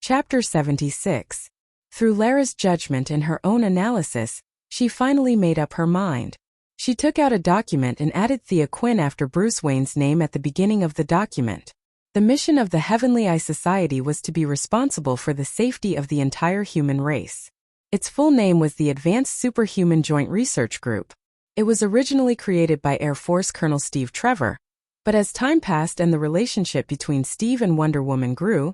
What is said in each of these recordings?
Chapter 76. Through Lara's judgment and her own analysis, she finally made up her mind. She took out a document and added Thea Quinn after Bruce Wayne's name at the beginning of the document. The mission of the Heavenly Eye Society was to be responsible for the safety of the entire human race. Its full name was the Advanced Superhuman Joint Research Group. It was originally created by Air Force Colonel Steve Trevor, but as time passed and the relationship between Steve and Wonder Woman grew,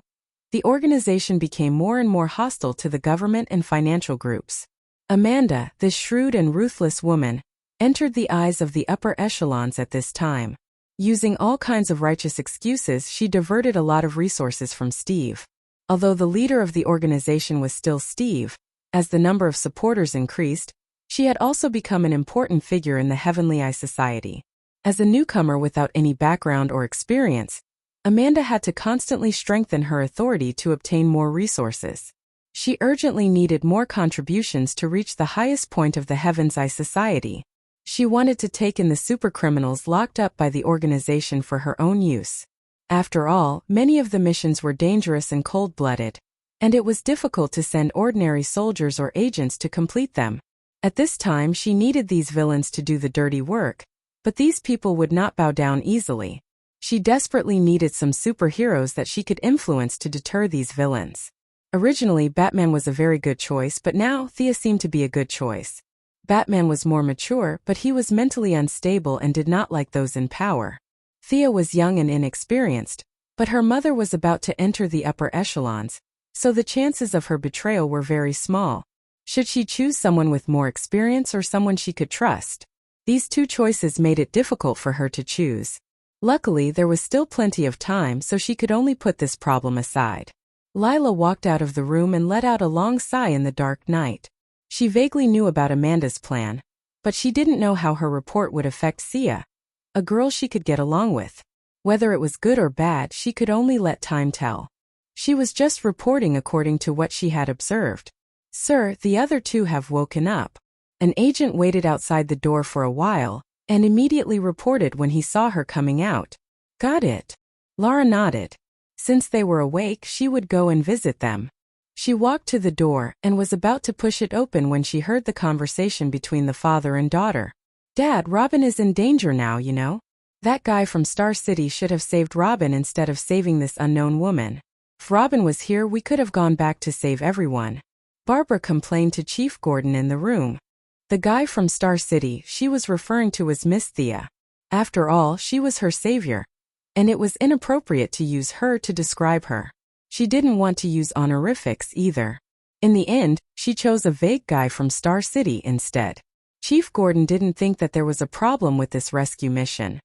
the organization became more and more hostile to the government and financial groups. Amanda, this shrewd and ruthless woman, entered the eyes of the upper echelons at this time. Using all kinds of righteous excuses, she diverted a lot of resources from Steve. Although the leader of the organization was still Steve, as the number of supporters increased, she had also become an important figure in the Heavenly Eye Society. As a newcomer without any background or experience, Amanda had to constantly strengthen her authority to obtain more resources. She urgently needed more contributions to reach the highest point of the Heaven's Eye Society. She wanted to take in the supercriminals locked up by the organization for her own use. After all, many of the missions were dangerous and cold-blooded, and it was difficult to send ordinary soldiers or agents to complete them. At this time, she needed these villains to do the dirty work, but these people would not bow down easily. She desperately needed some superheroes that she could influence to deter these villains. Originally, Batman was a very good choice, but now Thea seemed to be a good choice. Batman was more mature, but he was mentally unstable and did not like those in power. Thea was young and inexperienced, but her mother was about to enter the upper echelons, so the chances of her betrayal were very small. Should she choose someone with more experience or someone she could trust? These two choices made it difficult for her to choose. Luckily, there was still plenty of time, so she could only put this problem aside. Lila walked out of the room and let out a long sigh in the dark night. She vaguely knew about Amanda's plan, but she didn't know how her report would affect Sia, a girl she could get along with. Whether it was good or bad, she could only let time tell. She was just reporting according to what she had observed. "Sir, the other two have woken up." An agent waited outside the door for a while, and immediately reported when he saw her coming out. "Got it." Lara nodded. Since they were awake, she would go and visit them. She walked to the door and was about to push it open when she heard the conversation between the father and daughter. "Dad, Robin is in danger now, you know. That guy from Star City should have saved Robin instead of saving this unknown woman. If Robin was here, we could have gone back to save everyone." Barbara complained to Chief Gordon in the room. The guy from Star City she was referring to was Miss Thea. After all, she was her savior, and it was inappropriate to use her to describe her. She didn't want to use honorifics either. In the end, she chose a vague guy from Star City instead. Chief Gordon didn't think that there was a problem with this rescue mission.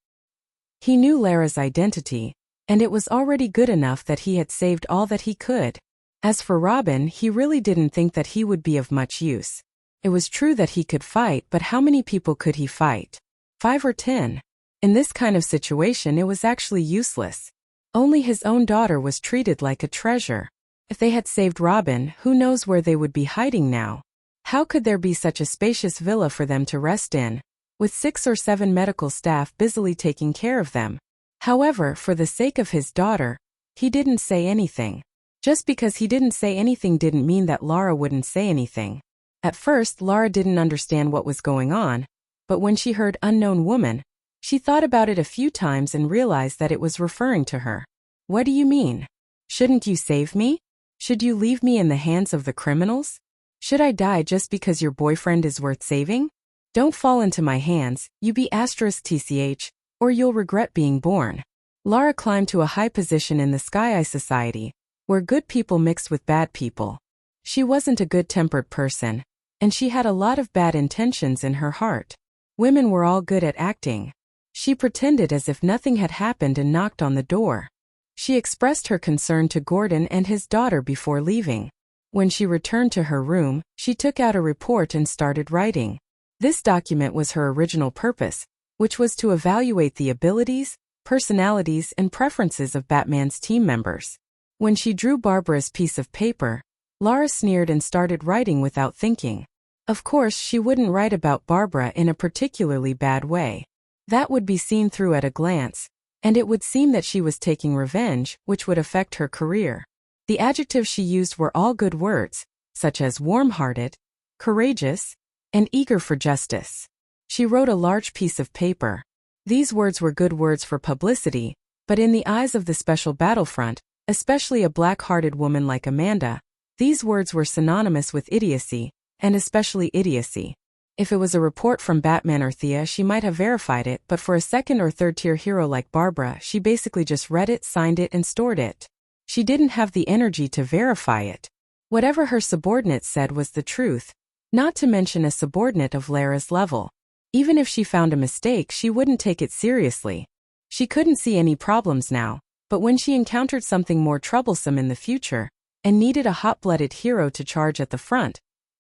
He knew Lara's identity, and it was already good enough that he had saved all that he could. As for Robin, he really didn't think that he would be of much use. It was true that he could fight, but how many people could he fight? 5 or 10? In this kind of situation, it was actually useless. Only his own daughter was treated like a treasure. If they had saved Robin, who knows where they would be hiding now? How could there be such a spacious villa for them to rest in, with 6 or 7 medical staff busily taking care of them? However, for the sake of his daughter, he didn't say anything. Just because he didn't say anything didn't mean that Lara wouldn't say anything. At first, Lara didn't understand what was going on, but when she heard "unknown woman," she thought about it a few times and realized that it was referring to her. "What do you mean? Shouldn't you save me? Should you leave me in the hands of the criminals? Should I die just because your boyfriend is worth saving? Don't fall into my hands, you be *tch, or you'll regret being born." Lara climbed to a high position in the Sky Eye Society, where good people mixed with bad people. She wasn't a good-tempered person, and she had a lot of bad intentions in her heart. Women were all good at acting. She pretended as if nothing had happened and knocked on the door. She expressed her concern to Gordon and his daughter before leaving. When she returned to her room, she took out a report and started writing. This document was her original purpose, which was to evaluate the abilities, personalities, and preferences of Batman's team members. When she drew Barbara's piece of paper, Lara sneered and started writing without thinking. Of course, she wouldn't write about Barbara in a particularly bad way. That would be seen through at a glance, and it would seem that she was taking revenge, which would affect her career. The adjectives she used were all good words, such as warm-hearted, courageous, and eager for justice. She wrote a large piece of paper. These words were good words for publicity, but in the eyes of the special battlefront, especially a black-hearted woman like Amanda, these words were synonymous with idiocy, and especially idiocy. If it was a report from Batman or Thea, she might have verified it, but for a second or third-tier hero like Barbara, she basically just read it, signed it, and stored it. She didn't have the energy to verify it. Whatever her subordinate said was the truth, not to mention a subordinate of Lara's level. Even if she found a mistake, she wouldn't take it seriously. She couldn't see any problems now, but when she encountered something more troublesome in the future, and needed a hot-blooded hero to charge at the front,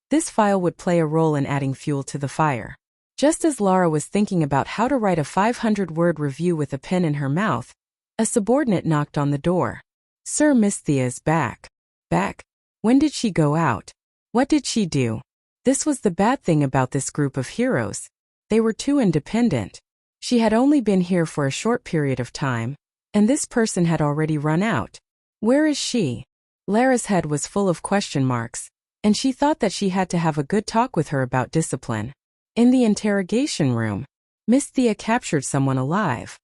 this file would play a role in adding fuel to the fire. Just as Lara was thinking about how to write a 500-word review with a pen in her mouth, a subordinate knocked on the door. "Sir, Miss Thea is back." "Back? When did she go out? What did she do?" This was the bad thing about this group of heroes. They were too independent. She had only been here for a short period of time, and this person had already run out. Where is she? Lara's head was full of question marks, and she thought that she had to have a good talk with her about discipline. In the interrogation room, Miss Thea captured someone alive.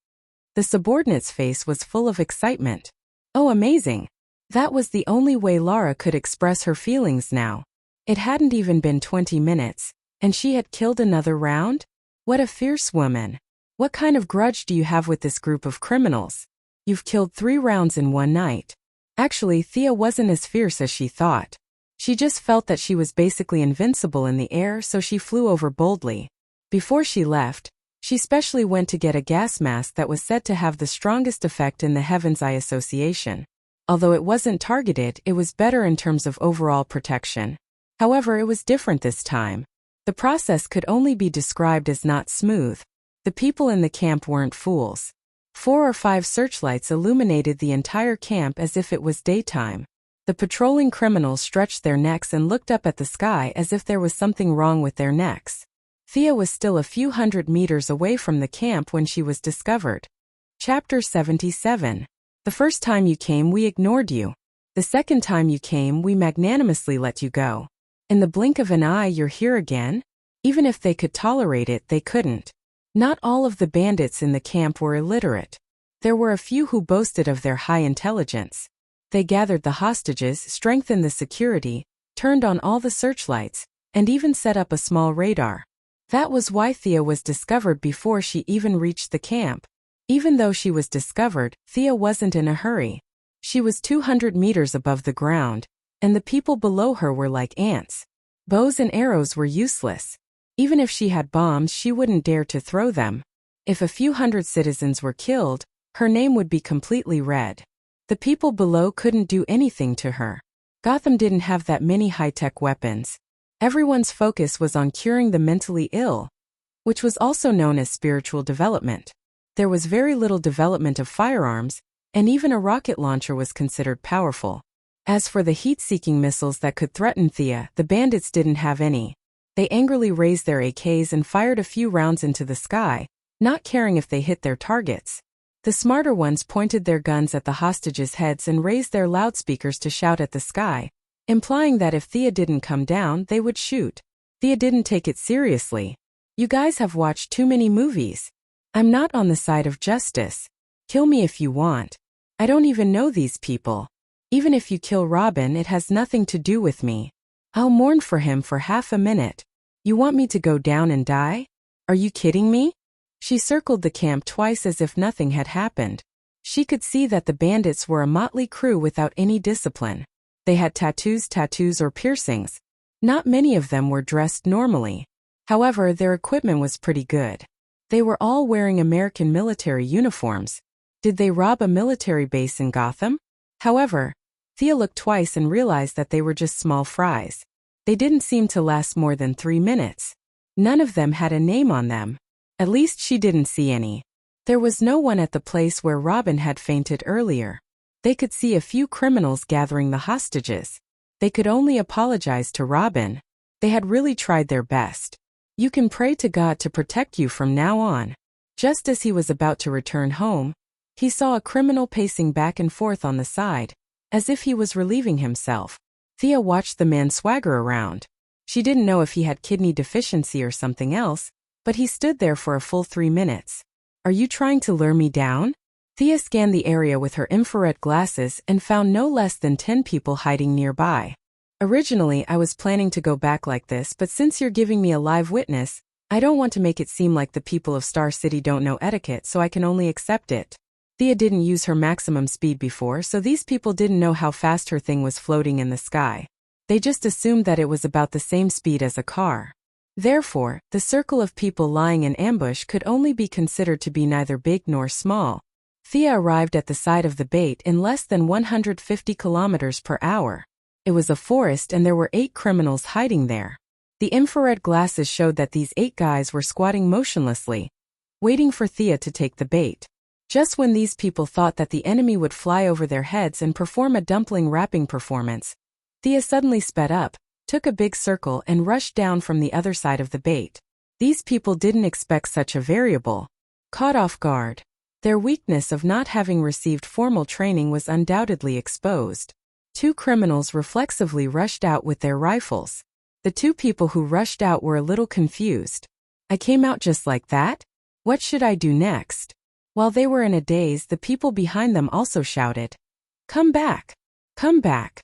The subordinate's face was full of excitement. Oh, amazing! That was the only way Lara could express her feelings now. It hadn't even been 20 minutes, and she had killed another round? What a fierce woman. What kind of grudge do you have with this group of criminals? You've killed 3 rounds in one night. Actually, Thea wasn't as fierce as she thought. She just felt that she was basically invincible in the air, so she flew over boldly. Before she left, she specially went to get a gas mask that was said to have the strongest effect in the Heaven's Eye Association. Although it wasn't targeted, it was better in terms of overall protection. However, it was different this time. The process could only be described as not smooth. The people in the camp weren't fools. 4 or 5 searchlights illuminated the entire camp as if it was daytime. The patrolling criminals stretched their necks and looked up at the sky as if there was something wrong with their necks. Thea was still a few hundred meters away from the camp when she was discovered. Chapter 77. The first time you came, we ignored you. The second time you came, we magnanimously let you go. In the blink of an eye, you're here again? Even if they could tolerate it, they couldn't. Not all of the bandits in the camp were illiterate. There were a few who boasted of their high intelligence. They gathered the hostages, strengthened the security, turned on all the searchlights, and even set up a small radar. That was why Thea was discovered before she even reached the camp. Even though she was discovered, Thea wasn't in a hurry. She was 200 meters above the ground, and the people below her were like ants. Bows and arrows were useless. Even if she had bombs, she wouldn't dare to throw them. If a few hundred citizens were killed, her name would be completely red. The people below couldn't do anything to her. Gotham didn't have that many high-tech weapons. Everyone's focus was on curing the mentally ill, which was also known as spiritual development. There was very little development of firearms, and even a rocket launcher was considered powerful. As for the heat-seeking missiles that could threaten Thea, the bandits didn't have any. They angrily raised their AKs and fired a few rounds into the sky, not caring if they hit their targets. The smarter ones pointed their guns at the hostages' heads and raised their loudspeakers to shout at the sky, implying that if Thea didn't come down, they would shoot. Thea didn't take it seriously. You guys have watched too many movies. I'm not on the side of justice. Kill me if you want. I don't even know these people. Even if you kill Robin, it has nothing to do with me. I'll mourn for him for half a minute. You want me to go down and die? Are you kidding me? She circled the camp twice as if nothing had happened. She could see that the bandits were a motley crew without any discipline. They had tattoos or piercings. Not many of them were dressed normally. However, their equipment was pretty good. They were all wearing American military uniforms. Did they rob a military base in Gotham? However, Thea looked twice and realized that they were just small fries. They didn't seem to last more than 3 minutes. None of them had a name on them. At least she didn't see any. There was no one at the place where Robin had fainted earlier. They could see a few criminals gathering the hostages. They could only apologize to Robin. They had really tried their best. You can pray to God to protect you from now on. Just as he was about to return home, he saw a criminal pacing back and forth on the side, As if he was relieving himself, Thea watched the man swagger around. She didn't know if he had kidney deficiency or something else, but he stood there for a full 3 minutes. Are you trying to lure me down? Thea scanned the area with her infrared glasses and found no less than 10 people hiding nearby. Originally, I was planning to go back like this, but since you're giving me a live witness, I don't want to make it seem like the people of Star City don't know etiquette, so I can only accept it. Thea didn't use her maximum speed before, so these people didn't know how fast her thing was floating in the sky. They just assumed that it was about the same speed as a car. Therefore, the circle of people lying in ambush could only be considered to be neither big nor small. Thea arrived at the side of the bait in less than 150 kilometers per hour. It was a forest and there were 8 criminals hiding there. The infrared glasses showed that these 8 guys were squatting motionlessly, waiting for Thea to take the bait. Just when these people thought that the enemy would fly over their heads and perform a dumpling wrapping performance, Thea suddenly sped up, took a big circle and rushed down from the other side of the bait. These people didn't expect such a variable. Caught off guard, their weakness of not having received formal training was undoubtedly exposed. 2 criminals reflexively rushed out with their rifles. The 2 people who rushed out were a little confused. I came out just like that? What should I do next? While they were in a daze, the people behind them also shouted, "Come back! Come back!"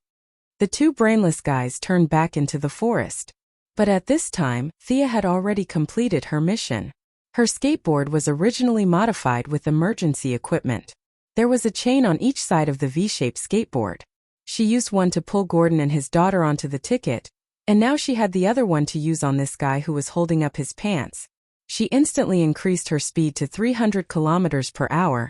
The 2 brainless guys turned back into the forest. But at this time, Thea had already completed her mission. Her skateboard was originally modified with emergency equipment. There was a chain on each side of the V-shaped skateboard. She used one to pull Gordon and his daughter onto the ticket, and now she had the other one to use on this guy who was holding up his pants. She instantly increased her speed to 300 kilometers per hour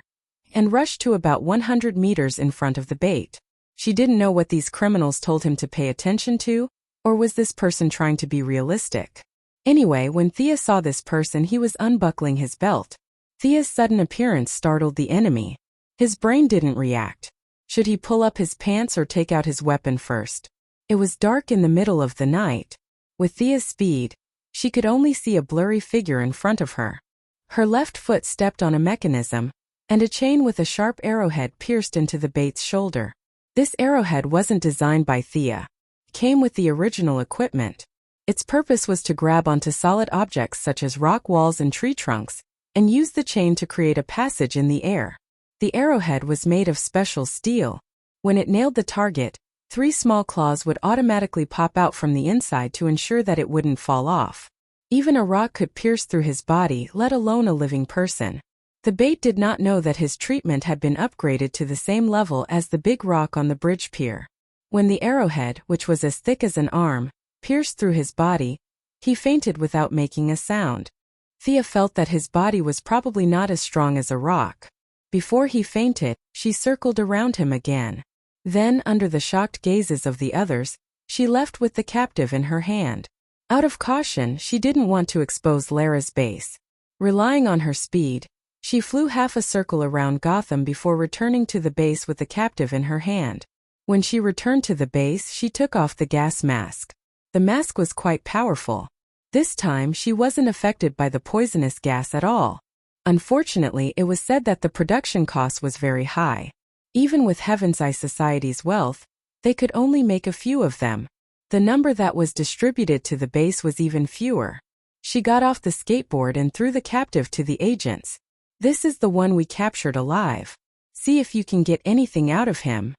and rushed to about 100 meters in front of the bait. She didn't know what these criminals told him to pay attention to, or was this person trying to be realistic? Anyway, when Thea saw this person, he was unbuckling his belt. Thea's sudden appearance startled the enemy. His brain didn't react. Should he pull up his pants or take out his weapon first? It was dark in the middle of the night. With Thea's speed, she could only see a blurry figure in front of her. Her left foot stepped on a mechanism, and a chain with a sharp arrowhead pierced into the bait's shoulder. This arrowhead wasn't designed by Thea. It came with the original equipment. Its purpose was to grab onto solid objects such as rock walls and tree trunks, and use the chain to create a passage in the air. The arrowhead was made of special steel. When it nailed the target, 3 small claws would automatically pop out from the inside to ensure that it wouldn't fall off. Even a rock could pierce through his body, let alone a living person. The bait did not know that his treatment had been upgraded to the same level as the big rock on the bridge pier. When the arrowhead, which was as thick as an arm, pierced through his body, he fainted without making a sound. Thea felt that his body was probably not as strong as a rock. Before he fainted, she circled around him again. Then, under the shocked gazes of the others, she left with the captive in her hand. Out of caution, she didn't want to expose Lara's base. Relying on her speed, she flew half a circle around Gotham before returning to the base with the captive in her hand. When she returned to the base, she took off the gas mask. The mask was quite powerful. This time, she wasn't affected by the poisonous gas at all. Unfortunately, it was said that the production cost was very high. Even with Heaven's Eye Society's wealth, they could only make a few of them. The number that was distributed to the base was even fewer. She got off the skateboard and threw the captive to the agents. "This is the one we captured alive. See if you can get anything out of him."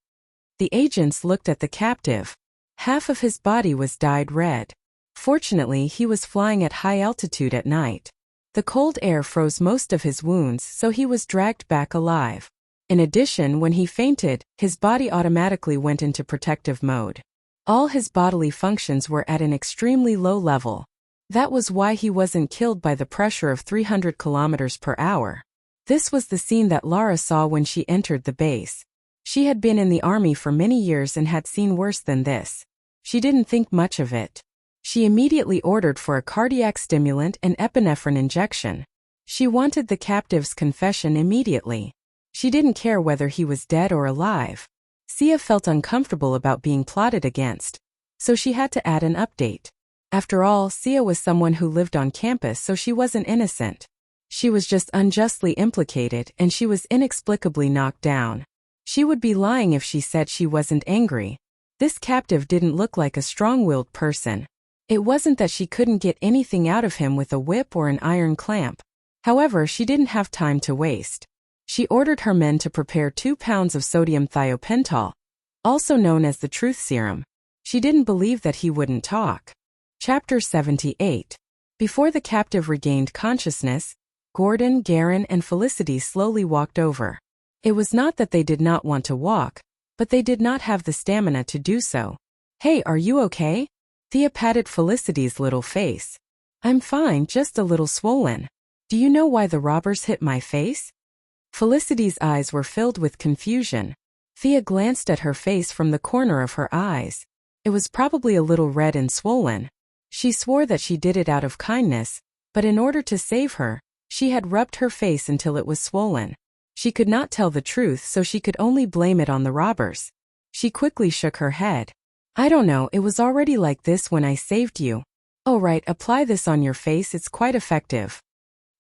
The agents looked at the captive. Half of his body was dyed red. Fortunately, he was flying at high altitude at night. The cold air froze most of his wounds, so he was dragged back alive. In addition, when he fainted, his body automatically went into protective mode. All his bodily functions were at an extremely low level. That was why he wasn't killed by the pressure of 300 kilometers per hour. This was the scene that Lara saw when she entered the base. She had been in the army for many years and had seen worse than this. She didn't think much of it. She immediately ordered for a cardiac stimulant and epinephrine injection. She wanted the captive's confession immediately. She didn't care whether he was dead or alive. Sia felt uncomfortable about being plotted against, so she had to add an update. After all, Sia was someone who lived on campus, so she wasn't innocent. She was just unjustly implicated, and she was inexplicably knocked down. She would be lying if she said she wasn't angry. This captive didn't look like a strong-willed person. It wasn't that she couldn't get anything out of him with a whip or an iron clamp. However, she didn't have time to waste. She ordered her men to prepare 2 pounds of sodium thiopental, also known as the truth serum. She didn't believe that he wouldn't talk. Chapter 78. Before the captive regained consciousness, Gordon, Garen, and Felicity slowly walked over. It was not that they did not want to walk, but they did not have the stamina to do so. "Hey, are you okay?" Thea patted Felicity's little face. "I'm fine, just a little swollen. Do you know why the robbers hit my face?" Felicity's eyes were filled with confusion. Thea glanced at her face from the corner of her eyes. It was probably a little red and swollen. She swore that she did it out of kindness, but in order to save her, she had rubbed her face until it was swollen. She could not tell the truth, so she could only blame it on the robbers. She quickly shook her head. "I don't know, it was already like this when I saved you." "Oh right, apply this on your face, it's quite effective."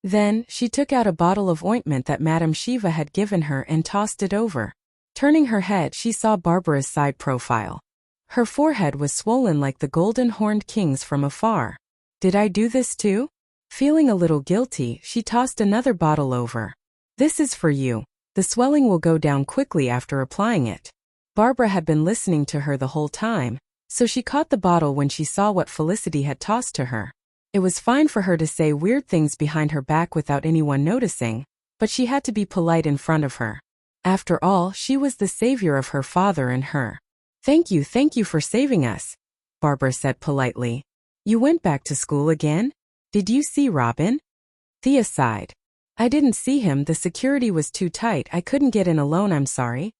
Then, she took out a bottle of ointment that Madame Shiva had given her and tossed it over. Turning her head, she saw Barbara's side profile. Her forehead was swollen like the golden-horned kings from afar. "Did I do this too?" Feeling a little guilty, she tossed another bottle over. "This is for you. The swelling will go down quickly after applying it." Barbara had been listening to her the whole time, so she caught the bottle when she saw what Felicity had tossed to her. It was fine for her to say weird things behind her back without anyone noticing, but she had to be polite in front of her. After all, she was the savior of her father and her. Thank you for saving us," Barbara said politely. "You went back to school again? Did you see Robin?" Thea sighed. "I didn't see him, the security was too tight, I couldn't get in alone, I'm sorry."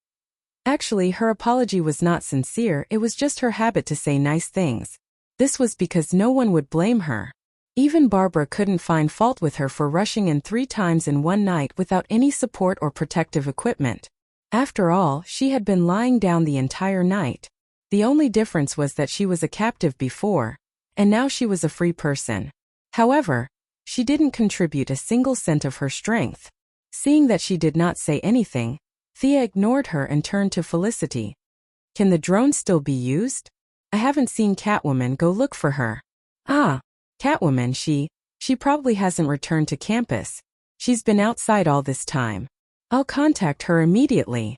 Actually, her apology was not sincere, it was just her habit to say nice things. This was because no one would blame her. Even Barbara couldn't find fault with her for rushing in 3 times in one night without any support or protective equipment. After all, she had been lying down the entire night. The only difference was that she was a captive before, and now she was a free person. However, she didn't contribute a single cent of her strength. Seeing that she did not say anything, Thea ignored her and turned to Felicity. "Can the drone still be used? I haven't seen Catwoman, go look for her." "Ah, Catwoman, she probably hasn't returned to campus. She's been outside all this time. I'll contact her immediately."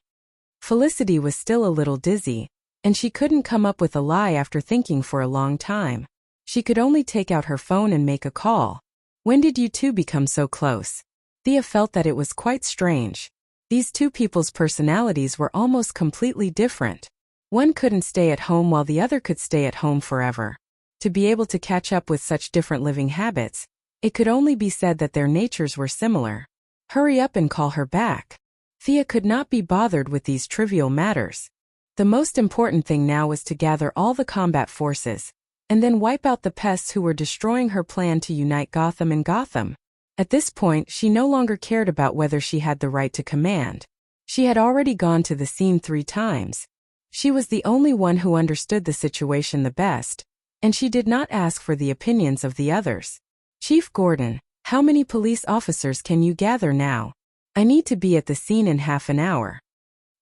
Felicity was still a little dizzy, and she couldn't come up with a lie after thinking for a long time. She could only take out her phone and make a call. "When did you two become so close?" Thea felt that it was quite strange. These two people's personalities were almost completely different. One couldn't stay at home while the other could stay at home forever. To be able to catch up with such different living habits, it could only be said that their natures were similar. Hurry up and call her back. Thea could not be bothered with these trivial matters. The most important thing now was to gather all the combat forces, and then wipe out the pests who were destroying her plan to unite Gotham and Gotham. At this point, she no longer cared about whether she had the right to command. She had already gone to the scene 3 times. She was the only one who understood the situation the best, and she did not ask for the opinions of the others. "Chief Gordon, how many police officers can you gather now? I need to be at the scene in half an hour."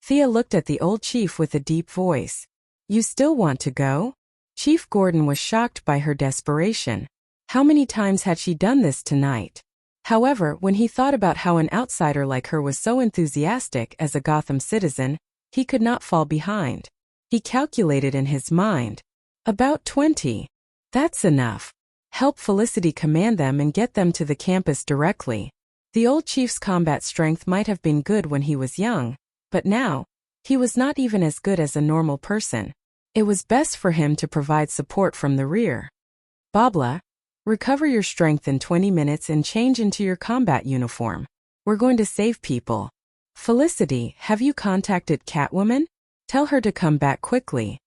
Thea looked at the old chief with a deep voice. "You still want to go?" Chief Gordon was shocked by her desperation. How many times had she done this tonight? However, when he thought about how an outsider like her was so enthusiastic as a Gotham citizen, he could not fall behind. He calculated in his mind. About 20. That's enough. Help Felicity command them and get them to the campus directly. The old chief's combat strength might have been good when he was young, but now, he was not even as good as a normal person. It was best for him to provide support from the rear. "Babla, recover your strength in 20 minutes and change into your combat uniform. We're going to save people." "Felicity, have you contacted Catwoman? Tell her to come back quickly."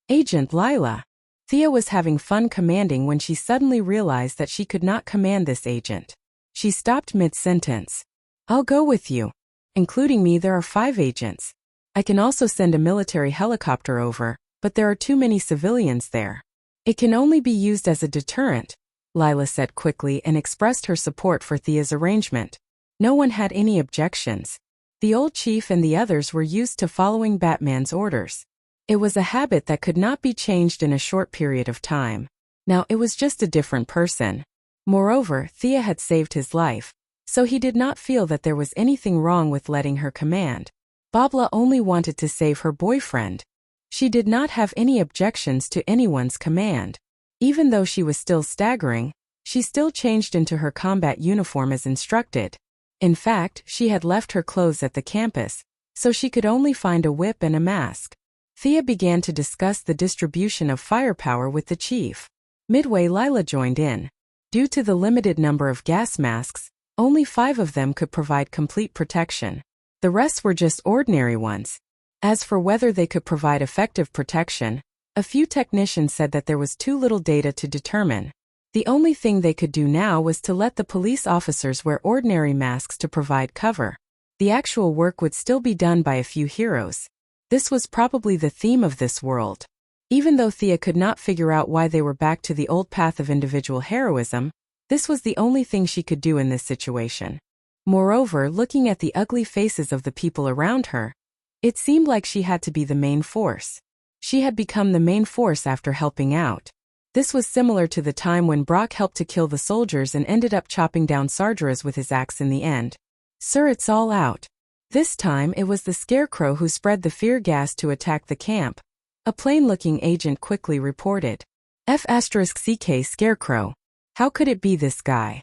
"Agent Lila." Thea was having fun commanding when she suddenly realized that she could not command this agent. She stopped mid-sentence. "I'll go with you. Including me, there are 5 agents. I can also send a military helicopter over, but there are too many civilians there. It can only be used as a deterrent," Lila said quickly and expressed her support for Thea's arrangement. No one had any objections. The old chief and the others were used to following Batman's orders. It was a habit that could not be changed in a short period of time. Now it was just a different person. Moreover, Thea had saved his life, so he did not feel that there was anything wrong with letting her command. Babla only wanted to save her boyfriend. She did not have any objections to anyone's command. Even though she was still staggering, she still changed into her combat uniform as instructed. In fact, she had left her clothes at the campus, so she could only find a whip and a mask. Thea began to discuss the distribution of firepower with the chief. Midway, Lila joined in. Due to the limited number of gas masks, only 5 of them could provide complete protection. The rest were just ordinary ones. As for whether they could provide effective protection, a few technicians said that there was too little data to determine. The only thing they could do now was to let the police officers wear ordinary masks to provide cover. The actual work would still be done by a few heroes. This was probably the theme of this world. Even though Thea could not figure out why they were back to the old path of individual heroism, this was the only thing she could do in this situation. Moreover, looking at the ugly faces of the people around her, it seemed like she had to be the main force. She had become the main force after helping out. This was similar to the time when Brock helped to kill the soldiers and ended up chopping down Sargeras with his axe in the end. "Sir, it's all out." This time it was the Scarecrow who spread the fear gas to attack the camp. A plain-looking agent quickly reported. F***CK Scarecrow. How could it be this guy?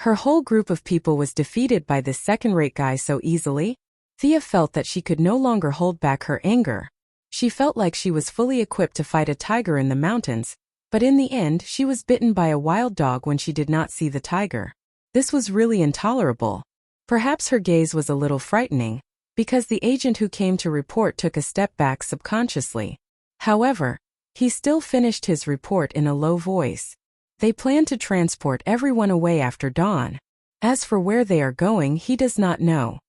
Her whole group of people was defeated by this second-rate guy so easily? Thea felt that she could no longer hold back her anger. She felt like she was fully equipped to fight a tiger in the mountains, but in the end she was bitten by a wild dog when she did not see the tiger. This was really intolerable. Perhaps her gaze was a little frightening, because the agent who came to report took a step back subconsciously. However, he still finished his report in a low voice. They plan to transport everyone away after dawn. As for where they are going, he does not know.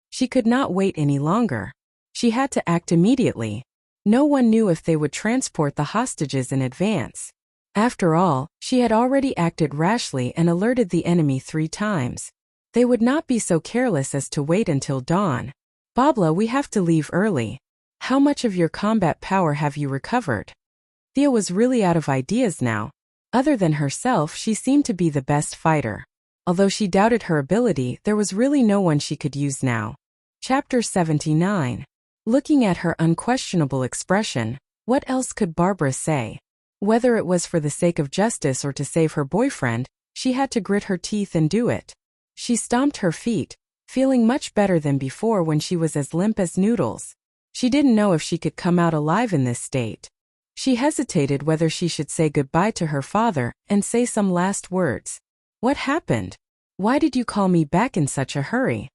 She could not wait any longer. She had to act immediately. No one knew if they would transport the hostages in advance. After all, she had already acted rashly and alerted the enemy 3 times. They would not be so careless as to wait until dawn. "Babla, we have to leave early. How much of your combat power have you recovered?" Thea was really out of ideas now. Other than herself, she seemed to be the best fighter. Although she doubted her ability, there was really no one she could use now. Chapter 79. Looking at her unquestionable expression, what else could Barbara say? Whether it was for the sake of justice or to save her boyfriend, she had to grit her teeth and do it. She stomped her feet, feeling much better than before when she was as limp as noodles. She didn't know if she could come out alive in this state. She hesitated whether she should say goodbye to her father and say some last words. "What happened? Why did you call me back in such a hurry?"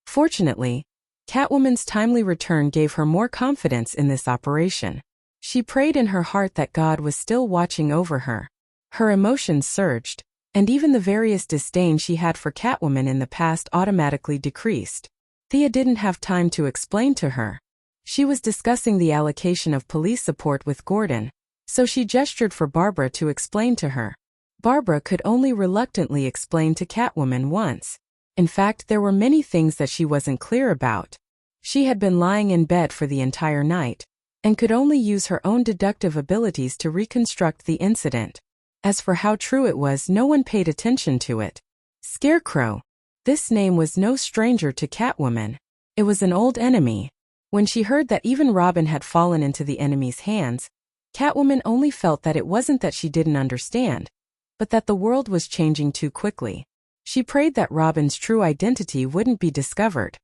Fortunately, Catwoman's timely return gave her more confidence in this operation. She prayed in her heart that God was still watching over her. Her emotions surged, and even the various disdain she had for Catwoman in the past automatically decreased. Thea didn't have time to explain to her. She was discussing the allocation of police support with Gordon, so she gestured for Barbara to explain to her. Barbara could only reluctantly explain to Catwoman once. In fact, there were many things that she wasn't clear about. She had been lying in bed for the entire night, and could only use her own deductive abilities to reconstruct the incident. As for how true it was, no one paid attention to it. Scarecrow. This name was no stranger to Catwoman. It was an old enemy. When she heard that even Robin had fallen into the enemy's hands, Catwoman only felt that it wasn't that she didn't understand, but that the world was changing too quickly. She prayed that Robin's true identity wouldn't be discovered.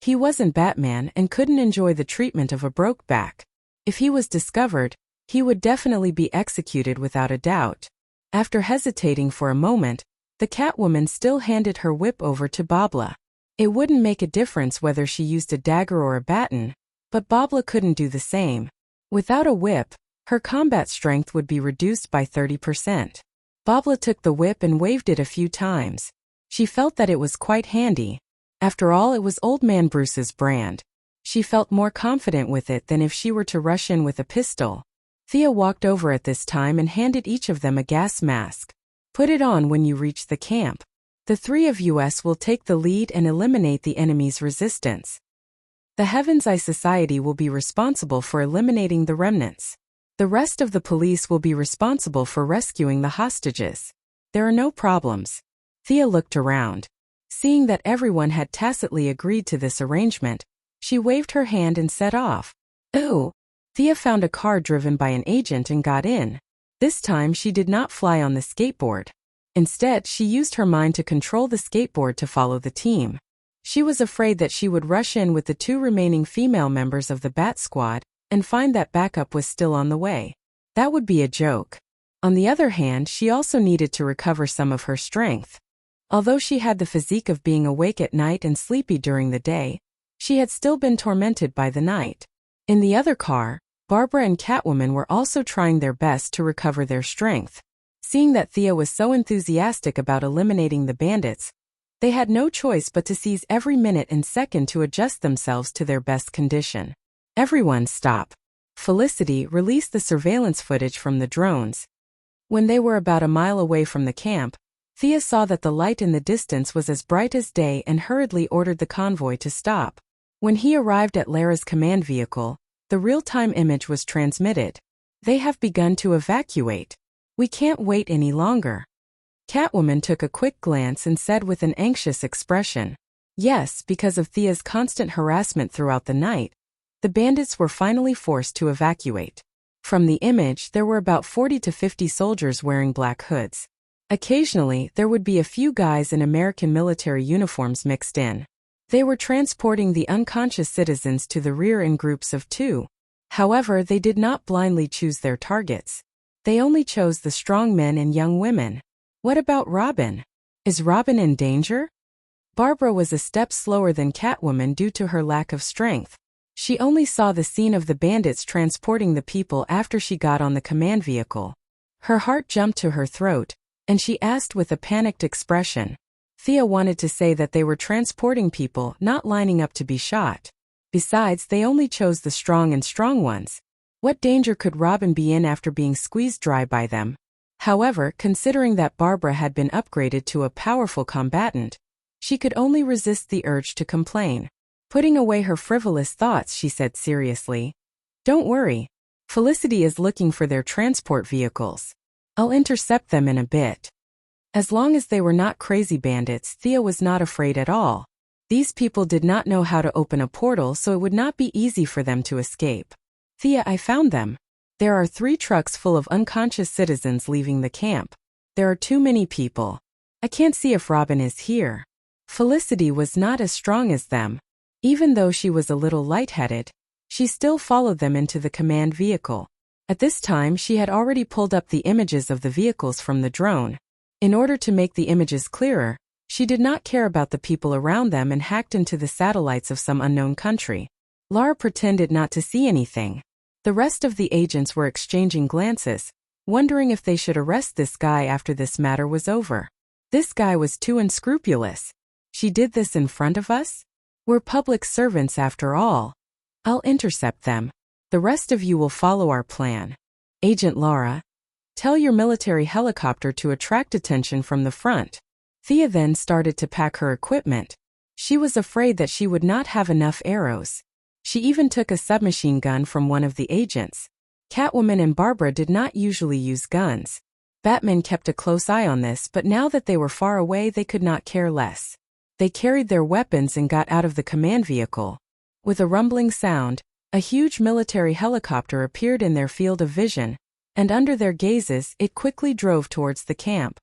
He wasn't Batman and couldn't enjoy the treatment of a broke back. If he was discovered, he would definitely be executed without a doubt. After hesitating for a moment, the Catwoman still handed her whip over to Babla. It wouldn't make a difference whether she used a dagger or a baton, but Babla couldn't do the same. Without a whip, her combat strength would be reduced by 30%. Babla took the whip and waved it a few times. She felt that it was quite handy. After all, it was Old Man Bruce's brand. She felt more confident with it than if she were to rush in with a pistol. Thea walked over at this time and handed each of them a gas mask. "Put it on when you reach the camp. The 3 of us will take the lead and eliminate the enemy's resistance." The Heaven's Eye Society will be responsible for eliminating the remnants. The rest of the police will be responsible for rescuing the hostages. There are no problems. Thea looked around. Seeing that everyone had tacitly agreed to this arrangement, she waved her hand and set off. Ooh! Thea found a car driven by an agent and got in. This time she did not fly on the skateboard. Instead, she used her mind to control the skateboard to follow the team. She was afraid that she would rush in with the 2 remaining female members of the Bat Squad and find that backup was still on the way. That would be a joke. On the other hand, she also needed to recover some of her strength. Although she had the physique of being awake at night and sleepy during the day, she had still been tormented by the night. In the other car, Barbara and Catwoman were also trying their best to recover their strength. Seeing that Thea was so enthusiastic about eliminating the bandits, they had no choice but to seize every minute and second to adjust themselves to their best condition. Everyone stop. Felicity released the surveillance footage from the drones. When they were about a mile away from the camp, Thea saw that the light in the distance was as bright as day and hurriedly ordered the convoy to stop. When he arrived at Lara's command vehicle, the real-time image was transmitted. They have begun to evacuate. We can't wait any longer. Catwoman took a quick glance and said with an anxious expression, yes, because of Thea's constant harassment throughout the night, the bandits were finally forced to evacuate. From the image, there were about 40 to 50 soldiers wearing black hoods. Occasionally, there would be a few guys in American military uniforms mixed in. They were transporting the unconscious citizens to the rear in groups of 2. However, they did not blindly choose their targets. They only chose the strong men and young women. What about Robin? Is Robin in danger? Barbara was a step slower than Catwoman due to her lack of strength. She only saw the scene of the bandits transporting the people after she got on the command vehicle. Her heart jumped to her throat, and she asked with a panicked expression. Thea wanted to say that they were transporting people, not lining up to be shot. Besides, they only chose the strong ones. What danger could Robin be in after being squeezed dry by them? However, considering that Barbara had been upgraded to a powerful combatant, she could only resist the urge to complain. Putting away her frivolous thoughts, she said seriously, "Don't worry. Felicity is looking for their transport vehicles. I'll intercept them in a bit." As long as they were not crazy bandits, Thea was not afraid at all. These people did not know how to open a portal, so it would not be easy for them to escape. "Thea, I found them. There are 3 trucks full of unconscious citizens leaving the camp. There are too many people. I can't see if Robin is here." Felicity was not as strong as them. Even though she was a little lightheaded, she still followed them into the command vehicle. At this time, she had already pulled up the images of the vehicles from the drone. In order to make the images clearer, she did not care about the people around them and hacked into the satellites of some unknown country. Lara pretended not to see anything. The rest of the agents were exchanging glances, wondering if they should arrest this guy after this matter was over. This guy was too unscrupulous. She did this in front of us? We're public servants after all. I'll intercept them. The rest of you will follow our plan. Agent Lara, tell your military helicopter to attract attention from the front. Thea then started to pack her equipment. She was afraid that she would not have enough arrows. She even took a submachine gun from one of the agents. Catwoman and Barbara did not usually use guns. Batman kept a close eye on this, but now that they were far away, they could not care less. They carried their weapons and got out of the command vehicle. With a rumbling sound, a huge military helicopter appeared in their field of vision, and under their gazes, it quickly drove towards the camp.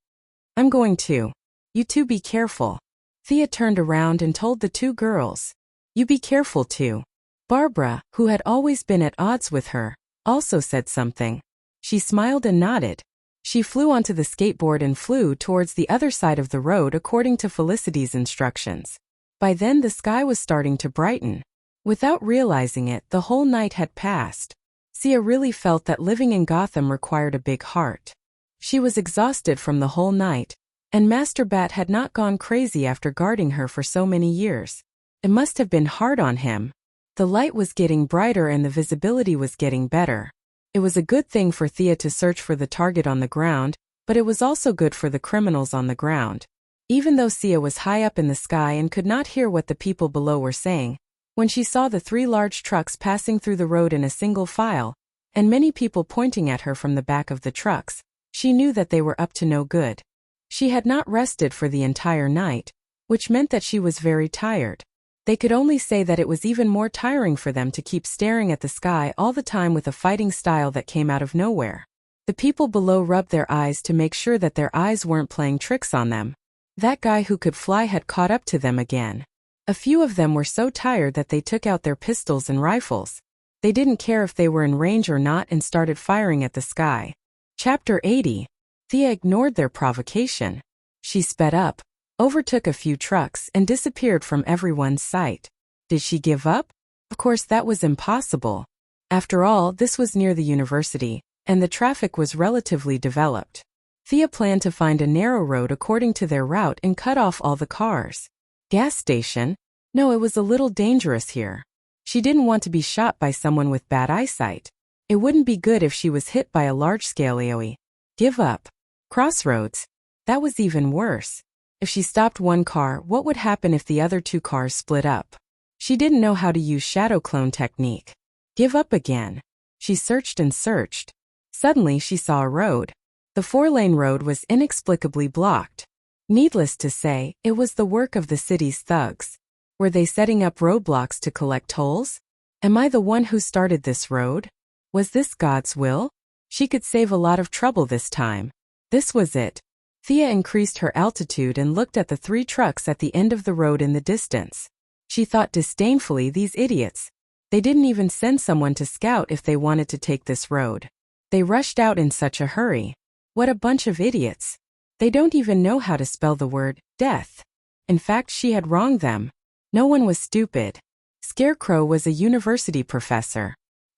"I'm going to. You two be careful." Thea turned around and told the 2 girls. "You be careful too." Barbara, who had always been at odds with her, also said something. She smiled and nodded. She flew onto the skateboard and flew towards the other side of the road according to Felicity's instructions. By then the sky was starting to brighten. Without realizing it, the whole night had passed. Sia really felt that living in Gotham required a big heart. She was exhausted from the whole night, and Master Bat had not gone crazy after guarding her for so many years. It must have been hard on him. The light was getting brighter and the visibility was getting better. It was a good thing for Thea to search for the target on the ground, but it was also good for the criminals on the ground. Even though Sia was high up in the sky and could not hear what the people below were saying, When she saw the 3 large trucks passing through the road in a single file, and many people pointing at her from the back of the trucks, she knew that they were up to no good. She had not rested for the entire night, which meant that she was very tired. They could only say that it was even more tiring for them to keep staring at the sky all the time with a fighting style that came out of nowhere. The people below rubbed their eyes to make sure that their eyes weren't playing tricks on them. That guy who could fly had caught up to them again. A few of them were so tired that they took out their pistols and rifles. They didn't care if they were in range or not and started firing at the sky. Chapter 80. Thea ignored their provocation. She sped up, overtook a few trucks, and disappeared from everyone's sight. Did she give up? Of course that was impossible. After all, this was near the university, and the traffic was relatively developed. Thea planned to find a narrow road according to their route and cut off all the cars. Gas station? No, it was a little dangerous here. She didn't want to be shot by someone with bad eyesight. It wouldn't be good if she was hit by a large-scale AoE. Give up. Crossroads? That was even worse. If she stopped one car, what would happen if the other 2 cars split up? She didn't know how to use shadow clone technique. Give up again. She searched and searched. Suddenly she saw a road. The 4-lane road was inexplicably blocked. Needless to say, it was the work of the city's thugs. Were they setting up roadblocks to collect tolls? Am I the one who started this road? Was this God's will? She could save a lot of trouble this time. This was it. Thea increased her altitude and looked at the 3 trucks at the end of the road in the distance. She thought disdainfully, these idiots. They didn't even send someone to scout if they wanted to take this road. They rushed out in such a hurry. What a bunch of idiots. They don't even know how to spell the word death. In fact, she had wronged them. No one was stupid. Scarecrow was a university professor.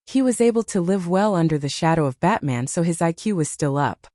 He was able to live well under the shadow of Batman, so his IQ was still up.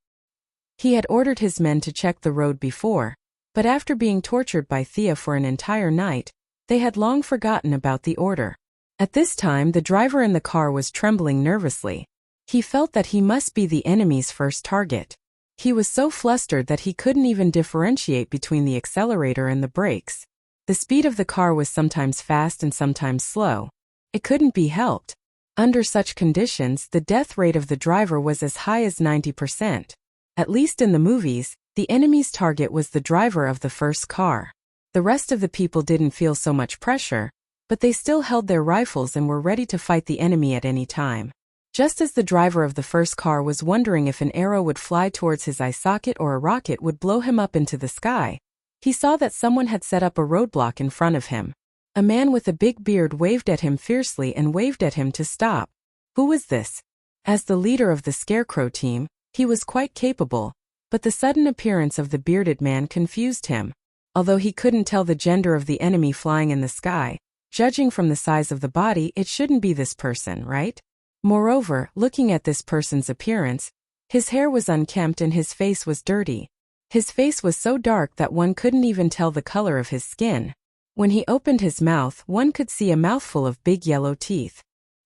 He had ordered his men to check the road before, but after being tortured by Thea for an entire night, they had long forgotten about the order. At this time, the driver in the car was trembling nervously. He felt that he must be the enemy's first target. He was so flustered that he couldn't even differentiate between the accelerator and the brakes. The speed of the car was sometimes fast and sometimes slow. It couldn't be helped. Under such conditions, the death rate of the driver was as high as 90%. At least in the movies, the enemy's target was the driver of the first car. The rest of the people didn't feel so much pressure, but they still held their rifles and were ready to fight the enemy at any time. Just as the driver of the first car was wondering if an arrow would fly towards his eye socket or a rocket would blow him up into the sky, he saw that someone had set up a roadblock in front of him. A man with a big beard waved at him fiercely and waved at him to stop. Who was this? As the leader of the Scarecrow team, he was quite capable, but the sudden appearance of the bearded man confused him. Although he couldn't tell the gender of the enemy flying in the sky, judging from the size of the body, it shouldn't be this person, right? Moreover, looking at this person's appearance, his hair was unkempt and his face was dirty. His face was so dark that one couldn't even tell the color of his skin. When he opened his mouth, one could see a mouthful of big yellow teeth.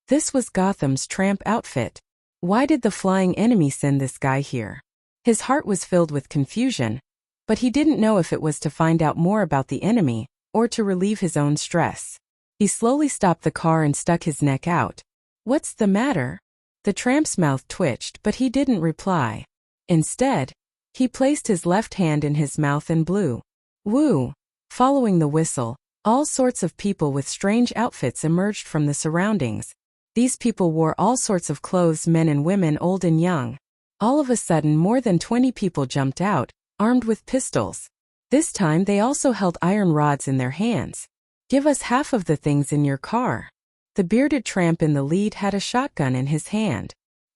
This was Gotham's tramp outfit. Why did the flying enemy send this guy here? His heart was filled with confusion, but he didn't know if it was to find out more about the enemy, or to relieve his own stress. He slowly stopped the car and stuck his neck out. What's the matter? The tramp's mouth twitched, but he didn't reply. Instead, he placed his left hand in his mouth and blew. Woo! Following the whistle, all sorts of people with strange outfits emerged from the surroundings. These people wore all sorts of clothes, men and women, old and young. All of a sudden, more than 20 people jumped out, armed with pistols. This time they also held iron rods in their hands. Give us half of the things in your car. The bearded tramp in the lead had a shotgun in his hand.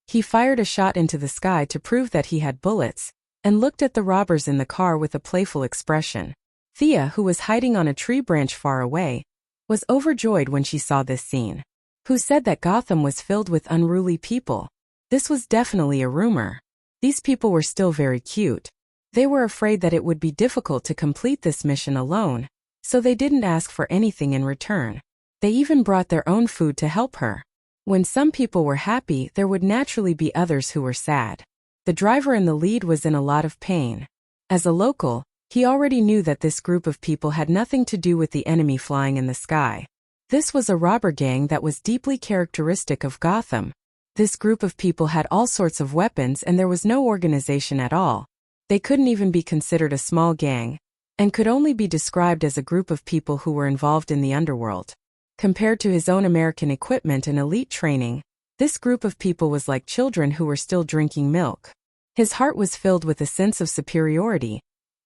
He fired a shot into the sky to prove that he had bullets, and looked at the robbers in the car with a playful expression. Thea, who was hiding on a tree branch far away, was overjoyed when she saw this scene. Who said that Gotham was filled with unruly people? This was definitely a rumor. These people were still very cute. They were afraid that it would be difficult to complete this mission alone, so they didn't ask for anything in return. They even brought their own food to help her. When some people were happy, there would naturally be others who were sad. The driver in the lead was in a lot of pain. As a local, he already knew that this group of people had nothing to do with the enemy flying in the sky. This was a robber gang that was deeply characteristic of Gotham. This group of people had all sorts of weapons and there was no organization at all. They couldn't even be considered a small gang, and could only be described as a group of people who were involved in the underworld. Compared to his own American equipment and elite training, this group of people was like children who were still drinking milk. His heart was filled with a sense of superiority,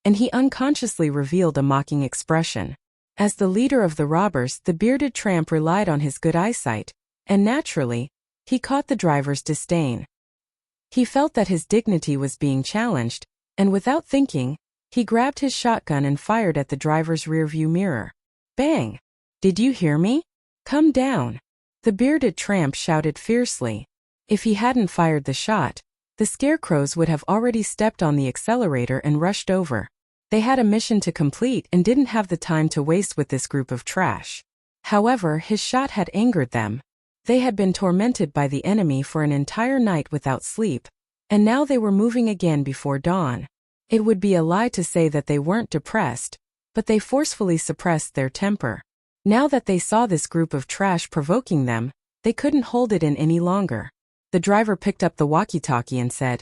and he unconsciously revealed a mocking expression. As the leader of the robbers, the bearded tramp relied on his good eyesight, and naturally, he caught the driver's disdain. He felt that his dignity was being challenged, and without thinking, he grabbed his shotgun and fired at the driver's rearview mirror. Bang! Did you hear me? Come down! The bearded tramp shouted fiercely. If he hadn't fired the shot, the scarecrows would have already stepped on the accelerator and rushed over. They had a mission to complete and didn't have the time to waste with this group of trash. However, his shot had angered them. They had been tormented by the enemy for an entire night without sleep, and now they were moving again before dawn. It would be a lie to say that they weren't depressed, but they forcefully suppressed their temper. Now that they saw this group of trash provoking them, they couldn't hold it in any longer. The driver picked up the walkie-talkie and said,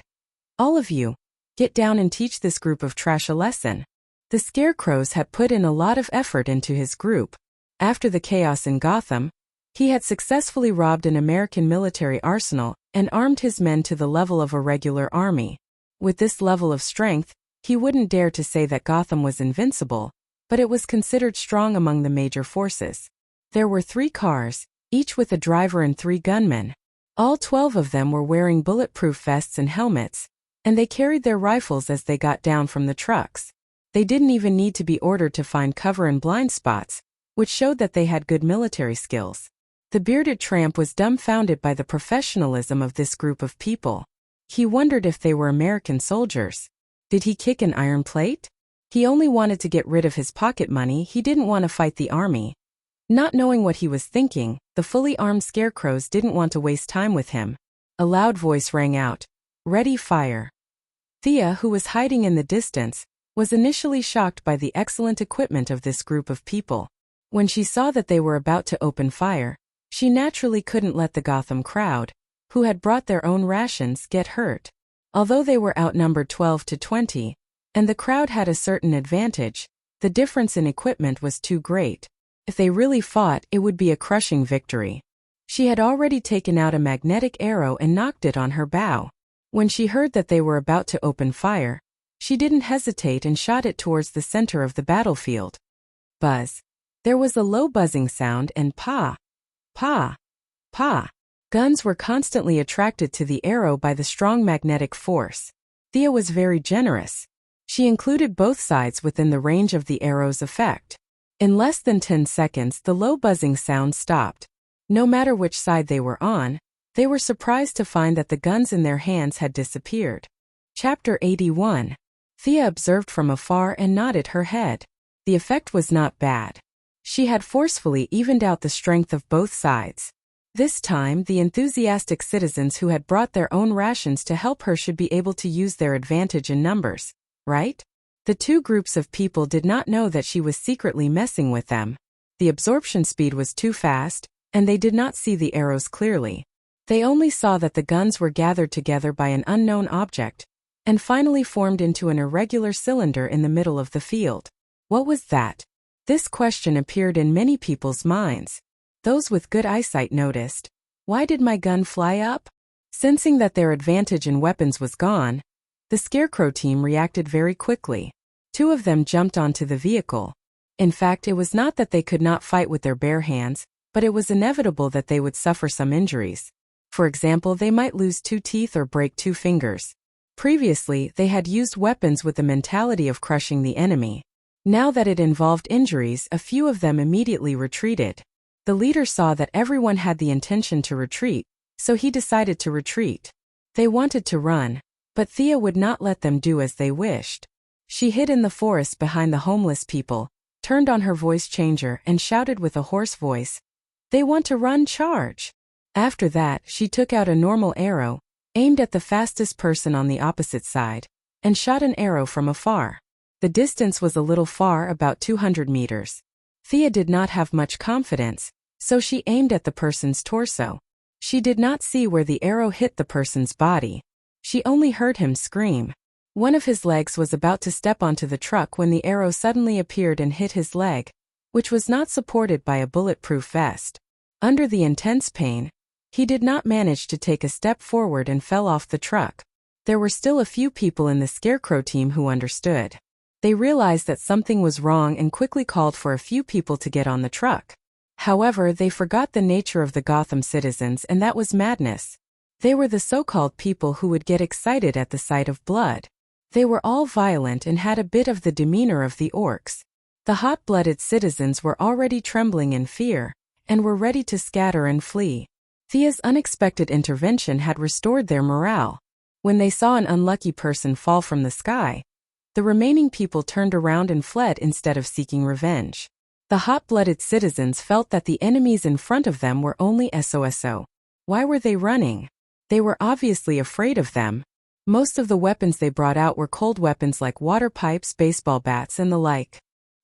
"All of you, get down and teach this group of trash a lesson." The scarecrows had put in a lot of effort into his group. After the chaos in Gotham, he had successfully robbed an American military arsenal and armed his men to the level of a regular army. With this level of strength, he wouldn't dare to say that Gotham was invincible, but it was considered strong among the major forces. There were 3 cars, each with a driver and 3 gunmen. All 12 of them were wearing bulletproof vests and helmets, and they carried their rifles as they got down from the trucks. They didn't even need to be ordered to find cover in blind spots, which showed that they had good military skills. The bearded tramp was dumbfounded by the professionalism of this group of people. He wondered if they were American soldiers. Did he kick an iron plate? He only wanted to get rid of his pocket money, he didn't want to fight the army. Not knowing what he was thinking, the fully armed scarecrows didn't want to waste time with him. A loud voice rang out, "Ready, fire." Thea, who was hiding in the distance, was initially shocked by the excellent equipment of this group of people. When she saw that they were about to open fire, she naturally couldn't let the Gotham crowd, who had brought their own rations, get hurt. Although they were outnumbered 12 to 20, and the crowd had a certain advantage, the difference in equipment was too great. If they really fought, it would be a crushing victory. She had already taken out a magnetic arrow and knocked it on her bow. When she heard that they were about to open fire, she didn't hesitate and shot it towards the center of the battlefield. Buzz. There was a low buzzing sound and pa, pa, pa. Guns were constantly attracted to the arrow by the strong magnetic force. Thea was very generous. She included both sides within the range of the arrow's effect. In less than 10 seconds, the low buzzing sound stopped. No matter which side they were on, they were surprised to find that the guns in their hands had disappeared. Chapter 81. Thea observed from afar and nodded her head. The effect was not bad. She had forcefully evened out the strength of both sides. This time, the enthusiastic citizens who had brought their own rations to help her should be able to use their advantage in numbers, right? The 2 groups of people did not know that she was secretly messing with them. The absorption speed was too fast, and they did not see the arrows clearly. They only saw that the guns were gathered together by an unknown object, and finally formed into an irregular cylinder in the middle of the field. What was that? This question appeared in many people's minds. Those with good eyesight noticed. Why did my gun fly up? Sensing that their advantage in weapons was gone, the Scarecrow team reacted very quickly. 2 of them jumped onto the vehicle. In fact, it was not that they could not fight with their bare hands, but it was inevitable that they would suffer some injuries. For example, they might lose 2 teeth or break 2 fingers. Previously, they had used weapons with the mentality of crushing the enemy. Now that it involved injuries, a few of them immediately retreated. The leader saw that everyone had the intention to retreat, so he decided to retreat. They wanted to run, but Thea would not let them do as they wished. She hid in the forest behind the homeless people, turned on her voice changer and shouted with a hoarse voice, "They want to run, charge!" After that, she took out a normal arrow, aimed at the fastest person on the opposite side, and shot an arrow from afar. The distance was a little far, about 200 meters. Thea did not have much confidence, So she aimed at the person's torso. She did not see where the arrow hit the person's body. She only heard him scream. One of his legs was about to step onto the truck when the arrow suddenly appeared and hit his leg, which was not supported by a bulletproof vest. Under the intense pain, he did not manage to take a step forward and fell off the truck. There were still a few people in the Scarecrow team who understood. They realized that something was wrong and quickly called for a few people to get on the truck. However, they forgot the nature of the Gotham citizens, and that was madness. They were the so-called people who would get excited at the sight of blood. They were all violent and had a bit of the demeanor of the orcs. The hot-blooded citizens were already trembling in fear, and were ready to scatter and flee. Thea's unexpected intervention had restored their morale. When they saw an unlucky person fall from the sky, the remaining people turned around and fled instead of seeking revenge. The hot-blooded citizens felt that the enemies in front of them were only SOSO. Why were they running? They were obviously afraid of them. Most of the weapons they brought out were cold weapons like water pipes, baseball bats, and the like.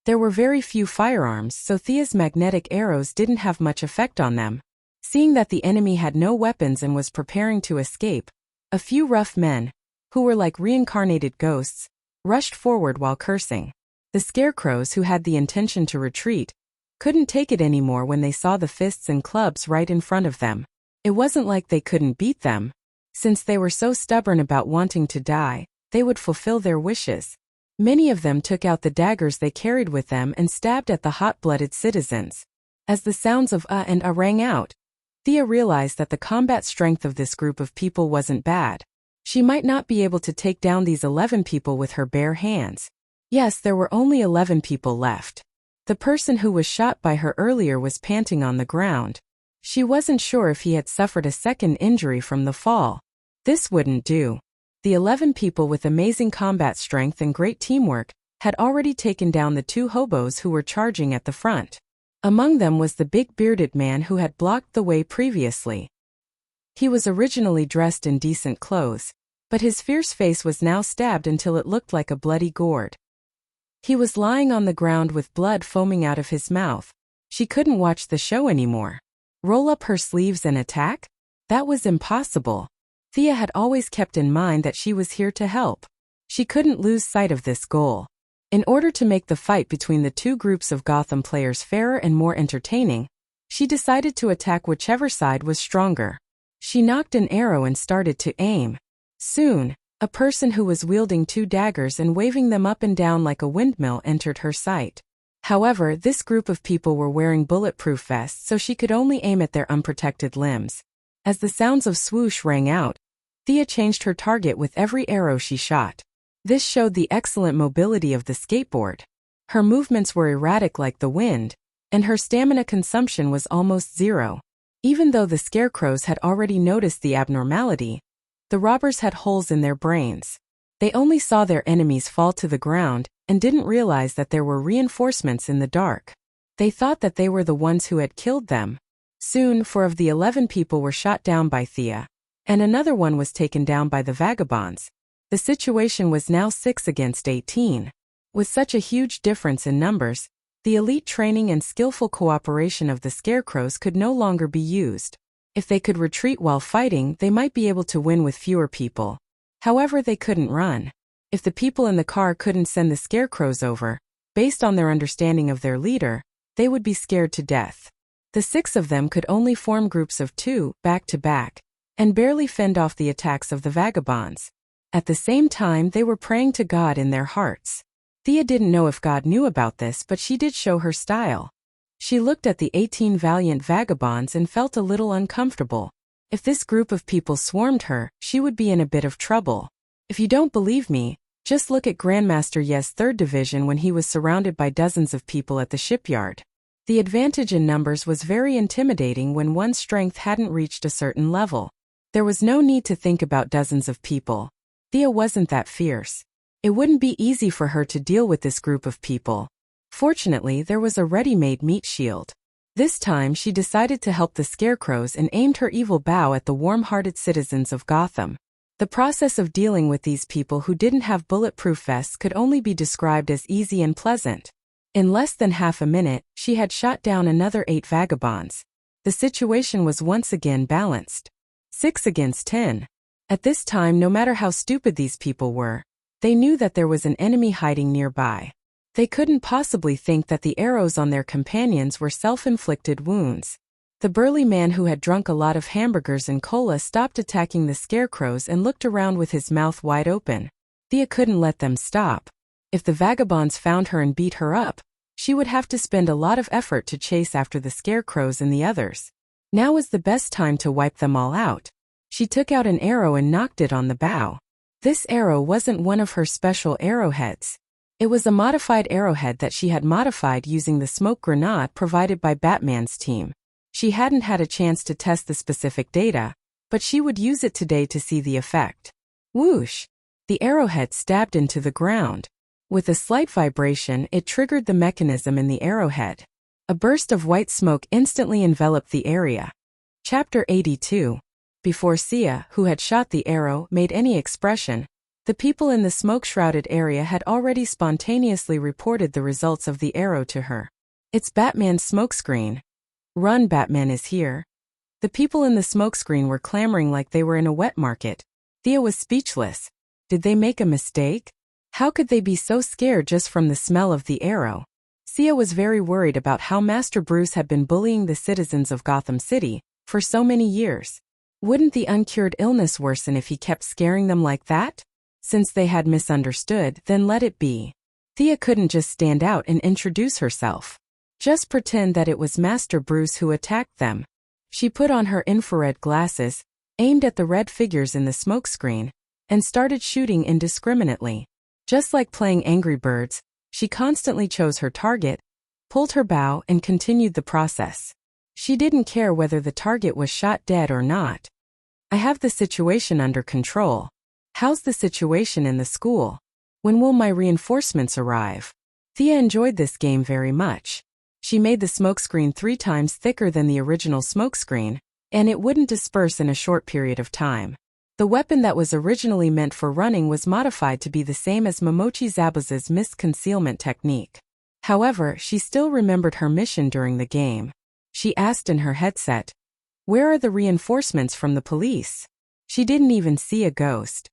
There were very few firearms, so Thea's magnetic arrows didn't have much effect on them. Seeing that the enemy had no weapons and was preparing to escape, a few rough men, who were like reincarnated ghosts, rushed forward while cursing. The Scarecrows, who had the intention to retreat, couldn't take it anymore when they saw the fists and clubs right in front of them. It wasn't like they couldn't beat them. Since they were so stubborn about wanting to die, they would fulfill their wishes. Many of them took out the daggers they carried with them and stabbed at the hot-blooded citizens. As the sounds of and rang out, Thea realized that the combat strength of this group of people wasn't bad. She might not be able to take down these 11 people with her bare hands. Yes, there were only 11 people left. The person who was shot by her earlier was panting on the ground. She wasn't sure if he had suffered a second injury from the fall. This wouldn't do. The 11 people with amazing combat strength and great teamwork had already taken down the 2 hobos who were charging at the front. Among them was the big bearded man who had blocked the way previously. He was originally dressed in decent clothes, but his fierce face was now stabbed until it looked like a bloody gourd. He was lying on the ground with blood foaming out of his mouth. She couldn't watch the show anymore. Roll up her sleeves and attack? That was impossible. Thea had always kept in mind that she was here to help. She couldn't lose sight of this goal. In order to make the fight between the 2 groups of Gotham players fairer and more entertaining, she decided to attack whichever side was stronger. She nocked an arrow and started to aim. Soon, a person who was wielding 2 daggers and waving them up and down like a windmill entered her sight. However, this group of people were wearing bulletproof vests, so she could only aim at their unprotected limbs. As the sounds of swoosh rang out, Thea changed her target with every arrow she shot. This showed the excellent mobility of the skateboard. Her movements were erratic like the wind, and her stamina consumption was almost zero. Even though the Scarecrows had already noticed the abnormality, the robbers had holes in their brains. They only saw their enemies fall to the ground and didn't realize that there were reinforcements in the dark. They thought that they were the ones who had killed them. Soon 4 of the 11 people were shot down by Thea, and another one was taken down by the vagabonds. The situation was now 6 against 18. With such a huge difference in numbers, the elite training and skillful cooperation of the Scarecrows could no longer be used. If they could retreat while fighting, they might be able to win with fewer people. However, they couldn't run. If the people in the car couldn't send the Scarecrows over, based on their understanding of their leader, they would be scared to death. The 6 of them could only form groups of 2, back to back, and barely fend off the attacks of the vagabonds. At the same time, they were praying to God in their hearts. Thea didn't know if God knew about this, but she did show her style. She looked at the 18 valiant vagabonds and felt a little uncomfortable. If this group of people swarmed her, she would be in a bit of trouble. If you don't believe me, just look at Grandmaster Ye's 3rd Division when he was surrounded by dozens of people at the shipyard. The advantage in numbers was very intimidating when one's strength hadn't reached a certain level. There was no need to think about dozens of people. Thea wasn't that fierce. It wouldn't be easy for her to deal with this group of people. Fortunately, there was a ready-made meat shield. This time she decided to help the Scarecrows and aimed her evil bow at the warm-hearted citizens of Gotham. The process of dealing with these people who didn't have bulletproof vests could only be described as easy and pleasant. In less than half a minute, she had shot down another 8 vagabonds. The situation was once again balanced. 6 against 10. At this time, no matter how stupid these people were, they knew that there was an enemy hiding nearby. They couldn't possibly think that the arrows on their companions were self-inflicted wounds. The burly man who had drunk a lot of hamburgers and cola stopped attacking the scarecrows and looked around with his mouth wide open. Thea couldn't let them stop. If the vagabonds found her and beat her up, she would have to spend a lot of effort to chase after the scarecrows and the others. Now was the best time to wipe them all out. She took out an arrow and knocked it on the bow. This arrow wasn't one of her special arrowheads. It was a modified arrowhead that she had modified using the smoke grenade provided by Batman's team. She hadn't had a chance to test the specific data, but she would use it today to see the effect. Whoosh! The arrowhead stabbed into the ground. With a slight vibration, it triggered the mechanism in the arrowhead. A burst of white smoke instantly enveloped the area. Chapter 82. Before Sia, who had shot the arrow, made any expression, the people in the smoke-shrouded area had already spontaneously reported the results of the arrow to her. It's Batman's smokescreen. Run, Batman is here. The people in the smokescreen were clamoring like they were in a wet market. Thea was speechless. Did they make a mistake? How could they be so scared just from the smell of the arrow? Sia was very worried about how Master Bruce had been bullying the citizens of Gotham City for so many years. Wouldn't the uncured illness worsen if he kept scaring them like that? Since they had misunderstood, then let it be. Thea couldn't just stand out and introduce herself. Just pretend that it was Master Bruce who attacked them. She put on her infrared glasses, aimed at the red figures in the smokescreen, and started shooting indiscriminately. Just like playing Angry Birds, she constantly chose her target, pulled her bow, and continued the process. She didn't care whether the target was shot dead or not. I have the situation under control. How's the situation in the school? When will my reinforcements arrive? Thea enjoyed this game very much. She made the smokescreen 3 times thicker than the original smokescreen, and it wouldn't disperse in a short period of time. The weapon that was originally meant for running was modified to be the same as Momochi Zabuza's mist concealment technique. However, she still remembered her mission during the game. She asked in her headset, "Where are the reinforcements from the police?" She didn't even see a ghost.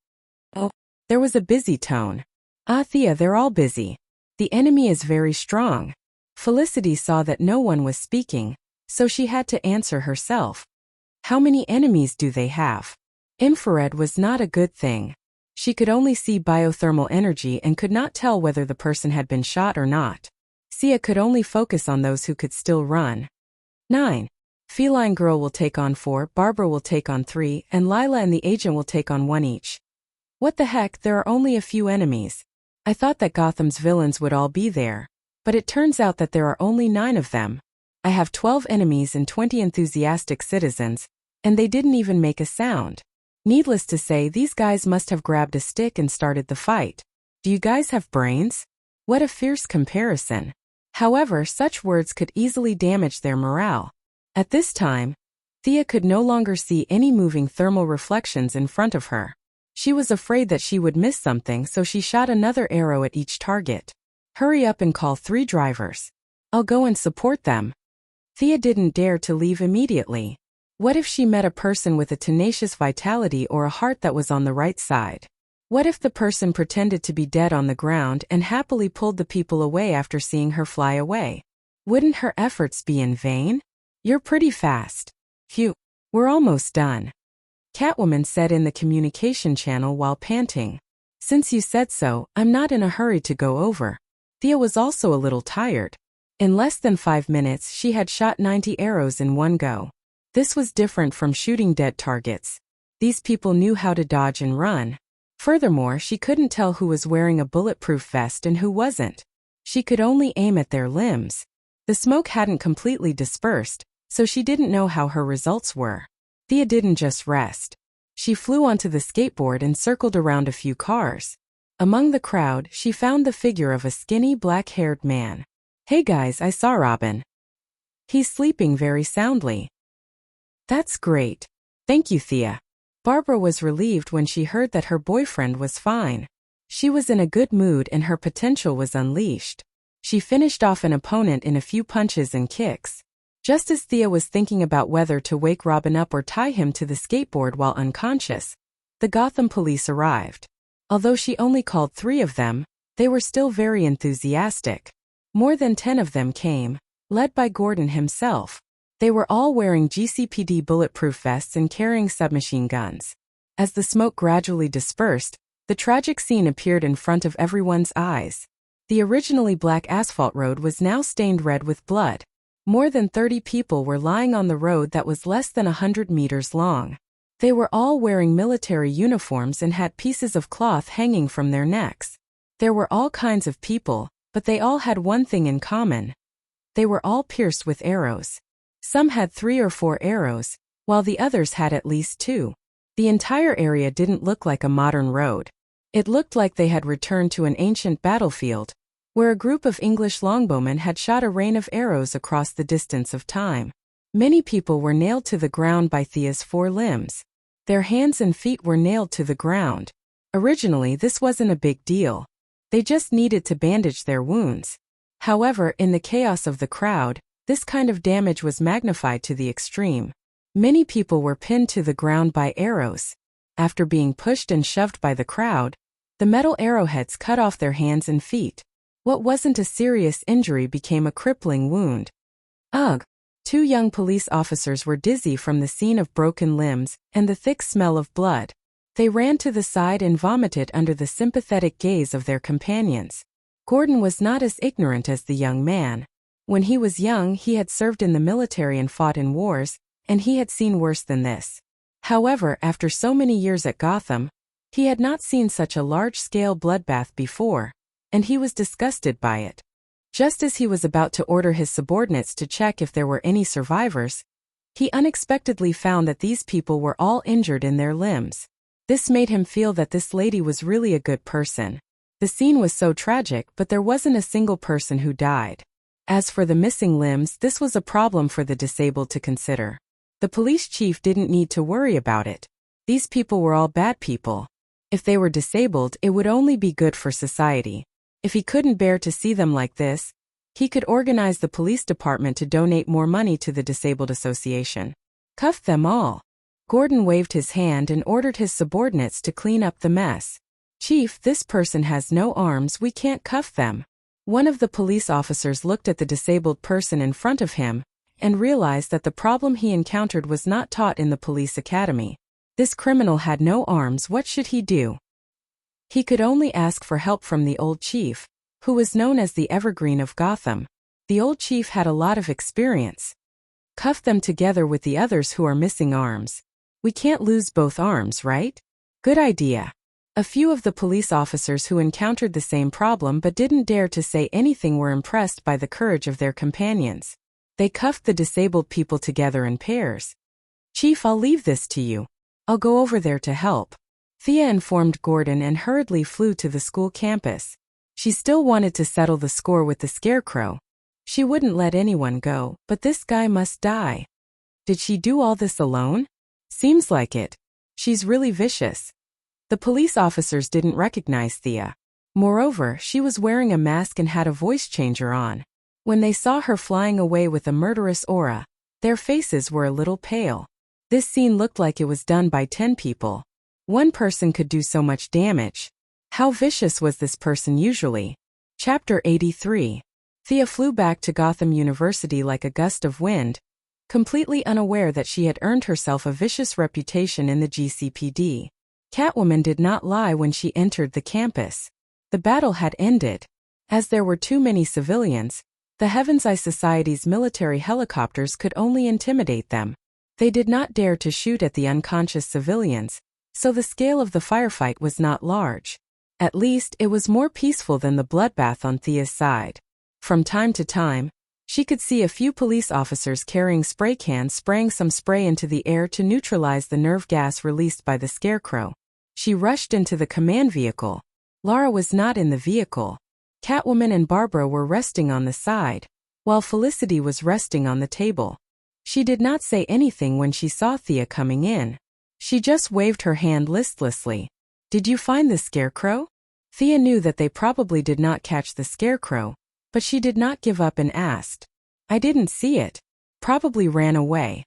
Oh, there was a busy tone. "Ah, Thea, they're all busy. The enemy is very strong." Felicity saw that no one was speaking, so she had to answer herself. "How many enemies do they have?" Infrared was not a good thing. She could only see biothermal energy and could not tell whether the person had been shot or not. Sia could only focus on those who could still run. 9. Feline Girl will take on 4, Barbara will take on 3, and Lila and the agent will take on 1 each. What the heck, there are only a few enemies. I thought that Gotham's villains would all be there. But it turns out that there are only 9 of them. I have 12 enemies and 20 enthusiastic citizens, and they didn't even make a sound. Needless to say, these guys must have grabbed a stick and started the fight. Do you guys have brains? What a fierce comparison. However, such words could easily damage their morale. At this time, Thea could no longer see any moving thermal reflections in front of her. She was afraid that she would miss something, so she shot another arrow at each target. Hurry up and call 3 drivers. I'll go and support them. Thea didn't dare to leave immediately. What if she met a person with a tenacious vitality or a heart that was on the right side? What if the person pretended to be dead on the ground and happily pulled the people away after seeing her fly away? Wouldn't her efforts be in vain? You're pretty fast. Phew, we're almost done. Catwoman said in the communication channel while panting. Since you said so, I'm not in a hurry to go over. Thea was also a little tired. In less than 5 minutes, she had shot 90 arrows in one go. This was different from shooting dead targets. These people knew how to dodge and run. Furthermore, she couldn't tell who was wearing a bulletproof vest and who wasn't. She could only aim at their limbs. The smoke hadn't completely dispersed, so she didn't know how her results were. Thea didn't just rest. She flew onto the skateboard and circled around a few cars. Among the crowd, she found the figure of a skinny black-haired man. "Hey guys, I saw Robin. He's sleeping very soundly." "That's great. Thank you, Thea." Barbara was relieved when she heard that her boyfriend was fine. She was in a good mood and her potential was unleashed. She finished off an opponent in a few punches and kicks. Just as Thea was thinking about whether to wake Robin up or tie him to the skateboard while unconscious, the Gotham police arrived. Although she only called 3 of them, they were still very enthusiastic. More than 10 of them came, led by Gordon himself. They were all wearing GCPD bulletproof vests and carrying submachine guns. As the smoke gradually dispersed, the tragic scene appeared in front of everyone's eyes. The originally black asphalt road was now stained red with blood. More than 30 people were lying on the road that was less than 100 meters long. They were all wearing military uniforms and had pieces of cloth hanging from their necks. There were all kinds of people, but they all had one thing in common. They were all pierced with arrows. Some had 3 or 4 arrows, while the others had at least 2. The entire area didn't look like a modern road. It looked like they had returned to an ancient battlefield, where a group of English longbowmen had shot a rain of arrows across the distance of time. Many people were nailed to the ground by Thea's 4 limbs. Their hands and feet were nailed to the ground. Originally, this wasn't a big deal. They just needed to bandage their wounds. However, in the chaos of the crowd, this kind of damage was magnified to the extreme. Many people were pinned to the ground by arrows. After being pushed and shoved by the crowd, the metal arrowheads cut off their hands and feet. What wasn't a serious injury became a crippling wound. Ugh! 2 young police officers were dizzy from the scene of broken limbs and the thick smell of blood. They ran to the side and vomited under the sympathetic gaze of their companions. Gordon was not as ignorant as the young man. When he was young, he had served in the military and fought in wars, and he had seen worse than this. However, after so many years at Gotham, he had not seen such a large-scale bloodbath before, and he was disgusted by it. Just as he was about to order his subordinates to check if there were any survivors, he unexpectedly found that these people were all injured in their limbs. This made him feel that this lady was really a good person. The scene was so tragic, but there wasn't a single person who died. As for the missing limbs, this was a problem for the disabled to consider. The police chief didn't need to worry about it. These people were all bad people. If they were disabled, it would only be good for society. If he couldn't bear to see them like this, he could organize the police department to donate more money to the Disabled Association. Cuff them all. Gordon waved his hand and ordered his subordinates to clean up the mess. Chief, this person has no arms, we can't cuff them. One of the police officers looked at the disabled person in front of him and realized that the problem he encountered was not taught in the police academy. This criminal had no arms, what should he do? He could only ask for help from the old chief, who was known as the Evergreen of Gotham. The old chief had a lot of experience. Cuff them together with the others who are missing arms. We can't lose both arms, right? Good idea. A few of the police officers who encountered the same problem but didn't dare to say anything were impressed by the courage of their companions. They cuffed the disabled people together in pairs. Chief, I'll leave this to you. I'll go over there to help. Thea informed Gordon and hurriedly flew to the school campus. She still wanted to settle the score with the Scarecrow. She wouldn't let anyone go, but this guy must die. Did she do all this alone? Seems like it. She's really vicious. The police officers didn't recognize Thea. Moreover, she was wearing a mask and had a voice changer on. When they saw her flying away with a murderous aura, their faces were a little pale. This scene looked like it was done by 10 people. One person could do so much damage. How vicious was this person usually? Chapter 83. Thea flew back to Gotham University like a gust of wind, completely unaware that she had earned herself a vicious reputation in the GCPD. Catwoman did not lie when she entered the campus. The battle had ended. As there were too many civilians, the Heaven's Eye Society's military helicopters could only intimidate them. They did not dare to shoot at the unconscious civilians, so the scale of the firefight was not large. At least, it was more peaceful than the bloodbath on Thea's side. From time to time, she could see a few police officers carrying spray cans spraying some spray into the air to neutralize the nerve gas released by the Scarecrow. She rushed into the command vehicle. Lara was not in the vehicle. Catwoman and Barbara were resting on the side, while Felicity was resting on the table. She did not say anything when she saw Thea coming in. She just waved her hand listlessly. Did you find the Scarecrow? Thea knew that they probably did not catch the Scarecrow, But she did not give up and asked. I didn't see it. Probably ran away.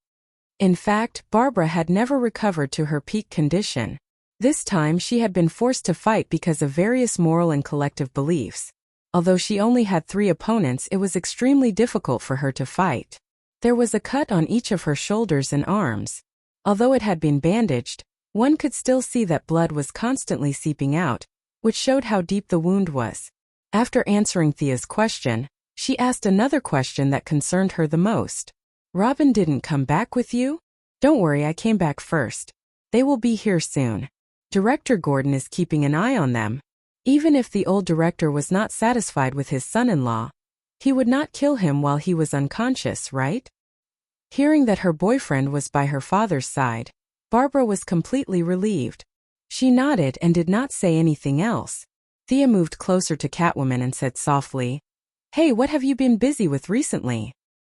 In fact, Barbara had never recovered to her peak condition. This time she had been forced to fight because of various moral and collective beliefs. Although she only had 3 opponents, it was extremely difficult for her to fight. There was a cut on each of her shoulders and arms. Although it had been bandaged, one could still see that blood was constantly seeping out, which showed how deep the wound was. After answering Thea's question, she asked another question that concerned her the most. Robin didn't come back with you? Don't worry, I came back first. They will be here soon. Director Gordon is keeping an eye on them. Even if the old director was not satisfied with his son-in-law, he would not kill him while he was unconscious, right? Hearing that her boyfriend was by her father's side, Barbara was completely relieved. She nodded and did not say anything else. Thea moved closer to Catwoman and said softly, Hey, what have you been busy with recently?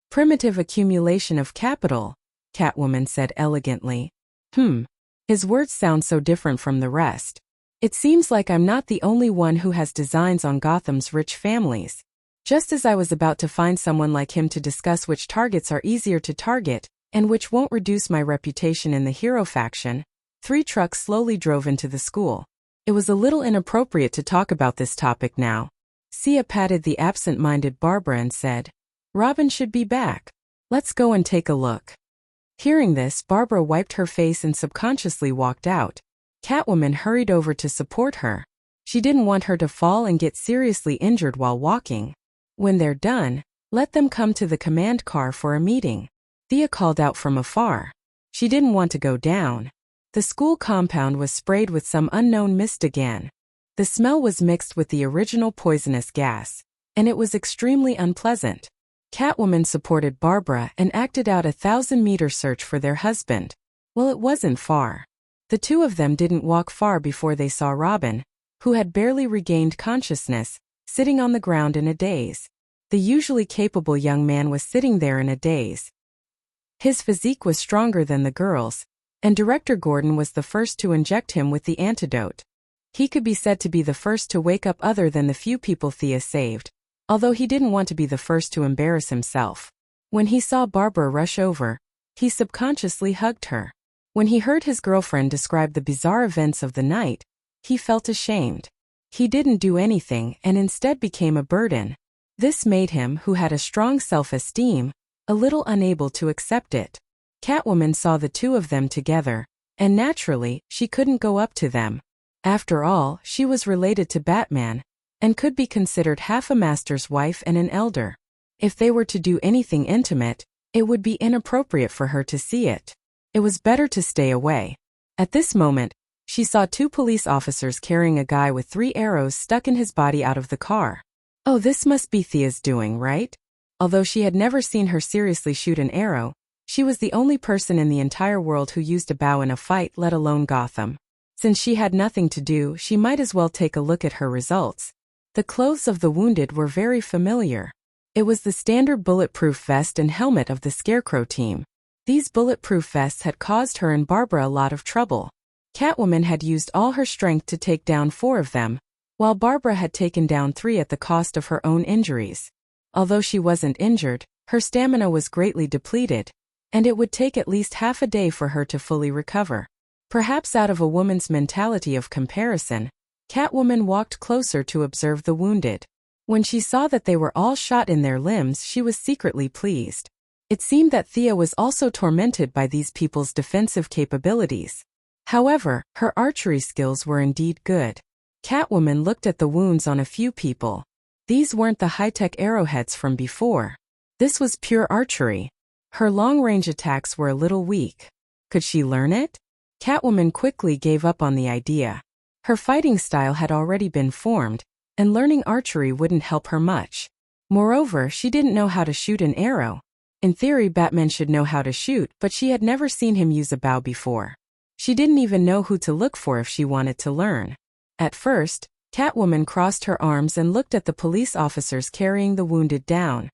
Primitive accumulation of capital, Catwoman said elegantly. His words sound so different from the rest. It seems like I'm not the only one who has designs on Gotham's rich families. Just as I was about to find someone like him to discuss which targets are easier to target, and which won't reduce my reputation in the hero faction, 3 trucks slowly drove into the school. It was a little inappropriate to talk about this topic now. Sia patted the absent-minded Barbara and said, Robin should be back. Let's go and take a look. Hearing this, Barbara wiped her face and subconsciously walked out. Catwoman hurried over to support her. She didn't want her to fall and get seriously injured while walking. When they're done, let them come to the command car for a meeting. Thea called out from afar. She didn't want to go down. The school compound was sprayed with some unknown mist again. The smell was mixed with the original poisonous gas, and it was extremely unpleasant. Catwoman supported Barbara and acted out a 1,000-meter search for their husband. Well, it wasn't far. The 2 of them didn't walk far before they saw Robin, who had barely regained consciousness, sitting on the ground in a daze. The usually capable young man was sitting there in a daze. His physique was stronger than the girls, and Director Gordon was the first to inject him with the antidote. He could be said to be the first to wake up other than the few people Thea saved, although he didn't want to be the first to embarrass himself. When he saw Barbara rush over, he subconsciously hugged her. When he heard his girlfriend describe the bizarre events of the night, he felt ashamed. He didn't do anything and instead became a burden. This made him, who had a strong self-esteem, a little unable to accept it. Catwoman saw the 2 of them together, and naturally, she couldn't go up to them. After all, she was related to Batman, and could be considered half a master's wife and an elder. If they were to do anything intimate, it would be inappropriate for her to see it. It was better to stay away. At this moment, she saw 2 police officers carrying a guy with 3 arrows stuck in his body out of the car. Oh, this must be Thea's doing, right? Although she had never seen her seriously shoot an arrow, she was the only person in the entire world who used a bow in a fight, let alone Gotham. Since she had nothing to do, she might as well take a look at her results. The clothes of the wounded were very familiar. It was the standard bulletproof vest and helmet of the Scarecrow team. These bulletproof vests had caused her and Barbara a lot of trouble. Catwoman had used all her strength to take down 4 of them, while Barbara had taken down 3 at the cost of her own injuries. Although she wasn't injured, her stamina was greatly depleted, and it would take at least half a day for her to fully recover. Perhaps out of a woman's mentality of comparison, Catwoman walked closer to observe the wounded. When she saw that they were all shot in their limbs, she was secretly pleased. It seemed that Thea was also tormented by these people's defensive capabilities. However, her archery skills were indeed good. Catwoman looked at the wounds on a few people. These weren't the high-tech arrowheads from before. This was pure archery. Her long-range attacks were a little weak. Could she learn it? Catwoman quickly gave up on the idea. Her fighting style had already been formed, and learning archery wouldn't help her much. Moreover, she didn't know how to shoot an arrow. In theory, Batman should know how to shoot, but she had never seen him use a bow before. She didn't even know who to look for if she wanted to learn. At first, Catwoman crossed her arms and looked at the police officers carrying the wounded down.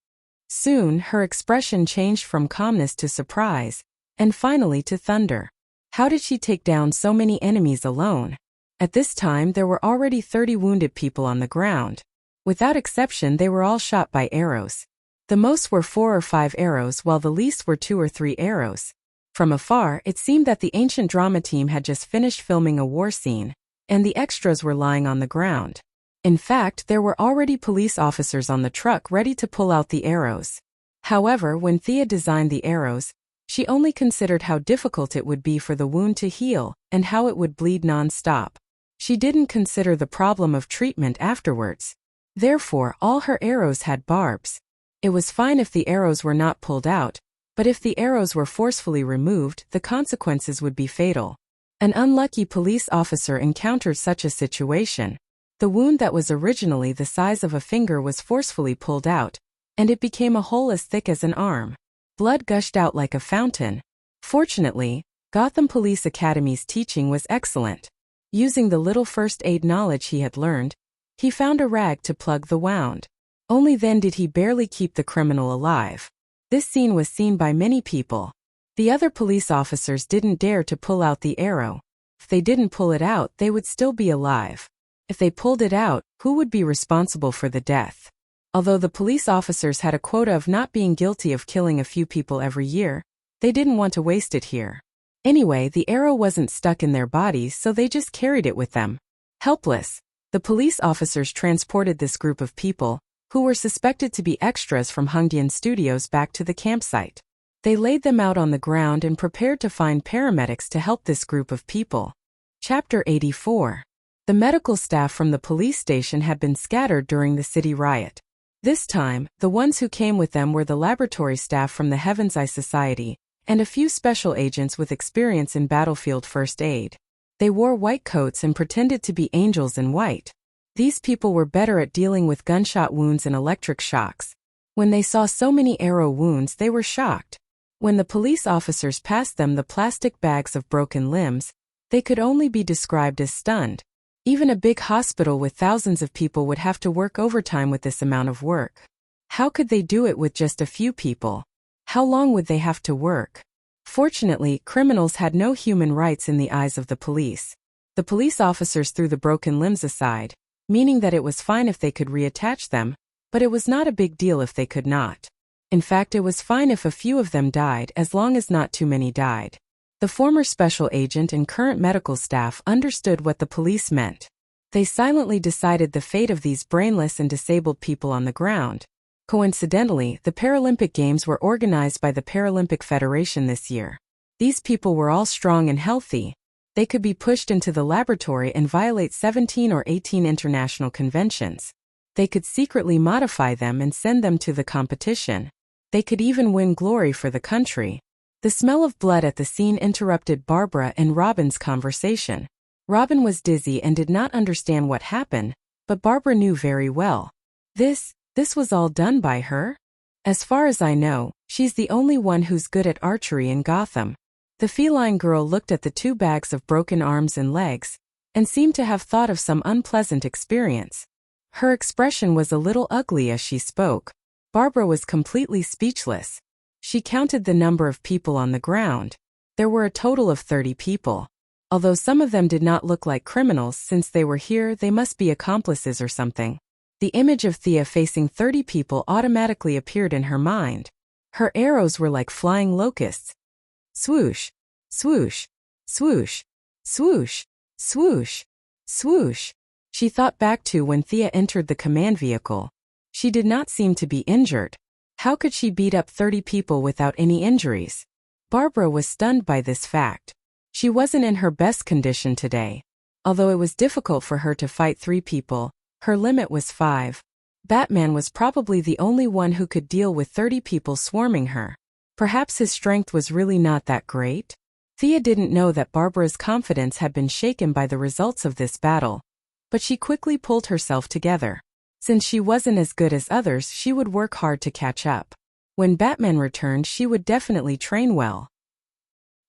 Soon, her expression changed from calmness to surprise, and finally to thunder. How did she take down so many enemies alone? At this time, there were already 30 wounded people on the ground. Without exception, they were all shot by arrows. The most were 4 or 5 arrows, while the least were 2 or 3 arrows. From afar, it seemed that the ancient drama team had just finished filming a war scene, and the extras were lying on the ground. In fact, there were already police officers on the truck ready to pull out the arrows. However, when Thea designed the arrows, she only considered how difficult it would be for the wound to heal and how it would bleed non-stop. She didn't consider the problem of treatment afterwards. Therefore, all her arrows had barbs. It was fine if the arrows were not pulled out, but if the arrows were forcefully removed, the consequences would be fatal. An unlucky police officer encountered such a situation. The wound that was originally the size of a finger was forcefully pulled out, and it became a hole as thick as an arm. Blood gushed out like a fountain. Fortunately, Gotham Police Academy's teaching was excellent. Using the little first aid knowledge he had learned, he found a rag to plug the wound. Only then did he barely keep the criminal alive. This scene was seen by many people. The other police officers didn't dare to pull out the arrow. If they didn't pull it out, they would still be alive. If they pulled it out, who would be responsible for the death? Although the police officers had a quota of not being guilty of killing a few people every year, they didn't want to waste it here. Anyway, the arrow wasn't stuck in their bodies, so they just carried it with them. Helpless, the police officers transported this group of people, who were suspected to be extras from Hungdian Studios, back to the campsite. They laid them out on the ground and prepared to find paramedics to help this group of people. Chapter 84. The medical staff from the police station had been scattered during the city riot. This time, the ones who came with them were the laboratory staff from the Heaven's Eye Society, and a few special agents with experience in battlefield first aid. They wore white coats and pretended to be angels in white. These people were better at dealing with gunshot wounds and electric shocks. When they saw so many arrow wounds, they were shocked. When the police officers passed them the plastic bags of broken limbs, they could only be described as stunned. Even a big hospital with thousands of people would have to work overtime with this amount of work. How could they do it with just a few people? How long would they have to work? Fortunately, criminals had no human rights in the eyes of the police. The police officers threw the broken limbs aside, meaning that it was fine if they could reattach them, but it was not a big deal if they could not. In fact, it was fine if a few of them died, as long as not too many died. The former special agent and current medical staff understood what the police meant. They silently decided the fate of these brainless and disabled people on the ground. Coincidentally, the Paralympic Games were organized by the Paralympic Federation this year. These people were all strong and healthy. They could be pushed into the laboratory and violate 17 or 18 international conventions. They could secretly modify them and send them to the competition. They could even win glory for the country. The smell of blood at the scene interrupted Barbara and Robin's conversation. Robin was dizzy and did not understand what happened, but Barbara knew very well. This was all done by her? As far as I know, she's the only one who's good at archery in Gotham. The feline girl looked at the 2 bags of broken arms and legs, and seemed to have thought of some unpleasant experience. Her expression was a little ugly as she spoke. Barbara was completely speechless. She counted the number of people on the ground. There were a total of 30 people. Although some of them did not look like criminals, since they were here, they must be accomplices or something. The image of Thea facing 30 people automatically appeared in her mind. Her arrows were like flying locusts. Swoosh, swoosh, swoosh, swoosh, swoosh, swoosh. She thought back to when Thea entered the command vehicle. She did not seem to be injured. How could she beat up 30 people without any injuries? Barbara was stunned by this fact. She wasn't in her best condition today. Although it was difficult for her to fight 3 people, her limit was 5. Batman was probably the only one who could deal with 30 people swarming her. Perhaps his strength was really not that great? Thea didn't know that Barbara's confidence had been shaken by the results of this battle. But she quickly pulled herself together. Since she wasn't as good as others, she would work hard to catch up. When Batman returned, she would definitely train well.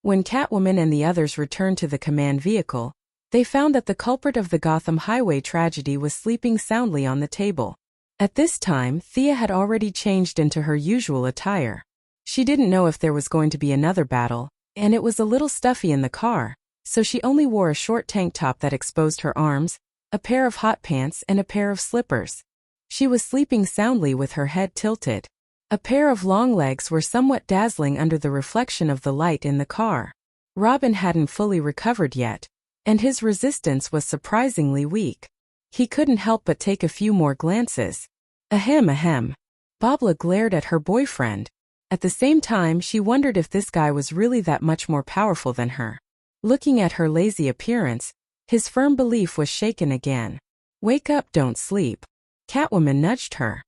When Catwoman and the others returned to the command vehicle, they found that the culprit of the Gotham Highway tragedy was sleeping soundly on the table. At this time, Thea had already changed into her usual attire. She didn't know if there was going to be another battle, and it was a little stuffy in the car, so she only wore a short tank top that exposed her arms, a pair of hot pants and a pair of slippers. She was sleeping soundly with her head tilted. A pair of long legs were somewhat dazzling under the reflection of the light in the car. Robin hadn't fully recovered yet, and his resistance was surprisingly weak. He couldn't help but take a few more glances. Ahem ahem. Babla glared at her boyfriend. At the same time, she wondered if this guy was really that much more powerful than her. Looking at her lazy appearance, his firm belief was shaken again. Wake up, don't sleep. Catwoman nudged her.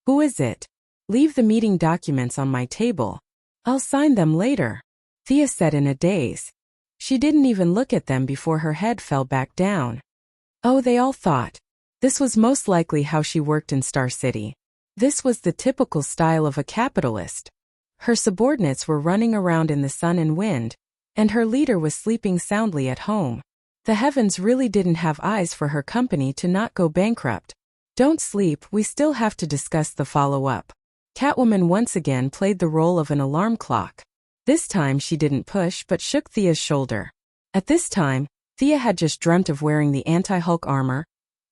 Who is it? Leave the meeting documents on my table. I'll sign them later, Thea said in a daze. She didn't even look at them before her head fell back down. Oh, they all thought. This was most likely how she worked in Star City. This was the typical style of a capitalist. Her subordinates were running around in the sun and wind, and her leader was sleeping soundly at home. The heavens really didn't have eyes for her company to not go bankrupt. Don't sleep, we still have to discuss the follow-up. Catwoman once again played the role of an alarm clock. This time she didn't push but shook Thea's shoulder. At this time, Thea had just dreamt of wearing the anti-Hulk armor,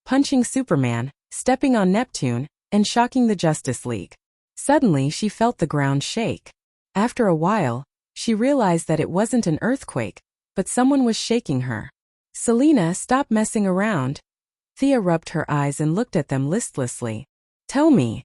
punching Superman, stepping on Neptune, and shocking the Justice League. Suddenly she felt the ground shake. After a while, she realized that it wasn't an earthquake, but someone was shaking her. Selena, stop messing around. Thea rubbed her eyes and looked at them listlessly. Tell me.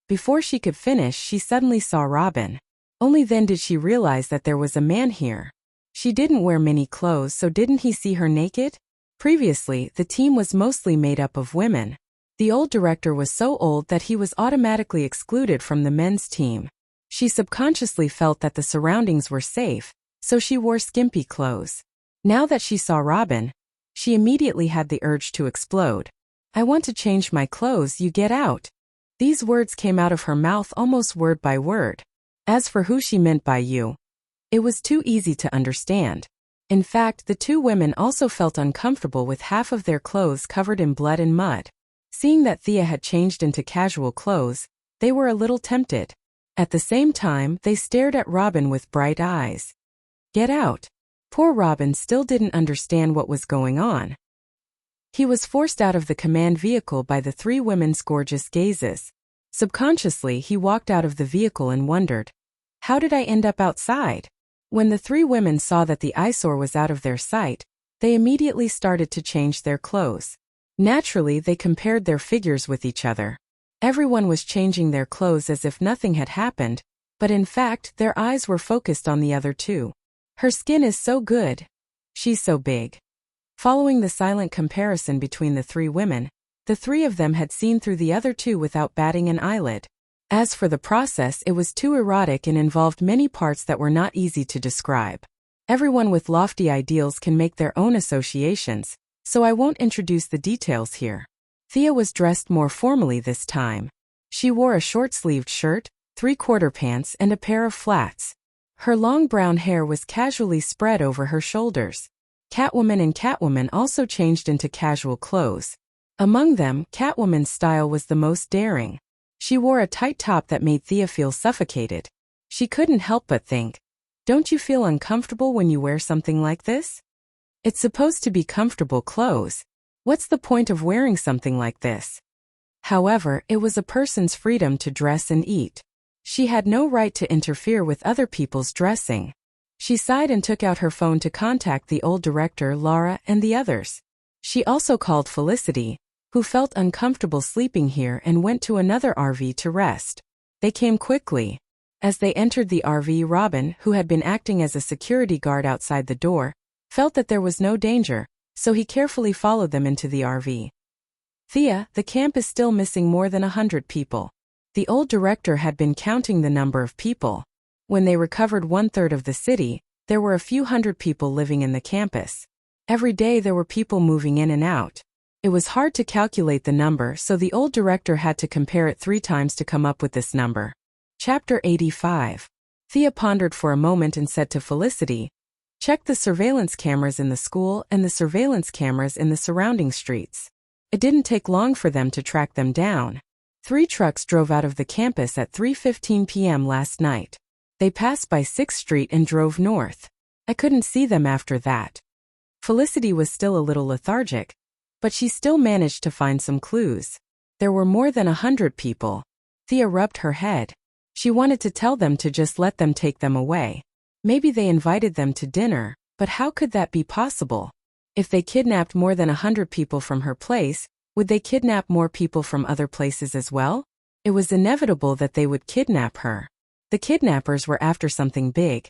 Before she could finish, she suddenly saw Robin. Only then did she realize that there was a man here. She didn't wear many clothes, so didn't he see her naked? Previously, the team was mostly made up of women. The old director was so old that he was automatically excluded from the men's team. She subconsciously felt that the surroundings were safe, so she wore skimpy clothes. Now that she saw Robin, she immediately had the urge to explode. I want to change my clothes, you get out. These words came out of her mouth almost word by word. As for who she meant by you, it was too easy to understand. In fact, the two women also felt uncomfortable with half of their clothes covered in blood and mud. Seeing that Thea had changed into casual clothes, they were a little tempted. At the same time, they stared at Robin with bright eyes. Get out. Poor Robin still didn't understand what was going on. He was forced out of the command vehicle by the three women's gorgeous gazes. Subconsciously, he walked out of the vehicle and wondered, how did I end up outside? When the three women saw that the eyesore was out of their sight, they immediately started to change their clothes. Naturally, they compared their figures with each other. Everyone was changing their clothes as if nothing had happened, but in fact, their eyes were focused on the other two. Her skin is so good. She's so big. Following the silent comparison between the three women, the three of them had seen through the other two without batting an eyelid. As for the process, it was too erotic and involved many parts that were not easy to describe. Everyone with lofty ideals can make their own associations, so I won't introduce the details here. Thea was dressed more formally this time. She wore a short-sleeved shirt, three-quarter pants, and a pair of flats. Her long brown hair was casually spread over her shoulders. Catwoman and Catwoman also changed into casual clothes. Among them, Catwoman's style was the most daring. She wore a tight top that made Thea feel suffocated. She couldn't help but think, don't you feel uncomfortable when you wear something like this? It's supposed to be comfortable clothes. What's the point of wearing something like this? However, it was a person's freedom to dress and eat. She had no right to interfere with other people's dressing. She sighed and took out her phone to contact the old director, Laura, and the others. She also called Felicity, who felt uncomfortable sleeping here and went to another RV to rest. They came quickly. As they entered the RV, Robin, who had been acting as a security guard outside the door, felt that there was no danger, so he carefully followed them into the RV. Thea, the camp is still missing more than 100 people. The old director had been counting the number of people. When they recovered 1/3 of the city, there were a few hundred people living in the campus. Every day there were people moving in and out. It was hard to calculate the number, so the old director had to compare it 3 times to come up with this number. Chapter 85. Thea pondered for a moment and said to Felicity, check the surveillance cameras in the school and the surveillance cameras in the surrounding streets. It didn't take long for them to track them down. 3 trucks drove out of the campus at 3:15 p.m. last night. They passed by 6th Street and drove north. I couldn't see them after that. Felicity was still a little lethargic, but she still managed to find some clues. There were more than 100 people. Thea rubbed her head. She wanted to tell them to just let them take them away. Maybe they invited them to dinner, but how could that be possible? If they kidnapped more than 100 people from her place, would they kidnap more people from other places as well? It was inevitable that they would kidnap her. The kidnappers were after something big,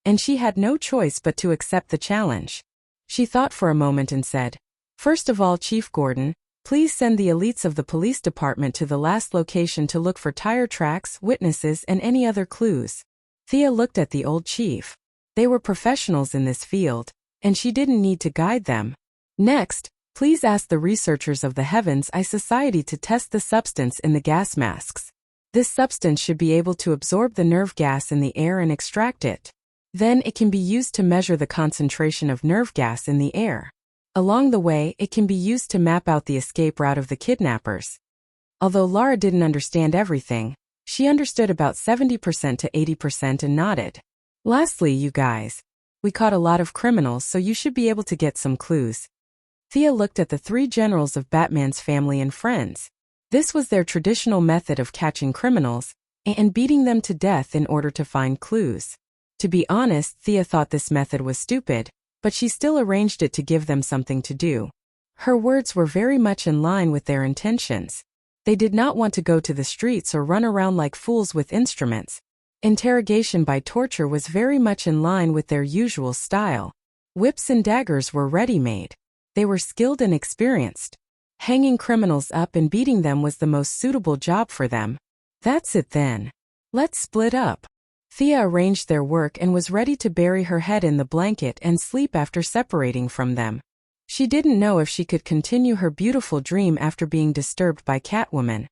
and she had no choice but to accept the challenge. She thought for a moment and said, "First of all, Chief Gordon, please send the elites of the police department to the last location to look for tire tracks, witnesses, and any other clues." Thea looked at the old chief. They were professionals in this field, and she didn't need to guide them. "Next, please ask the researchers of the Heavens Eye Society to test the substance in the gas masks. This substance should be able to absorb the nerve gas in the air and extract it. Then it can be used to measure the concentration of nerve gas in the air. Along the way, it can be used to map out the escape route of the kidnappers." Although Lara didn't understand everything, she understood about 70% to 80% and nodded. "Lastly, you guys, we caught a lot of criminals, so you should be able to get some clues." Thea looked at the 3 generals of Batman's family and friends. This was their traditional method of catching criminals and beating them to death in order to find clues. To be honest, Thea thought this method was stupid, but she still arranged it to give them something to do. Her words were very much in line with their intentions. They did not want to go to the streets or run around like fools with instruments. Interrogation by torture was very much in line with their usual style. Whips and daggers were ready-made. They were skilled and experienced. Hanging criminals up and beating them was the most suitable job for them. "That's it then. Let's split up." Thea arranged their work and was ready to bury her head in the blanket and sleep after separating from them. She didn't know if she could continue her beautiful dream after being disturbed by Catwoman.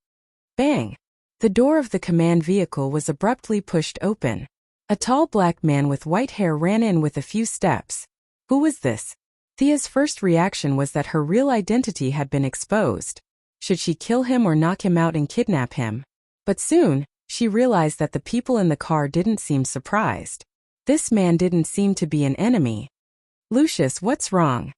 Bang! The door of the command vehicle was abruptly pushed open. A tall black man with white hair ran in with a few steps. Who was this? Thea's first reaction was that her real identity had been exposed. Should she kill him or knock him out and kidnap him? But soon, she realized that the people in the car didn't seem surprised. This man didn't seem to be an enemy. "Lucius, what's wrong?"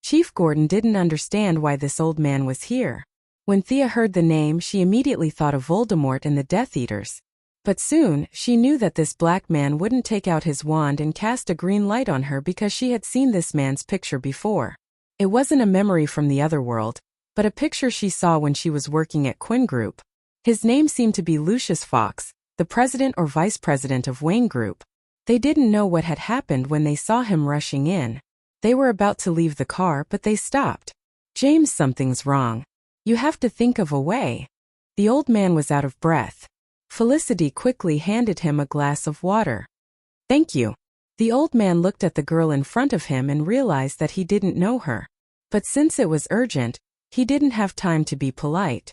Chief Gordon didn't understand why this old man was here. When Thea heard the name, she immediately thought of Voldemort and the Death Eaters. But soon, she knew that this black man wouldn't take out his wand and cast a green light on her because she had seen this man's picture before. It wasn't a memory from the other world, but a picture she saw when she was working at Quinn Group. His name seemed to be Lucius Fox, the president or vice president of Wayne Group. They didn't know what had happened when they saw him rushing in. They were about to leave the car, but they stopped. "James, something's wrong. You have to think of a way." The old man was out of breath. Felicity quickly handed him a glass of water. "Thank you." The old man looked at the girl in front of him and realized that he didn't know her. But since it was urgent, he didn't have time to be polite.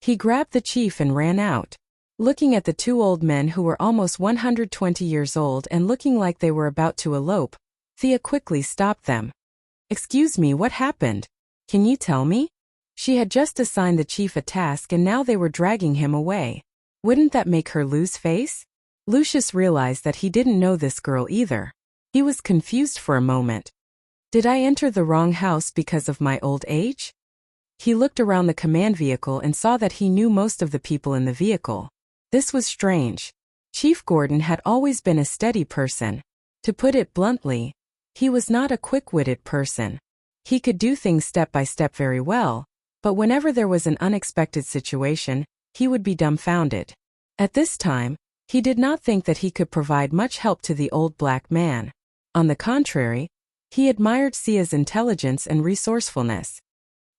He grabbed the chief and ran out. Looking at the 2 old men who were almost 120 years old and looking like they were about to elope, Thea quickly stopped them. "Excuse me, what happened? Can you tell me?" She had just assigned the chief a task and now they were dragging him away. Wouldn't that make her lose face? Lucius realized that he didn't know this girl either. He was confused for a moment. "Did I enter the wrong house because of my old age?" He looked around the command vehicle and saw that he knew most of the people in the vehicle. This was strange. Chief Gordon had always been a steady person. To put it bluntly, he was not a quick-witted person. He could do things step by step very well, but whenever there was an unexpected situation, he would be dumbfounded. At this time, he did not think that he could provide much help to the old black man. On the contrary, he admired Sia's intelligence and resourcefulness.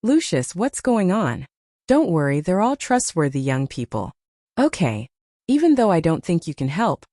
"Lucius, what's going on?" "Don't worry, they're all trustworthy young people." "Okay. Even though I don't think you can help,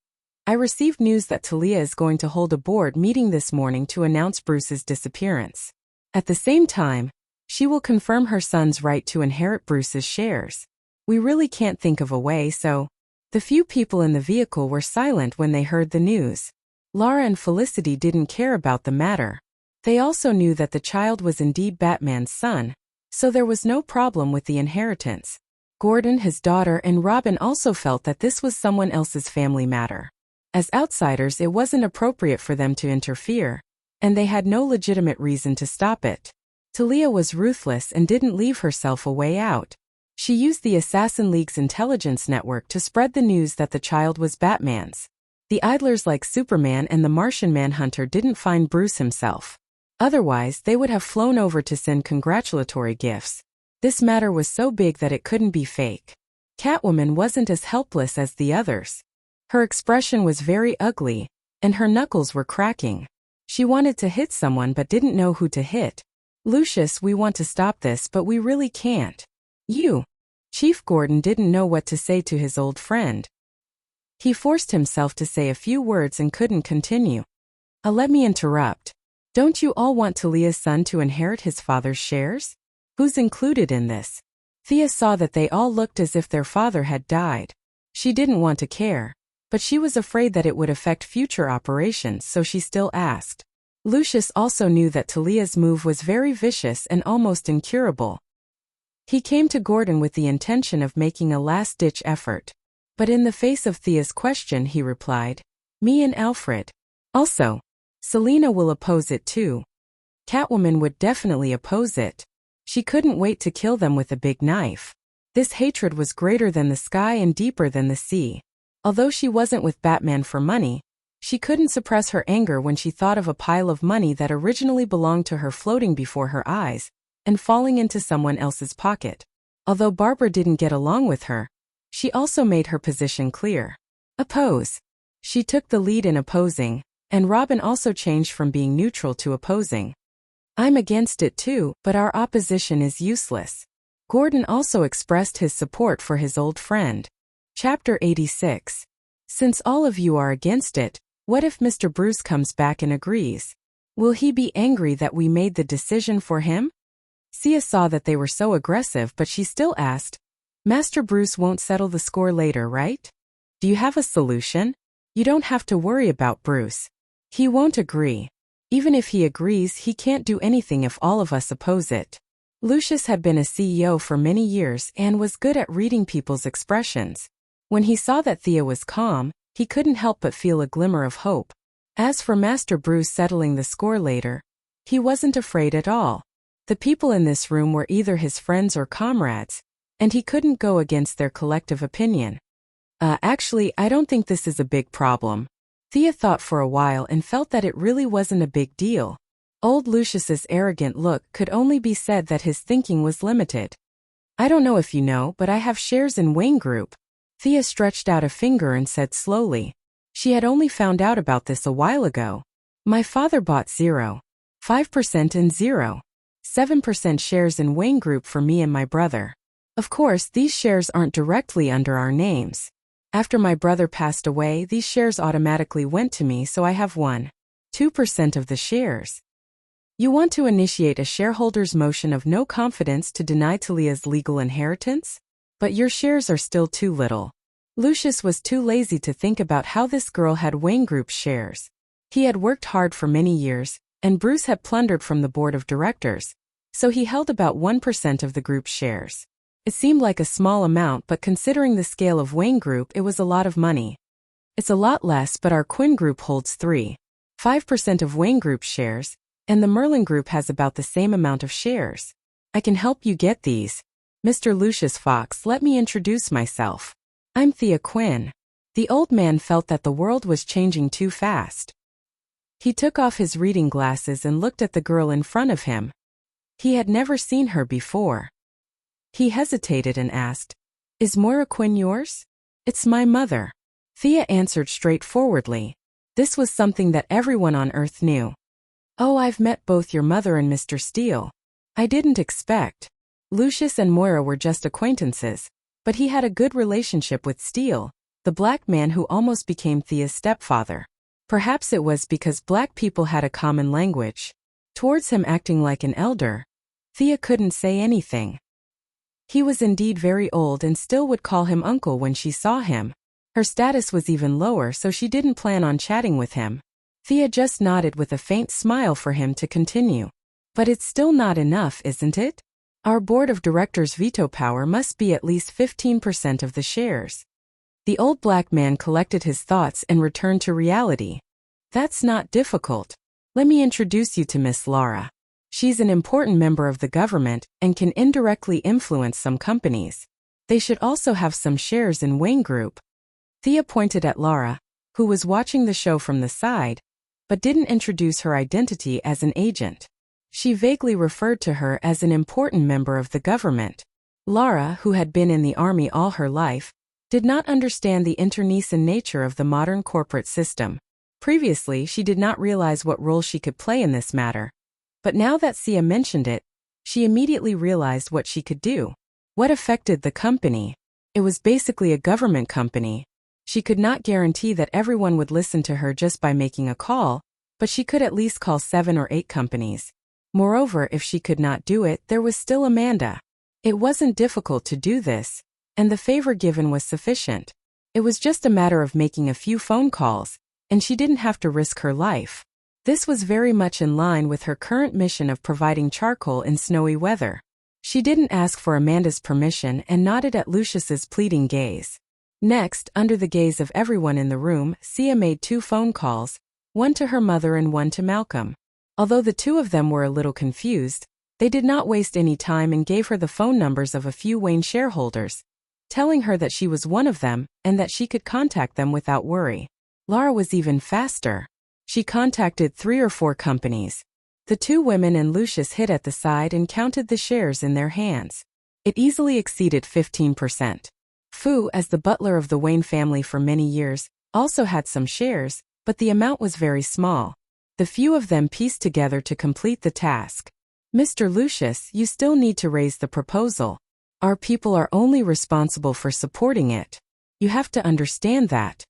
I received news that Talia is going to hold a board meeting this morning to announce Bruce's disappearance. At the same time, she will confirm her son's right to inherit Bruce's shares. We really can't think of a way, so..." The few people in the vehicle were silent when they heard the news. Lara and Felicity didn't care about the matter. They also knew that the child was indeed Batman's son, so there was no problem with the inheritance. Gordon, his daughter, and Robin also felt that this was someone else's family matter. As outsiders, it wasn't appropriate for them to interfere, and they had no legitimate reason to stop it. Talia was ruthless and didn't leave herself a way out. She used the Assassin League's intelligence network to spread the news that the child was Batman's. The idlers like Superman and the Martian Manhunter didn't find Bruce himself. Otherwise, they would have flown over to send congratulatory gifts. This matter was so big that it couldn't be fake. Catwoman wasn't as helpless as the others. Her expression was very ugly, and her knuckles were cracking. She wanted to hit someone but didn't know who to hit. "Lucius, we want to stop this, but we really can't." "You." Chief Gordon didn't know what to say to his old friend. He forced himself to say a few words and couldn't continue. Let me interrupt. Don't you all want Talia's son to inherit his father's shares? Who's included in this?" Thea saw that they all looked as if their father had died. She didn't want to care, but she was afraid that it would affect future operations, so she still asked. Lucius also knew that Talia's move was very vicious and almost incurable. He came to Gordon with the intention of making a last-ditch effort. But in the face of Thea's question he replied, "Me and Alfred. Also, Selina will oppose it too. Catwoman would definitely oppose it. She couldn't wait to kill them with a big knife. This hatred was greater than the sky and deeper than the sea. Although she wasn't with Batman for money, she couldn't suppress her anger when she thought of a pile of money that originally belonged to her floating before her eyes and falling into someone else's pocket. Although Barbara didn't get along with her, she also made her position clear. Oppose. She took the lead in opposing, and Robin also changed from being neutral to opposing. "I'm against it too, but our opposition is useless." Gordon also expressed his support for his old friend. Chapter 86. Since all of you are against it, what if Mr. Bruce comes back and agrees? Will he be angry that we made the decision for him? Sia saw that they were so aggressive, but she still asked, "Master Bruce won't settle the score later, right? Do you have a solution? You don't have to worry about Bruce. He won't agree. Even if he agrees, he can't do anything if all of us oppose it." Lucius had been a CEO for many years and was good at reading people's expressions. When he saw that Thea was calm, he couldn't help but feel a glimmer of hope. As for Master Bruce settling the score later, he wasn't afraid at all. The people in this room were either his friends or comrades, and he couldn't go against their collective opinion. Actually, I don't think this is a big problem." Thea thought for a while and felt that it really wasn't a big deal. Old Lucius's arrogant look could only be said that his thinking was limited. "I don't know if you know, but I have shares in Wayne Group." Thea stretched out a finger and said slowly. She had only found out about this a while ago. "My father bought 0.5% and 0.7% shares in Wayne Group for me and my brother. Of course, these shares aren't directly under our names. After my brother passed away, these shares automatically went to me, so I have 1.2% of the shares. You want to initiate a shareholders' motion of no confidence to deny Talia's legal inheritance? But your shares are still too little." Lucius was too lazy to think about how this girl had Wayne Group's shares. He had worked hard for many years, and Bruce had plundered from the board of directors, so he held about 1% of the group's shares. It seemed like a small amount, but considering the scale of Wayne Group, it was a lot of money. "It's a lot less, but our Quinn Group holds 3.5% of Wayne Group's shares, and the Merlin Group has about the same amount of shares. I can help you get these. Mr. Lucius Fox, let me introduce myself. I'm Thea Quinn." The old man felt that the world was changing too fast. He took off his reading glasses and looked at the girl in front of him. He had never seen her before. He hesitated and asked, "Is Moira Quinn yours?" "It's my mother." Thea answered straightforwardly. This was something that everyone on Earth knew. "Oh, I've met both your mother and Mr. Steele. I didn't expect." Lucius and Moira were just acquaintances, but he had a good relationship with Steele, the black man who almost became Thea's stepfather. Perhaps it was because black people had a common language. Towards him acting like an elder, Thea couldn't say anything. He was indeed very old and still would call him uncle when she saw him. Her status was even lower, so she didn't plan on chatting with him. Thea just nodded with a faint smile for him to continue. "But it's still not enough, isn't it? Our board of directors' veto power must be at least 15% of the shares." The old black man collected his thoughts and returned to reality. "That's not difficult. Let me introduce you to Miss Laura. She's an important member of the government and can indirectly influence some companies. They should also have some shares in Wayne Group. Thea pointed at Laura, who was watching the show from the side, but didn't introduce her identity as an agent. She vaguely referred to her as an important member of the government. Laura, who had been in the army all her life, did not understand the internecine nature of the modern corporate system. Previously, she did not realize what role she could play in this matter. But now that Thea mentioned it, she immediately realized what she could do. What affected the company? It was basically a government company. She could not guarantee that everyone would listen to her just by making a call, but she could at least call 7 or 8 companies. Moreover, if she could not do it, there was still Amanda. It wasn't difficult to do this, and the favor given was sufficient. It was just a matter of making a few phone calls, and she didn't have to risk her life. This was very much in line with her current mission of providing charcoal in snowy weather. She didn't ask for Amanda's permission and nodded at Lucius's pleading gaze. Next, under the gaze of everyone in the room, Sia made 2 phone calls, one to her mother and one to Malcolm. Although the 2 of them were a little confused, they did not waste any time and gave her the phone numbers of a few Wayne shareholders, telling her that she was one of them and that she could contact them without worry. Laura was even faster. She contacted 3 or 4 companies. The 2 women and Lucius hid at the side and counted the shares in their hands. It easily exceeded 15%. Fu, as the butler of the Wayne family for many years, also had some shares, but the amount was very small. The few of them pieced together to complete the task. Mr. Lucius, you still need to raise the proposal. Our people are only responsible for supporting it. You have to understand that.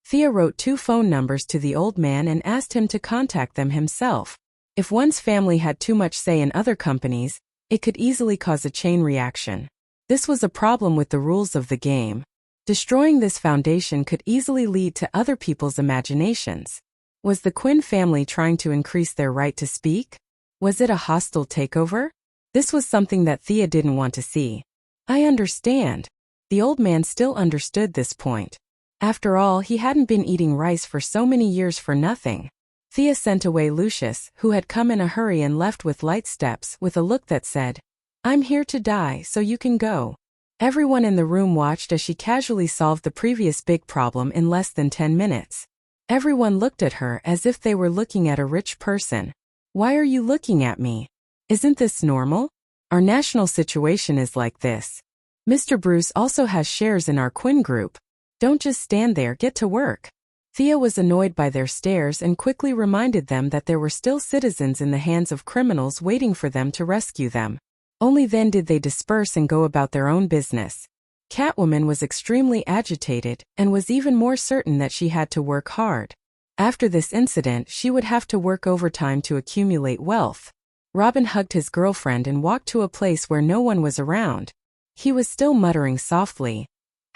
Thea wrote 2 phone numbers to the old man and asked him to contact them himself. If one's family had too much say in other companies, it could easily cause a chain reaction. This was a problem with the rules of the game. Destroying this foundation could easily lead to other people's imaginations. Was the Quinn family trying to increase their right to speak? Was it a hostile takeover? This was something that Thea didn't want to see. I understand. The old man still understood this point. After all, he hadn't been eating rice for so many years for nothing. Thea sent away Lucius, who had come in a hurry and left with light steps, with a look that said, "I'm here to die, so you can go." Everyone in the room watched as she casually solved the previous big problem in less than 10 minutes. Everyone looked at her as if they were looking at a rich person. Why are you looking at me? Isn't this normal? Our national situation is like this. Mr. Bruce also has shares in our Quinn Group. Don't just stand there, get to work. Thea was annoyed by their stares and quickly reminded them that there were still citizens in the hands of criminals waiting for them to rescue them. Only then did they disperse and go about their own business. Catwoman was extremely agitated and was even more certain that she had to work hard. After this incident, she would have to work overtime to accumulate wealth. Robin hugged his girlfriend and walked to a place where no one was around. He was still muttering softly.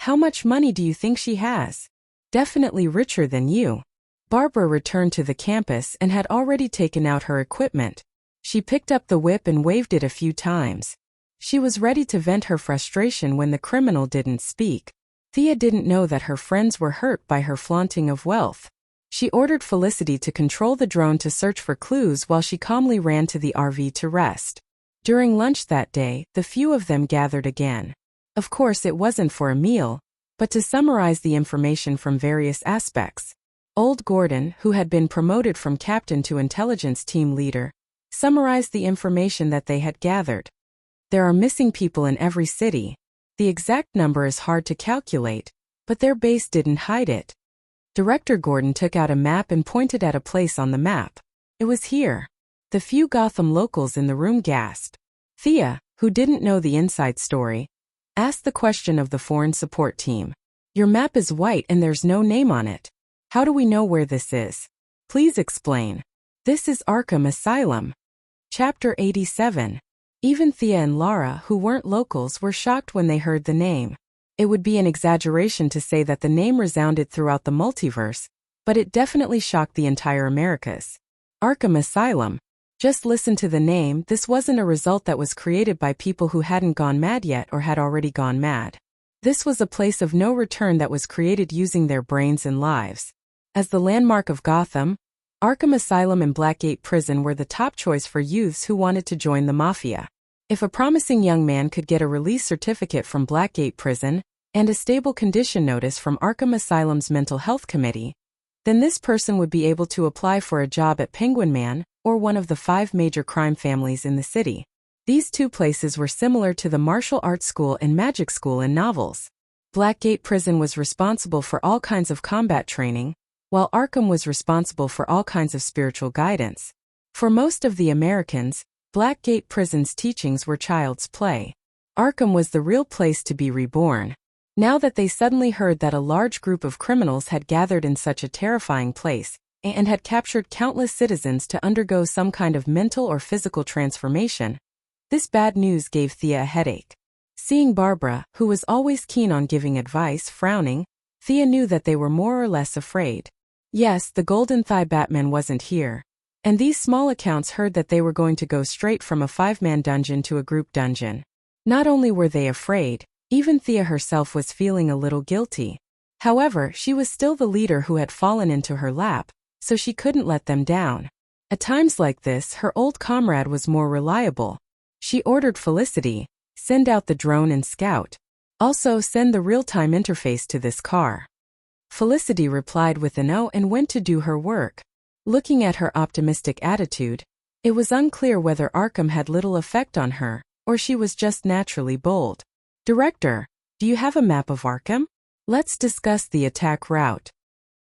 How much money do you think she has? Definitely richer than you. Barbara returned to the campus and had already taken out her equipment. She picked up the whip and waved it a few times. She was ready to vent her frustration when the criminal didn't speak. Thea didn't know that her friends were hurt by her flaunting of wealth. She ordered Felicity to control the drone to search for clues while she calmly ran to the RV to rest. During lunch that day, the few of them gathered again. Of course, it wasn't for a meal, but to summarize the information from various aspects. Old Gordon, who had been promoted from captain to intelligence team leader, summarized the information that they had gathered. There are missing people in every city. The exact number is hard to calculate, but their base didn't hide it. Director Gordon took out a map and pointed at a place on the map. It was here. The few Gotham locals in the room gasped. Thea, who didn't know the inside story, asked the question of the foreign support team. Your map is white and there's no name on it. How do we know where this is? Please explain. This is Arkham Asylum. Chapter 87. Even Thea and Laura, who weren't locals, were shocked when they heard the name. It would be an exaggeration to say that the name resounded throughout the multiverse, but it definitely shocked the entire Americas. Arkham Asylum. Just listen to the name. This wasn't a result that was created by people who hadn't gone mad yet or had already gone mad. This was a place of no return that was created using their brains and lives. As the landmark of Gotham, Arkham Asylum and Blackgate Prison were the top choice for youths who wanted to join the mafia. If a promising young man could get a release certificate from Blackgate Prison and a stable condition notice from Arkham Asylum's Mental Health Committee, then this person would be able to apply for a job at Penguin Man or one of the 5 major crime families in the city. These two places were similar to the martial arts school and magic school in novels. Blackgate Prison was responsible for all kinds of combat training, while Arkham was responsible for all kinds of spiritual guidance. For most of the Americans, Blackgate Prison's teachings were child's play. Arkham was the real place to be reborn. Now that they suddenly heard that a large group of criminals had gathered in such a terrifying place and had captured countless citizens to undergo some kind of mental or physical transformation, this bad news gave Thea a headache. Seeing Barbara, who was always keen on giving advice, frowning, Thea knew that they were more or less afraid. Yes, the Golden Thigh Batman wasn't here, and these small accounts heard that they were going to go straight from a 5-man dungeon to a group dungeon. Not only were they afraid, even Thea herself was feeling a little guilty. However, she was still the leader who had fallen into her lap, so she couldn't let them down. At times like this, her old comrade was more reliable. She ordered Felicity, "Send out the drone and scout. Also send the real-time interface to this car." Felicity replied with an "O" and went to do her work. Looking at her optimistic attitude, it was unclear whether Arkham had little effect on her, or she was just naturally bold. "Director, do you have a map of Arkham? Let's discuss the attack route."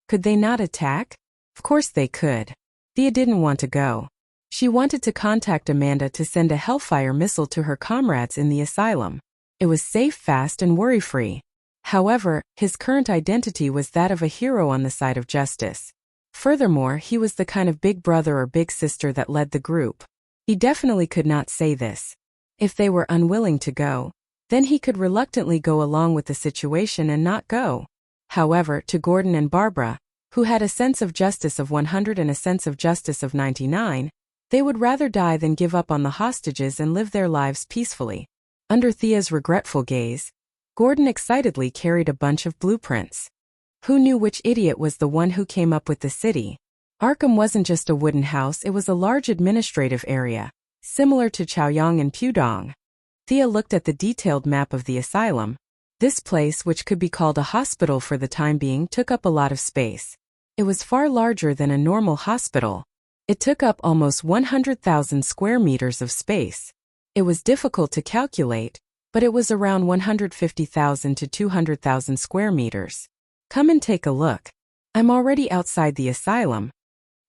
Could they not attack? Of course they could. Thea didn't want to go. She wanted to contact Amanda to send a Hellfire missile to her comrades in the asylum. It was safe, fast, and worry-free. However, his current identity was that of a hero on the side of justice. Furthermore, he was the kind of big brother or big sister that led the group. He definitely could not say this. If they were unwilling to go, then he could reluctantly go along with the situation and not go. However, to Gordon and Barbara, who had a sense of justice of 100 and a sense of justice of 99, they would rather die than give up on the hostages and live their lives peacefully. Under Thea's regretful gaze, Gordon excitedly carried a bunch of blueprints. Who knew which idiot was the one who came up with the city? Arkham wasn't just a wooden house, it was a large administrative area, similar to Chaoyang and Pudong. Thea looked at the detailed map of the asylum. This place, which could be called a hospital for the time being, took up a lot of space. It was far larger than a normal hospital. It took up almost 100,000 square meters of space. It was difficult to calculate, but it was around 150,000 to 200,000 square meters. Come and take a look. I'm already outside the asylum.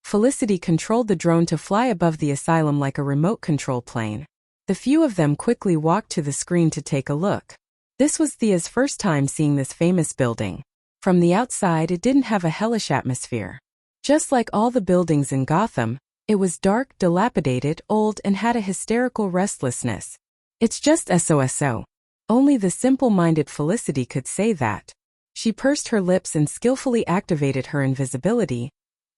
Felicity controlled the drone to fly above the asylum like a remote control plane. The few of them quickly walked to the screen to take a look. This was Thea's first time seeing this famous building. From the outside, it didn't have a hellish atmosphere. Just like all the buildings in Gotham, it was dark, dilapidated, old, and had a hysterical restlessness. It's just SOSO. Only the simple-minded Felicity could say that. She pursed her lips and skillfully activated her invisibility,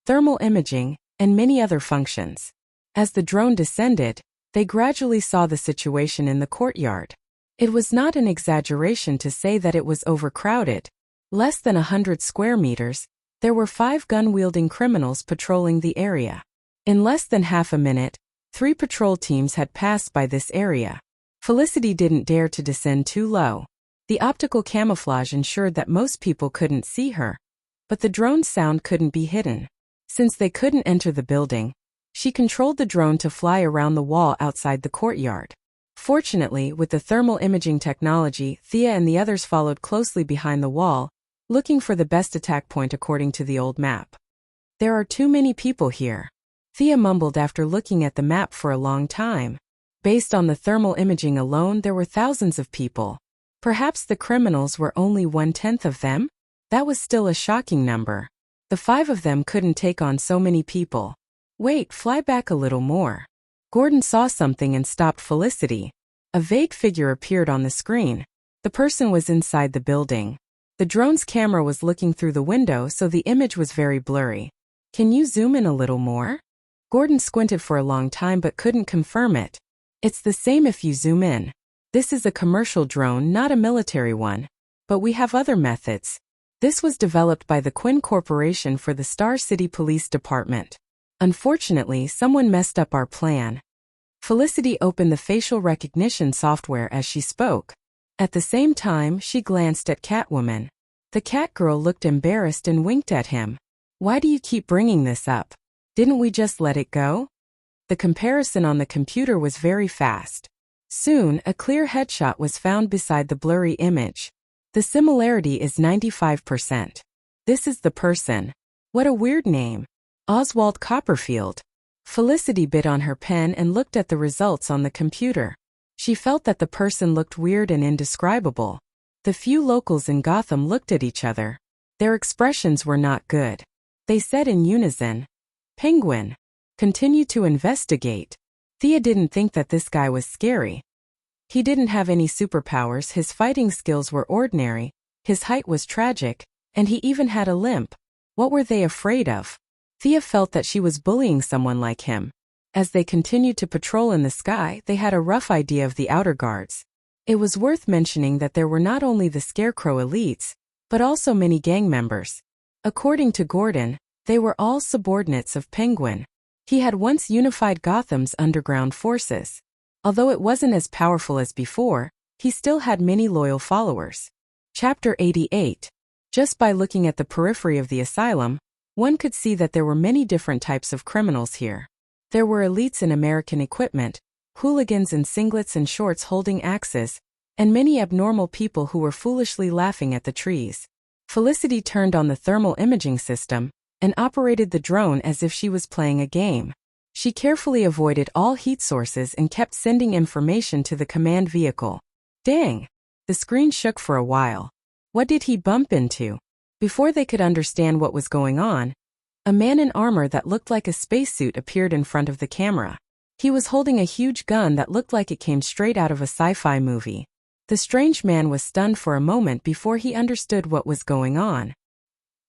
thermal imaging, and many other functions. As the drone descended, they gradually saw the situation in the courtyard. It was not an exaggeration to say that it was overcrowded. Less than 100 square meters, there were 5 gun-wielding criminals patrolling the area. In less than half a minute, 3 patrol teams had passed by this area. Felicity didn't dare to descend too low. The optical camouflage ensured that most people couldn't see her, but the drone's sound couldn't be hidden. Since they couldn't enter the building, she controlled the drone to fly around the wall outside the courtyard. Fortunately, with the thermal imaging technology, Thea and the others followed closely behind the wall, looking for the best attack point according to the old map. There are too many people here, Thea mumbled after looking at the map for a long time. Based on the thermal imaging alone, there were thousands of people. Perhaps the criminals were only 1/10 of them? That was still a shocking number. The 5 of them couldn't take on so many people. Wait, fly back a little more. Gordon saw something and stopped Felicity. A vague figure appeared on the screen. The person was inside the building. The drone's camera was looking through the window, so the image was very blurry. Can you zoom in a little more? Gordon squinted for a long time but couldn't confirm it. It's the same if you zoom in. This is a commercial drone, not a military one. But we have other methods. This was developed by the Quinn Corporation for the Star City Police Department. Unfortunately, someone messed up our plan. Felicity opened the facial recognition software as she spoke. At the same time, she glanced at Catwoman. The cat girl looked embarrassed and winked at him. Why do you keep bringing this up? Didn't we just let it go? The comparison on the computer was very fast. Soon, a clear headshot was found beside the blurry image. The similarity is 95%. This is the person. What a weird name. Oswald Copperfield. Felicity bit on her pen and looked at the results on the computer. She felt that the person looked weird and indescribable. The few locals in Gotham looked at each other. Their expressions were not good. They said in unison, "Penguin. Continue to investigate." Thea didn't think that this guy was scary. He didn't have any superpowers, his fighting skills were ordinary, his height was tragic, and he even had a limp. What were they afraid of? Thea felt that she was bullying someone like him. As they continued to patrol in the sky, they had a rough idea of the outer guards. It was worth mentioning that there were not only the Scarecrow elites, but also many gang members. According to Gordon, they were all subordinates of Penguin. He had once unified Gotham's underground forces. Although it wasn't as powerful as before, he still had many loyal followers. Chapter 88. Just by looking at the periphery of the asylum, one could see that there were many different types of criminals here. There were elites in American equipment, hooligans in singlets and shorts holding axes, and many abnormal people who were foolishly laughing at the trees. Felicity turned on the thermal imaging system and operated the drone as if she was playing a game. She carefully avoided all heat sources and kept sending information to the command vehicle. Dang! The screen shook for a while. What did he bump into? Before they could understand what was going on, a man in armor that looked like a spacesuit appeared in front of the camera. He was holding a huge gun that looked like it came straight out of a sci-fi movie. The strange man was stunned for a moment before he understood what was going on.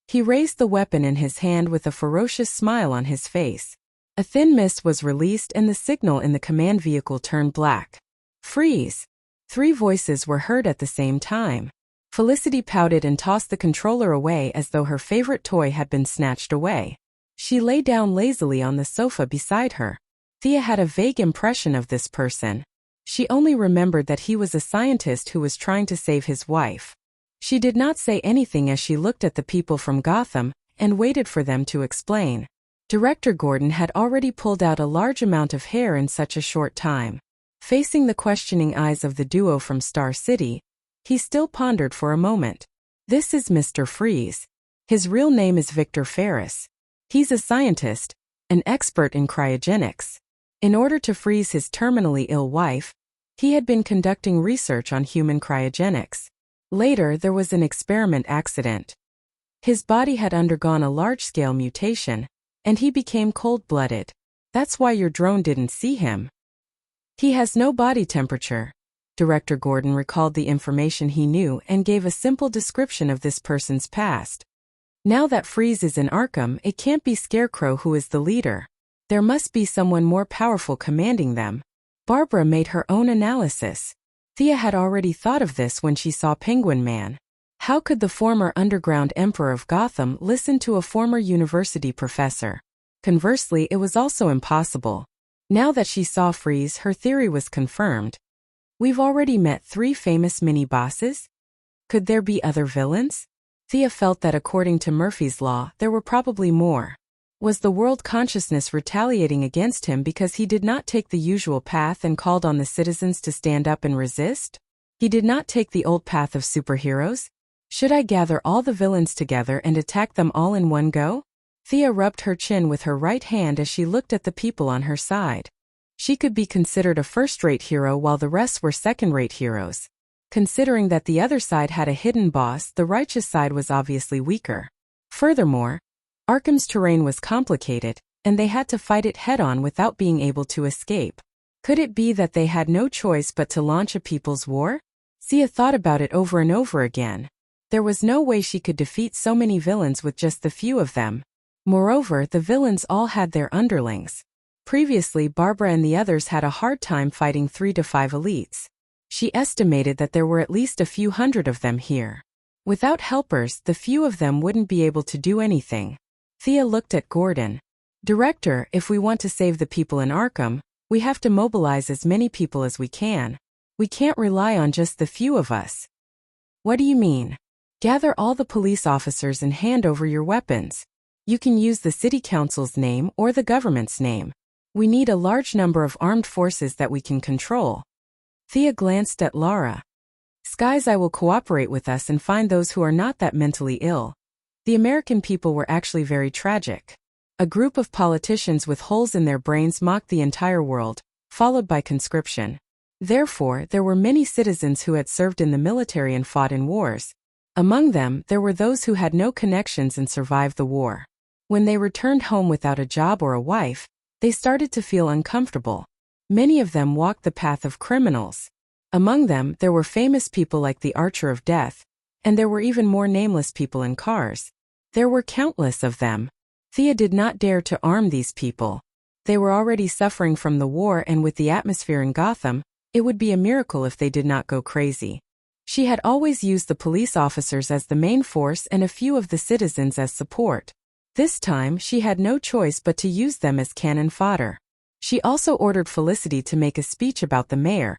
He raised the weapon in his hand with a ferocious smile on his face. A thin mist was released and the signal in the command vehicle turned black. Freeze! 3 voices were heard at the same time. Felicity pouted and tossed the controller away as though her favorite toy had been snatched away. She lay down lazily on the sofa beside her. Thea had a vague impression of this person. She only remembered that he was a scientist who was trying to save his wife. She did not say anything as she looked at the people from Gotham and waited for them to explain. Director Gordon had already pulled out a large amount of hair in such a short time. Facing the questioning eyes of the duo from Star City, he still pondered for a moment. This is Mr. Freeze. His real name is Victor Ferris. He's a scientist, an expert in cryogenics. In order to freeze his terminally ill wife, he had been conducting research on human cryogenics. Later, there was an experiment accident. His body had undergone a large-scale mutation, and he became cold-blooded. That's why your drone didn't see him. He has no body temperature. Director Gordon recalled the information he knew and gave a simple description of this person's past. Now that Freeze is in Arkham, it can't be Scarecrow who is the leader. There must be someone more powerful commanding them. Barbara made her own analysis. Thea had already thought of this when she saw Penguin Man. How could the former underground emperor of Gotham listen to a former university professor? Conversely, it was also impossible. Now that she saw Freeze, her theory was confirmed. We've already met 3 famous mini-bosses? Could there be other villains? Thea felt that according to Murphy's Law, there were probably more. Was the world consciousness retaliating against him because he did not take the usual path and called on the citizens to stand up and resist? He did not take the old path of superheroes? Should I gather all the villains together and attack them all in one go? Thea rubbed her chin with her right hand as she looked at the people on her side. She could be considered a first-rate hero while the rest were second-rate heroes. Considering that the other side had a hidden boss, the righteous side was obviously weaker. Furthermore, Arkham's terrain was complicated, and they had to fight it head-on without being able to escape. Could it be that they had no choice but to launch a people's war? Thea thought about it over and over again. There was no way she could defeat so many villains with just the few of them. Moreover, the villains all had their underlings. Previously, Barbara and the others had a hard time fighting 3 to 5 elites. She estimated that there were at least a few hundred of them here. Without helpers, the few of them wouldn't be able to do anything. Thea looked at Gordon. Director, if we want to save the people in Arkham, we have to mobilize as many people as we can. We can't rely on just the few of us. What do you mean? Gather all the police officers and hand over your weapons. You can use the city council's name or the government's name. We need a large number of armed forces that we can control. Thea glanced at Lara. Skies, I will cooperate with us and find those who are not that mentally ill. The American people were actually very tragic. A group of politicians with holes in their brains mocked the entire world, followed by conscription. Therefore, there were many citizens who had served in the military and fought in wars. Among them, there were those who had no connections and survived the war. When they returned home without a job or a wife, they started to feel uncomfortable. Many of them walked the path of criminals. Among them, there were famous people like the Archer of Death, and there were even more nameless people in cars. There were countless of them. Thea did not dare to arm these people. They were already suffering from the war, and with the atmosphere in Gotham, it would be a miracle if they did not go crazy. She had always used the police officers as the main force and a few of the citizens as support. This time, she had no choice but to use them as cannon fodder. She also ordered Felicity to make a speech about the mayor,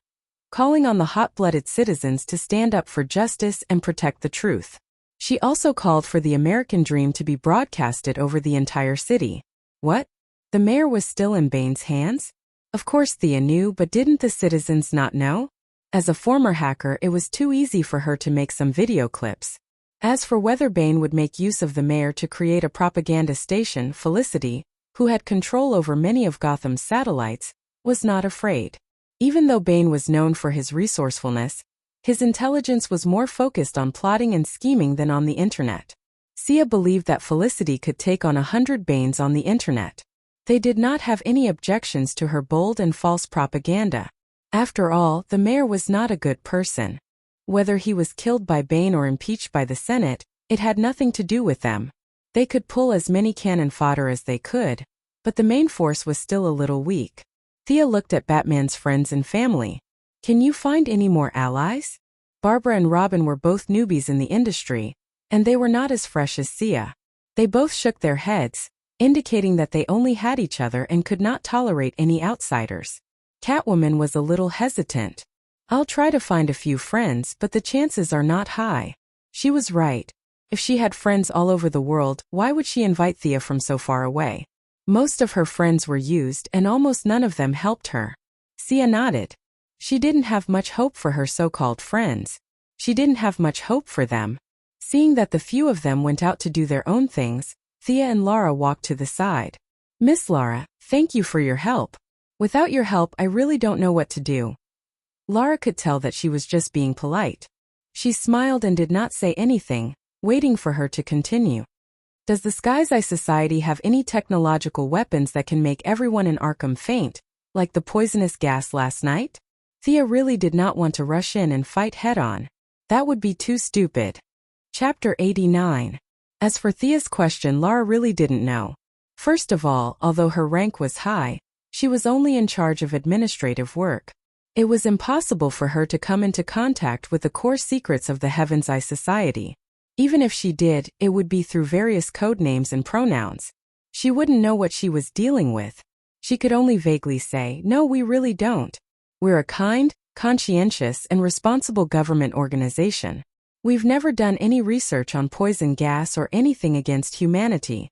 calling on the hot-blooded citizens to stand up for justice and protect the truth. She also called for the American dream to be broadcasted over the entire city. What? The mayor was still in Bane's hands? Of course Thea knew, but didn't the citizens not know? As a former hacker, it was too easy for her to make some video clips. As for whether Bane would make use of the mayor to create a propaganda station, Felicity, who had control over many of Gotham's satellites, was not afraid. Even though Bane was known for his resourcefulness, his intelligence was more focused on plotting and scheming than on the internet. Sia believed that Felicity could take on 100 Banes on the internet. They did not have any objections to her bold and false propaganda. After all, the mayor was not a good person. Whether he was killed by Bane or impeached by the Senate, it had nothing to do with them. They could pull as many cannon fodder as they could, but the main force was still a little weak. Thea looked at Batman's friends and family. Can you find any more allies? Barbara and Robin were both newbies in the industry, and they were not as fresh as Sia. They both shook their heads, indicating that they only had each other and could not tolerate any outsiders. Catwoman was a little hesitant. I'll try to find a few friends, but the chances are not high. She was right. If she had friends all over the world, why would she invite Thea from so far away? Most of her friends were used, and almost none of them helped her. Sia nodded. She didn't have much hope for her so-called friends. She didn't have much hope for them. Seeing that the few of them went out to do their own things, Thea and Lara walked to the side. Miss Lara, thank you for your help. Without your help, I really don't know what to do. Lara could tell that she was just being polite. She smiled and did not say anything, waiting for her to continue. Does the Sky's Eye Society have any technological weapons that can make everyone in Arkham faint, like the poisonous gas last night? Thea really did not want to rush in and fight head-on. That would be too stupid. Chapter 89. As for Thea's question, Lara really didn't know. First of all, although her rank was high, she was only in charge of administrative work. It was impossible for her to come into contact with the core secrets of the Heaven's Eye Society. Even if she did, it would be through various code names and pronouns. She wouldn't know what she was dealing with. She could only vaguely say, "No, we really don't. We're a kind, conscientious, and responsible government organization. We've never done any research on poison gas or anything against humanity."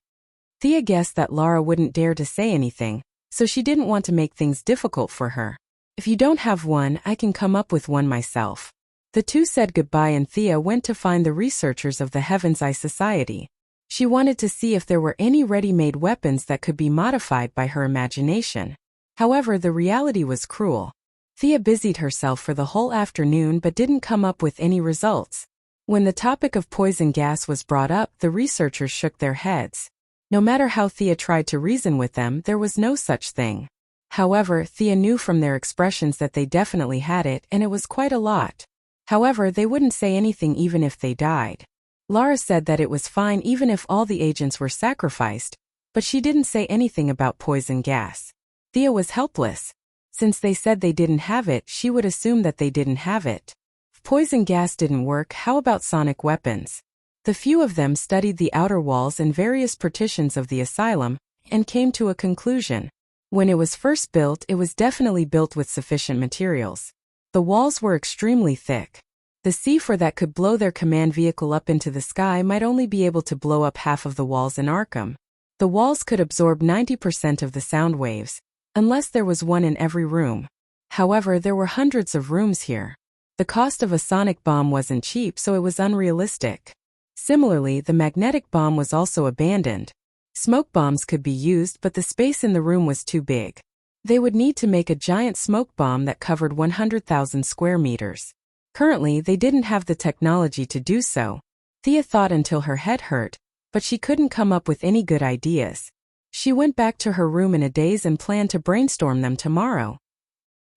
Thea guessed that Lara wouldn't dare to say anything, so she didn't want to make things difficult for her. If you don't have one, I can come up with one myself. The two said goodbye and Thea went to find the researchers of the Heaven's Eye Society. She wanted to see if there were any ready-made weapons that could be modified by her imagination. However, the reality was cruel. Thea busied herself for the whole afternoon but didn't come up with any results. When the topic of poison gas was brought up, the researchers shook their heads. No matter how Thea tried to reason with them, there was no such thing. However, Thea knew from their expressions that they definitely had it, and it was quite a lot. However, they wouldn't say anything even if they died. Lara said that it was fine even if all the agents were sacrificed, but she didn't say anything about poison gas. Thea was helpless. Since they said they didn't have it, she would assume that they didn't have it. If poison gas didn't work, how about sonic weapons? The few of them studied the outer walls and various partitions of the asylum, and came to a conclusion. When it was first built, it was definitely built with sufficient materials. The walls were extremely thick. The C4 that could blow their command vehicle up into the sky might only be able to blow up half of the walls in Arkham. The walls could absorb 90% of the sound waves, unless there was one in every room. However, there were hundreds of rooms here. The cost of a sonic bomb wasn't cheap, so it was unrealistic. Similarly, the magnetic bomb was also abandoned. Smoke bombs could be used, but the space in the room was too big. They would need to make a giant smoke bomb that covered 100,000 square meters. Currently, they didn't have the technology to do so. Thea thought until her head hurt, but she couldn't come up with any good ideas. She went back to her room in a daze and planned to brainstorm them tomorrow.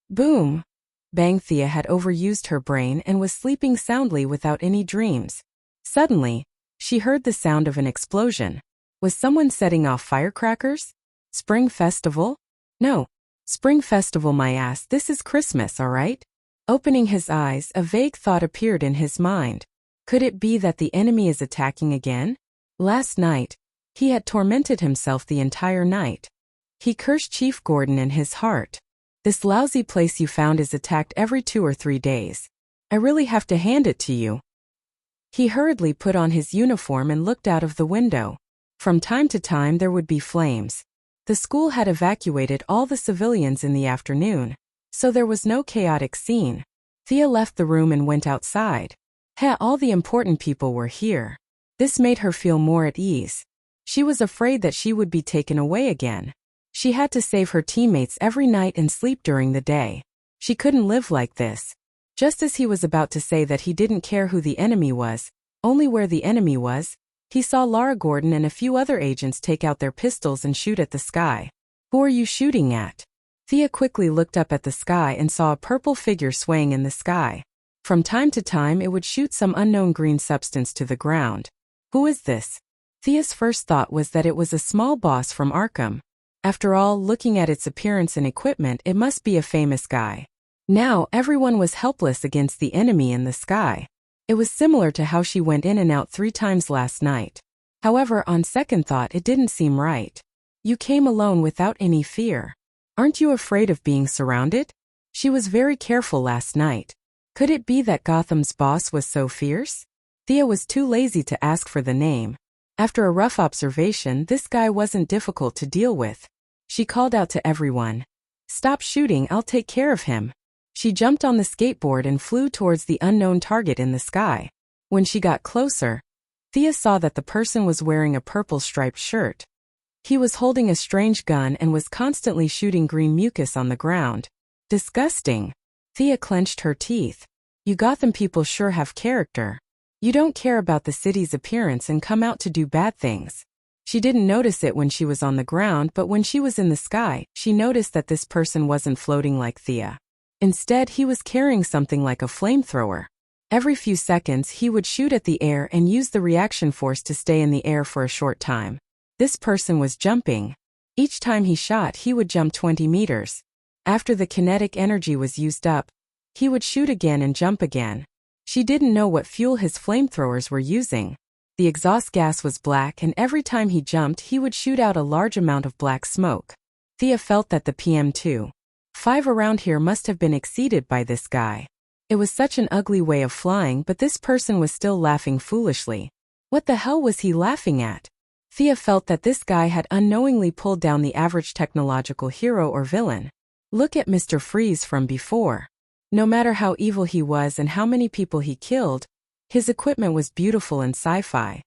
Boom! Bang! Thea had overused her brain and was sleeping soundly without any dreams. Suddenly, she heard the sound of an explosion. Was someone setting off firecrackers? Spring Festival? No. Spring Festival my ass, this is Christmas, alright? Opening his eyes, a vague thought appeared in his mind. Could it be that the enemy is attacking again? Last night, he had tormented himself the entire night. He cursed Chief Gordon in his heart. This lousy place you found is attacked every 2 or 3 days. I really have to hand it to you. He hurriedly put on his uniform and looked out of the window. From time to time there would be flames. The school had evacuated all the civilians in the afternoon, so there was no chaotic scene. Thea left the room and went outside. All the important people were here. This made her feel more at ease. She was afraid that she would be taken away again. She had to save her teammates every night and sleep during the day. She couldn't live like this. Just as he was about to say that he didn't care who the enemy was, only where the enemy was, he saw Lara Gordon and a few other agents take out their pistols and shoot at the sky. Who are you shooting at? Thea quickly looked up at the sky and saw a purple figure swaying in the sky. From time to time it would shoot some unknown green substance to the ground. Who is this? Thea's first thought was that it was a small boss from Arkham. After all, looking at its appearance and equipment, it must be a famous guy. Now, everyone was helpless against the enemy in the sky. It was similar to how she went in and out 3 times last night. However, on second thought, it didn't seem right. You came alone without any fear. Aren't you afraid of being surrounded? She was very careful last night. Could it be that Gotham's boss was so fierce? Thea was too lazy to ask for the name. After a rough observation, this guy wasn't difficult to deal with. She called out to everyone. Stop shooting, I'll take care of him. She jumped on the skateboard and flew towards the unknown target in the sky. When she got closer, Thea saw that the person was wearing a purple striped shirt. He was holding a strange gun and was constantly shooting green mucus on the ground. Disgusting. Thea clenched her teeth. You Gotham people sure have character. You don't care about the city's appearance and come out to do bad things. She didn't notice it when she was on the ground, but when she was in the sky, she noticed that this person wasn't floating like Thea. Instead, he was carrying something like a flamethrower. Every few seconds, he would shoot at the air and use the reaction force to stay in the air for a short time. This person was jumping. Each time he shot, he would jump 20 meters. After the kinetic energy was used up, he would shoot again and jump again. She didn't know what fuel his flamethrowers were using. The exhaust gas was black, and every time he jumped, he would shoot out a large amount of black smoke. Thea felt that the PM2.5 around here must have been exceeded by this guy. It was such an ugly way of flying, but this person was still laughing foolishly. What the hell was he laughing at? Thea felt that this guy had unknowingly pulled down the average technological hero or villain. Look at Mr. Freeze from before. No matter how evil he was and how many people he killed, his equipment was beautiful and sci-fi.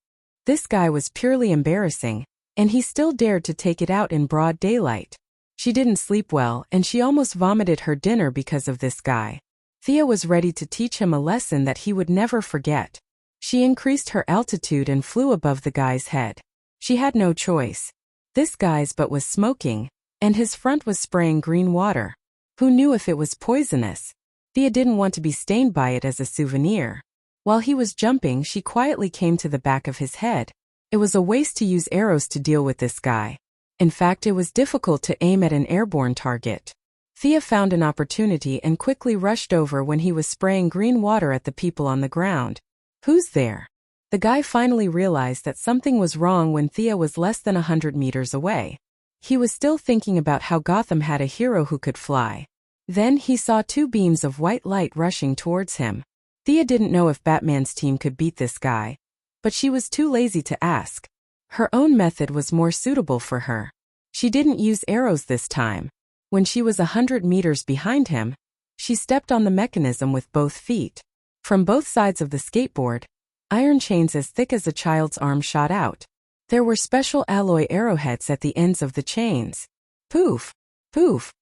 This guy was purely embarrassing, and he still dared to take it out in broad daylight. She didn't sleep well, and she almost vomited her dinner because of this guy. Thea was ready to teach him a lesson that he would never forget. She increased her altitude and flew above the guy's head. She had no choice. This guy's butt was smoking, and his front was spraying green water. Who knew if it was poisonous? Thea didn't want to be stained by it as a souvenir. While he was jumping, she quietly came to the back of his head. It was a waste to use arrows to deal with this guy. In fact, it was difficult to aim at an airborne target. Thea found an opportunity and quickly rushed over when he was spraying green water at the people on the ground. Who's there? The guy finally realized that something was wrong when Thea was less than 100 meters away. He was still thinking about how Gotham had a hero who could fly. Then he saw two beams of white light rushing towards him. Thea didn't know if Batman's team could beat this guy, but she was too lazy to ask. Her own method was more suitable for her. She didn't use arrows this time. When she was 100 meters behind him, she stepped on the mechanism with both feet. From both sides of the skateboard, iron chains as thick as a child's arm shot out. There were special alloy arrowheads at the ends of the chains. Poof! Poof!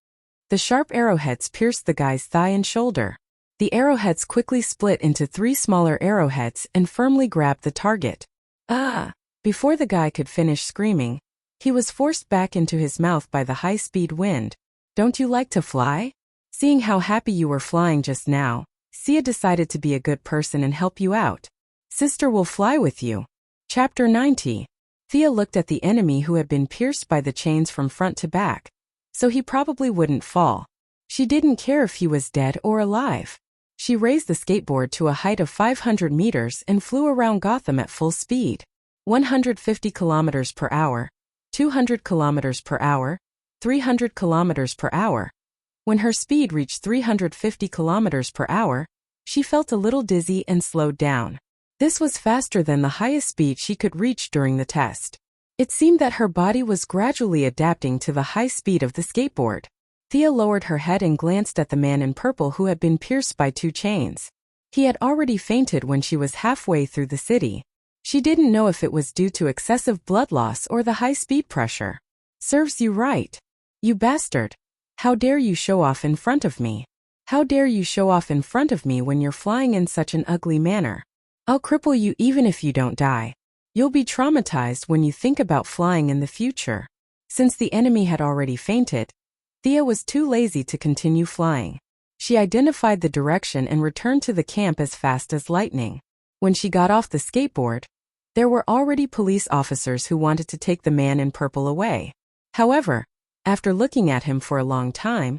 The sharp arrowheads pierced the guy's thigh and shoulder. The arrowheads quickly split into 3 smaller arrowheads and firmly grabbed the target. Ah! Before the guy could finish screaming, he was forced back into his mouth by the high-speed wind. Don't you like to fly? Seeing how happy you were flying just now, Sia decided to be a good person and help you out. Sister will fly with you. Chapter 90. Thea looked at the enemy who had been pierced by the chains from front to back, so he probably wouldn't fall. She didn't care if he was dead or alive. She raised the skateboard to a height of 500 meters and flew around Gotham at full speed. 150 kilometers per hour, 200 kilometers per hour, 300 kilometers per hour. When her speed reached 350 kilometers per hour, she felt a little dizzy and slowed down. This was faster than the highest speed she could reach during the test. It seemed that her body was gradually adapting to the high speed of the skateboard. Thea lowered her head and glanced at the man in purple who had been pierced by 2 chains. He had already fainted when she was halfway through the city. She didn't know if it was due to excessive blood loss or the high speed pressure. Serves you right. You bastard. How dare you show off in front of me? How dare you show off in front of me when you're flying in such an ugly manner? I'll cripple you even if you don't die. You'll be traumatized when you think about flying in the future. Since the enemy had already fainted, Thea was too lazy to continue flying. She identified the direction and returned to the camp as fast as lightning. When she got off the skateboard, there were already police officers who wanted to take the man in purple away. However, after looking at him for a long time,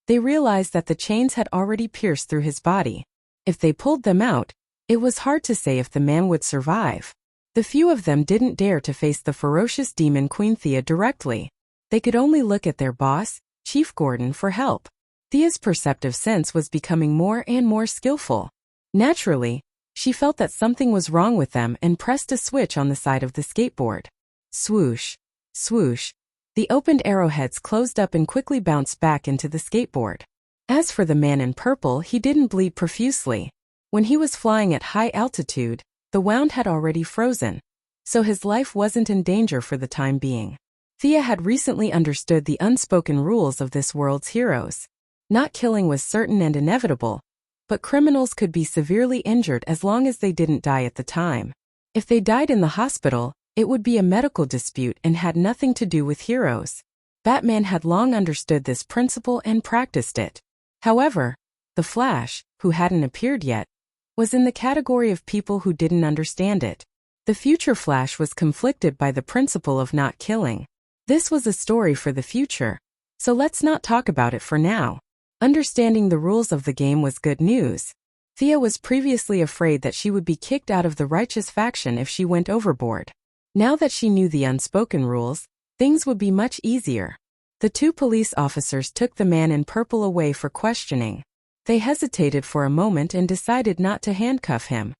they realized that the chains had already pierced through his body. If they pulled them out, it was hard to say if the man would survive. The few of them didn't dare to face the ferocious demon Queen Thea directly. They could only look at their boss, Chief Gordon, for help. Thea's perceptive sense was becoming more and more skillful. Naturally, she felt that something was wrong with them and pressed a switch on the side of the skateboard. Swoosh, swoosh. The opened arrowheads closed up and quickly bounced back into the skateboard. As for the man in purple, he didn't bleed profusely. When he was flying at high altitude, the wound had already frozen, so his life wasn't in danger for the time being. Thea had recently understood the unspoken rules of this world's heroes. Not killing was certain and inevitable, but criminals could be severely injured as long as they didn't die at the time. If they died in the hospital, it would be a medical dispute and had nothing to do with heroes. Batman had long understood this principle and practiced it. However, the Flash, who hadn't appeared yet, was in the category of people who didn't understand it. The future Flash was conflicted by the principle of not killing. This was a story for the future, so let's not talk about it for now. Understanding the rules of the game was good news. Thea was previously afraid that she would be kicked out of the righteous faction if she went overboard. Now that she knew the unspoken rules, things would be much easier. The 2 police officers took the man in purple away for questioning. They hesitated for a moment and decided not to handcuff him.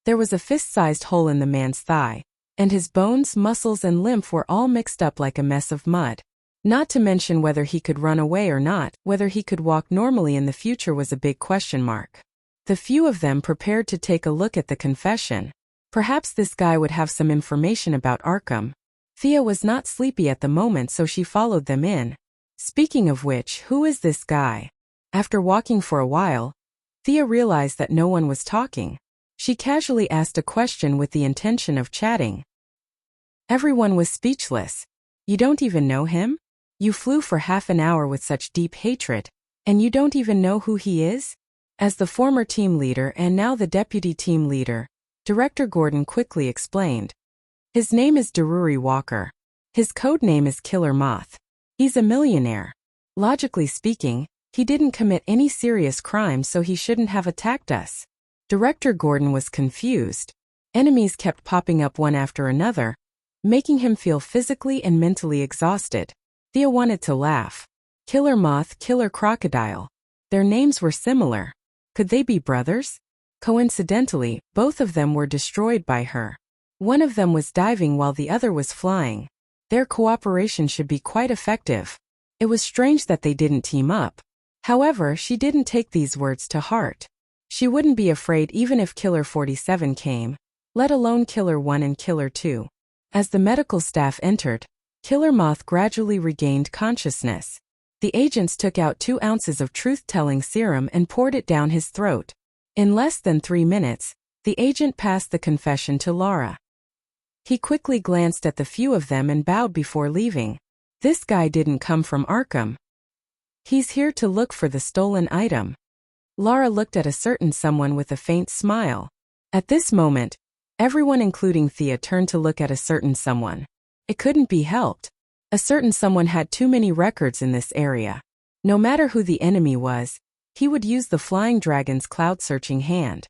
There was a fist-sized hole in the man's thigh, and his bones, muscles, and lymph were all mixed up like a mess of mud. Not to mention whether he could run away or not, whether he could walk normally in the future was a big question mark. The few of them prepared to take a look at the confession. Perhaps this guy would have some information about Arkham. Thea was not sleepy at the moment, so she followed them in. Speaking of which, who is this guy? After walking for a while, Thea realized that no one was talking. She casually asked a question with the intention of chatting. Everyone was speechless. You don't even know him? You flew for half an hour with such deep hatred, and you don't even know who he is? As the former team leader and now the deputy team leader, Director Gordon quickly explained. His name is Daruri Walker. His code name is Killer Moth. He's a millionaire. Logically speaking, he didn't commit any serious crime, so he shouldn't have attacked us. Director Gordon was confused. Enemies kept popping up one after another, making him feel physically and mentally exhausted. Thea wanted to laugh. Killer moth, killer crocodile. Their names were similar. Could they be brothers? Coincidentally, both of them were destroyed by her. One of them was diving while the other was flying. Their cooperation should be quite effective. It was strange that they didn't team up. However, she didn't take these words to heart. She wouldn't be afraid even if Killer 47 came, let alone Killer 1 and Killer 2. As the medical staff entered, Killer Moth gradually regained consciousness. The agents took out 2 ounces of truth-telling serum and poured it down his throat. In less than 3 minutes, the agent passed the confession to Laura. He quickly glanced at the few of them and bowed before leaving. This guy didn't come from Arkham. He's here to look for the stolen item. Laura looked at a certain someone with a faint smile. At this moment, everyone including Thea turned to look at a certain someone. It couldn't be helped. A certain someone had too many records in this area. No matter who the enemy was, he would use the Flying Dragon's cloud-searching hand.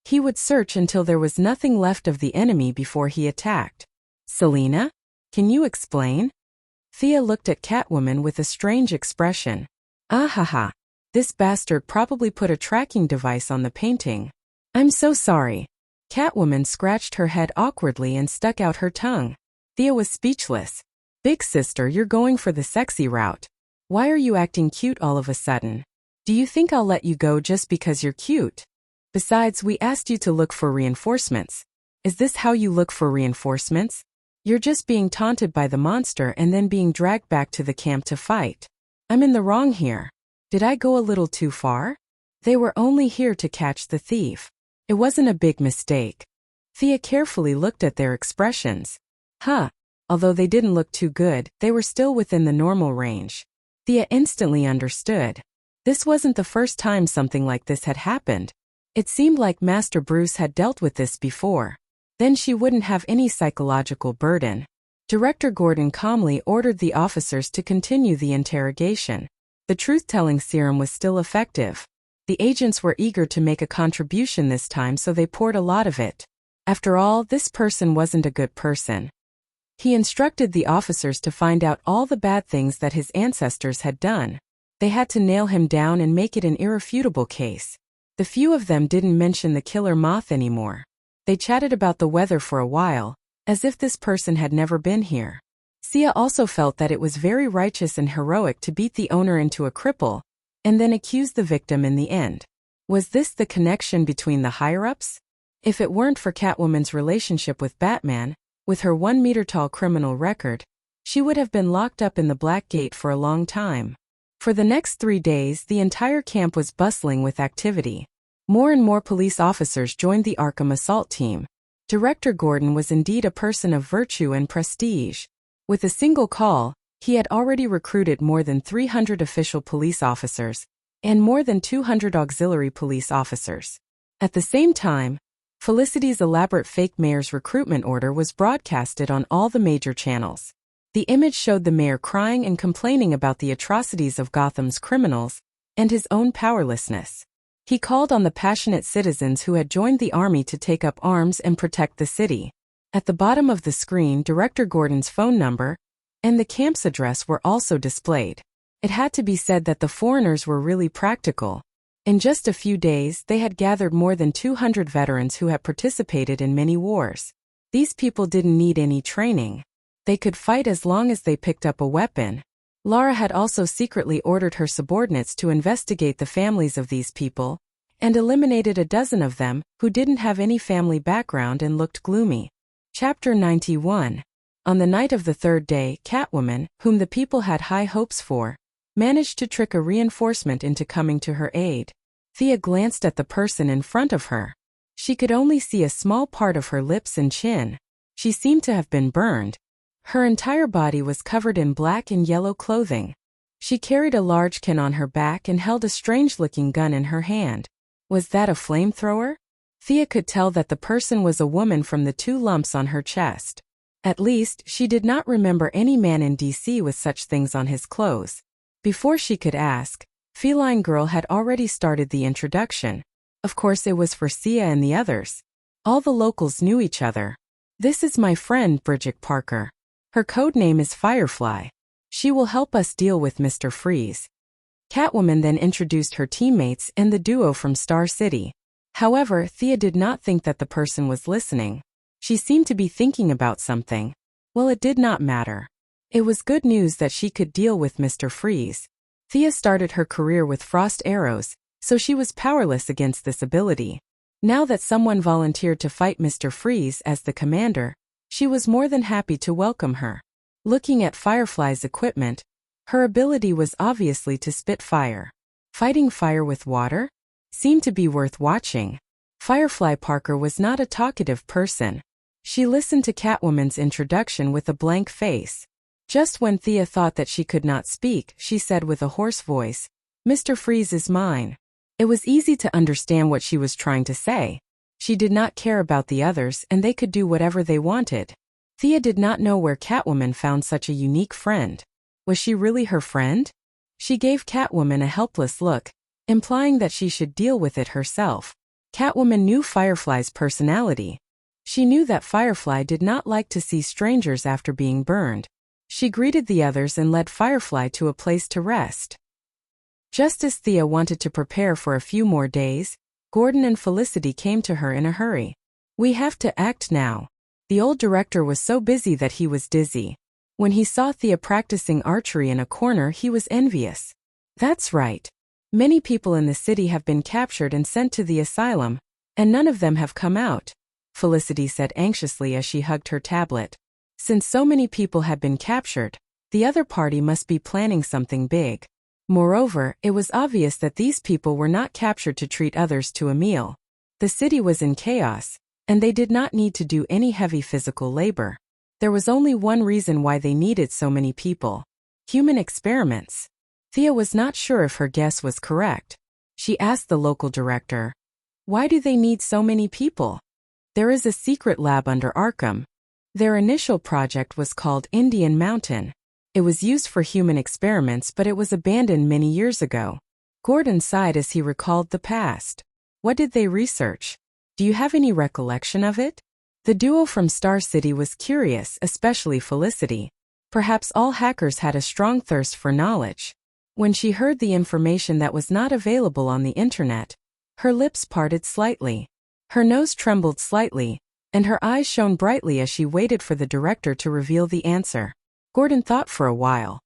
He would search until there was nothing left of the enemy before he attacked. Selena? Can you explain? Thea looked at Catwoman with a strange expression. Ahaha. This bastard probably put a tracking device on the painting. I'm so sorry. Catwoman scratched her head awkwardly and stuck out her tongue. Thea was speechless. Big sister, you're going for the sexy route. Why are you acting cute all of a sudden? Do you think I'll let you go just because you're cute? Besides, we asked you to look for reinforcements. Is this how you look for reinforcements? You're just being taunted by the monster and then being dragged back to the camp to fight. I'm in the wrong here. Did I go a little too far? They were only here to catch the thief. It wasn't a big mistake. Thea carefully looked at their expressions. Although they didn't look too good, they were still within the normal range. Thea instantly understood. This wasn't the first time something like this had happened. It seemed like Master Bruce had dealt with this before. Then she wouldn't have any psychological burden. Director Gordon calmly ordered the officers to continue the interrogation. The truth-telling serum was still effective. The agents were eager to make a contribution this time, so they poured a lot of it. After all, this person wasn't a good person. He instructed the officers to find out all the bad things that his ancestors had done. They had to nail him down and make it an irrefutable case. The few of them didn't mention the killer moth anymore. They chatted about the weather for a while, as if this person had never been here. Sia also felt that it was very righteous and heroic to beat the owner into a cripple, and then accuse the victim in the end. Was this the connection between the higher-ups? If it weren't for Catwoman's relationship with Batman, with her 1-meter-tall criminal record, she would have been locked up in the Black Gate for a long time. For the next 3 days, the entire camp was bustling with activity. More and more police officers joined the Arkham assault team. Director Gordon was indeed a person of virtue and prestige. With a single call, he had already recruited more than 300 official police officers and more than 200 auxiliary police officers. At the same time, Felicity's elaborate fake mayor's recruitment order was broadcasted on all the major channels. The image showed the mayor crying and complaining about the atrocities of Gotham's criminals and his own powerlessness. He called on the passionate citizens who had joined the army to take up arms and protect the city. At the bottom of the screen, Director Gordon's phone number and the camp's address were also displayed. It had to be said that the foreigners were really practical. In just a few days, they had gathered more than 200 veterans who had participated in many wars. These people didn't need any training. They could fight as long as they picked up a weapon. Laura had also secretly ordered her subordinates to investigate the families of these people, and eliminated a dozen of them who didn't have any family background and looked gloomy. Chapter 91. On the night of the 3rd day, Catwoman, whom the people had high hopes for, managed to trick a reinforcement into coming to her aid. Thea glanced at the person in front of her. She could only see a small part of her lips and chin. She seemed to have been burned. Her entire body was covered in black and yellow clothing. She carried a large can on her back and held a strange-looking gun in her hand. Was that a flamethrower? Thea could tell that the person was a woman from the 2 lumps on her chest. At least, she did not remember any man in DC with such things on his clothes. Before she could ask, Feline Girl had already started the introduction. Of course it was for Sia and the others. All the locals knew each other. This is my friend, Bridget Parker. Her code name is Firefly. She will help us deal with Mr. Freeze. Catwoman then introduced her teammates and the duo from Star City. However, Thea did not think that the person was listening. She seemed to be thinking about something. Well, it did not matter. It was good news that she could deal with Mr. Freeze. Thea started her career with frost arrows, so she was powerless against this ability. Now that someone volunteered to fight Mr. Freeze as the commander, she was more than happy to welcome her. Looking at Firefly's equipment, her ability was obviously to spit fire. Fighting fire with water? Seemed to be worth watching. Firefly Parker was not a talkative person. She listened to Catwoman's introduction with a blank face. Just when Thea thought that she could not speak, she said with a hoarse voice, "Mr. Freeze is mine." It was easy to understand what she was trying to say. She did not care about the others and they could do whatever they wanted. Thea did not know where Catwoman found such a unique friend. Was she really her friend? She gave Catwoman a helpless look, implying that she should deal with it herself. Catwoman knew Firefly's personality. She knew that Firefly did not like to see strangers after being burned. She greeted the others and led Firefly to a place to rest. Just as Thea wanted to prepare for a few more days, Gordon and Felicity came to her in a hurry. "We have to act now." The old director was so busy that he was dizzy. When he saw Thea practicing archery in a corner, he was envious. That's right. Many people in the city have been captured and sent to the asylum, and none of them have come out, Felicity said anxiously as she hugged her tablet. Since so many people had been captured, the other party must be planning something big. Moreover, it was obvious that these people were not captured to treat others to a meal. The city was in chaos, and they did not need to do any heavy physical labor. There was only one reason why they needed so many people: human experiments. Thea was not sure if her guess was correct. She asked the local director, "Why do they need so many people?" "There is a secret lab under Arkham." Their initial project was called Indian Mountain. It was used for human experiments, but it was abandoned many years ago. Gordon sighed as he recalled the past. What did they research? Do you have any recollection of it? The duo from Star City was curious, especially Felicity. Perhaps all hackers had a strong thirst for knowledge. When she heard the information that was not available on the internet, her lips parted slightly. Her nose trembled slightly, and her eyes shone brightly as she waited for the director to reveal the answer. Gordon thought for a while.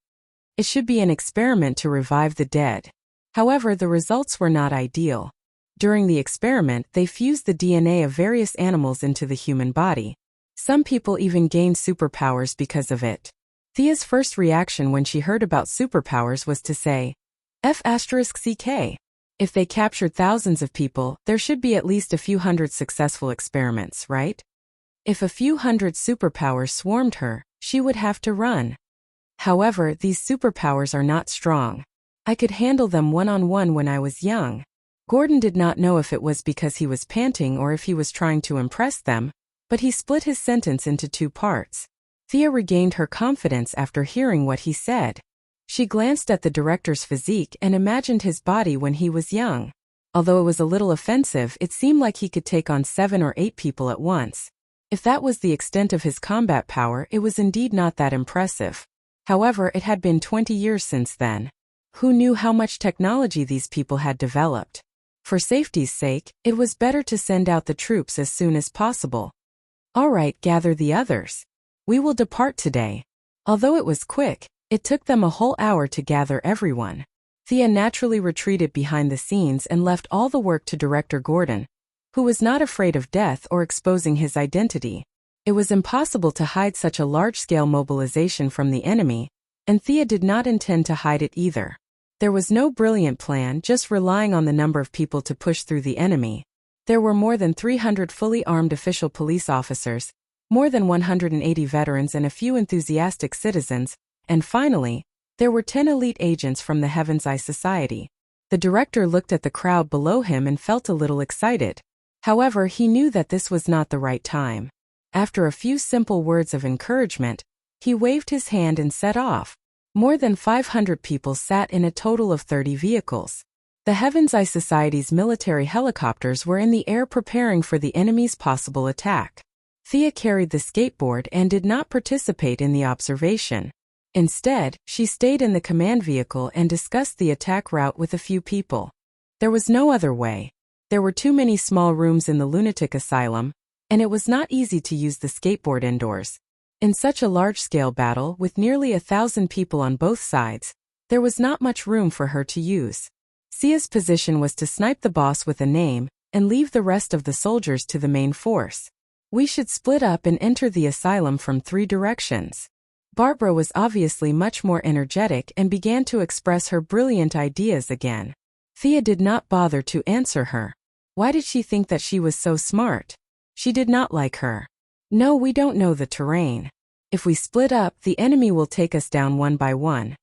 It should be an experiment to revive the dead. However, the results were not ideal. During the experiment, they fused the DNA of various animals into the human body. Some people even gained superpowers because of it. Thea's first reaction when she heard about superpowers was to say, F***CK. If they captured thousands of people, there should be at least a few hundred successful experiments, right? If a few hundred superpowers swarmed her, she would have to run. However, these superpowers are not strong. I could handle them one-on-one when I was young. Gordon did not know if it was because he was panting or if he was trying to impress them, but he split his sentence into two parts. Thea regained her confidence after hearing what he said. She glanced at the director's physique and imagined his body when he was young. Although it was a little offensive, it seemed like he could take on 7 or 8 people at once. If that was the extent of his combat power, it was indeed not that impressive. However, it had been 20 years since then. Who knew how much technology these people had developed? For safety's sake, it was better to send out the troops as soon as possible. All right, gather the others. We will depart today. Although it was quick, it took them a whole hour to gather everyone. Thea naturally retreated behind the scenes and left all the work to Director Gordon, who was not afraid of death or exposing his identity. It was impossible to hide such a large-scale mobilization from the enemy, and Thea did not intend to hide it either. There was no brilliant plan, just relying on the number of people to push through the enemy. There were more than 300 fully armed official police officers, more than 180 veterans and a few enthusiastic citizens, and finally, there were 10 elite agents from the Heaven's Eye Society. The director looked at the crowd below him and felt a little excited. However, he knew that this was not the right time. After a few simple words of encouragement, he waved his hand and set off. More than 500 people sat in a total of 30 vehicles. The Heaven's Eye Society's military helicopters were in the air preparing for the enemy's possible attack. Thea carried the skateboard and did not participate in the observation. Instead, she stayed in the command vehicle and discussed the attack route with a few people. There was no other way. There were too many small rooms in the lunatic asylum, and it was not easy to use the skateboard indoors. In such a large-scale battle with nearly 1,000 people on both sides, there was not much room for her to use. Sia's position was to snipe the boss with a name and leave the rest of the soldiers to the main force. We should split up and enter the asylum from 3 directions. Barbara was obviously much more energetic and began to express her brilliant ideas again. Thea did not bother to answer her. Why did she think that she was so smart? She did not like her. No, we don't know the terrain. If we split up, the enemy will take us down one by one.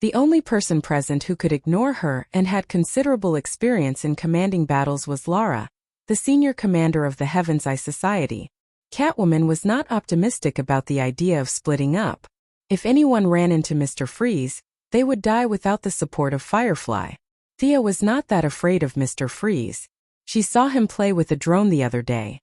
The only person present who could ignore her and had considerable experience in commanding battles was Lara, the senior commander of the Heaven's Eye Society. Catwoman was not optimistic about the idea of splitting up. If anyone ran into Mr. Freeze, they would die without the support of Firefly. Thea was not that afraid of Mr. Freeze. She saw him play with a drone the other day.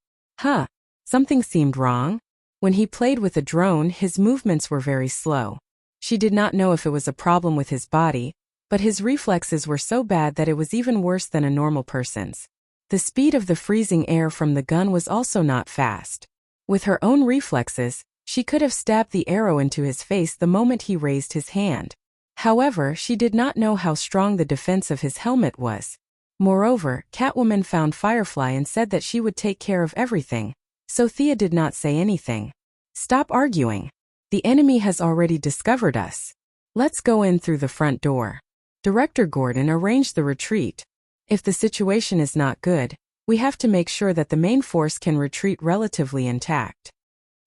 Something seemed wrong. When he played with a drone, his movements were very slow. She did not know if it was a problem with his body, but his reflexes were so bad that it was even worse than a normal person's. The speed of the freezing air from the gun was also not fast. With her own reflexes, she could have stabbed the arrow into his face the moment he raised his hand. However, she did not know how strong the defense of his helmet was. Moreover, Catwoman found Firefly and said that she would take care of everything, so Thea did not say anything. Stop arguing. The enemy has already discovered us. Let's go in through the front door. Director Gordon arranged the retreat. If the situation is not good, we have to make sure that the main force can retreat relatively intact.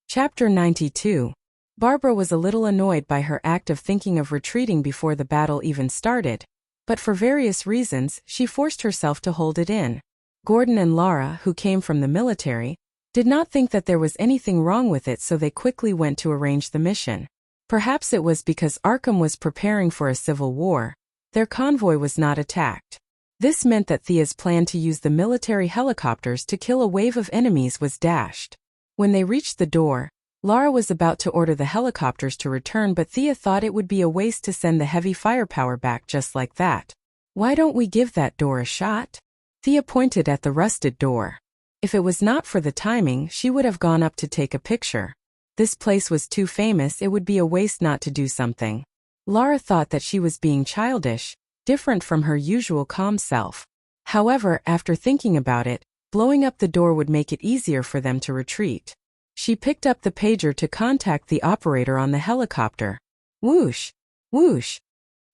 Chapter 92. Barbara was a little annoyed by her act of thinking of retreating before the battle even started, but for various reasons, she forced herself to hold it in. Gordon and Lara, who came from the military, did not think that there was anything wrong with it, so they quickly went to arrange the mission. Perhaps it was because Arkham was preparing for a civil war. Their convoy was not attacked. This meant that Thea's plan to use the military helicopters to kill a wave of enemies was dashed. When they reached the door, Lara was about to order the helicopters to return, but Thea thought it would be a waste to send the heavy firepower back just like that. Why don't we give that door a shot? Thea pointed at the rusted door. If it was not for the timing, she would have gone up to take a picture. This place was too famous, it would be a waste not to do something. Lara thought that she was being childish, different from her usual calm self. However, after thinking about it, blowing up the door would make it easier for them to retreat. She picked up the pager to contact the operator on the helicopter. Whoosh! Whoosh!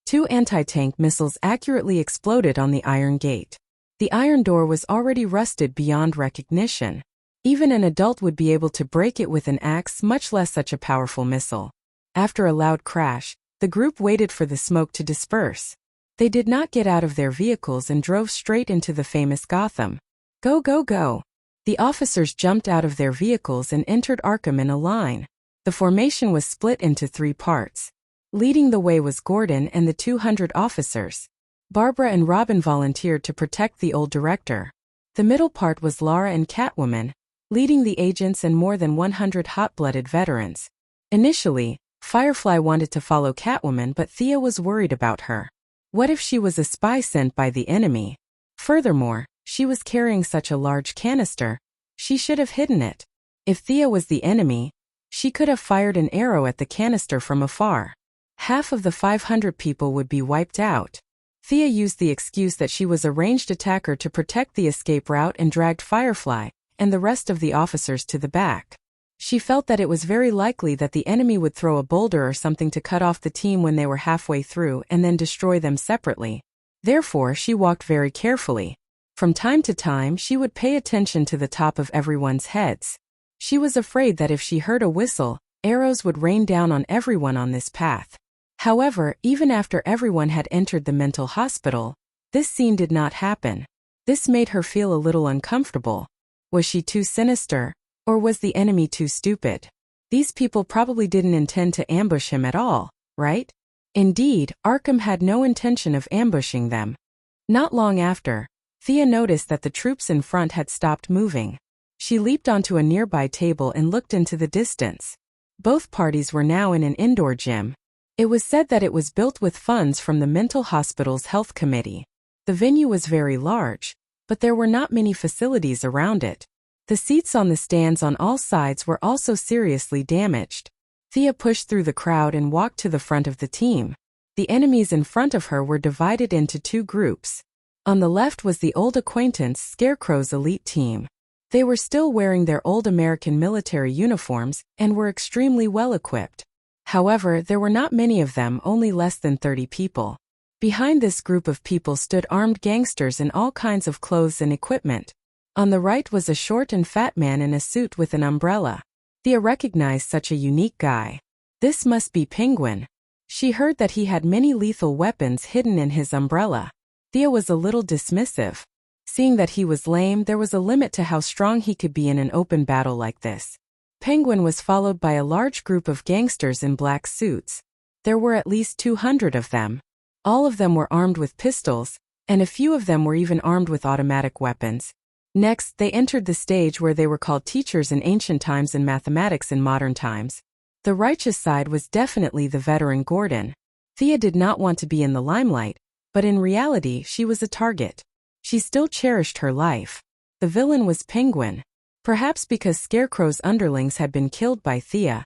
2 anti-tank missiles accurately exploded on the iron gate. The iron door was already rusted beyond recognition. Even an adult would be able to break it with an axe, much less such a powerful missile. After a loud crash, the group waited for the smoke to disperse. They did not get out of their vehicles and drove straight into the famous Gotham. Go, go, go! The officers jumped out of their vehicles and entered Arkham in a line. The formation was split into 3 parts. Leading the way was Gordon and the 200 officers. Barbara and Robin volunteered to protect the old director. The middle part was Lara and Catwoman, leading the agents and more than 100 hot-blooded veterans. Initially, Firefly wanted to follow Catwoman, but Thea was worried about her. What if she was a spy sent by the enemy? Furthermore, she was carrying such a large canister. She should have hidden it. If Thea was the enemy, she could have fired an arrow at the canister from afar. Half of the 500 people would be wiped out. Thea used the excuse that she was a ranged attacker to protect the escape route and dragged Firefly and the rest of the officers to the back. She felt that it was very likely that the enemy would throw a boulder or something to cut off the team when they were halfway through and then destroy them separately. Therefore, she walked very carefully. From time to time, she would pay attention to the top of everyone's heads. She was afraid that if she heard a whistle, arrows would rain down on everyone on this path. However, even after everyone had entered the mental hospital, this scene did not happen. This made her feel a little uncomfortable. Was she too sinister, or was the enemy too stupid? These people probably didn't intend to ambush him at all, right? Indeed, Arkham had no intention of ambushing them. Not long after, Thea noticed that the troops in front had stopped moving. She leaped onto a nearby table and looked into the distance. Both parties were now in an indoor gym. It was said that it was built with funds from the Mental Hospital's Health Committee. The venue was very large, but there were not many facilities around it. The seats on the stands on all sides were also seriously damaged. Thea pushed through the crowd and walked to the front of the team. The enemies in front of her were divided into two groups. On the left was the old acquaintance Scarecrow's elite team. They were still wearing their old American military uniforms and were extremely well equipped. However, there were not many of them, only less than 30 people. Behind this group of people stood armed gangsters in all kinds of clothes and equipment. On the right was a short and fat man in a suit with an umbrella. Thea recognized such a unique guy. This must be Penguin. She heard that he had many lethal weapons hidden in his umbrella. Thea was a little dismissive. Seeing that he was lame, there was a limit to how strong he could be in an open battle like this. Penguin was followed by a large group of gangsters in black suits. There were at least 200 of them. All of them were armed with pistols, and a few of them were even armed with automatic weapons. Next, they entered the stage where they were called teachers in ancient times and mathematics in modern times. The righteous side was definitely the veteran Gordon. Thea did not want to be in the limelight, but in reality she was a target. She still cherished her life. The villain was Penguin. Perhaps because Scarecrow's underlings had been killed by Thea.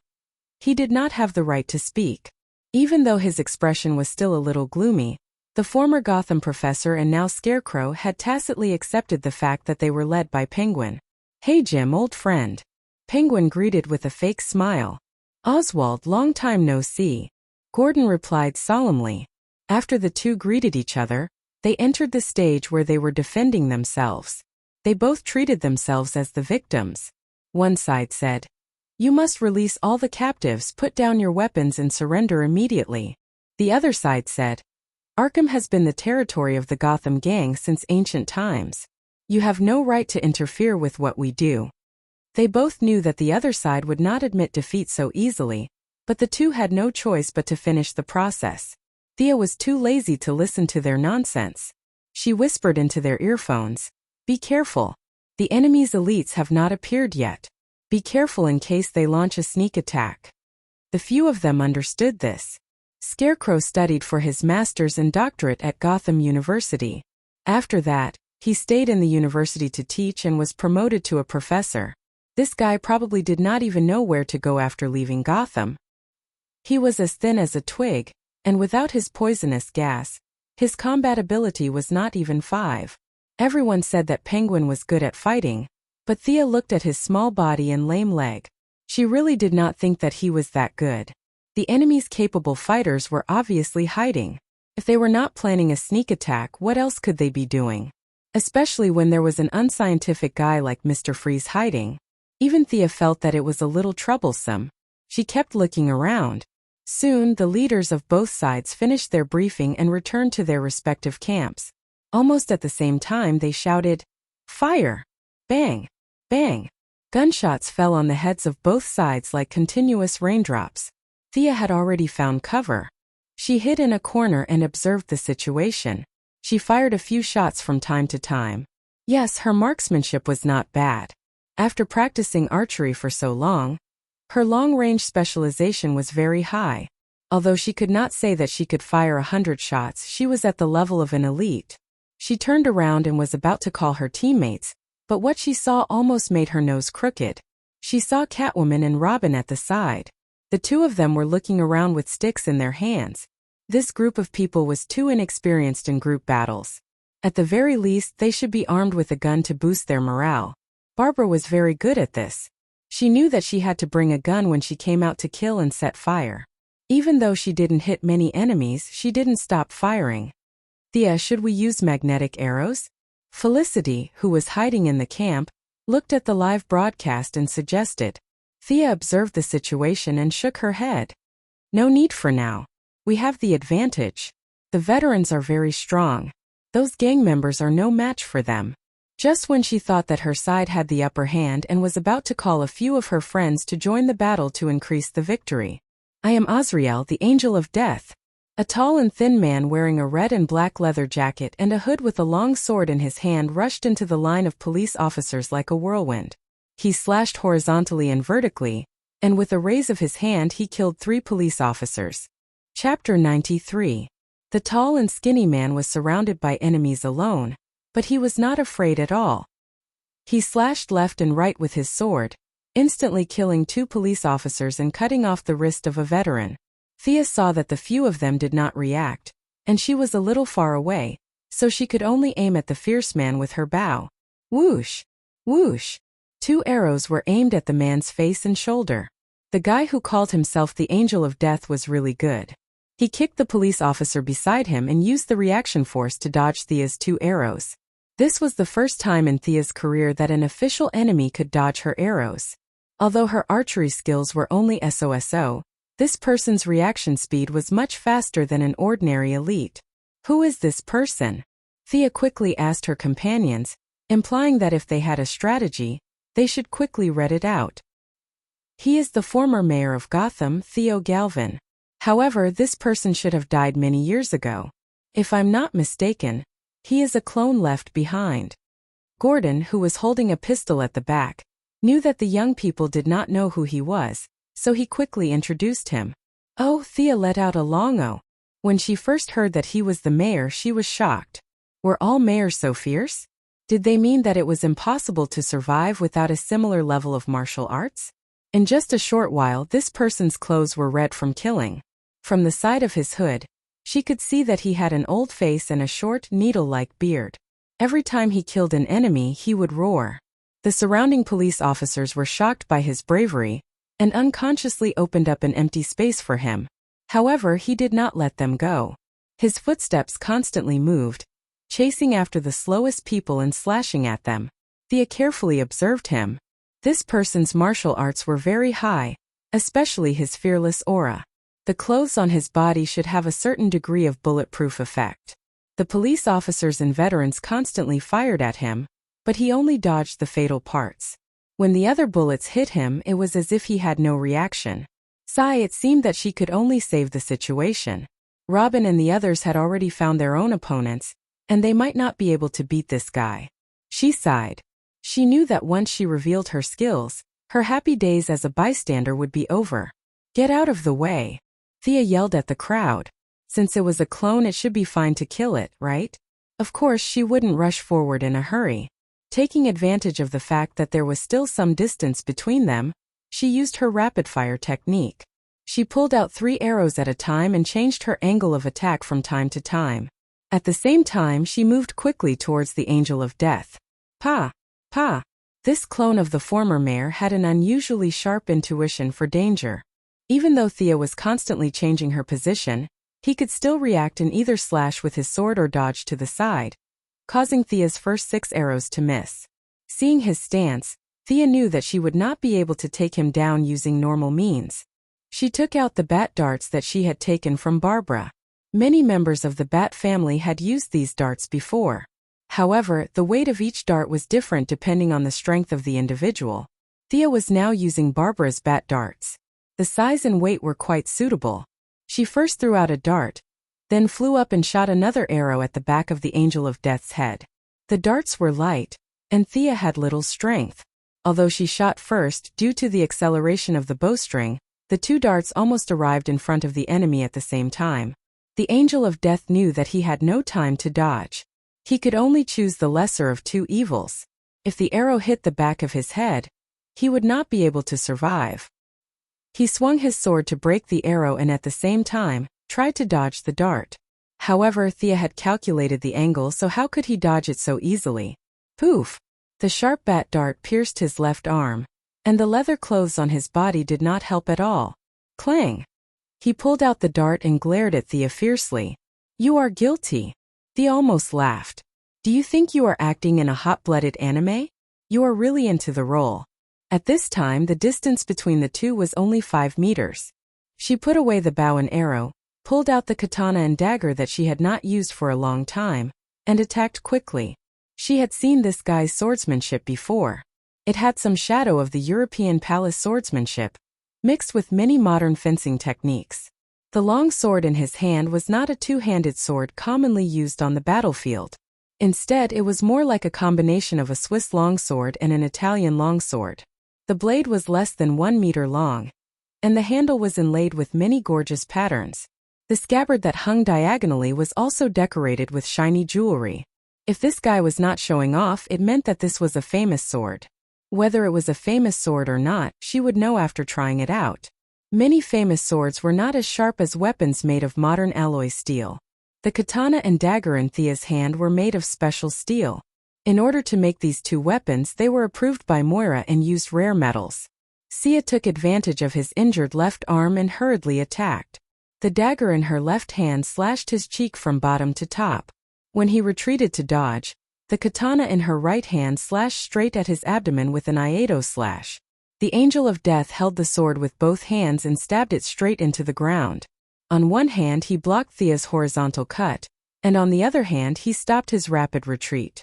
He did not have the right to speak. Even though his expression was still a little gloomy, the former Gotham professor and now Scarecrow had tacitly accepted the fact that they were led by Penguin. "Hey Jim, old friend." Penguin greeted with a fake smile. "Oswald, long time no see." Gordon replied solemnly. After the two greeted each other, they entered the stage where they were defending themselves. They both treated themselves as the victims. One side said, "You must release all the captives, put down your weapons and surrender immediately." The other side said, "Arkham has been the territory of the Gotham gang since ancient times. You have no right to interfere with what we do." They both knew that the other side would not admit defeat so easily, but the two had no choice but to finish the process. Thea was too lazy to listen to their nonsense. She whispered into their earphones, "Be careful. The enemy's elites have not appeared yet. Be careful in case they launch a sneak attack." The few of them understood this. Scarecrow studied for his master's and doctorate at Gotham University. After that, he stayed in the university to teach and was promoted to a professor. This guy probably did not even know where to go after leaving Gotham. He was as thin as a twig, and without his poisonous gas, his combat ability was not even 5. Everyone said that Penguin was good at fighting, but Thea looked at his small body and lame leg. She really did not think that he was that good. The enemy's capable fighters were obviously hiding. If they were not planning a sneak attack, what else could they be doing? Especially when there was an unscientific guy like Mr. Freeze hiding. Even Thea felt that it was a little troublesome. She kept looking around. Soon, the leaders of both sides finished their briefing and returned to their respective camps. Almost at the same time, they shouted, "Fire!" Bang! Bang! Gunshots fell on the heads of both sides like continuous raindrops. Thea had already found cover. She hid in a corner and observed the situation. She fired a few shots from time to time. Yes, her marksmanship was not bad. After practicing archery for so long, her long-range specialization was very high. Although she could not say that she could fire 100 shots, she was at the level of an elite. She turned around and was about to call her teammates, but what she saw almost made her nose crooked. She saw Catwoman and Robin at the side. The two of them were looking around with sticks in their hands. This group of people was too inexperienced in group battles. At the very least, they should be armed with a gun to boost their morale. Barbara was very good at this. She knew that she had to bring a gun when she came out to kill and set fire. Even though she didn't hit many enemies, she didn't stop firing. "Thea, should we use magnetic arrows?" Felicity, who was hiding in the camp, looked at the live broadcast and suggested. Thea observed the situation and shook her head. "No need for now. We have the advantage. The veterans are very strong. Those gang members are no match for them." Just when she thought that her side had the upper hand and was about to call a few of her friends to join the battle to increase the victory. "I am Azrael, the Angel of Death." A tall and thin man wearing a red and black leather jacket and a hood with a long sword in his hand rushed into the line of police officers like a whirlwind. He slashed horizontally and vertically, and with a raise of his hand he killed 3 police officers. Chapter 93. The tall and skinny man was surrounded by enemies alone, but he was not afraid at all. He slashed left and right with his sword, instantly killing 2 police officers and cutting off the wrist of a veteran. Thea saw that the few of them did not react, and she was a little far away, so she could only aim at the fierce man with her bow. Whoosh! Whoosh! 2 arrows were aimed at the man's face and shoulder. The guy who called himself the Angel of Death was really good. He kicked the police officer beside him and used the reaction force to dodge Thea's 2 arrows. This was the first time in Thea's career that an official enemy could dodge her arrows. Although her archery skills were only so-so, this person's reaction speed was much faster than an ordinary elite. Who is this person? Thea quickly asked her companions, implying that if they had a strategy, they should quickly read it out. He is the former mayor of Gotham, Theo Galvin. However, this person should have died many years ago. If I'm not mistaken, he is a clone left behind. Gordon, who was holding a pistol at the back, knew that the young people did not know who he was, so he quickly introduced him. Oh, Thea let out a long oh. When she first heard that he was the mayor, she was shocked. Were all mayors so fierce? Did they mean that it was impossible to survive without a similar level of martial arts? In just a short while, this person's clothes were red from killing. From the side of his hood, she could see that he had an old face and a short, needle-like beard. Every time he killed an enemy, he would roar. The surrounding police officers were shocked by his bravery and unconsciously opened up an empty space for him. However, he did not let them go. His footsteps constantly moved, chasing after the slowest people and slashing at them. Thea carefully observed him. This person's martial arts were very high, especially his fearless aura. The clothes on his body should have a certain degree of bulletproof effect. The police officers and veterans constantly fired at him, but he only dodged the fatal parts. When the other bullets hit him, it was as if he had no reaction. It seemed that she could only save the situation. Robin and the others had already found their own opponents, and they might not be able to beat this guy. She sighed. She knew that once she revealed her skills, her happy days as a bystander would be over. Get out of the way. Thea yelled at the crowd. Since it was a clone, it should be fine to kill it, right? Of course, she wouldn't rush forward in a hurry. Taking advantage of the fact that there was still some distance between them, she used her rapid-fire technique. She pulled out 3 arrows at a time and changed her angle of attack from time to time. At the same time, she moved quickly towards the Angel of Death. Pa! Pa! This clone of the former mayor had an unusually sharp intuition for danger. Even though Thea was constantly changing her position, he could still react and either slash with his sword or dodge to the side, causing Thea's first 6 arrows to miss. Seeing his stance, Thea knew that she would not be able to take him down using normal means. She took out the bat darts that she had taken from Barbara. Many members of the bat family had used these darts before. However, the weight of each dart was different depending on the strength of the individual. Thea was now using Barbara's bat darts. The size and weight were quite suitable. She first threw out a dart, then flew up and shot another arrow at the back of the Angel of Death's head. The darts were light, and Thea had little strength. Although she shot first, due to the acceleration of the bowstring, the 2 darts almost arrived in front of the enemy at the same time. The Angel of Death knew that he had no time to dodge. He could only choose the lesser of 2 evils. If the arrow hit the back of his head, he would not be able to survive. He swung his sword to break the arrow and at the same time, tried to dodge the dart. However, Thea had calculated the angle, so how could he dodge it so easily? Poof! The sharp bat dart pierced his left arm, and the leather clothes on his body did not help at all. Clang! He pulled out the dart and glared at Thea fiercely. You are guilty. Thea almost laughed. Do you think you are acting in a hot-blooded anime? You are really into the role. At this time, the distance between the two was only 5 meters. She put away the bow and arrow, pulled out the katana and dagger that she had not used for a long time, and attacked quickly. She had seen this guy's swordsmanship before. It had some shadow of the European palace swordsmanship, mixed with many modern fencing techniques. The long sword in his hand was not a 2-handed sword commonly used on the battlefield. Instead, it was more like a combination of a Swiss longsword and an Italian longsword. The blade was less than 1 meter long, and the handle was inlaid with many gorgeous patterns. The scabbard that hung diagonally was also decorated with shiny jewelry. If this guy was not showing off, it meant that this was a famous sword. Whether it was a famous sword or not, she would know after trying it out. Many famous swords were not as sharp as weapons made of modern alloy steel. The katana and dagger in Thea's hand were made of special steel. In order to make these two weapons, they were approved by Moira and used rare metals. Sia took advantage of his injured left arm and hurriedly attacked. The dagger in her left hand slashed his cheek from bottom to top. When he retreated to dodge, the katana in her right hand slashed straight at his abdomen with an Iato slash. The Angel of Death held the sword with both hands and stabbed it straight into the ground. On one hand he blocked Thea's horizontal cut, and on the other hand he stopped his rapid retreat.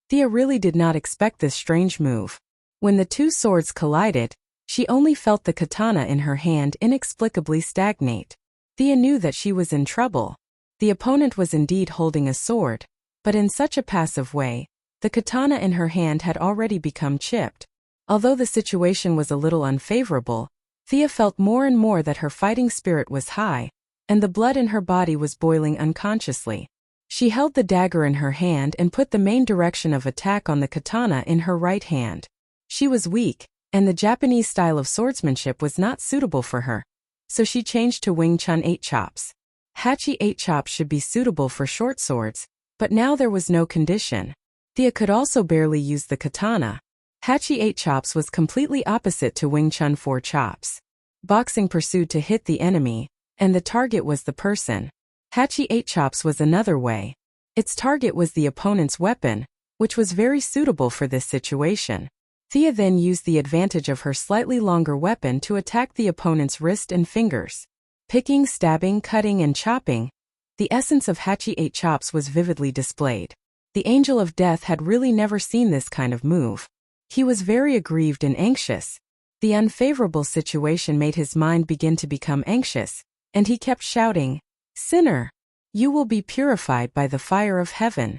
Thea really did not expect this strange move. When the two swords collided, she only felt the katana in her hand inexplicably stagnate. Thea knew that she was in trouble. The opponent was indeed holding a sword, but in such a passive way, the katana in her hand had already become chipped. Although the situation was a little unfavorable, Thea felt more and more that her fighting spirit was high, and the blood in her body was boiling unconsciously. She held the dagger in her hand and put the main direction of attack on the katana in her right hand. She was weak, and the Japanese style of swordsmanship was not suitable for her. So she changed to Wing Chun 8 chops. Hachi 8 chops should be suitable for short swords, but now there was no condition. Thea could also barely use the katana. Hachi 8 chops was completely opposite to Wing Chun 4 chops. Boxing pursued to hit the enemy, and the target was the person. Hachi 8 chops was another way. Its target was the opponent's weapon, which was very suitable for this situation. Thea then used the advantage of her slightly longer weapon to attack the opponent's wrist and fingers. Picking, stabbing, cutting, and chopping, the essence of Hachi 8 chops was vividly displayed. The Angel of Death had really never seen this kind of move. He was very aggrieved and anxious. The unfavorable situation made his mind begin to become anxious, and he kept shouting, "Sinner! You will be purified by the fire of heaven.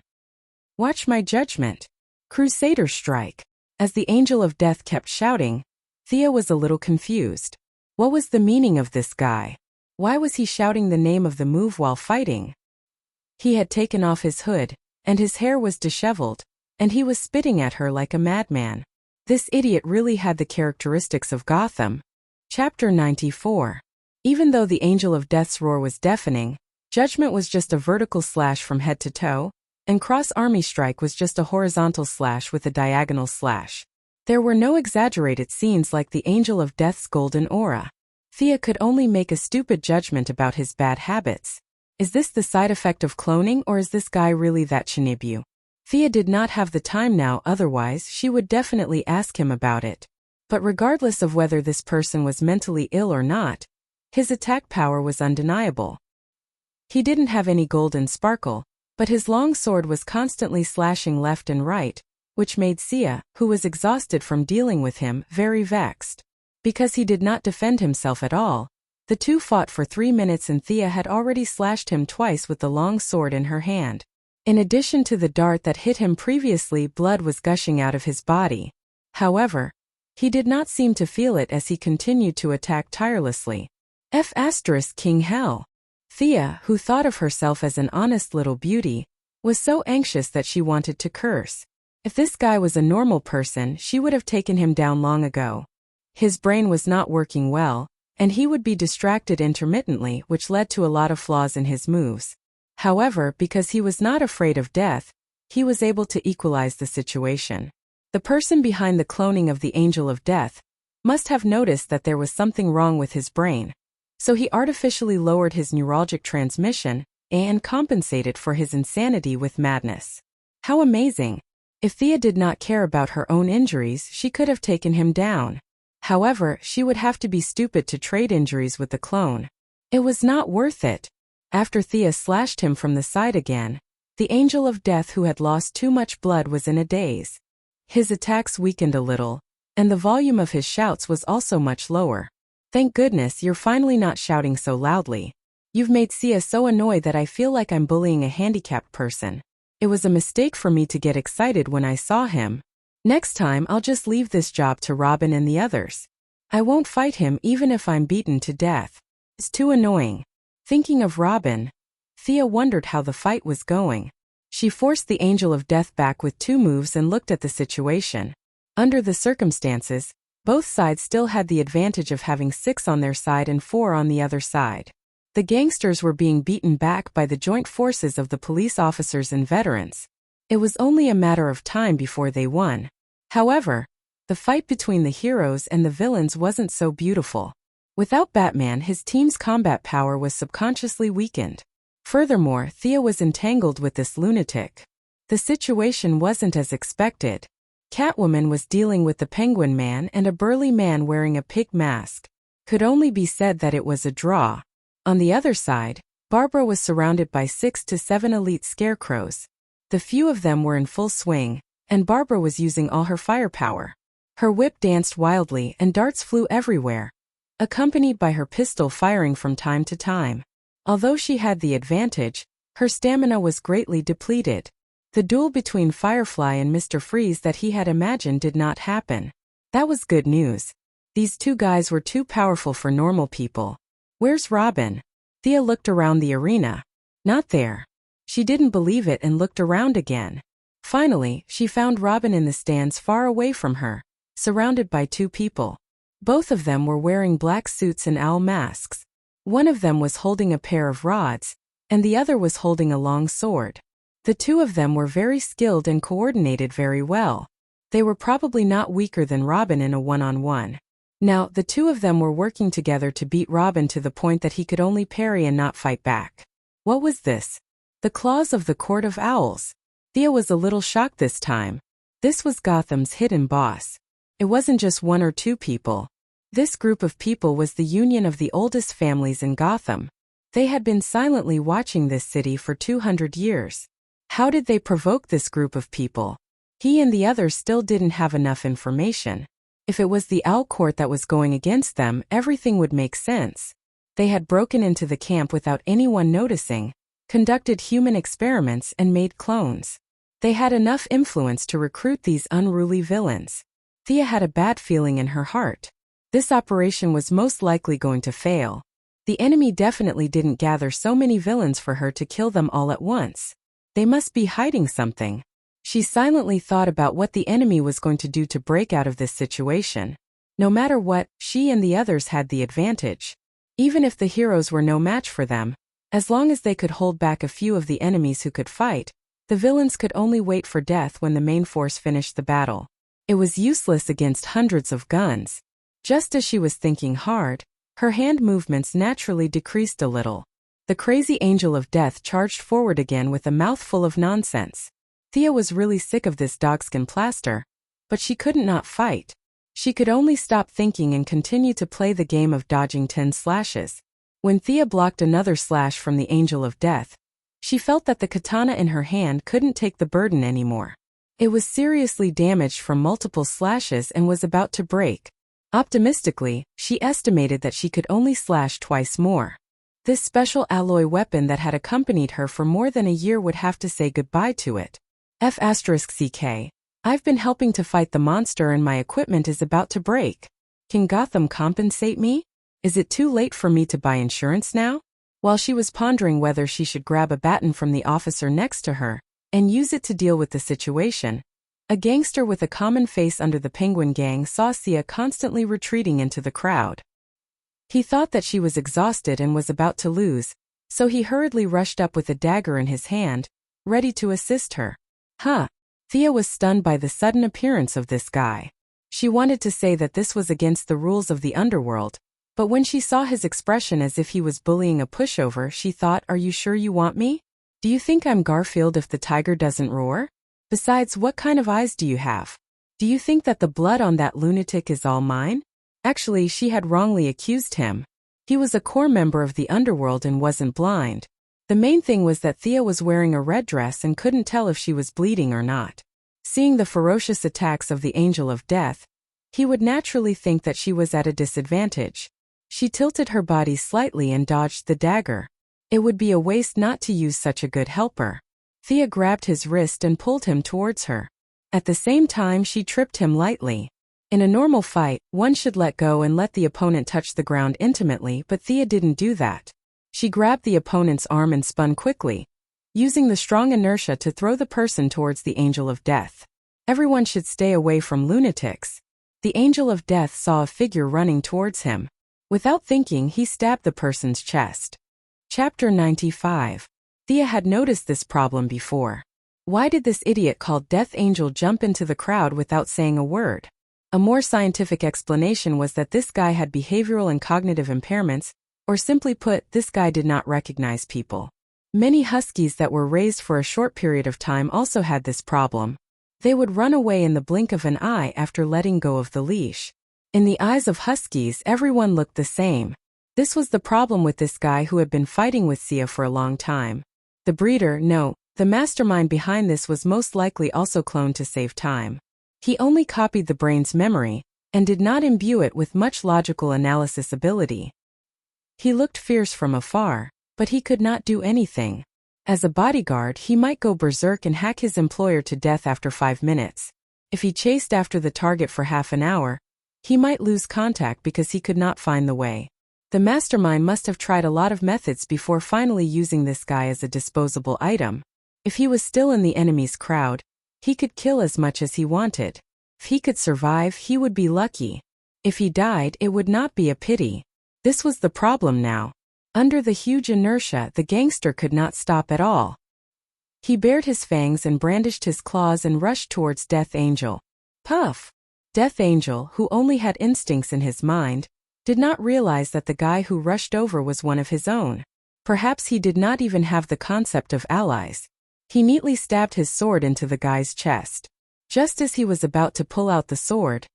Watch my judgment. Crusader strike." As the Angel of Death kept shouting, Thea was a little confused. What was the meaning of this guy? Why was he shouting the name of the move while fighting? He had taken off his hood, and his hair was disheveled, and he was spitting at her like a madman. This idiot really had the characteristics of Gotham. Chapter 94. Even though the Angel of Death's roar was deafening, Judgment was just a vertical slash from head to toe, and Cross Army Strike was just a horizontal slash with a diagonal slash. There were no exaggerated scenes like the Angel of Death's golden aura. Thea could only make a stupid judgment about his bad habits. Is this the side effect of cloning, or is this guy really that Shinibu? Thea did not have the time now, otherwise she would definitely ask him about it. But regardless of whether this person was mentally ill or not, his attack power was undeniable. He didn't have any golden sparkle, but his long sword was constantly slashing left and right, which made Sia, who was exhausted from dealing with him, very vexed. Because he did not defend himself at all, the two fought for 3 minutes and Thea had already slashed him twice with the long sword in her hand. In addition to the dart that hit him previously, blood was gushing out of his body. However, he did not seem to feel it as he continued to attack tirelessly. King Hell. Thea, who thought of herself as an honest little beauty, was so anxious that she wanted to curse. If this guy was a normal person, she would have taken him down long ago. His brain was not working well, and he would be distracted intermittently, which led to a lot of flaws in his moves. However, because he was not afraid of death, he was able to equalize the situation. The person behind the cloning of the Angel of Death must have noticed that there was something wrong with his brain. So he artificially lowered his neurologic transmission and compensated for his insanity with madness. How amazing! If Thea did not care about her own injuries, she could have taken him down. However, she would have to be stupid to trade injuries with the clone. It was not worth it. After Thea slashed him from the side again, the Angel of Death, who had lost too much blood, was in a daze. His attacks weakened a little, and the volume of his shouts was also much lower. Thank goodness you're finally not shouting so loudly. You've made Sia so annoyed that I feel like I'm bullying a handicapped person. It was a mistake for me to get excited when I saw him. Next time I'll just leave this job to Robin and the others. I won't fight him even if I'm beaten to death. It's too annoying. Thinking of Robin, Thea wondered how the fight was going. She forced the Angel of Death back with 2 moves and looked at the situation. Under the circumstances, both sides still had the advantage of having 6 on their side and 4 on the other side. The gangsters were being beaten back by the joint forces of the police officers and veterans. It was only a matter of time before they won. However, the fight between the heroes and the villains wasn't so beautiful. Without Batman, his team's combat power was subconsciously weakened. Furthermore, Thea was entangled with this lunatic. The situation wasn't as expected. Catwoman was dealing with the Penguin Man and a burly man wearing a pig mask. Could only be said that it was a draw. On the other side, Barbara was surrounded by 6 to 7 elite scarecrows. The few of them were in full swing, and Barbara was using all her firepower. Her whip danced wildly and darts flew everywhere, accompanied by her pistol firing from time to time. Although she had the advantage, her stamina was greatly depleted. The duel between Firefly and Mr. Freeze that he had imagined did not happen. That was good news. These 2 guys were too powerful for normal people. Where's Robin? Thea looked around the arena. Not there. She didn't believe it and looked around again. Finally, she found Robin in the stands far away from her, surrounded by 2 people. Both of them were wearing black suits and owl masks. One of them was holding a pair of rods, and the other was holding a long sword. The 2 of them were very skilled and coordinated very well. They were probably not weaker than Robin in a one-on-one. Now, the 2 of them were working together to beat Robin to the point that he could only parry and not fight back. What was this? The claws of the Court of Owls. Thea was a little shocked this time. This was Gotham's hidden boss. It wasn't just 1 or 2 people. This group of people was the union of the oldest families in Gotham. They had been silently watching this city for 200 years. How did they provoke this group of people? He and the others still didn't have enough information. If it was the Owl Court that was going against them, everything would make sense. They had broken into the camp without anyone noticing, conducted human experiments and made clones. They had enough influence to recruit these unruly villains. Thea had a bad feeling in her heart. This operation was most likely going to fail. The enemy definitely didn't gather so many villains for her to kill them all at once. They must be hiding something. She silently thought about what the enemy was going to do to break out of this situation. No matter what, she and the others had the advantage. Even if the heroes were no match for them, as long as they could hold back a few of the enemies who could fight, the villains could only wait for death when the main force finished the battle. It was useless against hundreds of guns. Just as she was thinking hard, her hand movements naturally decreased a little. The crazy Angel of Death charged forward again with a mouthful of nonsense. Thea was really sick of this dogskin plaster, but she couldn't not fight. She could only stop thinking and continue to play the game of dodging 10 slashes. When Thea blocked another slash from the Angel of Death, she felt that the katana in her hand couldn't take the burden anymore. It was seriously damaged from multiple slashes and was about to break. Optimistically, she estimated that she could only slash twice more. This special alloy weapon that had accompanied her for more than a year would have to say goodbye to it. F***CK. I've been helping to fight the monster and my equipment is about to break. Can Gotham compensate me? Is it too late for me to buy insurance now? While she was pondering whether she should grab a baton from the officer next to her and use it to deal with the situation, a gangster with a common face under the Penguin Gang saw Thea constantly retreating into the crowd. He thought that she was exhausted and was about to lose, so he hurriedly rushed up with a dagger in his hand, ready to assist her. Thea was stunned by the sudden appearance of this guy. She wanted to say that this was against the rules of the underworld, but when she saw his expression as if he was bullying a pushover, she thought, "Are you sure you want me? Do you think I'm Garfield if the tiger doesn't roar? Besides, what kind of eyes do you have? Do you think that the blood on that lunatic is all mine?" Actually, she had wrongly accused him. He was a core member of the underworld and wasn't blind. The main thing was that Thea was wearing a red dress and couldn't tell if she was bleeding or not. Seeing the ferocious attacks of the Angel of Death, he would naturally think that she was at a disadvantage. She tilted her body slightly and dodged the dagger. It would be a waste not to use such a good helper. Thea grabbed his wrist and pulled him towards her. At the same time, she tripped him lightly. In a normal fight, one should let go and let the opponent touch the ground intimately, but Thea didn't do that. She grabbed the opponent's arm and spun quickly, using the strong inertia to throw the person towards the Angel of Death. Everyone should stay away from lunatics. The Angel of Death saw a figure running towards him. Without thinking, he stabbed the person's chest. Chapter 95. Thea had noticed this problem before. Why did this idiot called Death Angel jump into the crowd without saying a word? A more scientific explanation was that this guy had behavioral and cognitive impairments, or simply put, this guy did not recognize people. Many huskies that were raised for a short period of time also had this problem. They would run away in the blink of an eye after letting go of the leash. In the eyes of huskies, everyone looked the same. This was the problem with this guy who had been fighting with Sia for a long time. The breeder, no, the mastermind behind this was most likely also cloned to save time. He only copied the brain's memory, and did not imbue it with much logical analysis ability. He looked fierce from afar, but he could not do anything. As a bodyguard, he might go berserk and hack his employer to death after 5 minutes. If he chased after the target for half an hour, he might lose contact because he could not find the way. The mastermind must have tried a lot of methods before finally using this guy as a disposable item. If he was still in the enemy's crowd, he could kill as much as he wanted. If he could survive, he would be lucky. If he died, it would not be a pity. This was the problem now. Under the huge inertia, the gangster could not stop at all. He bared his fangs and brandished his claws and rushed towards Death Angel. Puff! Death Angel, who only had instincts in his mind, did not realize that the guy who rushed over was one of his own. Perhaps he did not even have the concept of allies. He neatly stabbed his sword into the guy's chest. Just as he was about to pull out the sword,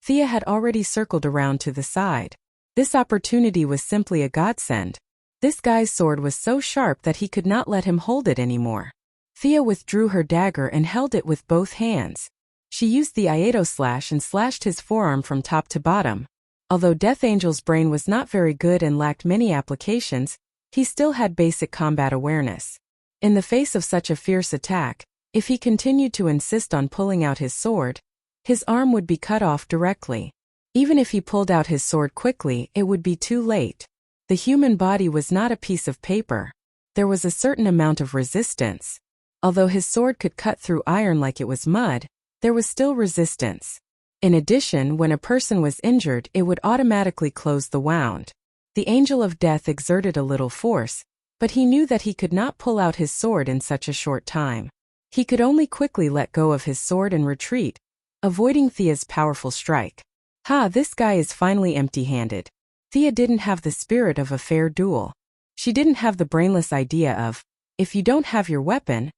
Thea had already circled around to the side. This opportunity was simply a godsend. This guy's sword was so sharp that he could not let him hold it anymore. Thea withdrew her dagger and held it with both hands. She used the Iato slash and slashed his forearm from top to bottom. Although Death Angel's brain was not very good and lacked many applications, he still had basic combat awareness. In the face of such a fierce attack, if he continued to insist on pulling out his sword, his arm would be cut off directly. Even if he pulled out his sword quickly, it would be too late. The human body was not a piece of paper. There was a certain amount of resistance. Although his sword could cut through iron like it was mud, there was still resistance. In addition, when a person was injured, it would automatically close the wound. The Angel of Death exerted a little force, but he knew that he could not pull out his sword in such a short time. He could only quickly let go of his sword and retreat, avoiding Thea's powerful strike. This guy is finally empty-handed. Thea didn't have the spirit of a fair duel. She didn't have the brainless idea of, if you don't have your weapon,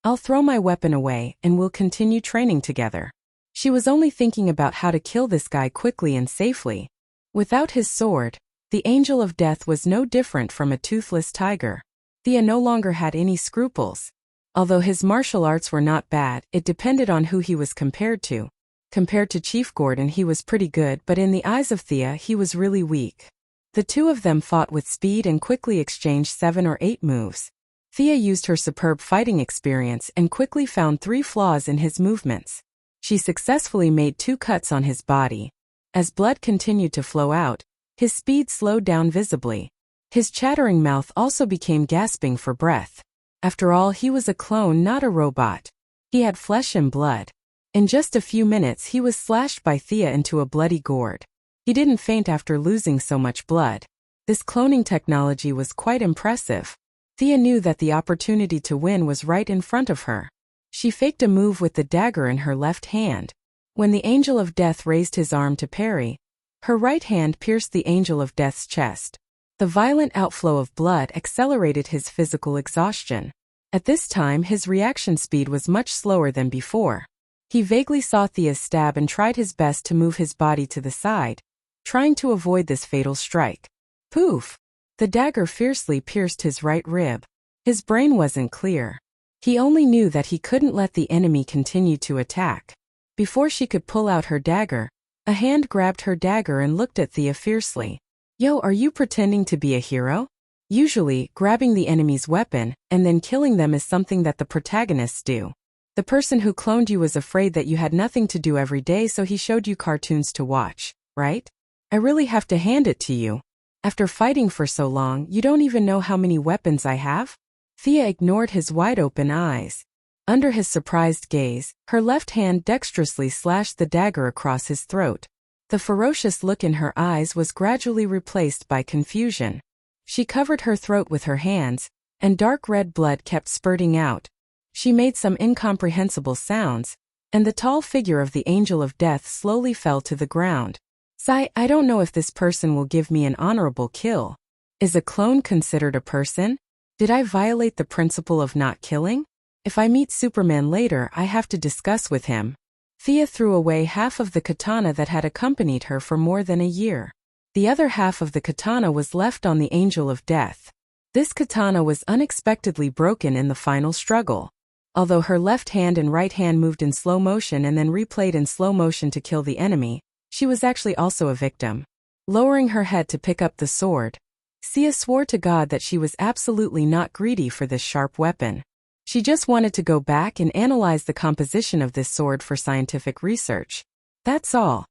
I'll throw my weapon away and we'll continue training together. She was only thinking about how to kill this guy quickly and safely. Without his sword, the Angel of Death was no different from a toothless tiger. Thea no longer had any scruples. Although his martial arts were not bad, it depended on who he was compared to. Compared to Chief Gordon, he was pretty good, but in the eyes of Thea, he was really weak. The two of them fought with speed and quickly exchanged 7 or 8 moves. Thea used her superb fighting experience and quickly found 3 flaws in his movements. She successfully made 2 cuts on his body. As blood continued to flow out, his speed slowed down visibly. His chattering mouth also became gasping for breath. After all, he was a clone, not a robot. He had flesh and blood. In just a few minutes, he was slashed by Thea into a bloody gourd. He didn't faint after losing so much blood. This cloning technology was quite impressive. Thea knew that the opportunity to win was right in front of her. She faked a move with the dagger in her left hand. When the Angel of Death raised his arm to parry, her right hand pierced the Angel of Death's chest. The violent outflow of blood accelerated his physical exhaustion. At this time, his reaction speed was much slower than before. He vaguely saw Thea's stab and tried his best to move his body to the side, trying to avoid this fatal strike. Poof! The dagger fiercely pierced his right rib. His brain wasn't clear. He only knew that he couldn't let the enemy continue to attack. Before she could pull out her dagger, a hand grabbed her dagger and looked at Thea fiercely. Yo, are you pretending to be a hero? Usually, grabbing the enemy's weapon and then killing them is something that the protagonists do. The person who cloned you was afraid that you had nothing to do every day, so he showed you cartoons to watch, right? I really have to hand it to you. After fighting for so long, you don't even know how many weapons I have? Thea ignored his wide-open eyes. Under his surprised gaze, her left hand dexterously slashed the dagger across his throat. The ferocious look in her eyes was gradually replaced by confusion. She covered her throat with her hands, and dark red blood kept spurting out. She made some incomprehensible sounds, and the tall figure of the angel of death slowly fell to the ground. I don't know if this person will give me an honorable kill. Is a clone considered a person? Did I violate the principle of not killing? If I meet Superman later, I have to discuss with him. Thea threw away half of the katana that had accompanied her for more than a year. The other half of the katana was left on the angel of death. This katana was unexpectedly broken in the final struggle. Although her left hand and right hand moved in slow motion and then replayed in slow motion to kill the enemy, she was actually also a victim. Lowering her head to pick up the sword, Thea swore to God that she was absolutely not greedy for this sharp weapon. She just wanted to go back and analyze the composition of this sword for scientific research. That's all.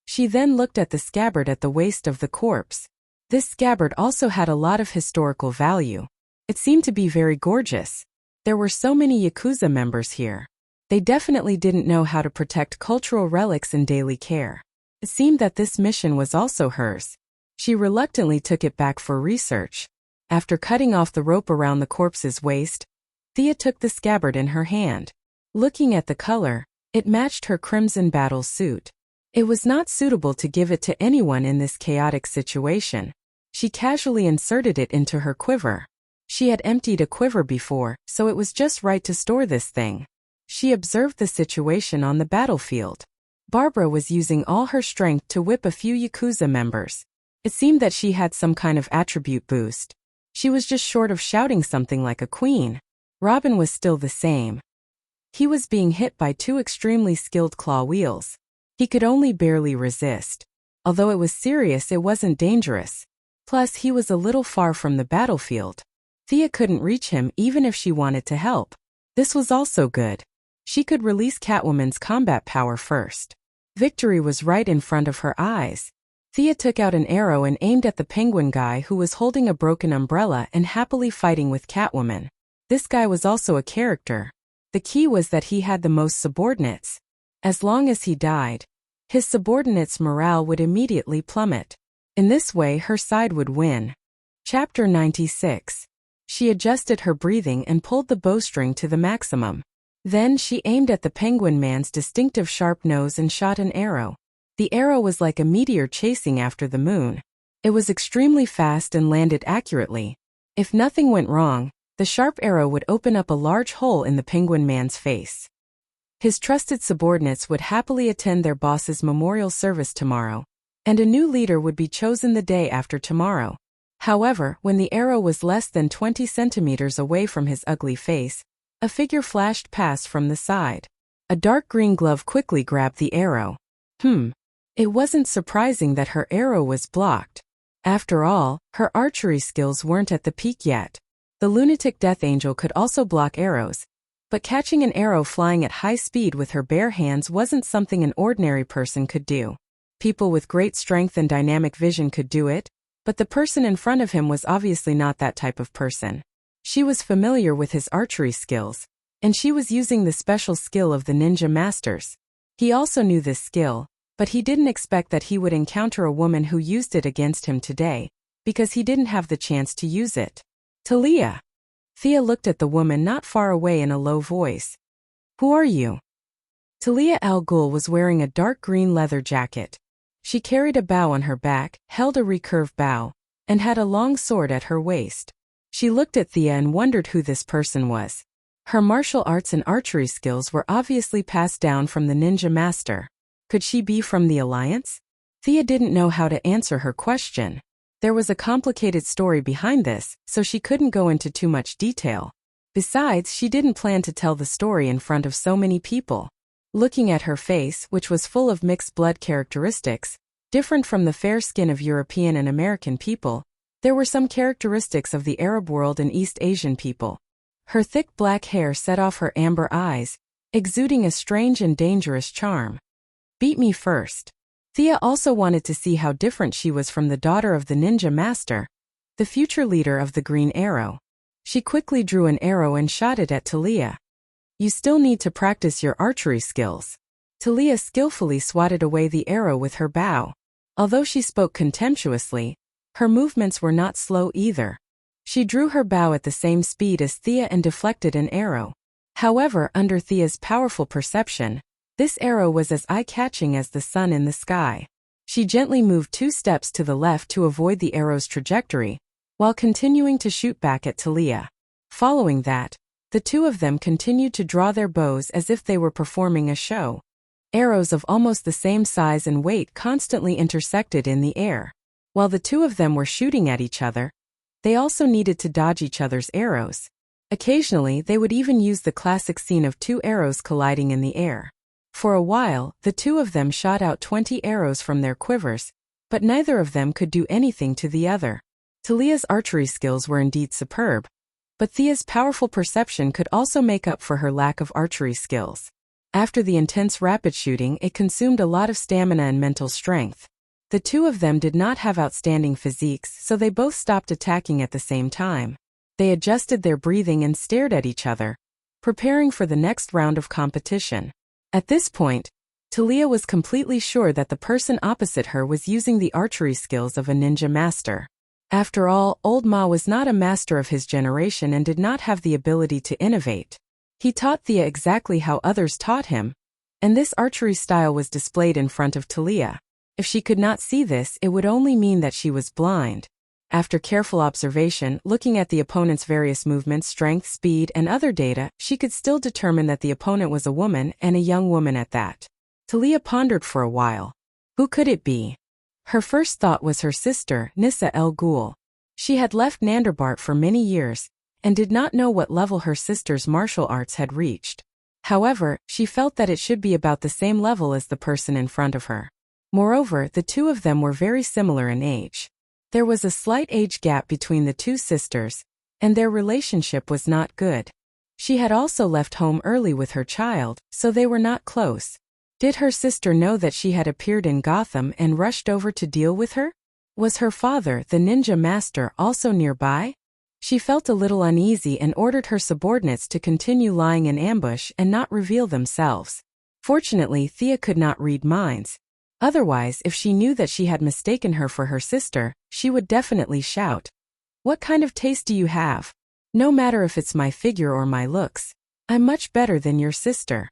She then looked at the scabbard at the waist of the corpse. This scabbard also had a lot of historical value. It seemed to be very gorgeous. There were so many Yakuza members here. They definitely didn't know how to protect cultural relics in daily care. It seemed that this mission was also hers. She reluctantly took it back for research. After cutting off the rope around the corpse's waist, Thea took the scabbard in her hand. Looking at the color, it matched her crimson battle suit. It was not suitable to give it to anyone in this chaotic situation. She casually inserted it into her quiver. She had emptied a quiver before, so it was just right to store this thing. She observed the situation on the battlefield. Barbara was using all her strength to whip a few Yakuza members. It seemed that she had some kind of attribute boost. She was just short of shouting something like a queen. Robin was still the same. He was being hit by two extremely skilled claw wheels. He could only barely resist. Although it was serious, it wasn't dangerous. Plus, he was a little far from the battlefield. Thea couldn't reach him even if she wanted to help. This was also good. She could release Catwoman's combat power first. Victory was right in front of her eyes. Thea took out an arrow and aimed at the penguin guy who was holding a broken umbrella and happily fighting with Catwoman. This guy was also a character. The key was that he had the most subordinates. As long as he died, his subordinates' morale would immediately plummet. In this way, her side would win. Chapter 96. She adjusted her breathing and pulled the bowstring to the maximum. Then she aimed at the penguin man's distinctive sharp nose and shot an arrow. The arrow was like a meteor chasing after the moon. It was extremely fast and landed accurately. If nothing went wrong, the sharp arrow would open up a large hole in the penguin man's face. His trusted subordinates would happily attend their boss's memorial service tomorrow, and a new leader would be chosen the day after tomorrow. However, when the arrow was less than 20 centimeters away from his ugly face, a figure flashed past from the side. A dark green glove quickly grabbed the arrow. It wasn't surprising that her arrow was blocked. After all, her archery skills weren't at the peak yet. The lunatic death angel could also block arrows, but catching an arrow flying at high speed with her bare hands wasn't something an ordinary person could do. People with great strength and dynamic vision could do it, but the person in front of him was obviously not that type of person. She was familiar with his archery skills, and she was using the special skill of the ninja masters. He also knew this skill, but he didn't expect that he would encounter a woman who used it against him today, because he didn't have the chance to use it. Talia. Thea looked at the woman not far away in a low voice. Who are you? Talia Al Ghul was wearing a dark green leather jacket. She carried a bow on her back, held a recurved bow, and had a long sword at her waist. She looked at Thea and wondered who this person was. Her martial arts and archery skills were obviously passed down from the ninja master. Could she be from the Alliance? Thea didn't know how to answer her question. There was a complicated story behind this, so she couldn't go into too much detail. Besides, she didn't plan to tell the story in front of so many people. Looking at her face, which was full of mixed blood characteristics, different from the fair skin of European and American people, there were some characteristics of the Arab world and East Asian people. Her thick black hair set off her amber eyes, exuding a strange and dangerous charm. Beat me first. Thea also wanted to see how different she was from the daughter of the ninja master, the future leader of the Green Arrow. She quickly drew an arrow and shot it at Talia. You still need to practice your archery skills. Talia skillfully swatted away the arrow with her bow. Although she spoke contemptuously, her movements were not slow either. She drew her bow at the same speed as Thea and deflected an arrow. However, under Thea's powerful perception, this arrow was as eye-catching as the sun in the sky. She gently moved 2 steps to the left to avoid the arrow's trajectory, while continuing to shoot back at Talia. Following that, the two of them continued to draw their bows as if they were performing a show. Arrows of almost the same size and weight constantly intersected in the air. While the two of them were shooting at each other, they also needed to dodge each other's arrows. Occasionally, they would even use the classic scene of 2 arrows colliding in the air. For a while, the two of them shot out 20 arrows from their quivers, but neither of them could do anything to the other. Talia's archery skills were indeed superb, but Thea's powerful perception could also make up for her lack of archery skills. After the intense rapid shooting, it consumed a lot of stamina and mental strength. The two of them did not have outstanding physiques, so they both stopped attacking at the same time. They adjusted their breathing and stared at each other, preparing for the next round of competition. At this point, Talia was completely sure that the person opposite her was using the archery skills of a ninja master. After all, Old Ma was not a master of his generation and did not have the ability to innovate. He taught Thea exactly how others taught him, and this archery style was displayed in front of Talia. If she could not see this, it would only mean that she was blind. After careful observation, looking at the opponent's various movements, strength, speed, and other data, she could still determine that the opponent was a woman, and a young woman at that. Talia pondered for a while. Who could it be? Her first thought was her sister, Nissa El Ghul. She had left Nandarbart for many years, and did not know what level her sister's martial arts had reached. However, she felt that it should be about the same level as the person in front of her. Moreover, the two of them were very similar in age. There was a slight age gap between the two sisters, and their relationship was not good. She had also left home early with her child, so they were not close. Did her sister know that she had appeared in Gotham and rushed over to deal with her? Was her father, the ninja master, also nearby? She felt a little uneasy and ordered her subordinates to continue lying in ambush and not reveal themselves. Fortunately, Thea could not read minds. Otherwise, if she knew that she had mistaken her for her sister, she would definitely shout, "What kind of taste do you have? No matter if it's my figure or my looks, I'm much better than your sister."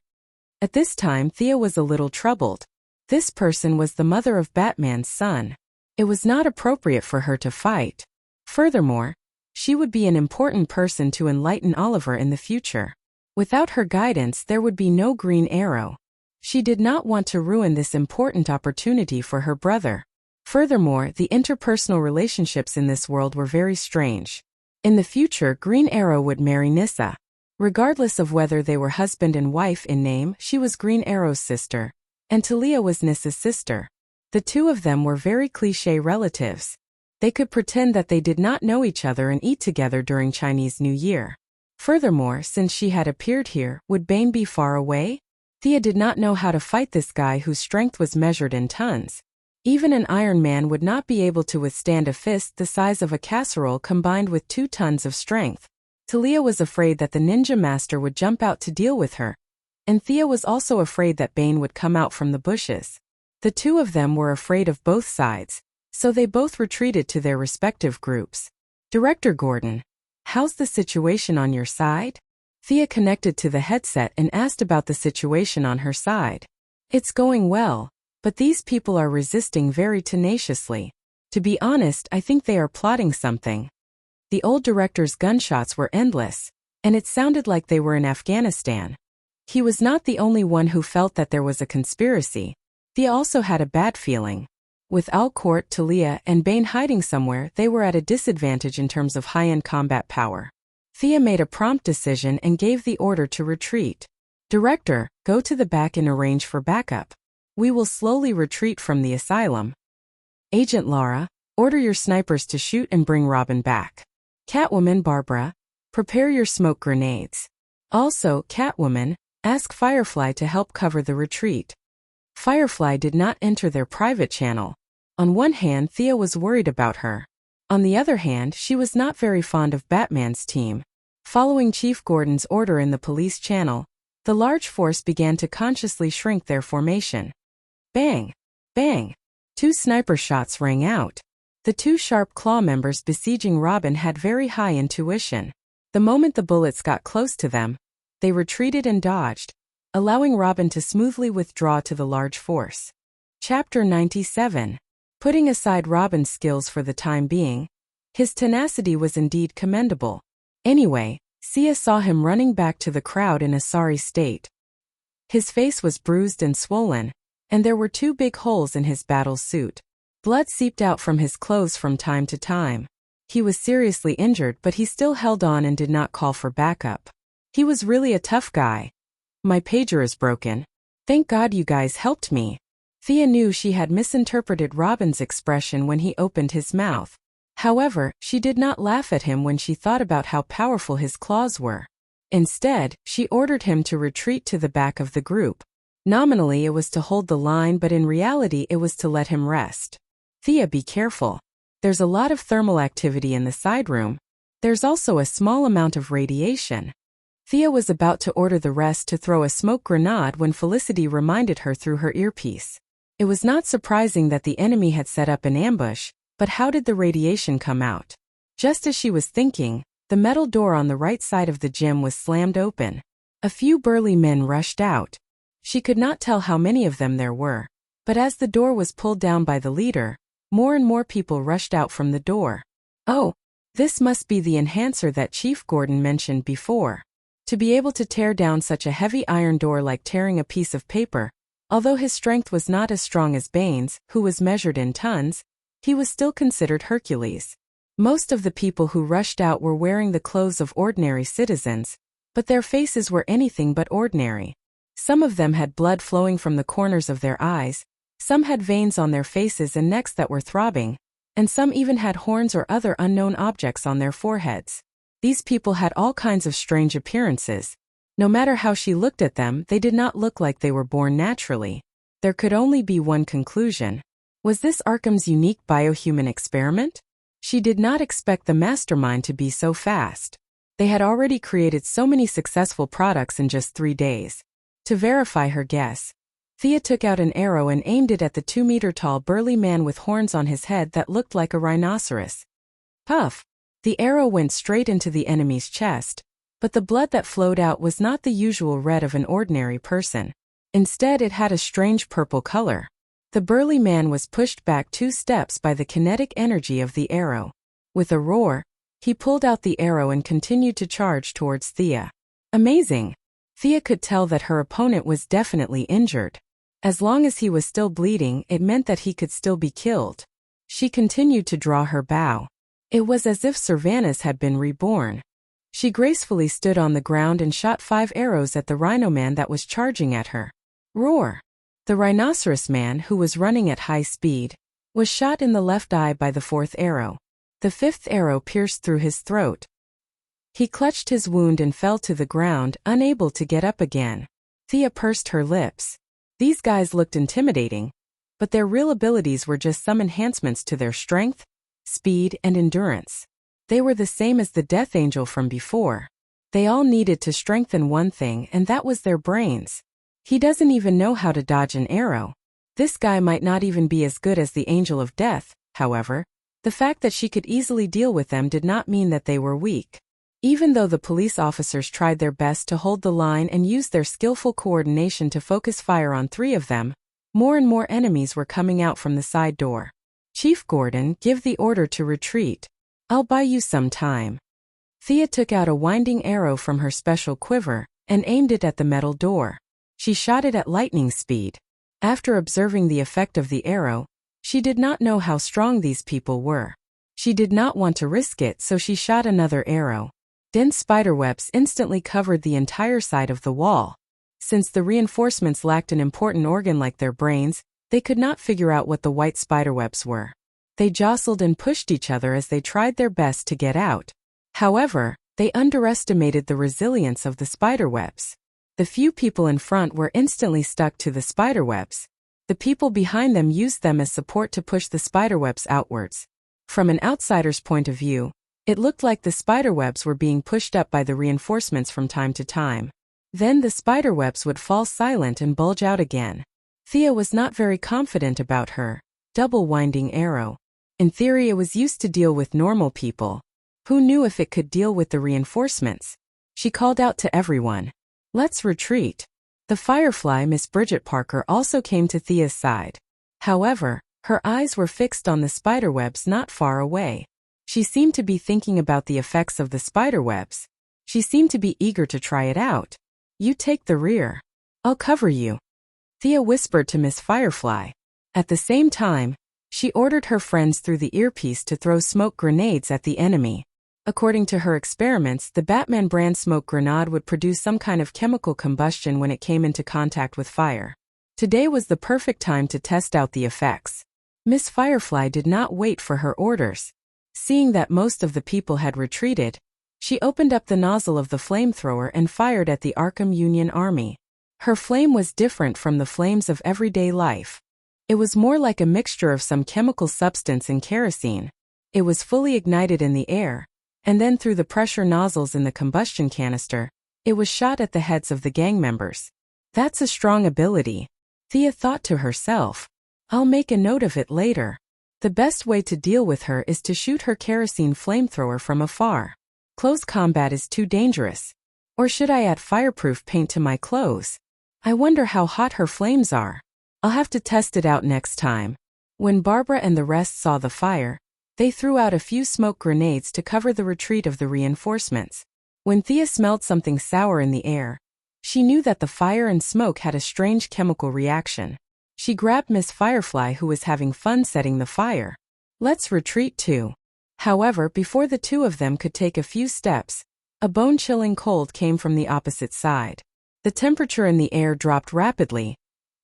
At this time, Thea was a little troubled. This person was the mother of Batman's son. It was not appropriate for her to fight. Furthermore, she would be an important person to enlighten Oliver in the future. Without her guidance, there would be no Green Arrow. She did not want to ruin this important opportunity for her brother. Furthermore, the interpersonal relationships in this world were very strange. In the future, Green Arrow would marry Nissa. Regardless of whether they were husband and wife in name, she was Green Arrow's sister, and Talia was Nissa's sister. The two of them were very cliché relatives. They could pretend that they did not know each other and eat together during Chinese New Year. Furthermore, since she had appeared here, would Bane be far away? Thea did not know how to fight this guy whose strength was measured in tons. Even an Iron Man would not be able to withstand a fist the size of a casserole combined with 2 tons of strength. Talia was afraid that the ninja master would jump out to deal with her, and Thea was also afraid that Bane would come out from the bushes. The two of them were afraid of both sides, so they both retreated to their respective groups. "Director Gordon, how's the situation on your side?" Thea connected to the headset and asked about the situation on her side. "It's going well, but these people are resisting very tenaciously. To be honest, I think they are plotting something." The old director's gunshots were endless, and it sounded like they were in Afghanistan. He was not the only one who felt that there was a conspiracy. Thea also had a bad feeling. With Alcourt, Talia, and Bane hiding somewhere, they were at a disadvantage in terms of high-end combat power. Thea made a prompt decision and gave the order to retreat. "Director, go to the back and arrange for backup. We will slowly retreat from the asylum. Agent Lara, order your snipers to shoot and bring Robin back. Catwoman Barbara, prepare your smoke grenades. Also, Catwoman, ask Firefly to help cover the retreat." Firefly did not enter their private channel. On one hand, Thea was worried about her. On the other hand, she was not very fond of Batman's team. Following Chief Gordon's order in the police channel, the large force began to consciously shrink their formation. Bang! Bang! 2 sniper shots rang out. The 2 sharp claw members besieging Robin had very high intuition. The moment the bullets got close to them, they retreated and dodged, allowing Robin to smoothly withdraw to the large force. Chapter 97. Putting aside Robin's skills for the time being, his tenacity was indeed commendable. Anyway, Sia saw him running back to the crowd in a sorry state. His face was bruised and swollen, and there were 2 big holes in his battle suit. Blood seeped out from his clothes from time to time. He was seriously injured, but he still held on and did not call for backup. He was really a tough guy. My pager is broken. Thank God you guys helped me. Thea knew she had misinterpreted Robin's expression when he opened his mouth. However, she did not laugh at him when she thought about how powerful his claws were. Instead, she ordered him to retreat to the back of the group. Nominally it was to hold the line, but in reality it was to let him rest. Thea, be careful. There's a lot of thermal activity in the side room. There's also a small amount of radiation. Thea was about to order the rest to throw a smoke grenade when Felicity reminded her through her earpiece. It was not surprising that the enemy had set up an ambush, but how did the radiation come out? Just as she was thinking, the metal door on the right side of the gym was slammed open. A few burly men rushed out. She could not tell how many of them there were, but as the door was pulled down by the leader, more and more people rushed out from the door. Oh, this must be the enhancer that Chief Gordon mentioned before. To be able to tear down such a heavy iron door like tearing a piece of paper, although his strength was not as strong as Bane's, who was measured in tons, he was still considered Hercules. Most of the people who rushed out were wearing the clothes of ordinary citizens, but their faces were anything but ordinary. Some of them had blood flowing from the corners of their eyes, some had veins on their faces and necks that were throbbing, and some even had horns or other unknown objects on their foreheads. These people had all kinds of strange appearances. No matter how she looked at them, they did not look like they were born naturally. There could only be one conclusion. Was this Arkham's unique biohuman experiment? She did not expect the mastermind to be so fast. They had already created so many successful products in just 3 days. To verify her guess, Thea took out an arrow and aimed it at the 2-meter-tall burly man with horns on his head that looked like a rhinoceros. Puff! The arrow went straight into the enemy's chest, but the blood that flowed out was not the usual red of an ordinary person. Instead, it had a strange purple color. The burly man was pushed back 2 steps by the kinetic energy of the arrow. With a roar, he pulled out the arrow and continued to charge towards Thea. Amazing! Thea could tell that her opponent was definitely injured. As long as he was still bleeding, it meant that he could still be killed. She continued to draw her bow. It was as if Cervantes had been reborn. She gracefully stood on the ground and shot 5 arrows at the rhino man that was charging at her. Roar! The rhinoceros man, who was running at high speed, was shot in the left eye by the 4th arrow. The 5th arrow pierced through his throat. He clutched his wound and fell to the ground, unable to get up again. Thea pursed her lips. These guys looked intimidating, but their real abilities were just some enhancements to their strength, speed, and endurance. They were the same as the Death Angel from before. They all needed to strengthen one thing, and that was their brains. He doesn't even know how to dodge an arrow. This guy might not even be as good as the Angel of Death, however. The fact that she could easily deal with them did not mean that they were weak. Even though the police officers tried their best to hold the line and used their skillful coordination to focus fire on 3 of them, more and more enemies were coming out from the side door. Chief Gordon, give the order to retreat. I'll buy you some time. Thea took out a winding arrow from her special quiver and aimed it at the metal door. She shot it at lightning speed. After observing the effect of the arrow, she did not know how strong these people were. She did not want to risk it, so she shot another arrow. Dense spiderwebs instantly covered the entire side of the wall. Since the reinforcements lacked an important organ like their brains, they could not figure out what the white spiderwebs were. They jostled and pushed each other as they tried their best to get out. However, they underestimated the resilience of the spiderwebs. The few people in front were instantly stuck to the spiderwebs. The people behind them used them as support to push the spiderwebs outwards. From an outsider's point of view, it looked like the spiderwebs were being pushed up by the reinforcements from time to time. Then the spiderwebs would fall silent and bulge out again. Thea was not very confident about her double-winding arrow. In theory, it was used to deal with normal people. Who knew if it could deal with the reinforcements? She called out to everyone, "Let's retreat." The firefly, Miss Bridget Parker, also came to Thea's side. However, her eyes were fixed on the spiderwebs not far away. She seemed to be thinking about the effects of the spiderwebs. She seemed to be eager to try it out. "You take the rear. I'll cover you," Thea whispered to Miss Firefly. At the same time, she ordered her friends through the earpiece to throw smoke grenades at the enemy. According to her experiments, the Batman brand smoke grenade would produce some kind of chemical combustion when it came into contact with fire. Today was the perfect time to test out the effects. Miss Firefly did not wait for her orders. Seeing that most of the people had retreated, she opened up the nozzle of the flamethrower and fired at the Arkham Union Army. Her flame was different from the flames of everyday life. It was more like a mixture of some chemical substance and kerosene. It was fully ignited in the air, and then through the pressure nozzles in the combustion canister, it was shot at the heads of the gang members. That's a strong ability, Thea thought to herself. I'll make a note of it later. The best way to deal with her is to shoot her kerosene flamethrower from afar. Close combat is too dangerous. Or should I add fireproof paint to my clothes? I wonder how hot her flames are. I'll have to test it out next time. When Barbara and the rest saw the fire, they threw out a few smoke grenades to cover the retreat of the reinforcements. When Thea smelled something sour in the air, she knew that the fire and smoke had a strange chemical reaction. She grabbed Miss Firefly, who was having fun setting the fire. "Let's retreat too." However, before the two of them could take a few steps, a bone-chilling cold came from the opposite side. The temperature in the air dropped rapidly,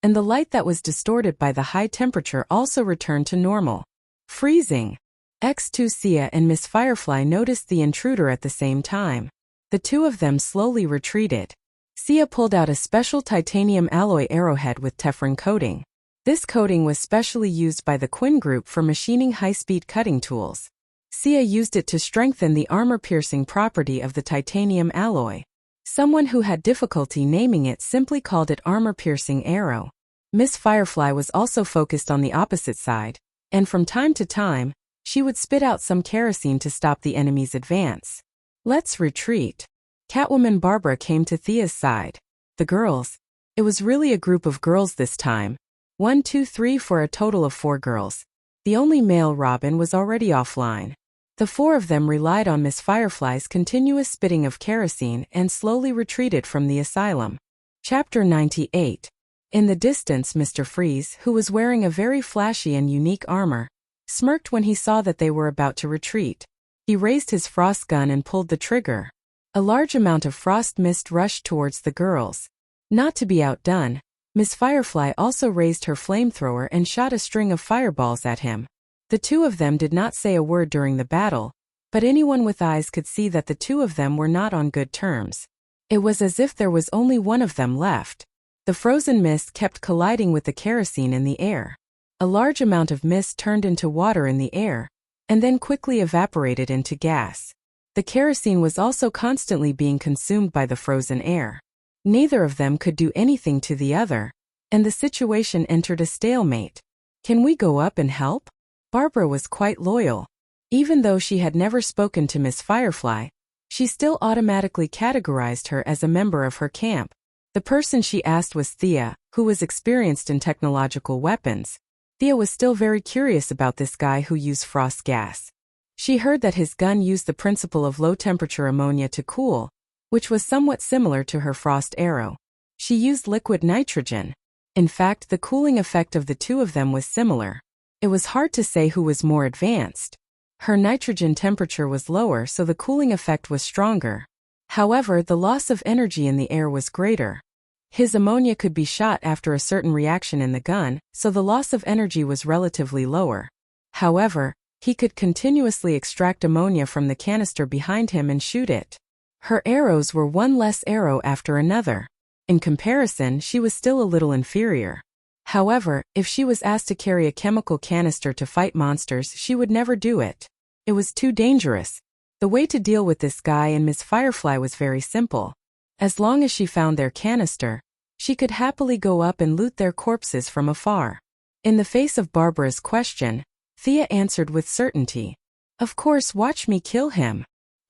and the light that was distorted by the high temperature also returned to normal. Freezing. X2 Sia and Miss Firefly noticed the intruder at the same time. The two of them slowly retreated. Sia pulled out a special titanium alloy arrowhead with Teflon coating. This coating was specially used by the Quinn Group for machining high-speed cutting tools. Sia used it to strengthen the armor-piercing property of the titanium alloy. Someone who had difficulty naming it simply called it armor-piercing arrow. Miss Firefly was also focused on the opposite side, and from time to time, she would spit out some kerosene to stop the enemy's advance. "Let's retreat." Catwoman Barbara came to Thea's side. The girls. It was really a group of girls this time. 1, 2, 3 for a total of 4 girls. The only male, Robin, was already offline. The 4 of them relied on Miss Firefly's continuous spitting of kerosene and slowly retreated from the asylum. Chapter 98. In the distance, Mr. Freeze, who was wearing a very flashy and unique armor, smirked when he saw that they were about to retreat. He raised his frost gun and pulled the trigger. A large amount of frost mist rushed towards the girls. Not to be outdone, Miss Firefly also raised her flamethrower and shot a string of fireballs at him. The two of them did not say a word during the battle, but anyone with eyes could see that the two of them were not on good terms. It was as if there was only one of them left. The frozen mist kept colliding with the kerosene in the air. A large amount of mist turned into water in the air, and then quickly evaporated into gas. The kerosene was also constantly being consumed by the frozen air. Neither of them could do anything to the other, and the situation entered a stalemate. "Can we go up and help?" Barbara was quite loyal. Even though she had never spoken to Miss Firefly, she still automatically categorized her as a member of her camp. The person she asked was Thea, who was experienced in technological weapons. Thea was still very curious about this guy who used frost gas. She heard that his gun used the principle of low-temperature ammonia to cool, which was somewhat similar to her frost arrow. She used liquid nitrogen. In fact, the cooling effect of the two of them was similar. It was hard to say who was more advanced. Her nitrogen temperature was lower, so the cooling effect was stronger. However, the loss of energy in the air was greater. His ammonia could be shot after a certain reaction in the gun, so the loss of energy was relatively lower. However, he could continuously extract ammonia from the canister behind him and shoot it. Her arrows were one less arrow after another. In comparison, she was still a little inferior. However, if she was asked to carry a chemical canister to fight monsters, she would never do it. It was too dangerous. The way to deal with this guy and Miss Firefly was very simple. As long as she found their canister, she could happily go up and loot their corpses from afar. In the face of Barbara's question, Thea answered with certainty. Of course, watch me kill him.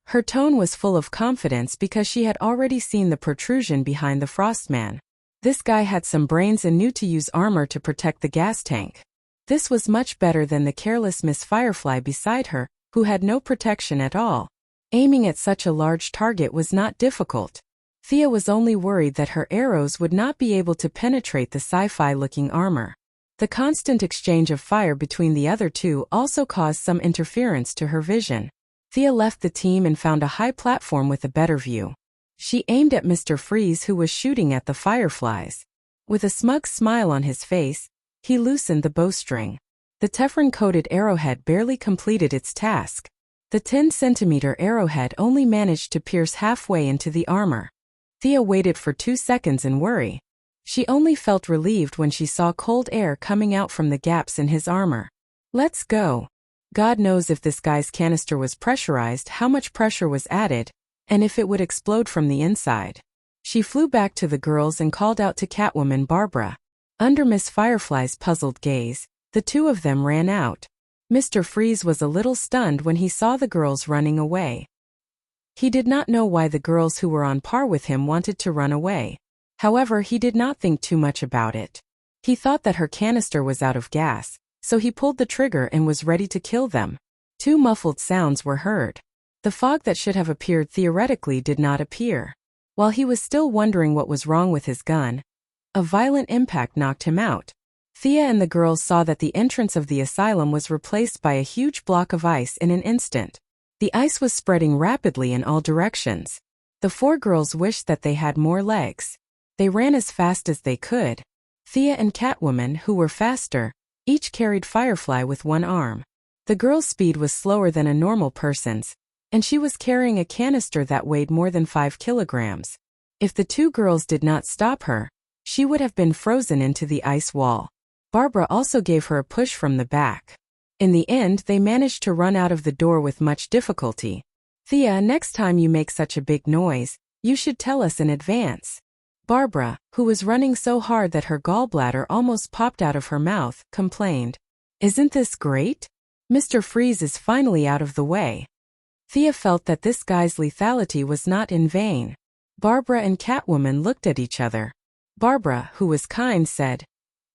Her tone was full of confidence because she had already seen the protrusion behind the Frostman. This guy had some brains and knew to use armor to protect the gas tank. This was much better than the careless Miss Firefly beside her, who had no protection at all. Aiming at such a large target was not difficult. Thea was only worried that her arrows would not be able to penetrate the sci-fi-looking armor. The constant exchange of fire between the other two also caused some interference to her vision. Thea left the team and found a high platform with a better view. She aimed at Mr. Freeze, who was shooting at the fireflies. With a smug smile on his face, he loosened the bowstring. The Teflon-coated arrowhead barely completed its task. The 10-centimeter arrowhead only managed to pierce halfway into the armor. Thea waited for 2 seconds in worry. She only felt relieved when she saw cold air coming out from the gaps in his armor. Let's go. God knows if this guy's canister was pressurized, how much pressure was added, and if it would explode from the inside. She flew back to the girls and called out to Catwoman Barbara. Under Miss Firefly's puzzled gaze, the two of them ran out. Mr. Freeze was a little stunned when he saw the girls running away. He did not know why the girls who were on par with him wanted to run away. However, he did not think too much about it. He thought that her canister was out of gas, so he pulled the trigger and was ready to kill them. 2 muffled sounds were heard. The fog that should have appeared theoretically did not appear. While he was still wondering what was wrong with his gun, a violent impact knocked him out. Thea and the girls saw that the entrance of the asylum was replaced by a huge block of ice in an instant. The ice was spreading rapidly in all directions. The 4 girls wished that they had more legs. They ran as fast as they could. Thea and Catwoman, who were faster, each carried Firefly with one arm. The girl's speed was slower than a normal person's, and she was carrying a canister that weighed more than 5 kilograms. If the 2 girls did not stop her, she would have been frozen into the ice wall. Barbara also gave her a push from the back. In the end, they managed to run out of the door with much difficulty. Thea, next time you make such a big noise, you should tell us in advance. Barbara, who was running so hard that her gallbladder almost popped out of her mouth, complained. Isn't this great? Mr. Freeze is finally out of the way. Thea felt that this guy's lethality was not in vain. Barbara and Catwoman looked at each other. Barbara, who was kind, said,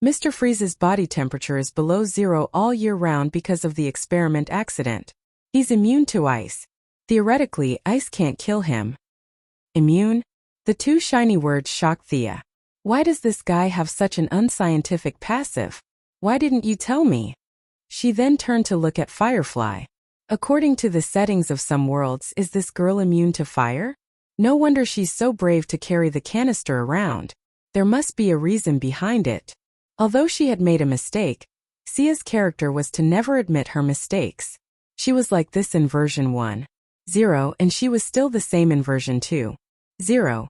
Mr. Freeze's body temperature is below 0 all year round because of the experiment accident. He's immune to ice. Theoretically, ice can't kill him. Immune? The 2 shiny words shocked Thea. Why does this guy have such an unscientific passive? Why didn't you tell me? She then turned to look at Firefly. According to the settings of some worlds, is this girl immune to fire? No wonder she's so brave to carry the canister around. There must be a reason behind it. Although she had made a mistake, Sia's character was to never admit her mistakes. She was like this in version 1.0, and she was still the same in version 2.0.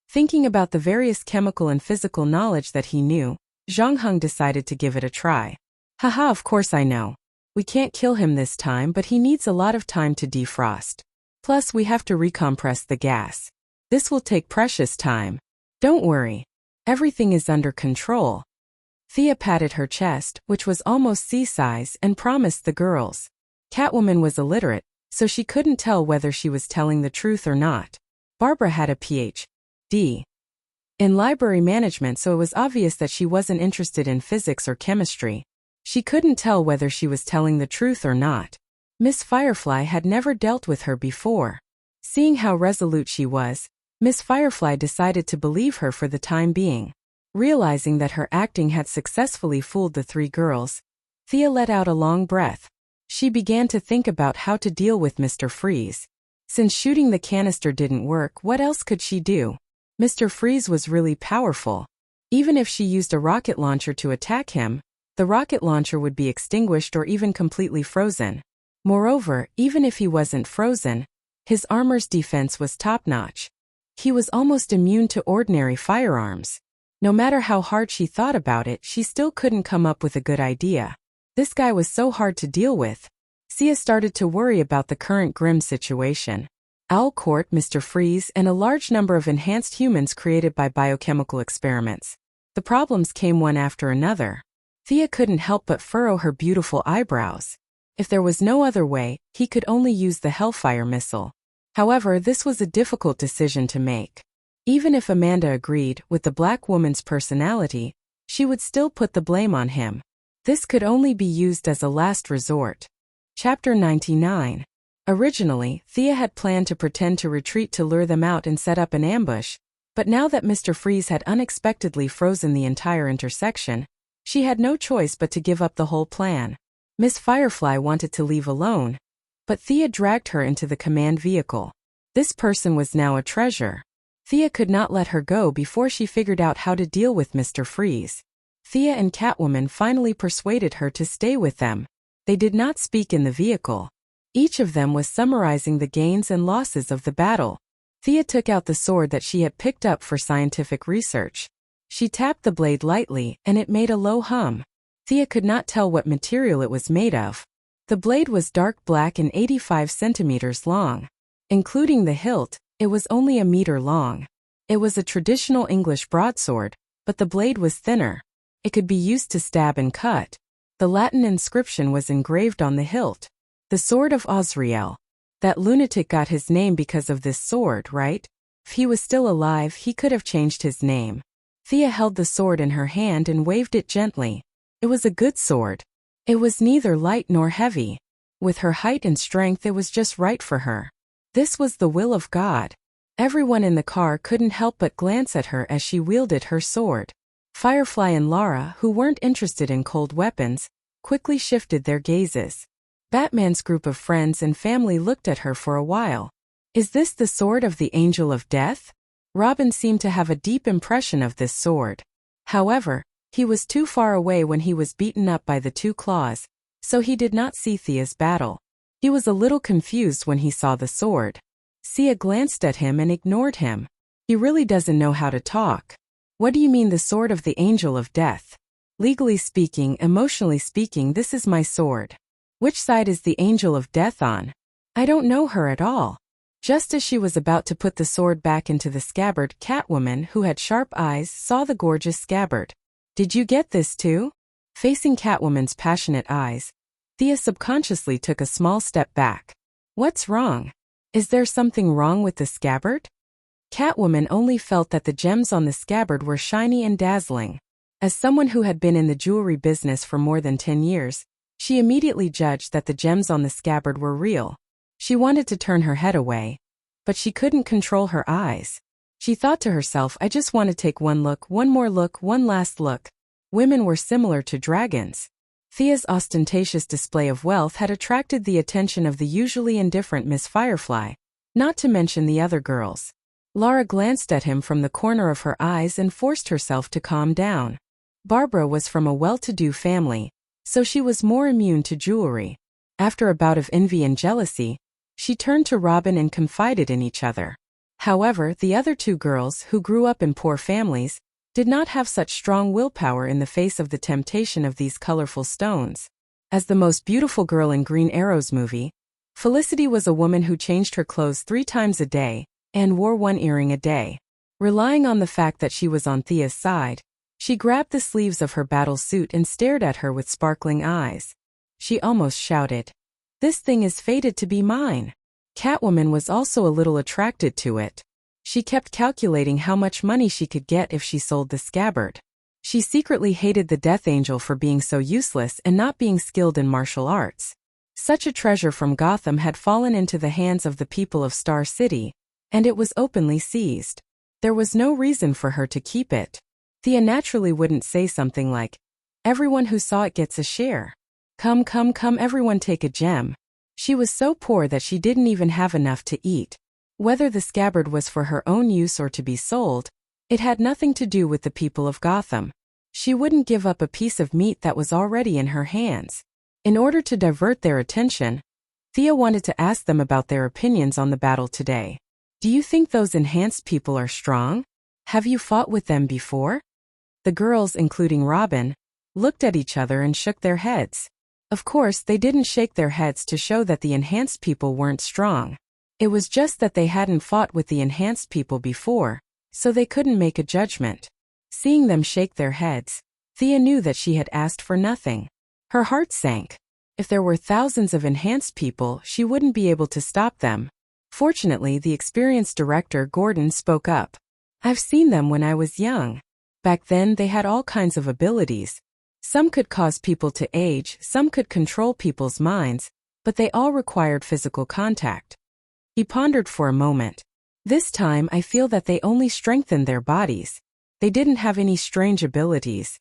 Thinking about the various chemical and physical knowledge that he knew, Zhang Heng decided to give it a try. Haha, of course I know. We can't kill him this time, but he needs a lot of time to defrost. Plus we have to recompress the gas. This will take precious time. Don't worry. Everything is under control. Thea patted her chest, which was almost sea-size, and promised the girls. Catwoman was illiterate, so she couldn't tell whether she was telling the truth or not. Barbara had a Ph.D. in library management, so it was obvious that she wasn't interested in physics or chemistry. She couldn't tell whether she was telling the truth or not. Miss Firefly had never dealt with her before. Seeing how resolute she was, Miss Firefly decided to believe her for the time being. Realizing that her acting had successfully fooled the 3 girls, Thea let out a long breath. She began to think about how to deal with Mr. Freeze. Since shooting the canister didn't work, what else could she do? Mr. Freeze was really powerful. Even if she used a rocket launcher to attack him, the rocket launcher would be extinguished or even completely frozen. Moreover, even if he wasn't frozen, his armor's defense was top-notch. He was almost immune to ordinary firearms. No matter how hard she thought about it, she still couldn't come up with a good idea. This guy was so hard to deal with. Thea started to worry about the current grim situation. Owl Court, Mr. Freeze, and a large number of enhanced humans created by biochemical experiments. The problems came one after another. Thea couldn't help but furrow her beautiful eyebrows. If there was no other way, he could only use the Hellfire missile. However, this was a difficult decision to make. Even if Amanda agreed with the black woman's personality, she would still put the blame on him. This could only be used as a last resort. Chapter 99. Originally, Thea had planned to pretend to retreat to lure them out and set up an ambush, but now that Mr. Freeze had unexpectedly frozen the entire intersection, she had no choice but to give up the whole plan. Miss Firefly wanted to leave alone, but Thea dragged her into the command vehicle. This person was now a treasure. Thea could not let her go before she figured out how to deal with Mr. Freeze. Thea and Catwoman finally persuaded her to stay with them. They did not speak in the vehicle. Each of them was summarizing the gains and losses of the battle. Thea took out the sword that she had picked up for scientific research. She tapped the blade lightly, and it made a low hum. Thea could not tell what material it was made of. The blade was dark black and 85 centimeters long. Including the hilt, it was only a meter long. It was a traditional English broadsword, but the blade was thinner. It could be used to stab and cut. The Latin inscription was engraved on the hilt. The Sword of Osriel. That lunatic got his name because of this sword, right? If he was still alive, he could have changed his name. Thea held the sword in her hand and waved it gently. It was a good sword. It was neither light nor heavy. With her height and strength, it was just right for her. This was the will of God. Everyone in the car couldn't help but glance at her as she wielded her sword. Firefly and Lara, who weren't interested in cold weapons, quickly shifted their gazes. Batman's group of friends and family looked at her for a while. Is this the sword of the Angel of Death? Robin seemed to have a deep impression of this sword. However, he was too far away when he was beaten up by the two claws, so he did not see Thea's battle. He was a little confused when he saw the sword. Thea glanced at him and ignored him. He really doesn't know how to talk. What do you mean the sword of the Angel of Death? Legally speaking, emotionally speaking, this is my sword. Which side is the Angel of Death on? I don't know her at all. Just as she was about to put the sword back into the scabbard, Catwoman, who had sharp eyes, saw the gorgeous scabbard. Did you get this too? Facing Catwoman's passionate eyes, Thea subconsciously took a small step back. What's wrong? Is there something wrong with the scabbard? Catwoman only felt that the gems on the scabbard were shiny and dazzling. As someone who had been in the jewelry business for more than 10 years, she immediately judged that the gems on the scabbard were real. She wanted to turn her head away, but she couldn't control her eyes. She thought to herself, I just want to take one look, one more look, one last look. Women were similar to dragons. Thea's ostentatious display of wealth had attracted the attention of the usually indifferent Miss Firefly, not to mention the other girls. Lara glanced at him from the corner of her eyes and forced herself to calm down. Barbara was from a well-to-do family, so she was more immune to jewelry. After a bout of envy and jealousy, she turned to Robin and confided in each other. However, the other two girls, who grew up in poor families, did not have such strong willpower in the face of the temptation of these colorful stones. As the most beautiful girl in Green Arrow's movie, Felicity was a woman who changed her clothes 3 times a day and wore 1 earring a day. Relying on the fact that she was on Thea's side, she grabbed the sleeves of her battle suit and stared at her with sparkling eyes. She almost shouted, "This thing is fated to be mine." Catwoman was also a little attracted to it. She kept calculating how much money she could get if she sold the scabbard. She secretly hated the Death Angel for being so useless and not being skilled in martial arts. Such a treasure from Gotham had fallen into the hands of the people of Star City, and it was openly seized. There was no reason for her to keep it. Thea naturally wouldn't say something like, "Everyone who saw it gets a share. Come, everyone take a gem." She was so poor that she didn't even have enough to eat. Whether the scabbard was for her own use or to be sold, it had nothing to do with the people of Gotham. She wouldn't give up a piece of meat that was already in her hands. In order to divert their attention, Thea wanted to ask them about their opinions on the battle today. Do you think those enhanced people are strong? Have you fought with them before? The girls, including Robin, looked at each other and shook their heads. Of course, they didn't shake their heads to show that the enhanced people weren't strong. It was just that they hadn't fought with the enhanced people before, so they couldn't make a judgment. Seeing them shake their heads, Thea knew that she had asked for nothing. Her heart sank. If there were thousands of enhanced people, she wouldn't be able to stop them. Fortunately, the experienced director, Gordon, spoke up. "I've seen them when I was young. Back then, they had all kinds of abilities. Some could cause people to age, some could control people's minds, but they all required physical contact." He pondered for a moment. "This time, I feel that they only strengthened their bodies. They didn't have any strange abilities."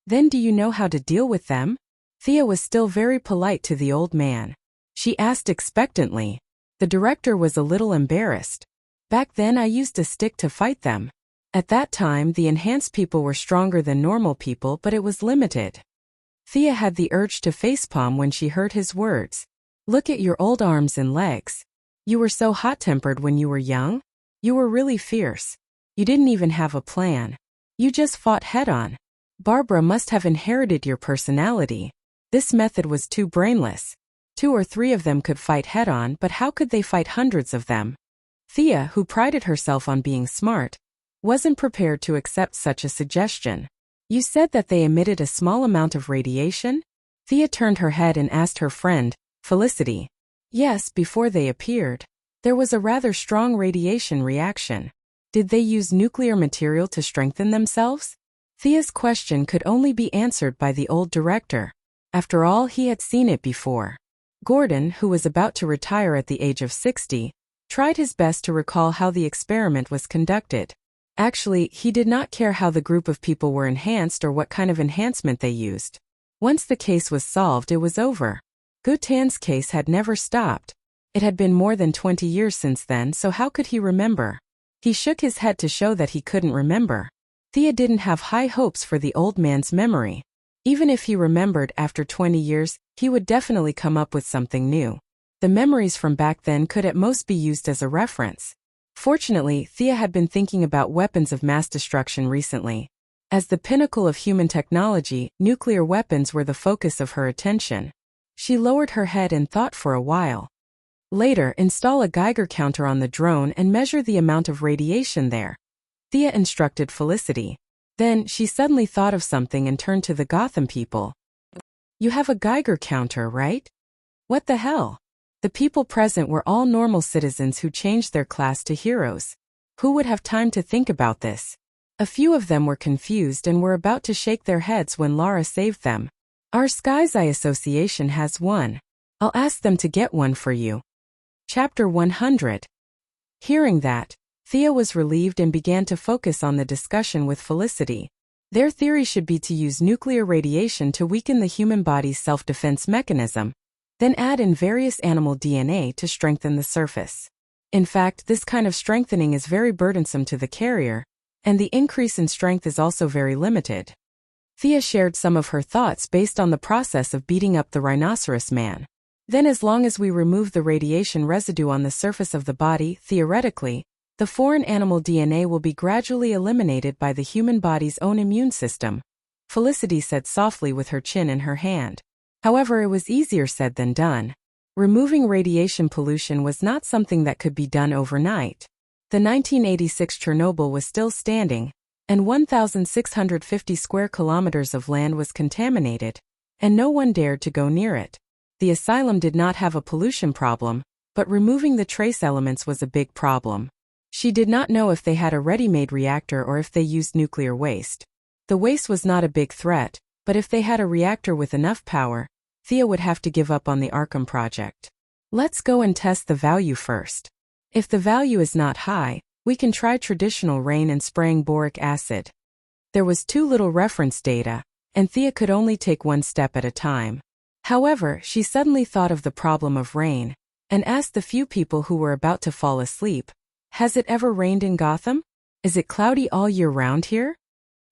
"Then do you know how to deal with them?" Thea was still very polite to the old man. She asked expectantly. The director was a little embarrassed. "Back then I used a stick to fight them. At that time the enhanced people were stronger than normal people, but it was limited." Thea had the urge to facepalm when she heard his words. "Look at your old arms and legs. You were so hot-tempered when you were young. You were really fierce. You didn't even have a plan. You just fought head-on. Barbara must have inherited your personality. This method was too brainless. 2 or 3 of them could fight head-on, but how could they fight hundreds of them?" Thea, who prided herself on being smart, wasn't prepared to accept such a suggestion. "You said that they emitted a small amount of radiation?" Thea turned her head and asked her friend, Felicity. "Yes, before they appeared. There was a rather strong radiation reaction." "Did they use nuclear material to strengthen themselves?" Thea's question could only be answered by the old director. After all, he had seen it before. Gordon, who was about to retire at the age of 60, tried his best to recall how the experiment was conducted. Actually, he did not care how the group of people were enhanced or what kind of enhancement they used. Once the case was solved, it was over. Gutan's case had never stopped. It had been more than 20 years since then, so how could he remember? He shook his head to show that he couldn't remember. Thea didn't have high hopes for the old man's memory. Even if he remembered after 20 years, he would definitely come up with something new. The memories from back then could at most be used as a reference. Fortunately, Thea had been thinking about weapons of mass destruction recently. As the pinnacle of human technology, nuclear weapons were the focus of her attention. She lowered her head and thought for a while. Later, install a Geiger counter on the drone and measure the amount of radiation there, Thea instructed Felicity. Then, she suddenly thought of something and turned to the Gotham people. "You have a Geiger counter, right?" "What the hell?" The people present were all normal citizens who changed their class to heroes. Who would have time to think about this? A few of them were confused and were about to shake their heads when Laura saved them. "Our Sky's Eye Association has one. I'll ask them to get one for you." Chapter 100. Hearing that, Thea was relieved and began to focus on the discussion with Felicity. Their theory should be to use nuclear radiation to weaken the human body's self-defense mechanism, then add in various animal DNA to strengthen the surface. In fact, this kind of strengthening is very burdensome to the carrier, and the increase in strength is also very limited. Thea shared some of her thoughts based on the process of beating up the rhinoceros man. Then, as long as we remove the radiation residue on the surface of the body, theoretically, the foreign animal DNA will be gradually eliminated by the human body's own immune system, Felicity said softly with her chin in her hand. However, it was easier said than done. Removing radiation pollution was not something that could be done overnight. The 1986 Chernobyl was still standing, and 1,650 square kilometers of land was contaminated, and no one dared to go near it. The asylum did not have a pollution problem, but removing the trace elements was a big problem. She did not know if they had a ready-made reactor or if they used nuclear waste. The waste was not a big threat, but if they had a reactor with enough power, Thea would have to give up on the Arkham project. "Let's go and test the value first. If the value is not high, we can try traditional rain and spraying boric acid." There was too little reference data, and Thea could only take one step at a time. However, she suddenly thought of the problem of rain, and asked the few people who were about to fall asleep, "Has it ever rained in Gotham? Is it cloudy all year round here?"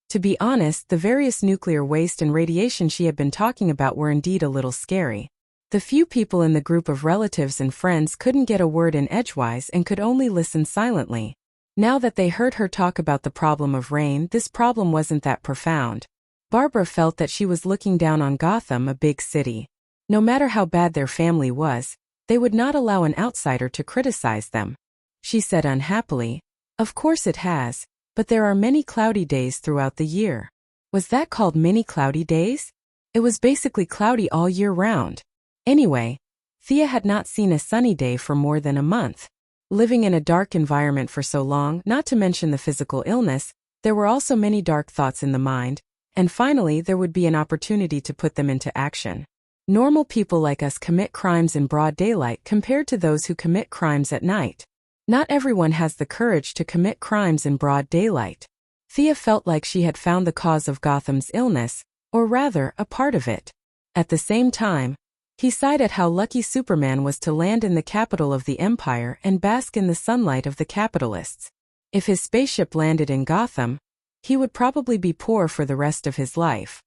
To be honest, the various nuclear waste and radiation she had been talking about were indeed a little scary. The few people in the group of relatives and friends couldn't get a word in edgewise and could only listen silently. Now that they heard her talk about the problem of rain, this problem wasn't that profound. Barbara felt that she was looking down on Gotham, a big city. No matter how bad their family was, they would not allow an outsider to criticize them. She said unhappily, "Of course it has, but there are many cloudy days throughout the year." Was that called many cloudy days? It was basically cloudy all year round. Anyway, Thea had not seen a sunny day for more than a month. Living in a dark environment for so long, not to mention the physical illness, there were also many dark thoughts in the mind, and finally there would be an opportunity to put them into action. Normal people like us commit crimes in broad daylight compared to those who commit crimes at night. Not everyone has the courage to commit crimes in broad daylight. Thea felt like she had found the cause of Gotham's illness, or rather, a part of it. At the same time, he sighed at how lucky Superman was to land in the capital of the Empire and bask in the sunlight of the capitalists. If his spaceship landed in Gotham, he would probably be poor for the rest of his life.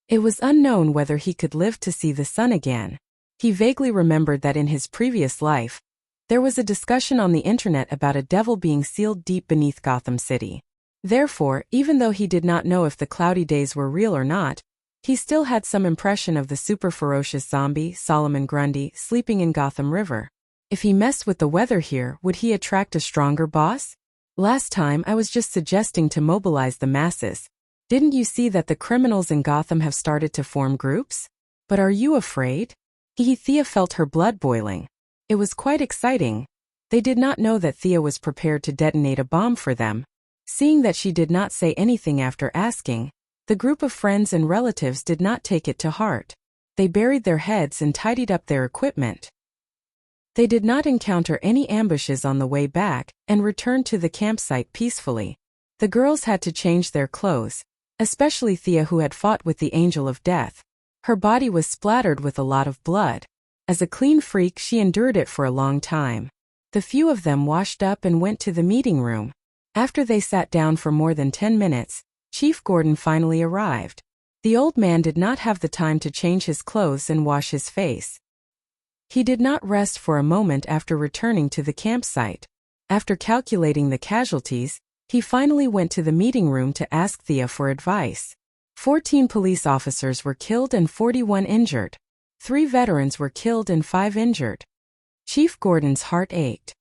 It was unknown whether he could live to see the sun again. He vaguely remembered that in his previous life, there was a discussion on the internet about a devil being sealed deep beneath Gotham City. Therefore, even though he did not know if the cloudy days were real or not, he still had some impression of the super ferocious zombie, Solomon Grundy, sleeping in Gotham River. If he messed with the weather here, would he attract a stronger boss? Last time I was just suggesting to mobilize the masses. Didn't you see that the criminals in Gotham have started to form groups? But are you afraid? Thea felt her blood boiling. It was quite exciting. They did not know that Thea was prepared to detonate a bomb for them. Seeing that she did not say anything after asking, the group of friends and relatives did not take it to heart. They buried their heads and tidied up their equipment. They did not encounter any ambushes on the way back and returned to the campsite peacefully. The girls had to change their clothes, especially Thea, who had fought with the Angel of Death. Her body was splattered with a lot of blood. As a clean freak, she endured it for a long time. The few of them washed up and went to the meeting room. After they sat down for more than 10 minutes, Chief Gordon finally arrived. The old man did not have the time to change his clothes and wash his face. He did not rest for a moment after returning to the campsite. After calculating the casualties, he finally went to the meeting room to ask Thea for advice. 14 police officers were killed and 41 injured. 3 veterans were killed and 5 injured. Chief Gordon's heart ached.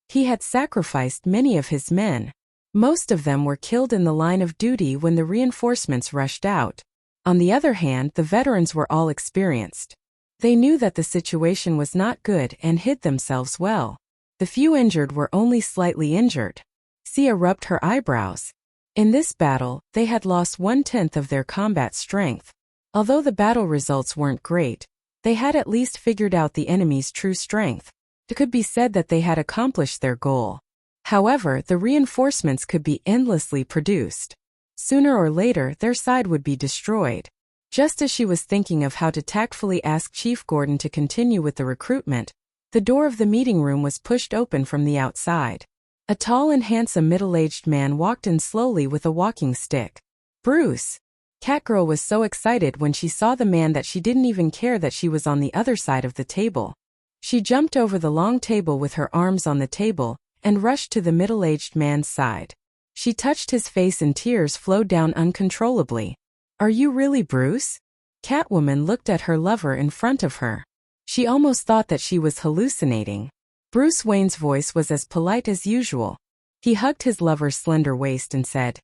He had sacrificed many of his men. Most of them were killed in the line of duty when the reinforcements rushed out. On the other hand, the veterans were all experienced. They knew that the situation was not good and hid themselves well. The few injured were only slightly injured. Thea rubbed her eyebrows. In this battle, they had lost 1/10 of their combat strength. Although the battle results weren't great, they had at least figured out the enemy's true strength. It could be said that they had accomplished their goal. However, the reinforcements could be endlessly produced. Sooner or later, their side would be destroyed. Just as she was thinking of how to tactfully ask Chief Gordon to continue with the recruitment, the door of the meeting room was pushed open from the outside. A tall and handsome middle-aged man walked in slowly with a walking stick. "Bruce!" Catgirl was so excited when she saw the man that she didn't even care that she was on the other side of the table. She jumped over the long table with her arms on the table and rushed to the middle-aged man's side. She touched his face and tears flowed down uncontrollably. "Are you really Bruce?" Catwoman looked at her lover in front of her. She almost thought that she was hallucinating. Bruce Wayne's voice was as polite as usual. He hugged his lover's slender waist and said,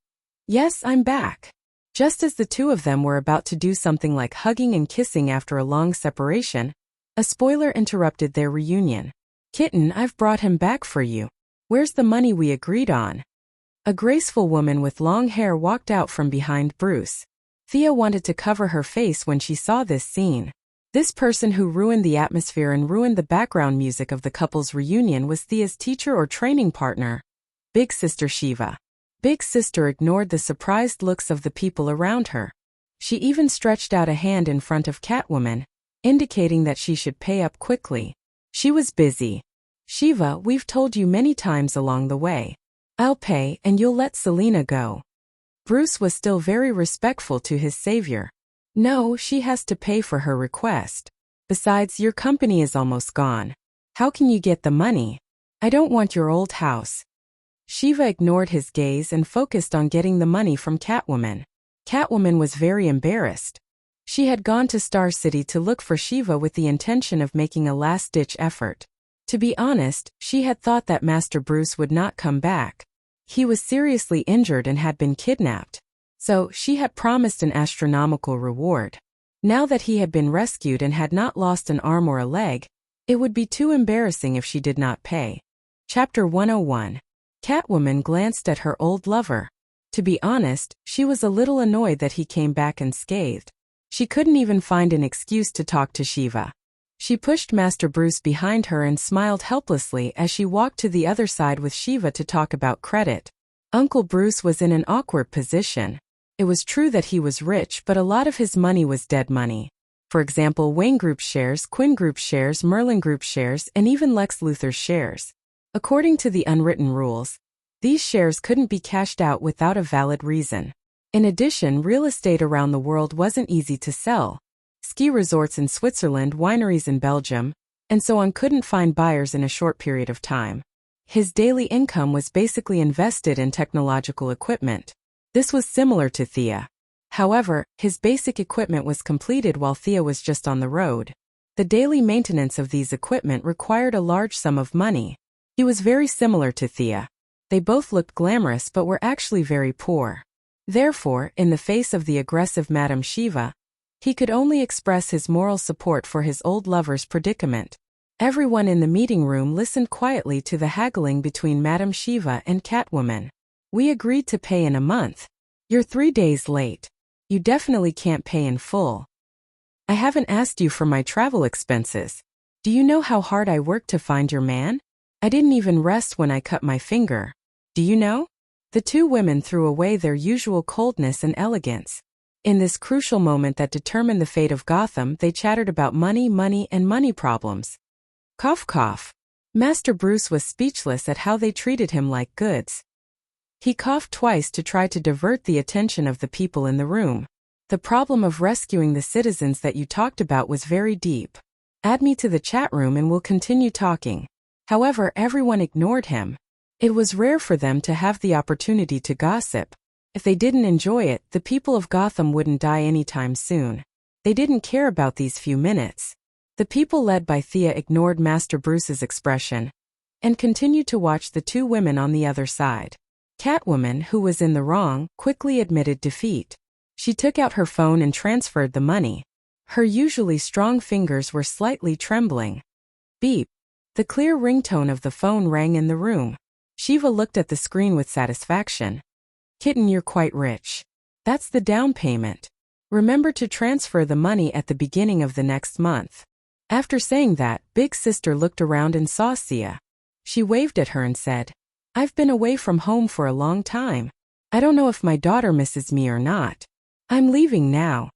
"Yes, I'm back." Just as the two of them were about to do something like hugging and kissing after a long separation, a spoiler interrupted their reunion. "Kitten, I've brought him back for you. Where's the money we agreed on?" A graceful woman with long hair walked out from behind Bruce. Thea wanted to cover her face when she saw this scene. This person who ruined the atmosphere and ruined the background music of the couple's reunion was Thea's teacher or training partner, Big Sister Shiva. Big Sister ignored the surprised looks of the people around her. She even stretched out a hand in front of Catwoman, indicating that she should pay up quickly. She was busy. "Shiva, we've told you many times along the way. I'll pay and you'll let Selina go." Bruce was still very respectful to his savior. "No, she has to pay for her request. Besides, your company is almost gone. How can you get the money? I don't want your old house." Shiva ignored his gaze and focused on getting the money from Catwoman. Catwoman was very embarrassed. She had gone to Star City to look for Shiva with the intention of making a last-ditch effort. To be honest, she had thought that Master Bruce would not come back. He was seriously injured and had been kidnapped. So, she had promised an astronomical reward. Now that he had been rescued and had not lost an arm or a leg, it would be too embarrassing if she did not pay. Chapter 101. Catwoman glanced at her old lover. To be honest, she was a little annoyed that he came back unscathed. She couldn't even find an excuse to talk to Shiva. She pushed Master Bruce behind her and smiled helplessly as she walked to the other side with Shiva to talk about credit. Uncle Bruce was in an awkward position. It was true that he was rich, but a lot of his money was dead money. For example, Wayne Group shares, Quinn Group shares, Merlin Group shares, and even Lex Luthor's shares. According to the unwritten rules, these shares couldn't be cashed out without a valid reason. In addition, real estate around the world wasn't easy to sell. Ski resorts in Switzerland, wineries in Belgium, and so on couldn't find buyers in a short period of time. His daily income was basically invested in technological equipment. This was similar to Thea. However, his basic equipment was completed while Thea was just on the road. The daily maintenance of these equipment required a large sum of money. He was very similar to Thea. They both looked glamorous but were actually very poor. Therefore, in the face of the aggressive Madame Shiva, he could only express his moral support for his old lover's predicament. Everyone in the meeting room listened quietly to the haggling between Madame Shiva and Catwoman. We agreed to pay in a month. You're 3 days late. You definitely can't pay in full. I haven't asked you for my travel expenses. Do you know how hard I worked to find your man? I didn't even rest when I cut my finger. Do you know? The two women threw away their usual coldness and elegance. In this crucial moment that determined the fate of Gotham, they chattered about money, and money problems. Cough cough. Master Bruce was speechless at how they treated him like goods. He coughed twice to try to divert the attention of the people in the room. The problem of rescuing the citizens that you talked about was very deep. Add me to the chat room and we'll continue talking. However, everyone ignored him. It was rare for them to have the opportunity to gossip. If they didn't enjoy it, the people of Gotham wouldn't die anytime soon. They didn't care about these few minutes. The people led by Thea ignored Master Bruce's expression and continued to watch the two women on the other side. Catwoman, who was in the wrong, quickly admitted defeat. She took out her phone and transferred the money. Her usually strong fingers were slightly trembling. Beep. The clear ringtone of the phone rang in the room. Shiva looked at the screen with satisfaction. Kitten, you're quite rich. That's the down payment. Remember to transfer the money at the beginning of the next month. After saying that, Big Sister looked around and saw Sia. She waved at her and said, I've been away from home for a long time. I don't know if my daughter misses me or not. I'm leaving now.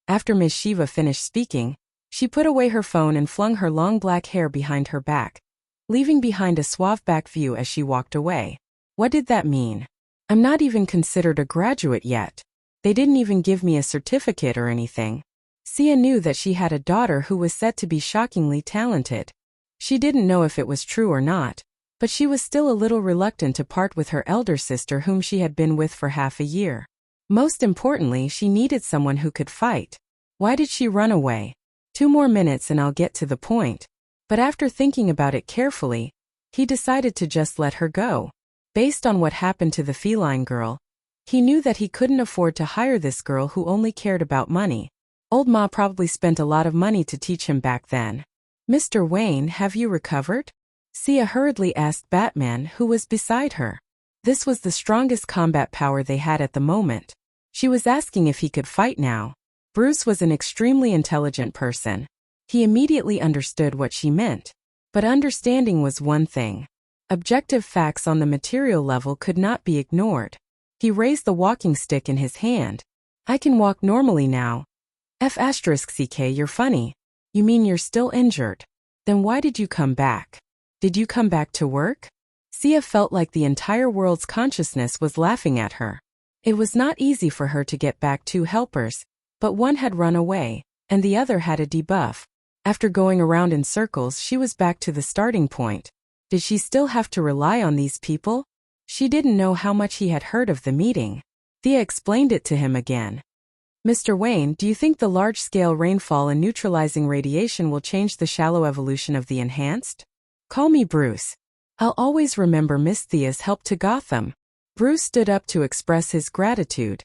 After Miss Shiva finished speaking, she put away her phone and flung her long black hair behind her back, leaving behind a suave back view as she walked away. What did that mean? I'm not even considered a graduate yet. They didn't even give me a certificate or anything. Sia knew that she had a daughter who was said to be shockingly talented. She didn't know if it was true or not, but she was still a little reluctant to part with her elder sister whom she had been with for half a year. Most importantly, she needed someone who could fight. Why did she run away? 2 more minutes and I'll get to the point. But after thinking about it carefully, he decided to just let her go. Based on what happened to the feline girl, he knew that he couldn't afford to hire this girl who only cared about money. Old Ma probably spent a lot of money to teach him back then. Mr. Wayne, have you recovered? Sia hurriedly asked Batman, who was beside her. This was the strongest combat power they had at the moment. She was asking if he could fight now. Bruce was an extremely intelligent person. He immediately understood what she meant. But understanding was one thing. Objective facts on the material level could not be ignored. He raised the walking stick in his hand. I can walk normally now. F***ck, you're funny. You mean you're still injured? Then why did you come back? Did you come back to work? Sia felt like the entire world's consciousness was laughing at her. It was not easy for her to get back 2 helpers, but one had run away, and the other had a debuff. After going around in circles, she was back to the starting point. Did she still have to rely on these people? She didn't know how much he had heard of the meeting. Thea explained it to him again. Mr. Wayne, do you think the large-scale rainfall and neutralizing radiation will change the shallow evolution of the enhanced? Call me Bruce. I'll always remember Miss Thea's help to Gotham. Bruce stood up to express his gratitude.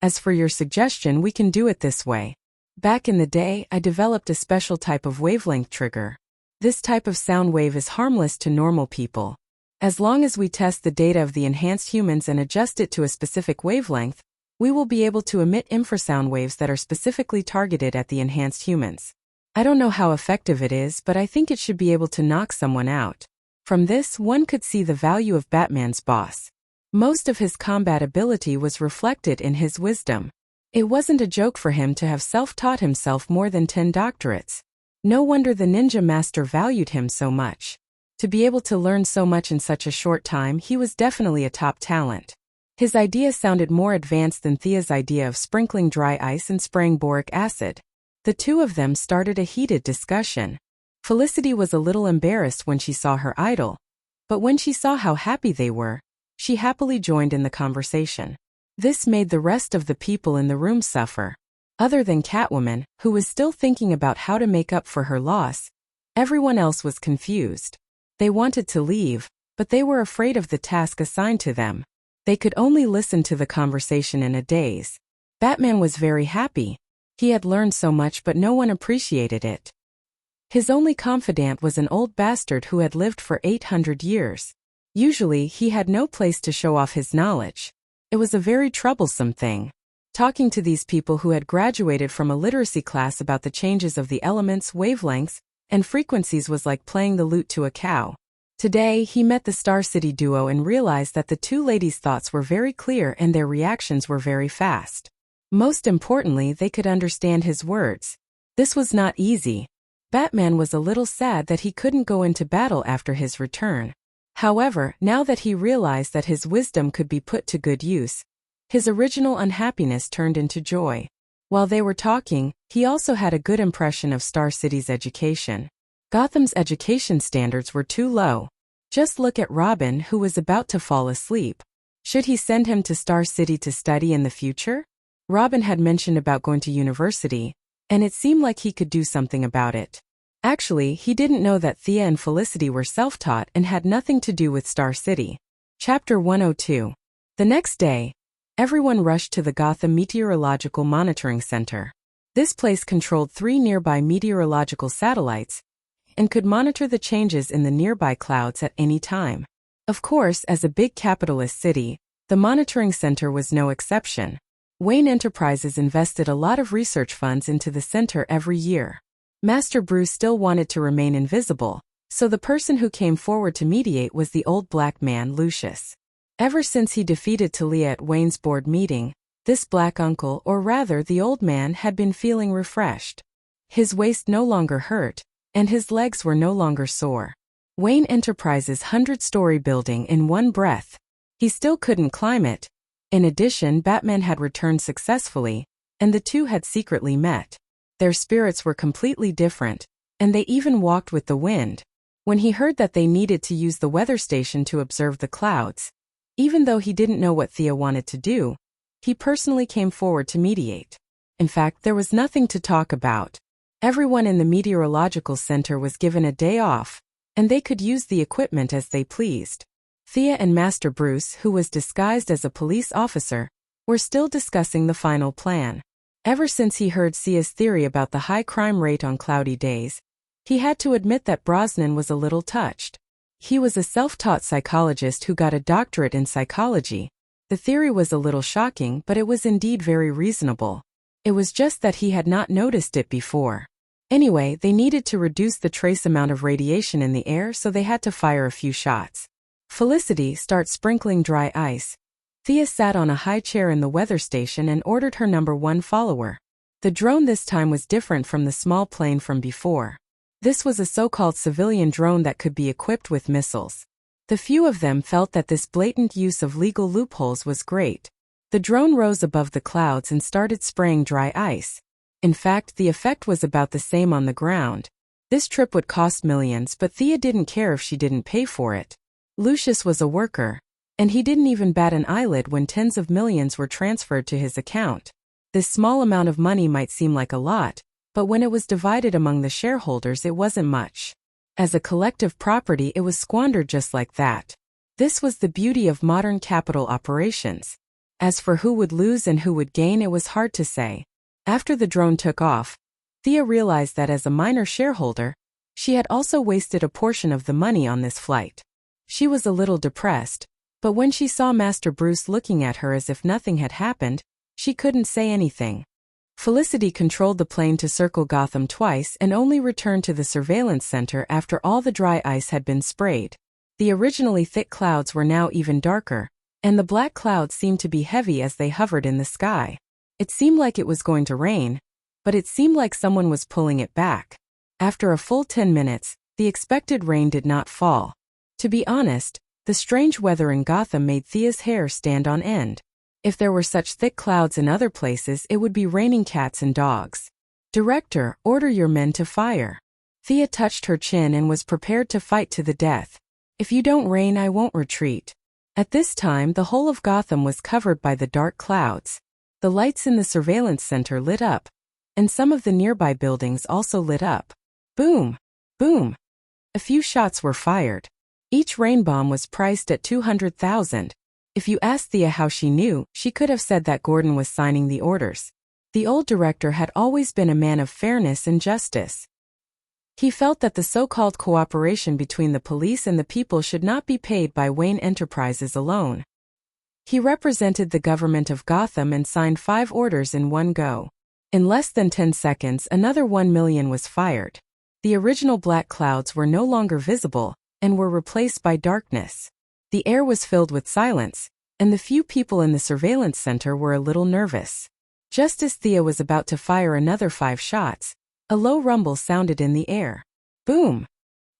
As for your suggestion, we can do it this way. Back in the day, I developed a special type of wavelength trigger. This type of sound wave is harmless to normal people. As long as we test the data of the enhanced humans and adjust it to a specific wavelength, we will be able to emit infrasound waves that are specifically targeted at the enhanced humans. I don't know how effective it is, but I think it should be able to knock someone out. From this, one could see the value of Batman's boss. Most of his combat ability was reflected in his wisdom. It wasn't a joke for him to have self-taught himself more than 10 doctorates. No wonder the ninja master valued him so much. To be able to learn so much in such a short time, he was definitely a top talent. His idea sounded more advanced than Thea's idea of sprinkling dry ice and spraying boric acid. The two of them started a heated discussion. Felicity was a little embarrassed when she saw her idol, but when she saw how happy they were, she happily joined in the conversation. This made the rest of the people in the room suffer. Other than Catwoman, who was still thinking about how to make up for her loss, everyone else was confused. They wanted to leave, but they were afraid of the task assigned to them. They could only listen to the conversation in a daze. Batman was very happy. He had learned so much, but no one appreciated it. His only confidant was an old bastard who had lived for 800 years. Usually, he had no place to show off his knowledge. It was a very troublesome thing. Talking to these people who had graduated from a literacy class about the changes of the elements, wavelengths, and frequencies was like playing the lute to a cow. Today, he met the Star City duo and realized that the two ladies' thoughts were very clear and their reactions were very fast. Most importantly, they could understand his words. This was not easy. Batman was a little sad that he couldn't go into battle after his return. However, now that he realized that his wisdom could be put to good use, his original unhappiness turned into joy. While they were talking, he also had a good impression of Star City's education. Gotham's education standards were too low. Just look at Robin, who was about to fall asleep. Should he send him to Star City to study in the future? Robin had mentioned about going to university, and it seemed like he could do something about it. Actually, he didn't know that Thea and Felicity were self-taught and had nothing to do with Star City. Chapter 102. The next day, everyone rushed to the Gotham Meteorological Monitoring Center. This place controlled 3 nearby meteorological satellites and could monitor the changes in the nearby clouds at any time. Of course, as a big capitalist city, the monitoring center was no exception. Wayne Enterprises invested a lot of research funds into the center every year. Master Bruce still wanted to remain invisible, so the person who came forward to mediate was the old black man, Lucius. Ever since he defeated Talia at Wayne's board meeting, this black uncle, or rather the old man, had been feeling refreshed. His waist no longer hurt, and his legs were no longer sore. Wayne Enterprises' 100-story building in one breath. He still couldn't climb it. In addition, Batman had returned successfully, and the two had secretly met. Their spirits were completely different, and they even walked with the wind. When he heard that they needed to use the weather station to observe the clouds, even though he didn't know what Thea wanted to do, he personally came forward to mediate. In fact, there was nothing to talk about. Everyone in the meteorological center was given a day off, and they could use the equipment as they pleased. Thea and Master Bruce, who was disguised as a police officer, were still discussing the final plan. Ever since he heard Sia's theory about the high crime rate on cloudy days, he had to admit that Brosnan was a little touched. He was a self-taught psychologist who got a doctorate in psychology. The theory was a little shocking, but it was indeed very reasonable. It was just that he had not noticed it before. Anyway, they needed to reduce the trace amount of radiation in the air, so they had to fire a few shots. Felicity, start sprinkling dry ice. Thea sat on a high chair in the weather station and ordered her number 1 follower. The drone this time was different from the small plane from before. This was a so-called civilian drone that could be equipped with missiles. The few of them felt that this blatant use of legal loopholes was great. The drone rose above the clouds and started spraying dry ice. In fact, the effect was about the same on the ground. This trip would cost millions, but Thea didn't care if she didn't pay for it. Lucius was a worker. And he didn't even bat an eyelid when tens of millions were transferred to his account. This small amount of money might seem like a lot, but when it was divided among the shareholders it wasn't much. As a collective property it was squandered just like that. This was the beauty of modern capital operations. As for who would lose and who would gain, it was hard to say. After the drone took off, Thea realized that as a minor shareholder, she had also wasted a portion of the money on this flight. She was a little depressed, but when she saw Master Bruce looking at her as if nothing had happened, she couldn't say anything. Felicity controlled the plane to circle Gotham twice and only returned to the surveillance center after all the dry ice had been sprayed. The originally thick clouds were now even darker, and the black clouds seemed to be heavy as they hovered in the sky. It seemed like it was going to rain, but it seemed like someone was pulling it back. After a full 10 minutes, the expected rain did not fall. To be honest, the strange weather in Gotham made Thea's hair stand on end. If there were such thick clouds in other places, it would be raining cats and dogs. "Director, order your men to fire." Thea touched her chin and was prepared to fight to the death. "If you don't rain, I won't retreat." At this time, the whole of Gotham was covered by the dark clouds. The lights in the surveillance center lit up, and some of the nearby buildings also lit up. Boom! Boom! A few shots were fired. Each rain bomb was priced at $200,000. If you asked Thea how she knew, she could have said that Gordon was signing the orders. The old director had always been a man of fairness and justice. He felt that the so-called cooperation between the police and the people should not be paid by Wayne Enterprises alone. He represented the government of Gotham and signed 5 orders in one go. In less than 10 seconds, another 1 million was fired. The original black clouds were no longer visible and were replaced by darkness. The air was filled with silence, and the few people in the surveillance center were a little nervous. Just as Thea was about to fire another 5 shots, a low rumble sounded in the air. Boom!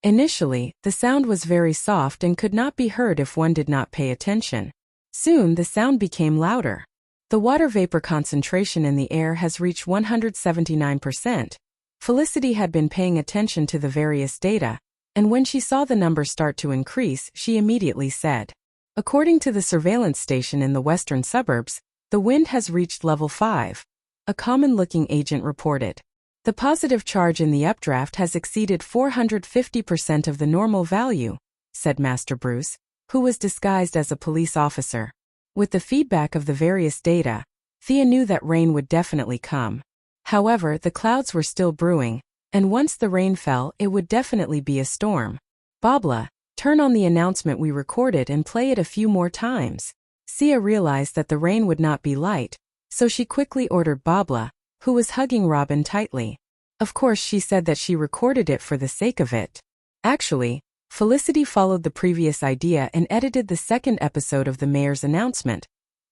Initially, the sound was very soft and could not be heard if one did not pay attention. Soon the sound became louder. The water vapor concentration in the air has reached 179%. Felicity had been paying attention to the various data, and when she saw the number start to increase, she immediately said, "According to the surveillance station in the western suburbs, the wind has reached level 5. A common-looking agent reported. The positive charge in the updraft has exceeded 450% of the normal value," said Master Bruce, who was disguised as a police officer. With the feedback of the various data, Thea knew that rain would definitely come. However, the clouds were still brewing, and once the rain fell, it would definitely be a storm. "Babla, turn on the announcement we recorded and play it a few more times." Thea realized that the rain would not be light, so she quickly ordered Babla, who was hugging Robin tightly. Of course, she said that she recorded it for the sake of it. Actually, Felicity followed the previous idea and edited the second episode of the mayor's announcement,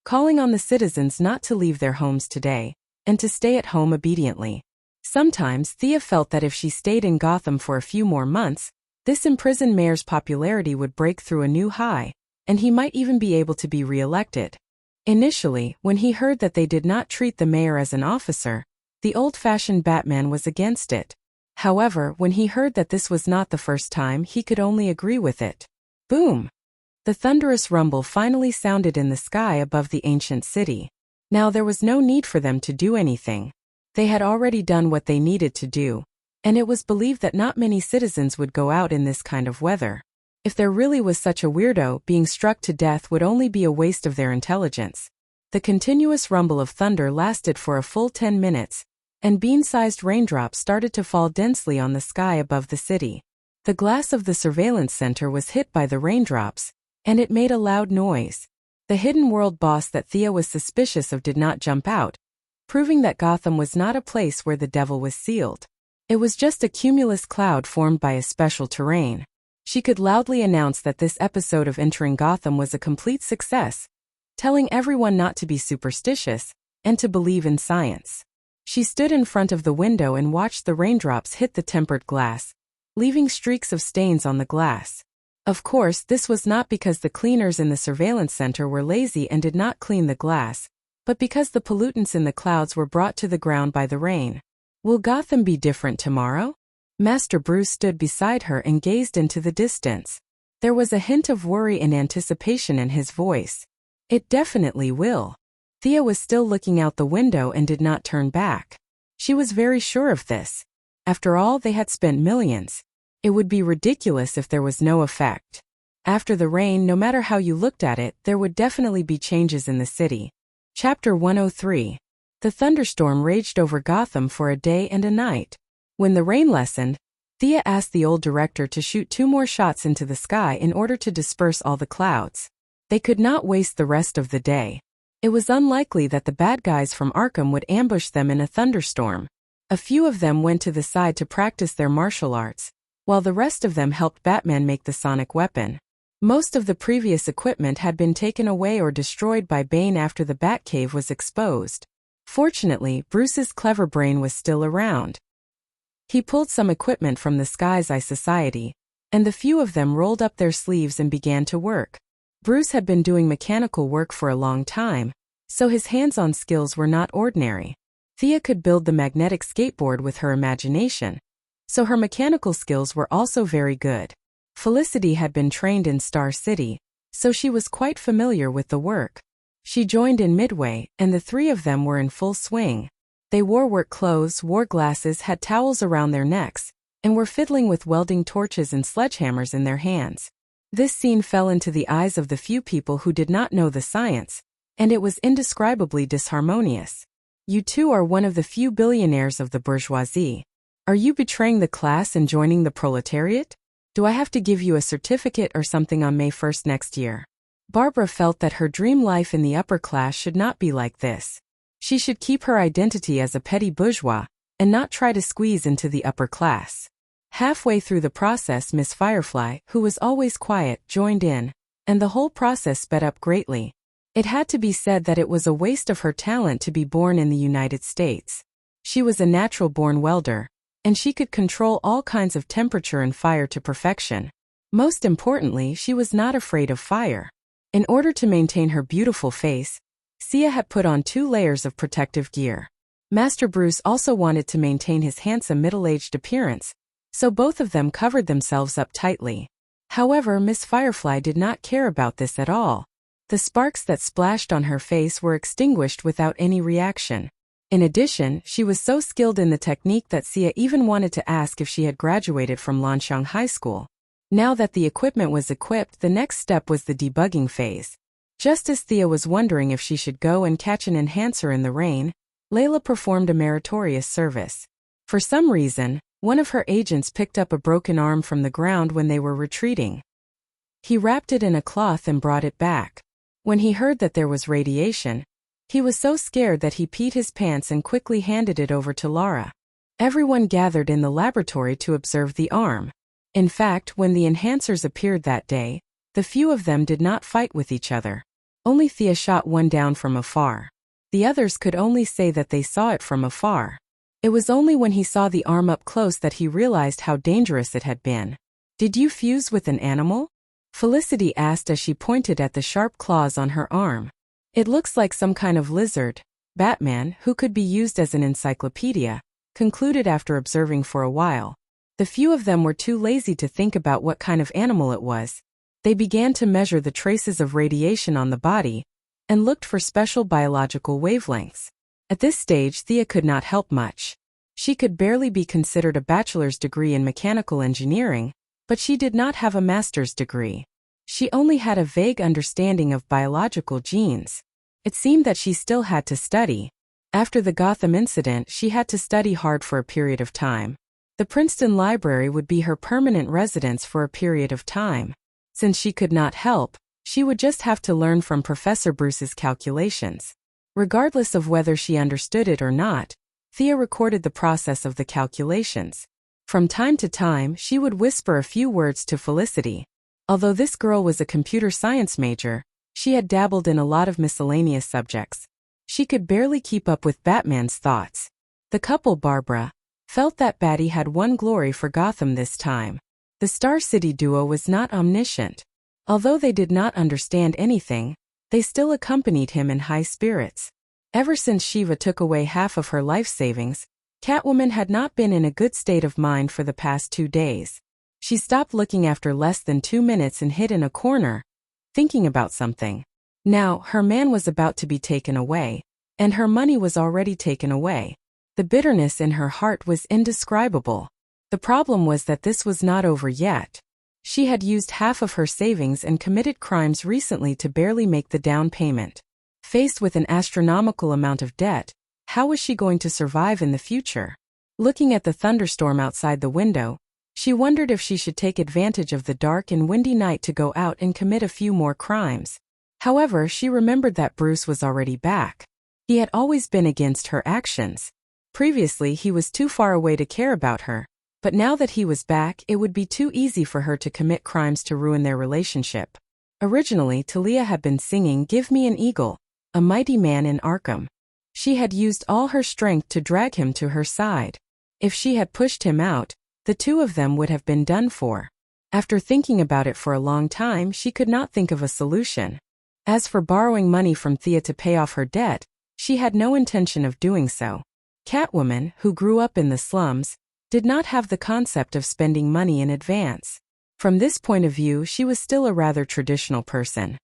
calling on the citizens not to leave their homes today, and to stay at home obediently. Sometimes Thea felt that if she stayed in Gotham for a few more months, this imprisoned mayor's popularity would break through a new high, and he might even be able to be re-elected. Initially, when he heard that they did not treat the mayor as an officer, the old-fashioned Batman was against it. However, when he heard that this was not the first time, he could only agree with it. Boom! The thunderous rumble finally sounded in the sky above the ancient city. Now there was no need for them to do anything. They had already done what they needed to do, and it was believed that not many citizens would go out in this kind of weather. If there really was such a weirdo, being struck to death would only be a waste of their intelligence. The continuous rumble of thunder lasted for a full 10 minutes, and bean-sized raindrops started to fall densely on the sky above the city. The glass of the surveillance center was hit by the raindrops, and it made a loud noise. The hidden world boss that Thea was suspicious of did not jump out, proving that Gotham was not a place where the devil was sealed. It was just a cumulus cloud formed by a special terrain. She could loudly announce that this episode of Entering Gotham was a complete success, telling everyone not to be superstitious and to believe in science. She stood in front of the window and watched the raindrops hit the tempered glass, leaving streaks of stains on the glass. Of course, this was not because the cleaners in the surveillance center were lazy and did not clean the glass, but because the pollutants in the clouds were brought to the ground by the rain. Will Gotham be different tomorrow? Master Bruce stood beside her and gazed into the distance. There was a hint of worry and anticipation in his voice. It definitely will. Thea was still looking out the window and did not turn back. She was very sure of this. After all, they had spent millions. It would be ridiculous if there was no effect. After the rain, no matter how you looked at it, there would definitely be changes in the city. Chapter 103. The thunderstorm raged over Gotham for a day and a night. When the rain lessened, Thea asked the old director to shoot 2 more shots into the sky in order to disperse all the clouds. They could not waste the rest of the day. It was unlikely that the bad guys from Arkham would ambush them in a thunderstorm. A few of them went to the side to practice their martial arts, while the rest of them helped Batman make the sonic weapon. Most of the previous equipment had been taken away or destroyed by Bane after the Batcave was exposed. Fortunately, Bruce's clever brain was still around. He pulled some equipment from the Sky's Eye Society, and the few of them rolled up their sleeves and began to work. Bruce had been doing mechanical work for a long time, so his hands-on skills were not ordinary. Thea could build the magnetic skateboard with her imagination, so her mechanical skills were also very good. Felicity had been trained in Star City, so she was quite familiar with the work. She joined in midway, and the 3 of them were in full swing. They wore work clothes, wore glasses, had towels around their necks, and were fiddling with welding torches and sledgehammers in their hands. This scene fell into the eyes of the few people who did not know the science, and it was indescribably disharmonious. You two are one of the few billionaires of the bourgeoisie. Are you betraying the class and joining the proletariat? Do I have to give you a certificate or something on May 1st next year? Barbara felt that her dream life in the upper class should not be like this. She should keep her identity as a petty bourgeois, and not try to squeeze into the upper class. Halfway through the process, Miss Firefly, who was always quiet, joined in, and the whole process sped up greatly. It had to be said that it was a waste of her talent to be born in the United States. She was a natural-born welder, and she could control all kinds of temperature and fire to perfection. Most importantly, she was not afraid of fire. In order to maintain her beautiful face, Sia had put on 2 layers of protective gear. Master Bruce also wanted to maintain his handsome middle-aged appearance, so both of them covered themselves up tightly. However, Miss Firefly did not care about this at all. The sparks that splashed on her face were extinguished without any reaction. In addition, she was so skilled in the technique that Sia even wanted to ask if she had graduated from Lanxiang High School. Now that the equipment was equipped, the next step was the debugging phase. Just as Thea was wondering if she should go and catch an enhancer in the rain, Layla performed a meritorious service. For some reason, one of her agents picked up a broken arm from the ground when they were retreating. He wrapped it in a cloth and brought it back. When he heard that there was radiation, he was so scared that he peed his pants and quickly handed it over to Lara. Everyone gathered in the laboratory to observe the arm. In fact, when the enhancers appeared that day, the few of them did not fight with each other. Only Thea shot one down from afar. The others could only say that they saw it from afar. It was only when he saw the arm up close that he realized how dangerous it had been. "Did you fuse with an animal?" Felicity asked as she pointed at the sharp claws on her arm. "It looks like some kind of lizard," Batman, who could be used as an encyclopedia, concluded after observing for a while. The few of them were too lazy to think about what kind of animal it was. They began to measure the traces of radiation on the body, and looked for special biological wavelengths. At this stage, Thea could not help much. She could barely be considered a bachelor's degree in mechanical engineering, but she did not have a master's degree. She only had a vague understanding of biological genes. It seemed that she still had to study. After the Gotham incident, she had to study hard for a period of time. The Princeton Library would be her permanent residence for a period of time. Since she could not help, she would just have to learn from Professor Bruce's calculations. Regardless of whether she understood it or not, Thea recorded the process of the calculations. From time to time, she would whisper a few words to Felicity. Although this girl was a computer science major, she had dabbled in a lot of miscellaneous subjects. She could barely keep up with Batman's thoughts. The couple, Barbara, felt that Batty had won glory for Gotham this time. The Star City duo was not omniscient. Although they did not understand anything, they still accompanied him in high spirits. Ever since Shiva took away half of her life savings, Catwoman had not been in a good state of mind for the past 2 days. She stopped looking after less than 2 minutes and hid in a corner, thinking about something. Now, her man was about to be taken away, and her money was already taken away. The bitterness in her heart was indescribable. The problem was that this was not over yet. She had used half of her savings and committed crimes recently to barely make the down payment. Faced with an astronomical amount of debt, how was she going to survive in the future? Looking at the thunderstorm outside the window, she wondered if she should take advantage of the dark and windy night to go out and commit a few more crimes. However, she remembered that Bruce was already back. He had always been against her actions. Previously, he was too far away to care about her, but now that he was back, it would be too easy for her to commit crimes to ruin their relationship. Originally, Talia had been singing "Give Me an Eagle," a mighty man in Arkham. She had used all her strength to drag him to her side. If she had pushed him out, the two of them would have been done for. After thinking about it for a long time, she could not think of a solution. As for borrowing money from Thea to pay off her debt, she had no intention of doing so. Catwoman, who grew up in the slums, did not have the concept of spending money in advance. From this point of view, she was still a rather traditional person.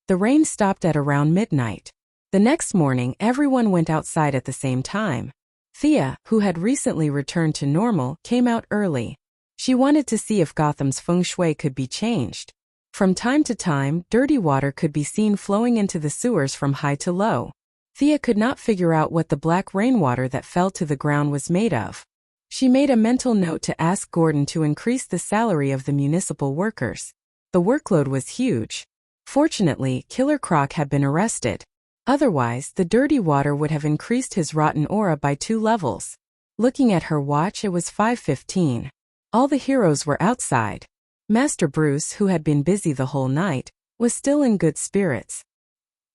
The rain stopped at around midnight. The next morning, everyone went outside at the same time. Thea, who had recently returned to normal, came out early. She wanted to see if Gotham's feng shui could be changed. From time to time, dirty water could be seen flowing into the sewers from high to low. Thea could not figure out what the black rainwater that fell to the ground was made of. She made a mental note to ask Gordon to increase the salary of the municipal workers. The workload was huge. Fortunately, Killer Croc had been arrested. Otherwise, the dirty water would have increased his rotten aura by 2 levels. Looking at her watch, it was 5:15. All the heroes were outside. Master Bruce, who had been busy the whole night, was still in good spirits.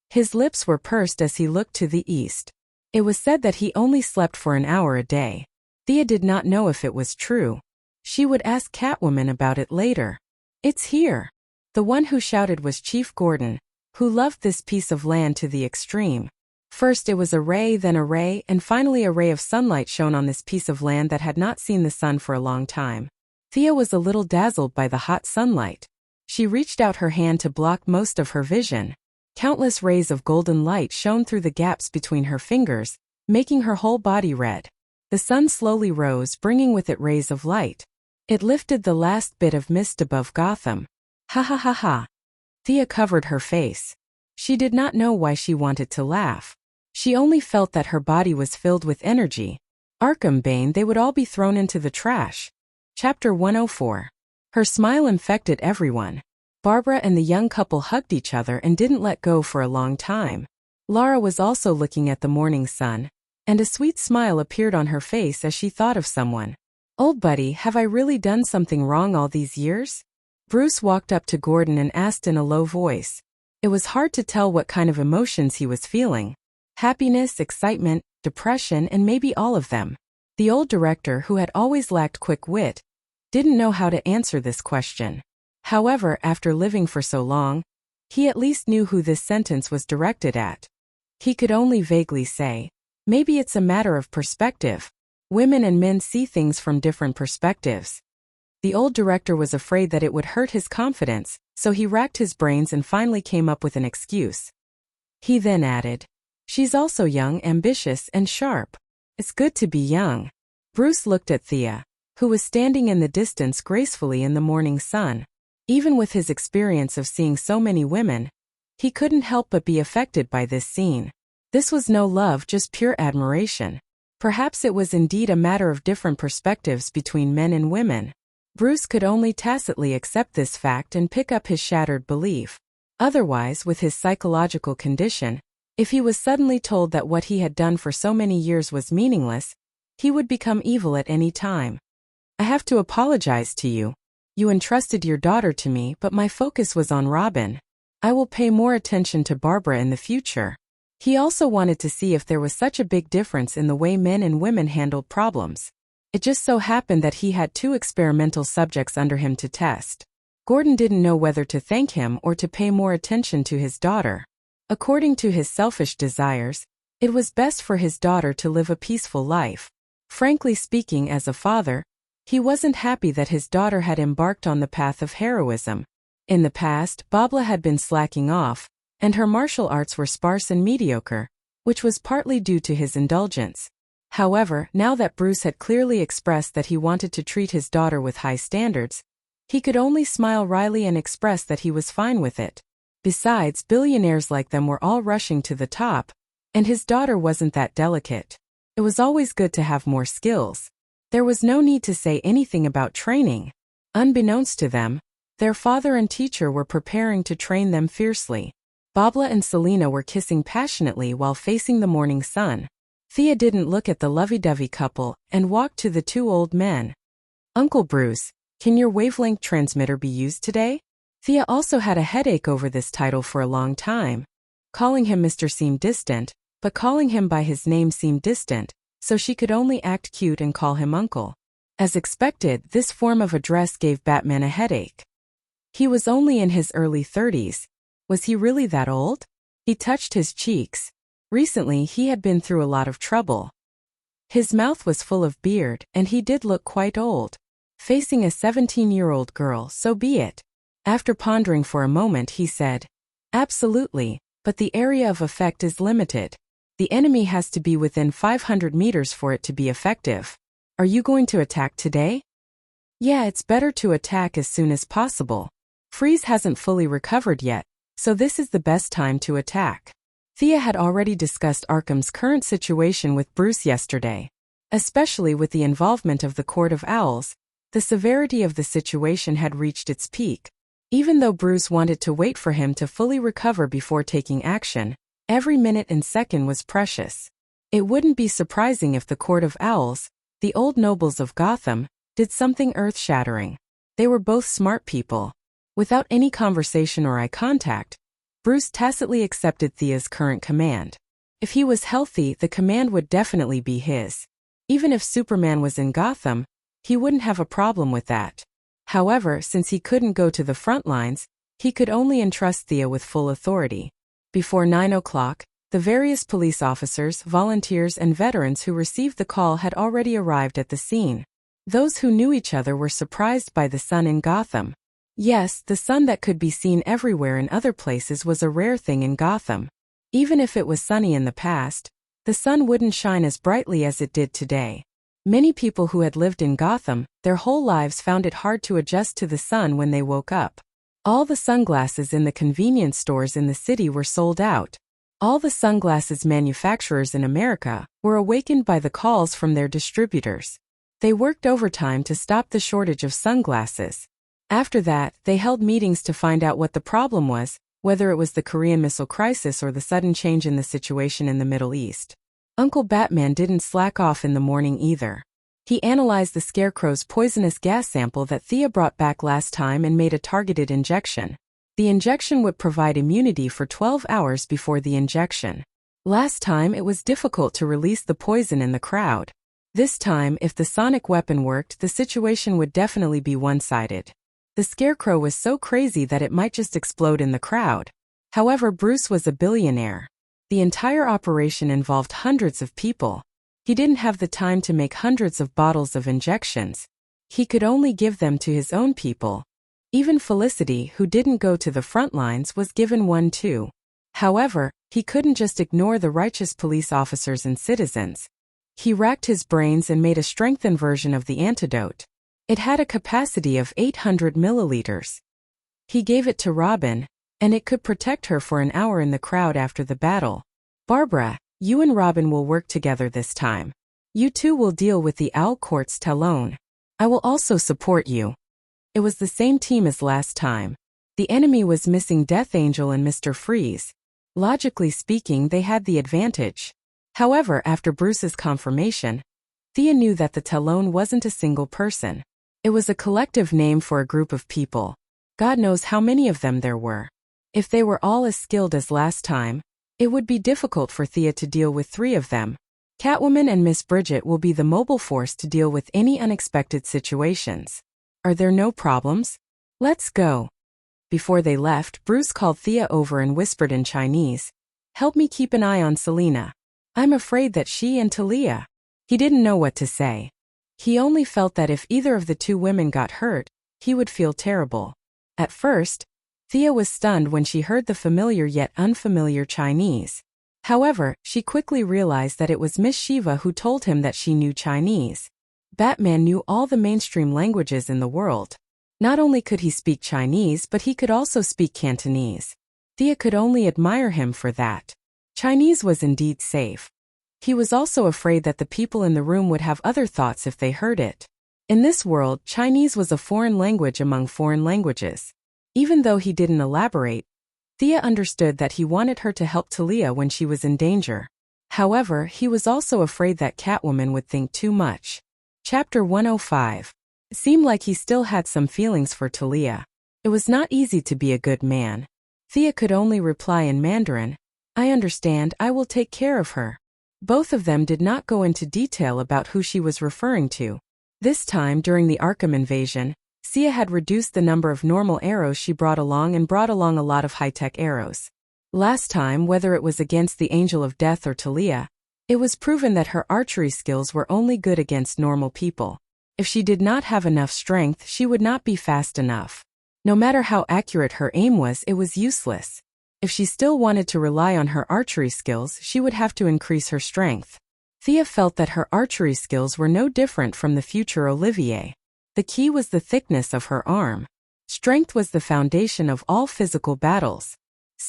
His lips were pursed as he looked to the east. It was said that he only slept for an hour a day. Thea did not know if it was true. She would ask Catwoman about it later. "It's here." The one who shouted was Chief Gordon, who loved this piece of land to the extreme. First it was a ray, then a ray, and finally a ray of sunlight shone on this piece of land that had not seen the sun for a long time. Thea was a little dazzled by the hot sunlight. She reached out her hand to block most of her vision. Countless rays of golden light shone through the gaps between her fingers, making her whole body red. The sun slowly rose, bringing with it rays of light. It lifted the last bit of mist above Gotham. Ha ha ha ha. Thea covered her face. She did not know why she wanted to laugh. She only felt that her body was filled with energy. Arkham Bane, they would all be thrown into the trash. Chapter 104. Her smile infected everyone. Barbara and the young couple hugged each other and didn't let go for a long time. Lara was also looking at the morning sun, and a sweet smile appeared on her face as she thought of someone. "Old buddy, have I really done something wrong all these years?" Bruce walked up to Gordon and asked in a low voice. It was hard to tell what kind of emotions he was feeling. Happiness, excitement, depression, and maybe all of them. The old director, who had always lacked quick wit, didn't know how to answer this question. However, after living for so long, he at least knew who this sentence was directed at. He could only vaguely say, maybe it's a matter of perspective. Women and men see things from different perspectives. The old director was afraid that it would hurt his confidence, so he racked his brains and finally came up with an excuse. He then added, "She's also young, ambitious, and sharp. It's good to be young." Bruce looked at Thea, who was standing in the distance gracefully in the morning sun. Even with his experience of seeing so many women, he couldn't help but be affected by this scene. This was no love, just pure admiration. Perhaps it was indeed a matter of different perspectives between men and women. Bruce could only tacitly accept this fact and pick up his shattered belief. Otherwise, with his psychological condition, if he was suddenly told that what he had done for so many years was meaningless, he would become evil at any time. "I have to apologize to you. You entrusted your daughter to me, but my focus was on Robin. I will pay more attention to Barbara in the future." He also wanted to see if there was such a big difference in the way men and women handled problems. It just so happened that he had 2 experimental subjects under him to test. Gordon didn't know whether to thank him or to pay more attention to his daughter. According to his selfish desires, it was best for his daughter to live a peaceful life. Frankly speaking, as a father, He wasn't happy that his daughter had embarked on the path of heroism. In the past, Babla had been slacking off, and her martial arts were sparse and mediocre, which was partly due to his indulgence. However, now that Bruce had clearly expressed that he wanted to treat his daughter with high standards, he could only smile wryly and express that he was fine with it. Besides, billionaires like them were all rushing to the top, and his daughter wasn't that delicate. It was always good to have more skills. There was no need to say anything about training. Unbeknownst to them, their father and teacher were preparing to train them fiercely. Babla and Selena were kissing passionately while facing the morning sun. Thea didn't look at the lovey-dovey couple and walked to the two old men. "Uncle Bruce, can your wavelength transmitter be used today?" Thea also had a headache over this title for a long time. Calling him Mr. seemed distant, but calling him by his name seemed distant, so she could only act cute and call him Uncle. As expected, this form of address gave Batman a headache. He was only in his early 30s. Was he really that old? He touched his cheeks. Recently he had been through a lot of trouble. His mouth was full of beard, and he did look quite old. Facing a 17-year-old girl, so be it. After pondering for a moment he said, "Absolutely, but the area of effect is limited. The enemy has to be within 500 meters for it to be effective. Are you going to attack today?" "Yeah, it's better to attack as soon as possible. Freeze hasn't fully recovered yet, so this is the best time to attack." Thea had already discussed Arkham's current situation with Bruce yesterday. Especially with the involvement of the Court of Owls, the severity of the situation had reached its peak. Even though Bruce wanted to wait for him to fully recover before taking action, every minute and second was precious. It wouldn't be surprising if the Court of Owls, the old nobles of Gotham, did something earth-shattering. They were both smart people. Without any conversation or eye contact, Bruce tacitly accepted Thea's current command. If he was healthy, the command would definitely be his. Even if Superman was in Gotham, he wouldn't have a problem with that. However, since he couldn't go to the front lines, he could only entrust Thea with full authority. Before 9 o'clock, the various police officers, volunteers, and veterans who received the call had already arrived at the scene. Those who knew each other were surprised by the sun in Gotham. Yes, the sun that could be seen everywhere in other places was a rare thing in Gotham. Even if it was sunny in the past, the sun wouldn't shine as brightly as it did today. Many people who had lived in Gotham their whole lives found it hard to adjust to the sun when they woke up. All the sunglasses in the convenience stores in the city were sold out. All the sunglasses manufacturers in America were awakened by the calls from their distributors. They worked overtime to stop the shortage of sunglasses. After that, they held meetings to find out what the problem was, whether it was the Korean Missile Crisis or the sudden change in the situation in the Middle East. Uncle Batman didn't slack off in the morning either. He analyzed the Scarecrow's poisonous gas sample that Thea brought back last time and made a targeted injection. The injection would provide immunity for 12 hours before the injection. Last time it was difficult to release the poison in the crowd. This time, if the sonic weapon worked, the situation would definitely be one-sided. The Scarecrow was so crazy that it might just explode in the crowd. However, Bruce was a billionaire. The entire operation involved hundreds of people. He didn't have the time to make hundreds of bottles of injections. He could only give them to his own people. Even Felicity, who didn't go to the front lines, was given one too. However, he couldn't just ignore the righteous police officers and citizens. He racked his brains and made a strengthened version of the antidote. It had a capacity of 800 milliliters. He gave it to Robin, and it could protect her for an hour in the crowd after the battle. "Barbara, you and Robin will work together this time. You two will deal with the Owl Court's Talon. I will also support you." It was the same team as last time. The enemy was missing Death Angel and Mr. Freeze. Logically speaking, they had the advantage. However, after Bruce's confirmation, Thea knew that the Talon wasn't a single person. It was a collective name for a group of people. God knows how many of them there were. If they were all as skilled as last time, it would be difficult for Thea to deal with 3 of them. Catwoman and Miss Bridget will be the mobile force to deal with any unexpected situations. Are there no problems? Let's go. Before they left, Bruce called Thea over and whispered in Chinese, "Help me keep an eye on Selena. I'm afraid that she and Talia." He didn't know what to say. He only felt that if either of the two women got hurt, he would feel terrible. At first, Thea was stunned when she heard the familiar yet unfamiliar Chinese. However, she quickly realized that it was Miss Shiva who told him that she knew Chinese. Batman knew all the mainstream languages in the world. Not only could he speak Chinese, but he could also speak Cantonese. Thea could only admire him for that. Chinese was indeed safe. He was also afraid that the people in the room would have other thoughts if they heard it. In this world, Chinese was a foreign language among foreign languages. Even though he didn't elaborate, Thea understood that he wanted her to help Talia when she was in danger. However, he was also afraid that Catwoman would think too much. Chapter 105. It seemed like he still had some feelings for Talia. It was not easy to be a good man. Thea could only reply in Mandarin, "I understand, I will take care of her." Both of them did not go into detail about who she was referring to. This time, during the Arkham invasion, Sia had reduced the number of normal arrows she brought along and brought along a lot of high-tech arrows. Last time, whether it was against the Angel of Death or Talia, it was proven that her archery skills were only good against normal people. If she did not have enough strength, she would not be fast enough. No matter how accurate her aim was, it was useless. If she still wanted to rely on her archery skills, she would have to increase her strength. Thea felt that her archery skills were no different from the future Olivier. The key was the thickness of her arm. Strength was the foundation of all physical battles.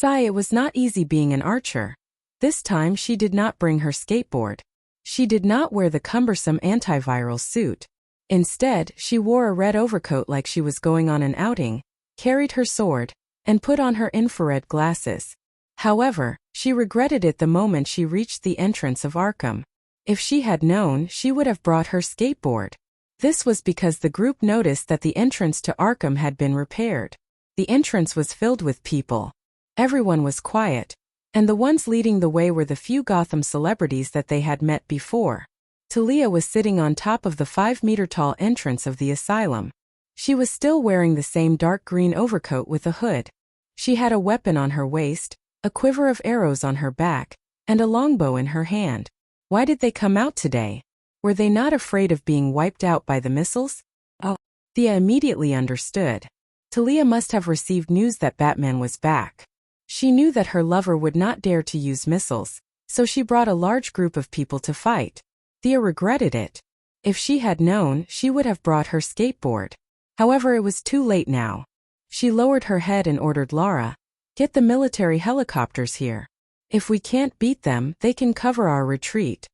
It was not easy being an archer. This time she did not bring her skateboard. She did not wear the cumbersome antiviral suit. Instead, she wore a red overcoat like she was going on an outing, carried her sword, and put on her infrared glasses. However, she regretted it the moment she reached the entrance of Arkham. If she had known, she would have brought her skateboard. This was because the group noticed that the entrance to Arkham had been repaired. The entrance was filled with people. Everyone was quiet, and the ones leading the way were the few Gotham celebrities that they had met before. Talia was sitting on top of the 5-meter-tall entrance of the asylum. She was still wearing the same dark green overcoat with a hood. She had a weapon on her waist, a quiver of arrows on her back, and a longbow in her hand. Why did they come out today? Were they not afraid of being wiped out by the missiles? Oh, Thea immediately understood. Talia must have received news that Batman was back. She knew that her lover would not dare to use missiles, so she brought a large group of people to fight. Thea regretted it. If she had known, she would have brought her skateboard. However, it was too late now. She lowered her head and ordered Lara, "Get the military helicopters here. If we can't beat them, they can cover our retreat."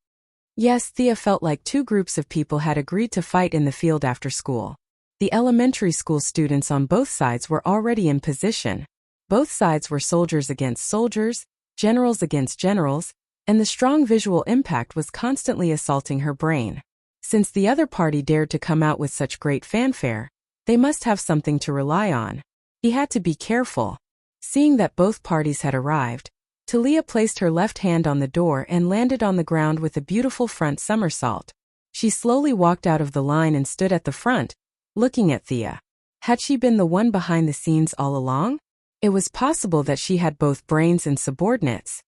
Yes, Thea felt like two groups of people had agreed to fight in the field after school. The elementary school students on both sides were already in position. Both sides were soldiers against soldiers, generals against generals, and the strong visual impact was constantly assaulting her brain. Since the other party dared to come out with such great fanfare, they must have something to rely on. He had to be careful. Seeing that both parties had arrived, Talia placed her left hand on the door and landed on the ground with a beautiful front somersault. She slowly walked out of the line and stood at the front, looking at Thea. Had she been the one behind the scenes all along? It was possible that she had both brains and subordinates.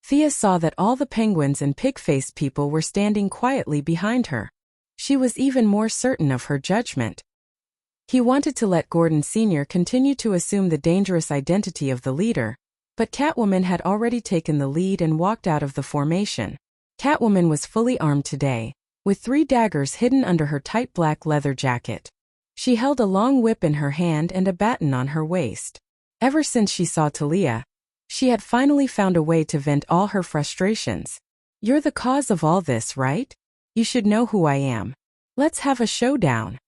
Thea saw that all the penguins and pig-faced people were standing quietly behind her. She was even more certain of her judgment. He wanted to let Gordon Sr. continue to assume the dangerous identity of the leader, but Catwoman had already taken the lead and walked out of the formation. Catwoman was fully armed today, with 3 daggers hidden under her tight black leather jacket. She held a long whip in her hand and a baton on her waist. Ever since she saw Talia, she had finally found a way to vent all her frustrations. "You're the cause of all this, right? You should know who I am. Let's have a showdown."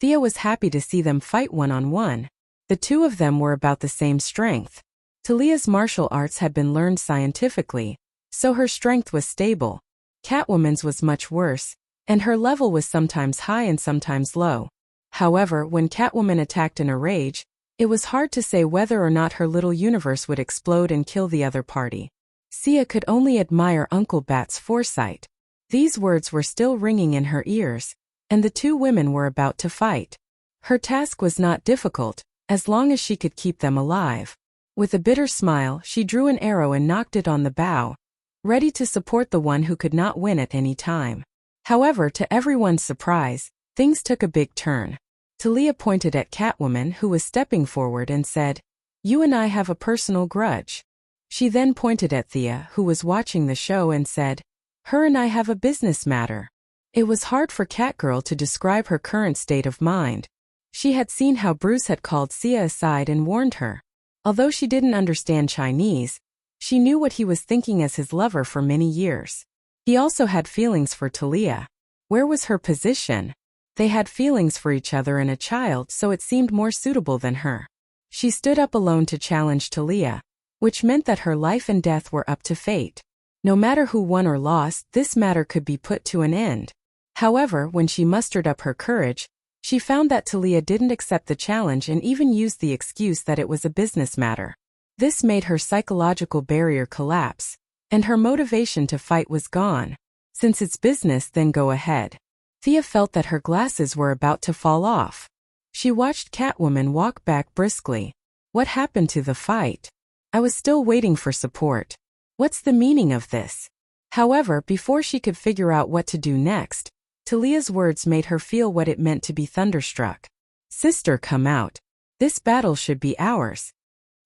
Thea was happy to see them fight one-on-one. The two of them were about the same strength. Talia's martial arts had been learned scientifically, so her strength was stable. Catwoman's was much worse, and her level was sometimes high and sometimes low. However, when Catwoman attacked in a rage, it was hard to say whether or not her little universe would explode and kill the other party. Sia could only admire Uncle Bat's foresight. These words were still ringing in her ears, and the two women were about to fight. Her task was not difficult, as long as she could keep them alive. With a bitter smile, she drew an arrow and knocked it on the bow, ready to support the one who could not win at any time. However, to everyone's surprise, things took a big turn. Talia pointed at Catwoman, who was stepping forward, and said, "You and I have a personal grudge." She then pointed at Thea, who was watching the show, and said, "Her and I have a business matter." It was hard for Catgirl to describe her current state of mind. She had seen how Bruce had called Sia aside and warned her. Although she didn't understand Chinese, she knew what he was thinking as his lover for many years. He also had feelings for Talia. Where was her position? They had feelings for each other and a child, so it seemed more suitable than her. She stood up alone to challenge Talia, which meant that her life and death were up to fate. No matter who won or lost, this matter could be put to an end. However, when she mustered up her courage, she found that Talia didn't accept the challenge and even used the excuse that it was a business matter. This made her psychological barrier collapse, and her motivation to fight was gone. Since it's business, then go ahead. Thea felt that her glasses were about to fall off. She watched Catwoman walk back briskly. What happened to the fight? I was still waiting for support. What's the meaning of this? However, before she could figure out what to do next, Talia's words made her feel what it meant to be thunderstruck. "Sister, come out. This battle should be ours."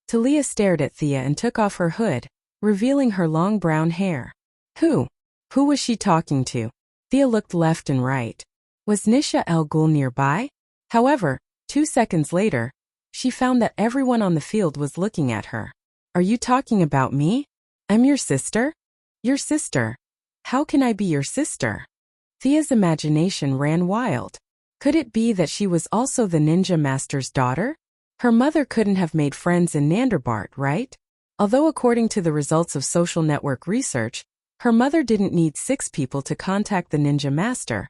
Talia stared at Thea and took off her hood, revealing her long brown hair. Who was she talking to? Thea looked left and right. Was Nisha Al Ghul nearby? However, 2 seconds later, she found that everyone on the field was looking at her. "Are you talking about me? I'm your sister?" "Your sister? How can I be your sister?" Thea's imagination ran wild. Could it be that she was also the ninja master's daughter? Her mother couldn't have made friends in Nanderbart, right? Although according to the results of social network research, her mother didn't need 6 people to contact the ninja master,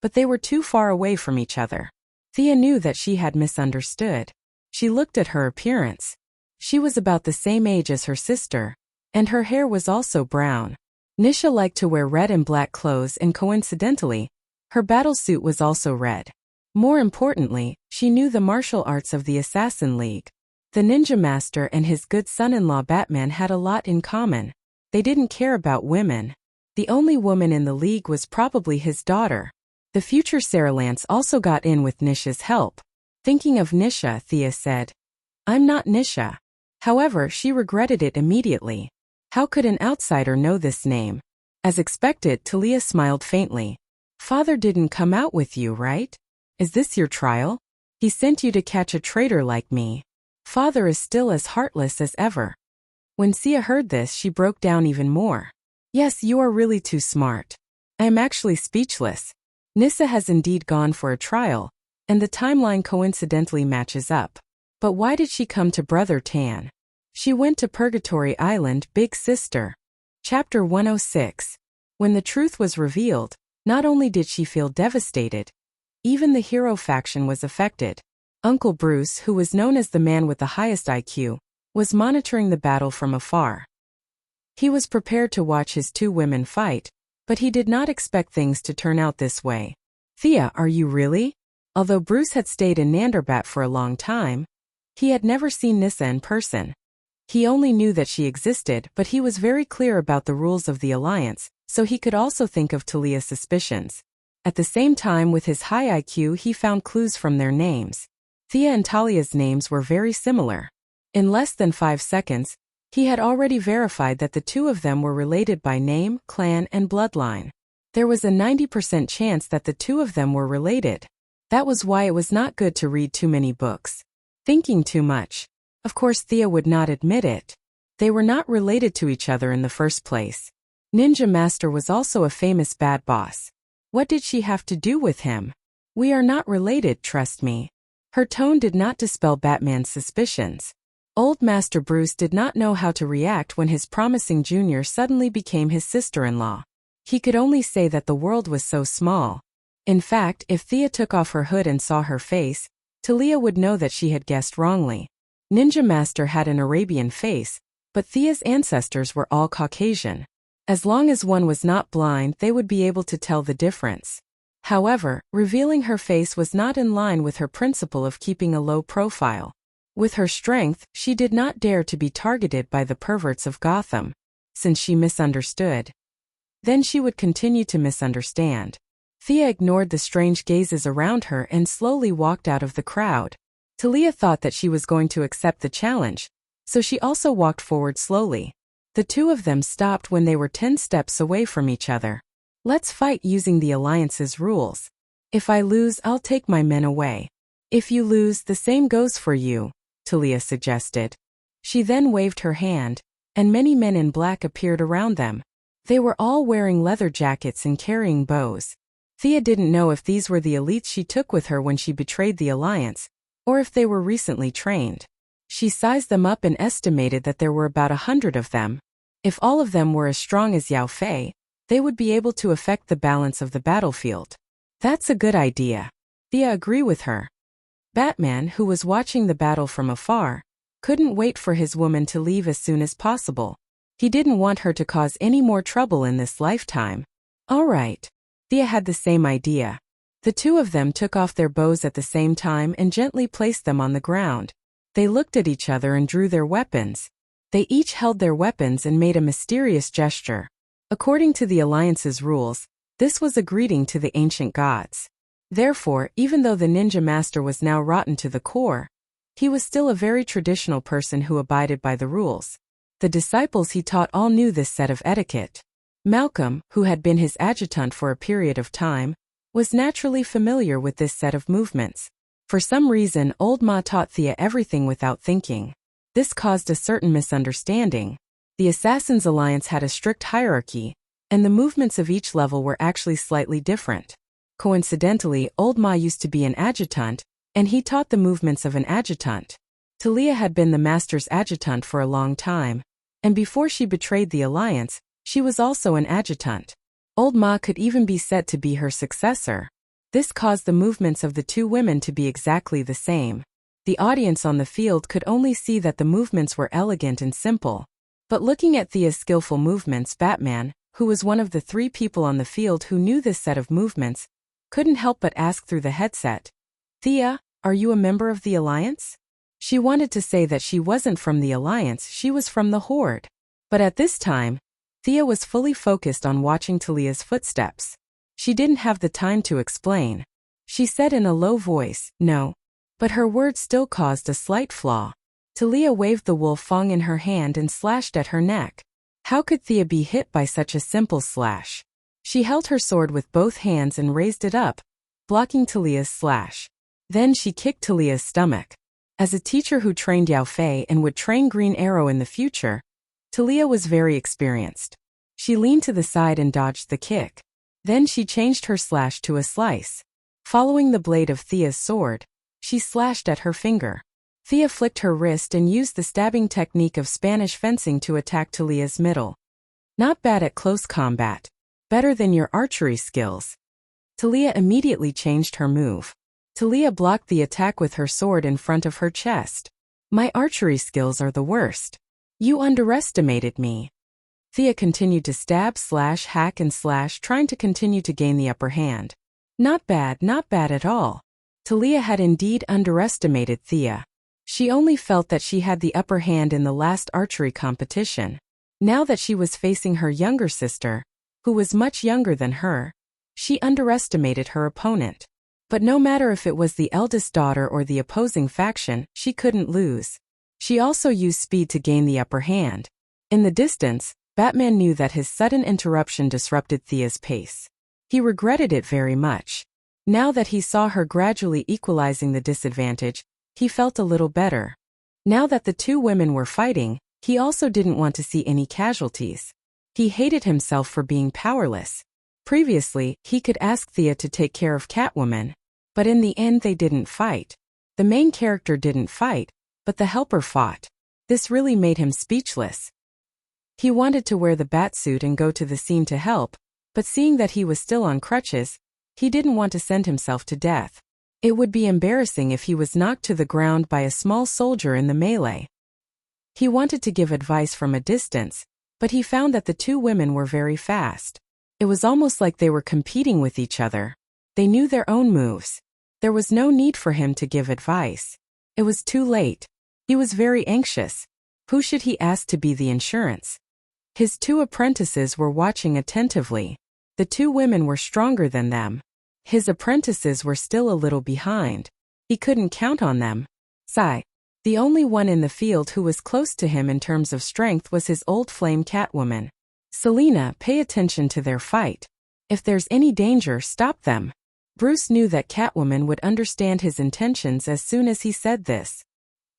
but they were too far away from each other. Thea knew that she had misunderstood. She looked at her appearance. She was about the same age as her sister, and her hair was also brown. Nisha liked to wear red and black clothes, and coincidentally, her battle suit was also red. More importantly, she knew the martial arts of the Assassin League. The ninja master and his good son-in-law Batman had a lot in common. They didn't care about women. The only woman in the league was probably his daughter. The future Sarah Lance also got in with Nisha's help. Thinking of Nisha, Thea said, "I'm not Nisha." However, she regretted it immediately. How could an outsider know this name? As expected, Talia smiled faintly. "Father didn't come out with you, right? Is this your trial? He sent you to catch a traitor like me. Father is still as heartless as ever." When Sia heard this, she broke down even more. "Yes, you are really too smart. I am actually speechless. Nissa has indeed gone for a trial, and the timeline coincidentally matches up. But why did she come to Brother Tan? She went to Purgatory Island, Big Sister." Chapter 106. When the truth was revealed, not only did she feel devastated, even the hero faction was affected. Uncle Bruce, who was known as the man with the highest IQ, was monitoring the battle from afar. He was prepared to watch his 2 women fight, but he did not expect things to turn out this way. "Thea, are you really?" Although Bruce had stayed in Nanderbat for a long time, he had never seen Nissa in person. He only knew that she existed, but he was very clear about the rules of the Alliance, so he could also think of Talia's suspicions. At the same time, with his high IQ, he found clues from their names. Thea and Talia's names were very similar. In less than 5 seconds, he had already verified that the 2 of them were related by name, clan, and bloodline. There was a 90% chance that the 2 of them were related. That was why it was not good to read too many books. Thinking too much. Of course, Thea would not admit it. They were not related to each other in the first place. Ninja Master was also a famous bad boss. What did she have to do with him? "We are not related, trust me." Her tone did not dispel Batman's suspicions. Old Master Bruce did not know how to react when his promising junior suddenly became his sister-in-law. He could only say that the world was so small. In fact, if Thea took off her hood and saw her face, Talia would know that she had guessed wrongly. Ninja Master had an Arabian face, but Thea's ancestors were all Caucasian. As long as one was not blind, they would be able to tell the difference. However, revealing her face was not in line with her principle of keeping a low profile. With her strength, she did not dare to be targeted by the perverts of Gotham. Since she misunderstood, then she would continue to misunderstand. Thea ignored the strange gazes around her and slowly walked out of the crowd. Talia thought that she was going to accept the challenge, so she also walked forward slowly. The two of them stopped when they were 10 steps away from each other. Let's fight using the alliance's rules. If I lose, I'll take my men away. If you lose, the same goes for you, Talia suggested. She then waved her hand, and many men in black appeared around them. They were all wearing leather jackets and carrying bows. Thea didn't know if these were the elites she took with her when she betrayed the alliance, or if they were recently trained. She sized them up and estimated that there were about 100 of them. If all of them were as strong as Yao Fei, they would be able to affect the balance of the battlefield. That's a good idea. Thea agreed with her. Batman, who was watching the battle from afar, couldn't wait for his woman to leave as soon as possible. He didn't want her to cause any more trouble in this lifetime. All right. Thea had the same idea. The two of them took off their bows at the same time and gently placed them on the ground. They looked at each other and drew their weapons. They each held their weapons and made a mysterious gesture. According to the Alliance's rules, this was a greeting to the ancient gods. Therefore, even though the ninja master was now rotten to the core, he was still a very traditional person who abided by the rules. The disciples he taught all knew this set of etiquette. Malcolm, who had been his adjutant for a period of time, was naturally familiar with this set of movements. For some reason, Old Ma taught Thea everything without thinking. This caused a certain misunderstanding. The Assassin's Alliance had a strict hierarchy, and the movements of each level were actually slightly different. Coincidentally, Old Ma used to be an adjutant, and he taught the movements of an adjutant. Talia had been the master's adjutant for a long time, and before she betrayed the Alliance, she was also an adjutant. Old Ma could even be said to be her successor. This caused the movements of the two women to be exactly the same. The audience on the field could only see that the movements were elegant and simple. But looking at Thea's skillful movements, Batman, who was one of the 3 people on the field who knew this set of movements, couldn't help but ask through the headset, "Thea, are you a member of the Alliance?" She wanted to say that she wasn't from the Alliance, she was from the Horde. But at this time, Thea was fully focused on watching Talia's footsteps. She didn't have the time to explain. She said in a low voice, "No." But her words still caused a slight flaw. Talia waved the wolf fang in her hand and slashed at her neck. How could Thea be hit by such a simple slash? She held her sword with both hands and raised it up, blocking Talia's slash. Then she kicked Talia's stomach. As a teacher who trained Yao Fei and would train Green Arrow in the future, Talia was very experienced. She leaned to the side and dodged the kick. Then she changed her slash to a slice. Following the blade of Thea's sword, she slashed at her finger. Thea flicked her wrist and used the stabbing technique of Spanish fencing to attack Talia's middle. Not bad at close combat. Better than your archery skills. Talia immediately changed her move. Talia blocked the attack with her sword in front of her chest. My archery skills are the worst. You underestimated me. Thea continued to stab, slash, hack and slash, trying to continue to gain the upper hand. Not bad at all. Talia had indeed underestimated Thea. She only felt that she had the upper hand in the last archery competition. Now that she was facing her younger sister, who was much younger than her, she underestimated her opponent. But no matter if it was the eldest daughter or the opposing faction, she couldn't lose. She also used speed to gain the upper hand. In the distance, Batman knew that his sudden interruption disrupted Thea's pace. He regretted it very much. Now that he saw her gradually equalizing the disadvantage, he felt a little better. Now that the two women were fighting, he also didn't want to see any casualties. He hated himself for being powerless. Previously, he could ask Thea to take care of Catwoman, but in the end they didn't fight. The main character didn't fight, but the helper fought. This really made him speechless. He wanted to wear the batsuit and go to the scene to help, but seeing that he was still on crutches, he didn't want to send himself to death. It would be embarrassing if he was knocked to the ground by a small soldier in the melee. He wanted to give advice from a distance, but he found that the two women were very fast. It was almost like they were competing with each other. They knew their own moves. There was no need for him to give advice. It was too late. He was very anxious. Who should he ask to be the insurance? His two apprentices were watching attentively. The two women were stronger than them. His apprentices were still a little behind. He couldn't count on them. Sigh. The only one in the field who was close to him in terms of strength was his old flame Catwoman. Selina, pay attention to their fight. If there's any danger, stop them. Bruce knew that Catwoman would understand his intentions as soon as he said this.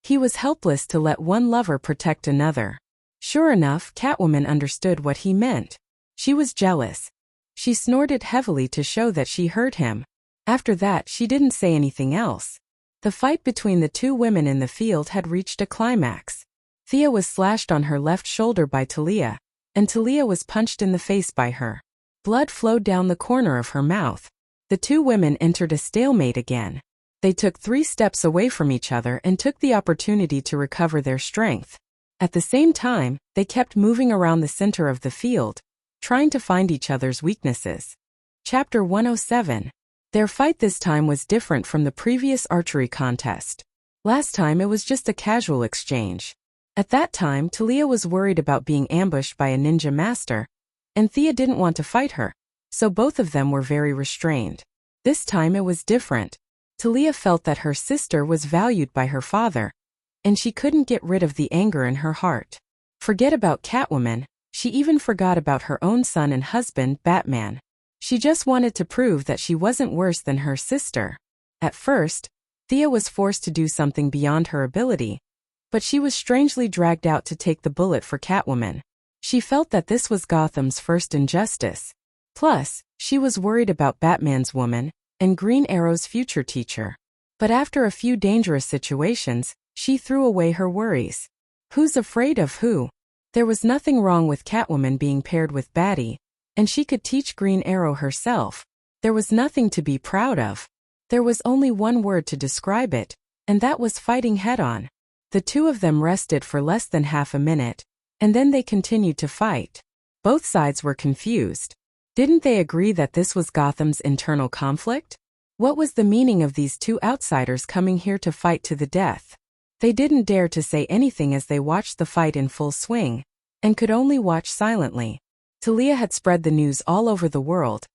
He was helpless to let one lover protect another. Sure enough, Catwoman understood what he meant. She was jealous. She snorted heavily to show that she heard him. After that, she didn't say anything else. The fight between the two women in the field had reached a climax. Thea was slashed on her left shoulder by Talia, and Talia was punched in the face by her. Blood flowed down the corner of her mouth. The two women entered a stalemate again. They took 3 steps away from each other and took the opportunity to recover their strength. At the same time, they kept moving around the center of the field, trying to find each other's weaknesses. Chapter 107. Their fight this time was different from the previous archery contest. Last time it was just a casual exchange. At that time, Talia was worried about being ambushed by a ninja master, and Thea didn't want to fight her, so both of them were very restrained. This time it was different. Talia felt that her sister was valued by her father, and she couldn't get rid of the anger in her heart. Forget about Catwoman, she even forgot about her own son and husband, Batman. She just wanted to prove that she wasn't worse than her sister. At first, Thea was forced to do something beyond her ability, but she was strangely dragged out to take the bullet for Catwoman. She felt that this was Gotham's first injustice. Plus, she was worried about Batman's woman and Green Arrow's future teacher. But after a few dangerous situations, she threw away her worries. Who's afraid of who? There was nothing wrong with Catwoman being paired with Batty, and she could teach Green Arrow herself. There was nothing to be proud of. There was only one word to describe it, and that was fighting head-on. The two of them rested for less than half a minute, and then they continued to fight. Both sides were confused. Didn't they agree that this was Gotham's internal conflict? What was the meaning of these two outsiders coming here to fight to the death? They didn't dare to say anything as they watched the fight in full swing, and could only watch silently. Talia had spread the news all over the world,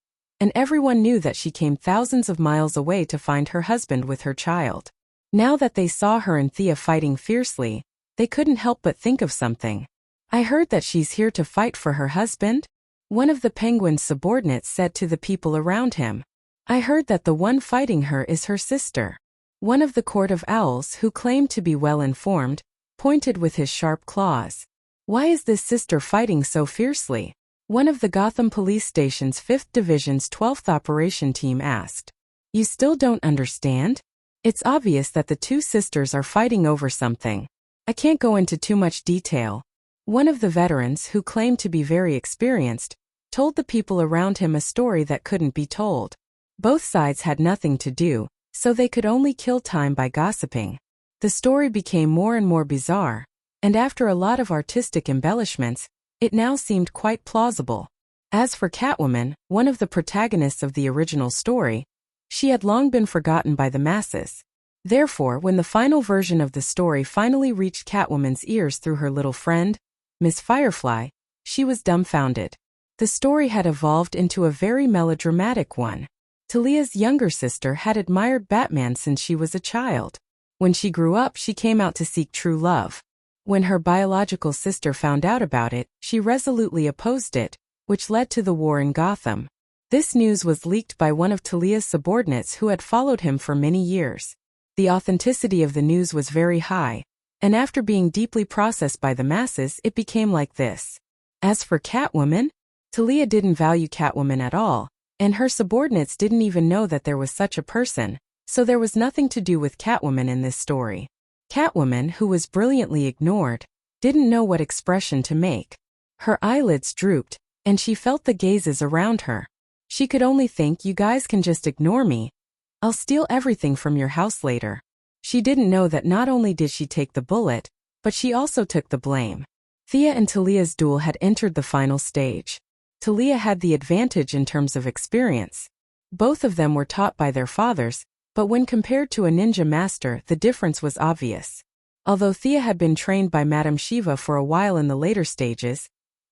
and everyone knew that she came thousands of miles away to find her husband with her child. Now that they saw her and Thea fighting fiercely, they couldn't help but think of something. I heard that she's here to fight for her husband? One of the Penguin's subordinates said to the people around him. I heard that the one fighting her is her sister. One of the Court of Owls, who claimed to be well informed, pointed with his sharp claws. Why is this sister fighting so fiercely? One of the Gotham Police Station's 5th Division's 12th Operation Team asked. You still don't understand? It's obvious that the two sisters are fighting over something. I can't go into too much detail. One of the veterans, who claimed to be very experienced, told the people around him a story that couldn't be told. Both sides had nothing to do, so they could only kill time by gossiping. The story became more and more bizarre, and after a lot of artistic embellishments, it now seemed quite plausible. As for Catwoman, one of the protagonists of the original story, she had long been forgotten by the masses. Therefore, when the final version of the story finally reached Catwoman's ears through her little friend, Miss Firefly, she was dumbfounded. The story had evolved into a very melodramatic one. Talia's younger sister had admired Batman since she was a child. When she grew up, she came out to seek true love. When her biological sister found out about it, she resolutely opposed it, which led to the war in Gotham. This news was leaked by one of Talia's subordinates who had followed him for many years. The authenticity of the news was very high, and after being deeply processed by the masses, it became like this. As for Catwoman, Talia didn't value Catwoman at all, and her subordinates didn't even know that there was such a person, so there was nothing to do with Catwoman in this story. Catwoman, who was brilliantly ignored, didn't know what expression to make. Her eyelids drooped, and she felt the gazes around her. She could only think, you guys can just ignore me. I'll steal everything from your house later. She didn't know that not only did she take the bullet, but she also took the blame. Thea and Talia's duel had entered the final stage. Talia had the advantage in terms of experience. Both of them were taught by their fathers, but when compared to a ninja master, the difference was obvious. Although Thea had been trained by Madame Shiva for a while in the later stages,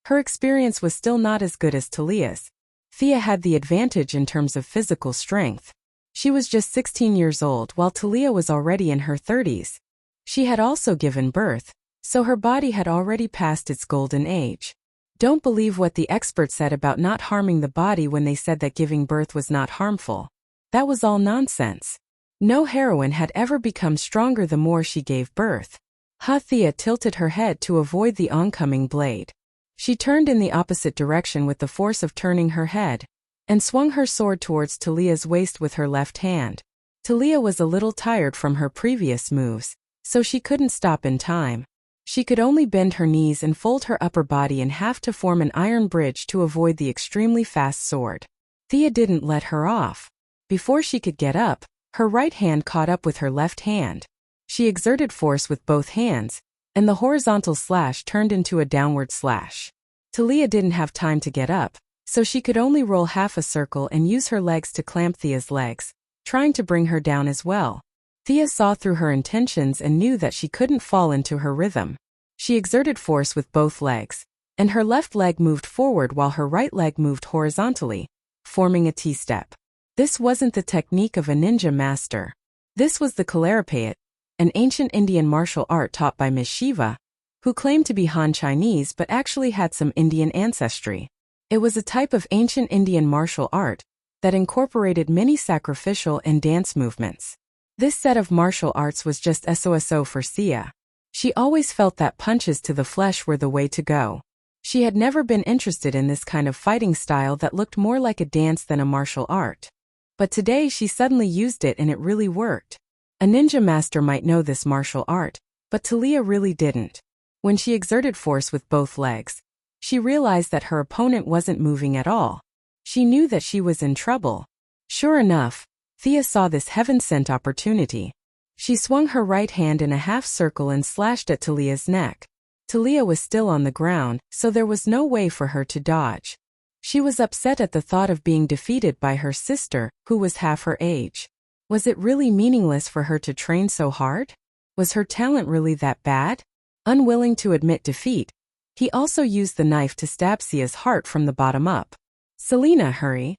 her experience was still not as good as Talia's. Thea had the advantage in terms of physical strength. She was just 16 years old while Talia was already in her 30s. She had also given birth, so her body had already passed its golden age. Don't believe what the experts said about not harming the body when they said that giving birth was not harmful. That was all nonsense. No heroine had ever become stronger the more she gave birth. Thea tilted her head to avoid the oncoming blade. She turned in the opposite direction with the force of turning her head, and swung her sword towards Talia's waist with her left hand. Talia was a little tired from her previous moves, so she couldn't stop in time. She could only bend her knees and fold her upper body in half to form an iron bridge to avoid the extremely fast sword. Thea didn't let her off. Before she could get up, her right hand caught up with her left hand. She exerted force with both hands, and the horizontal slash turned into a downward slash. Talia didn't have time to get up, so she could only roll half a circle and use her legs to clamp Thea's legs, trying to bring her down as well. Thea saw through her intentions and knew that she couldn't fall into her rhythm. She exerted force with both legs, and her left leg moved forward while her right leg moved horizontally, forming a T-step. This wasn't the technique of a ninja master. This was the Kalaripayat, an ancient Indian martial art taught by Ms. Shiva, who claimed to be Han Chinese but actually had some Indian ancestry. It was a type of ancient Indian martial art that incorporated many sacrificial and dance movements. This set of martial arts was just SOSO for Thea. She always felt that punches to the flesh were the way to go. She had never been interested in this kind of fighting style that looked more like a dance than a martial art. But today she suddenly used it and it really worked. A ninja master might know this martial art, but Talia really didn't. When she exerted force with both legs, she realized that her opponent wasn't moving at all. She knew that she was in trouble. Sure enough, Thea saw this heaven-sent opportunity. She swung her right hand in a half circle and slashed at Talia's neck. Talia was still on the ground, so there was no way for her to dodge. She was upset at the thought of being defeated by her sister, who was half her age. Was it really meaningless for her to train so hard? Was her talent really that bad? Unwilling to admit defeat, he also used the knife to stab Thea's heart from the bottom up. "Selena, hurry."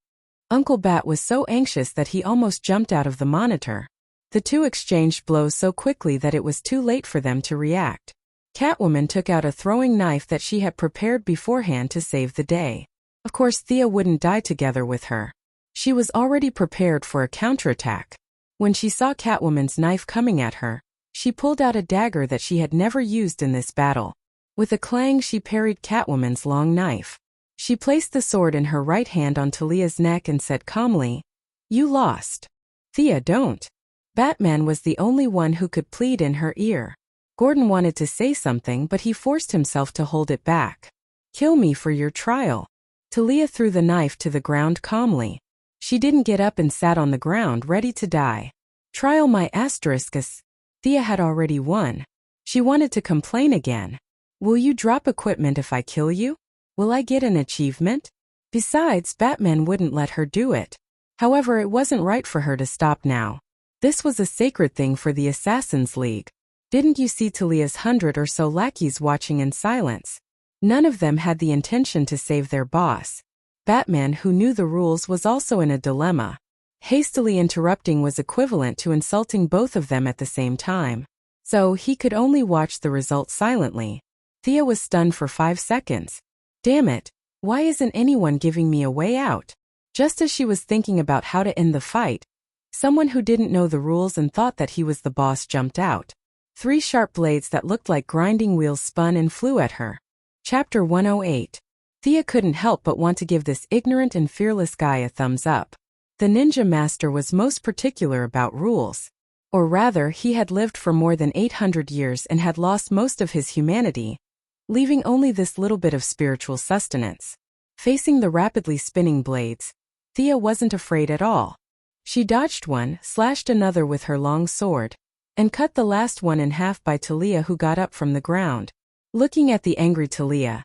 Uncle Bat was so anxious that he almost jumped out of the monitor. The two exchanged blows so quickly that it was too late for them to react. Catwoman took out a throwing knife that she had prepared beforehand to save the day. Of course, Thea wouldn't die together with her. She was already prepared for a counterattack. When she saw Catwoman's knife coming at her, she pulled out a dagger that she had never used in this battle. With a clang, she parried Catwoman's long knife. She placed the sword in her right hand on Talia's neck and said calmly, "You lost." "Thea, don't." Batman was the only one who could plead in her ear. Gordon wanted to say something but he forced himself to hold it back. "Kill me for your trial." Talia threw the knife to the ground calmly. She didn't get up and sat on the ground ready to die. "Trial my asteriskus." Thea had already won. She wanted to complain again. "Will you drop equipment if I kill you? Will I get an achievement?" Besides, Batman wouldn't let her do it. However, it wasn't right for her to stop now. This was a sacred thing for the Assassin's League. Didn't you see Talia's 100 or so lackeys watching in silence? None of them had the intention to save their boss. Batman, who knew the rules, was also in a dilemma. Hastily interrupting was equivalent to insulting both of them at the same time. So he could only watch the result silently. Thea was stunned for 5 seconds. Damn it, why isn't anyone giving me a way out? Just as she was thinking about how to end the fight, someone who didn't know the rules and thought that he was the boss jumped out. 3 sharp blades that looked like grinding wheels spun and flew at her. Chapter 108. Thea couldn't help but want to give this ignorant and fearless guy a thumbs up. The ninja master was most particular about rules. Or rather, he had lived for more than 800 years and had lost most of his humanity, leaving only this little bit of spiritual sustenance. Facing the rapidly spinning blades, Thea wasn't afraid at all. She dodged one, slashed another with her long sword, and cut the last one in half by Talia, who got up from the ground. Looking at the angry Talia,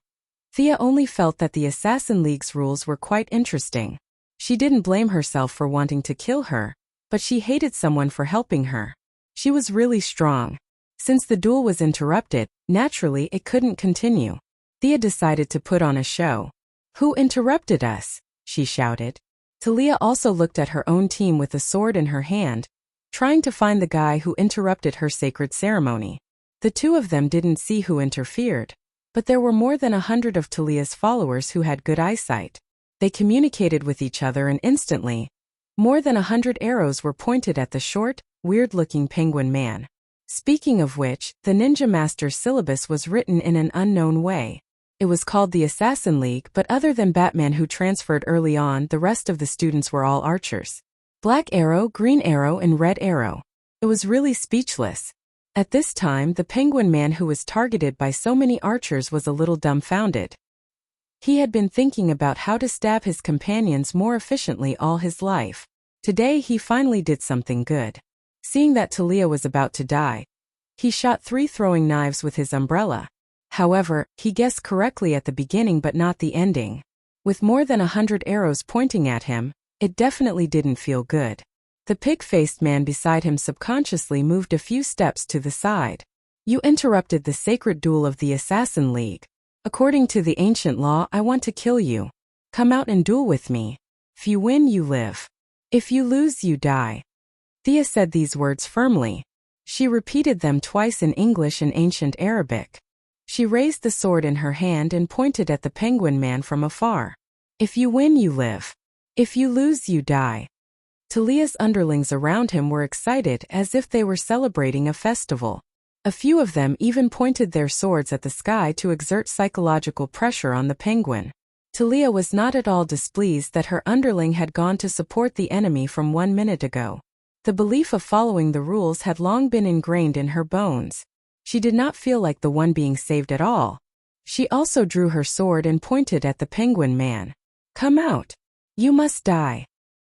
Thea only felt that the Assassin League's rules were quite interesting. She didn't blame herself for wanting to kill her, but she hated someone for helping her. She was really strong. Since the duel was interrupted, naturally it couldn't continue. Thea decided to put on a show. "Who interrupted us?" she shouted. Talia also looked at her own team with a sword in her hand, trying to find the guy who interrupted her sacred ceremony. The two of them didn't see who interfered, but there were more than 100 of Talia's followers who had good eyesight. They communicated with each other and instantly, more than 100 arrows were pointed at the short, weird-looking penguin man. Speaking of which, the Ninja Master's syllabus was written in an unknown way. It was called the Assassin League, but other than Batman, who transferred early on, the rest of the students were all archers. Black arrow, green arrow, and red arrow. It was really speechless. At this time, the penguin man who was targeted by so many archers was a little dumbfounded. He had been thinking about how to stab his companions more efficiently all his life. Today he finally did something good. Seeing that Talia was about to die, he shot 3 throwing knives with his umbrella. However, he guessed correctly at the beginning but not the ending. With more than 100 arrows pointing at him, it definitely didn't feel good. The pig-faced man beside him subconsciously moved a few steps to the side. You interrupted the sacred duel of the Assassin League. According to the ancient law, I want to kill you. Come out and duel with me. If you win, you live. If you lose, you die. Thea said these words firmly. She repeated them twice in English and ancient Arabic. She raised the sword in her hand and pointed at the penguin man from afar. If you win, you live. If you lose, you die. Talia's underlings around him were excited as if they were celebrating a festival. A few of them even pointed their swords at the sky to exert psychological pressure on the penguin. Talia was not at all displeased that her underling had gone to support the enemy from 1 minute ago. The belief of following the rules had long been ingrained in her bones. She did not feel like the one being saved at all. She also drew her sword and pointed at the penguin man. Come out. You must die.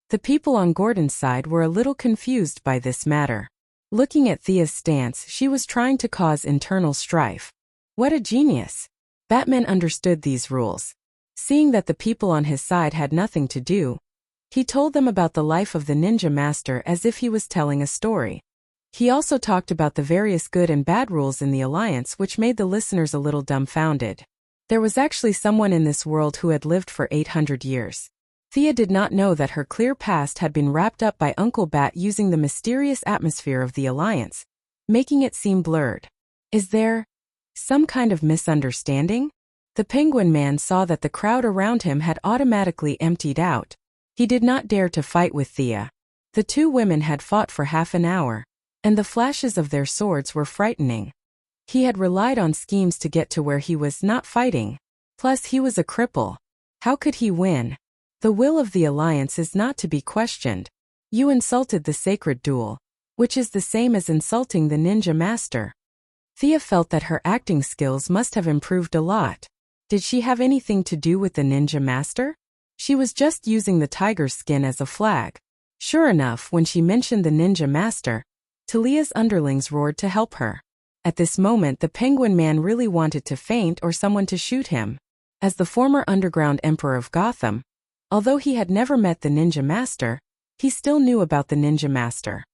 The people on Gordon's side were a little confused by this matter. Looking at Thea's stance, she was trying to cause internal strife. What a genius! Batman understood these rules. Seeing that the people on his side had nothing to do, he told them about the life of the Ninja Master as if he was telling a story. He also talked about the various good and bad rules in the Alliance, which made the listeners a little dumbfounded. There was actually someone in this world who had lived for 800 years. Thea did not know that her clear past had been wrapped up by Uncle Bat using the mysterious atmosphere of the Alliance, making it seem blurred. Is there some kind of misunderstanding? The penguin man saw that the crowd around him had automatically emptied out. He did not dare to fight with Thea. The two women had fought for half an hour, and the flashes of their swords were frightening. He had relied on schemes to get to where he was not fighting. Plus, he was a cripple. How could he win? The will of the Alliance is not to be questioned. You insulted the sacred duel, which is the same as insulting the Ninja Master. Thea felt that her acting skills must have improved a lot. Did she have anything to do with the Ninja Master? She was just using the tiger's skin as a flag. Sure enough, when she mentioned the Ninja Master, Talia's underlings roared to help her. At this moment, the penguin man really wanted to faint or someone to shoot him. As the former underground emperor of Gotham, although he had never met the Ninja Master, he still knew about the Ninja Master.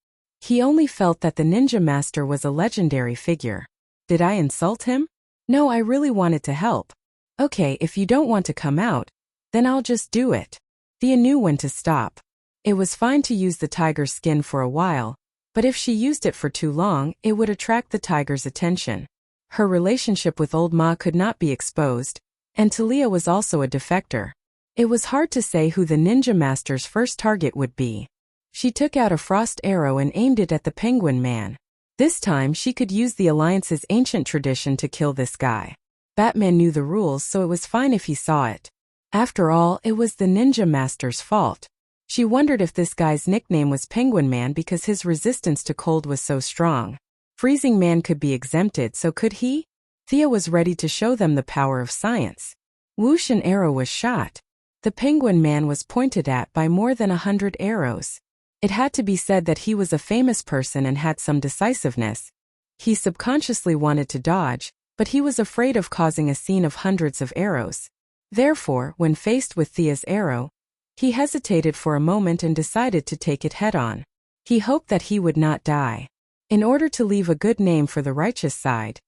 He only felt that the Ninja Master was a legendary figure. Did I insult him? No, I really wanted to help. Okay, if you don't want to come out, then I'll just do it. Thea knew when to stop. It was fine to use the tiger's skin for a while, but if she used it for too long, it would attract the tiger's attention. Her relationship with Old Ma could not be exposed, and Talia was also a defector. It was hard to say who the Ninja Master's first target would be. She took out a frost arrow and aimed it at the penguin man. This time she could use the Alliance's ancient tradition to kill this guy. Batman knew the rules, so it was fine if he saw it. After all, it was the Ninja Master's fault. She wondered if this guy's nickname was Penguin Man because his resistance to cold was so strong. Freezing Man could be exempted, so could he? Thea was ready to show them the power of science. Whoosh, an arrow was shot. The penguin man was pointed at by more than 100 arrows. It had to be said that he was a famous person and had some decisiveness. He subconsciously wanted to dodge, but he was afraid of causing a scene of hundreds of arrows. Therefore, when faced with Thea's arrow, he hesitated for a moment and decided to take it head-on. He hoped that he would not die. In order to leave a good name for the righteous side,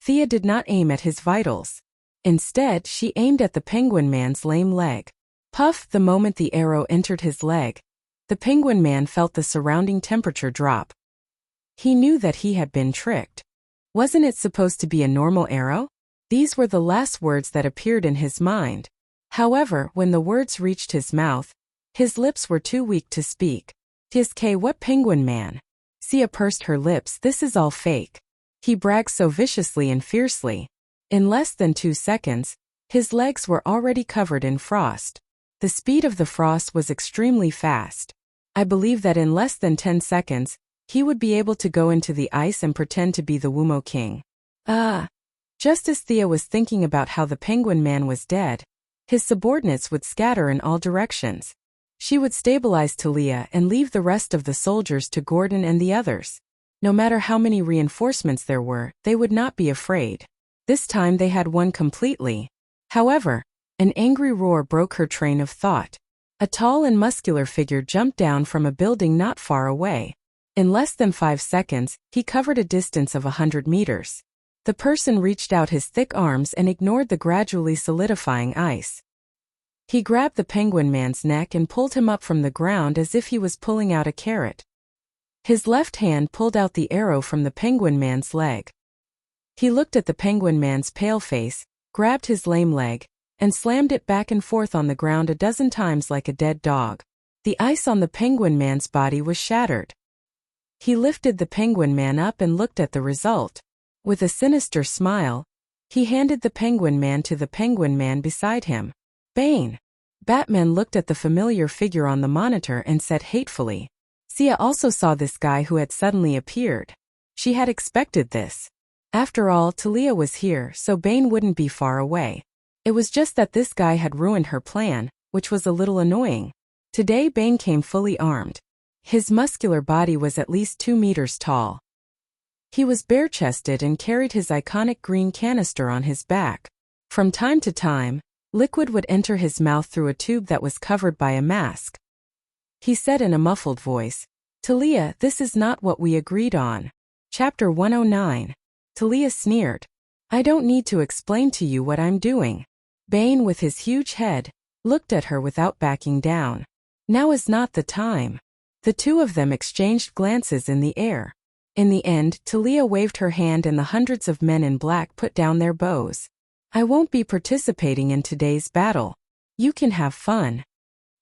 Thea did not aim at his vitals. Instead, she aimed at the penguin man's lame leg. Puff! The moment the arrow entered his leg, the penguin man felt the surrounding temperature drop. He knew that he had been tricked. Wasn't it supposed to be a normal arrow? These were the last words that appeared in his mind. However, when the words reached his mouth, his lips were too weak to speak. "Tsk, what penguin man?" Sia pursed her lips. "This is all fake." He bragged so viciously and fiercely. In less than 2 seconds, his legs were already covered in frost. The speed of the frost was extremely fast. I believe that in less than 10 seconds, he would be able to go into the ice and pretend to be the Wumo King. Just as Thea was thinking about how the penguin man was dead, his subordinates would scatter in all directions. She would stabilize Talia and leave the rest of the soldiers to Gordon and the others. No matter how many reinforcements there were, they would not be afraid. This time they had won completely. However, an angry roar broke her train of thought. A tall and muscular figure jumped down from a building not far away. In less than 5 seconds, he covered a distance of 100 meters. The person reached out his thick arms and ignored the gradually solidifying ice. He grabbed the penguin man's neck and pulled him up from the ground as if he was pulling out a carrot. His left hand pulled out the arrow from the penguin man's leg. He looked at the penguin man's pale face, grabbed his lame leg, and slammed it back and forth on the ground a dozen times like a dead dog. The ice on the penguin man's body was shattered. He lifted the penguin man up and looked at the result. With a sinister smile, he handed the penguin man to the penguin man beside him. "Bane." Batman looked at the familiar figure on the monitor and said hatefully. Sia also saw this guy who had suddenly appeared. She had expected this. After all, Talia was here, so Bane wouldn't be far away. It was just that this guy had ruined her plan, which was a little annoying. Today Bane came fully armed. His muscular body was at least 2 meters tall. He was bare-chested and carried his iconic green canister on his back. From time to time, liquid would enter his mouth through a tube that was covered by a mask. He said in a muffled voice, "Talia, this is not what we agreed on." Chapter 109. Talia sneered. "I don't need to explain to you what I'm doing." Bane, with his huge head, looked at her without backing down. Now is not the time. The two of them exchanged glances in the air. In the end, Talia waved her hand and the hundreds of men in black put down their bows. "I won't be participating in today's battle. You can have fun."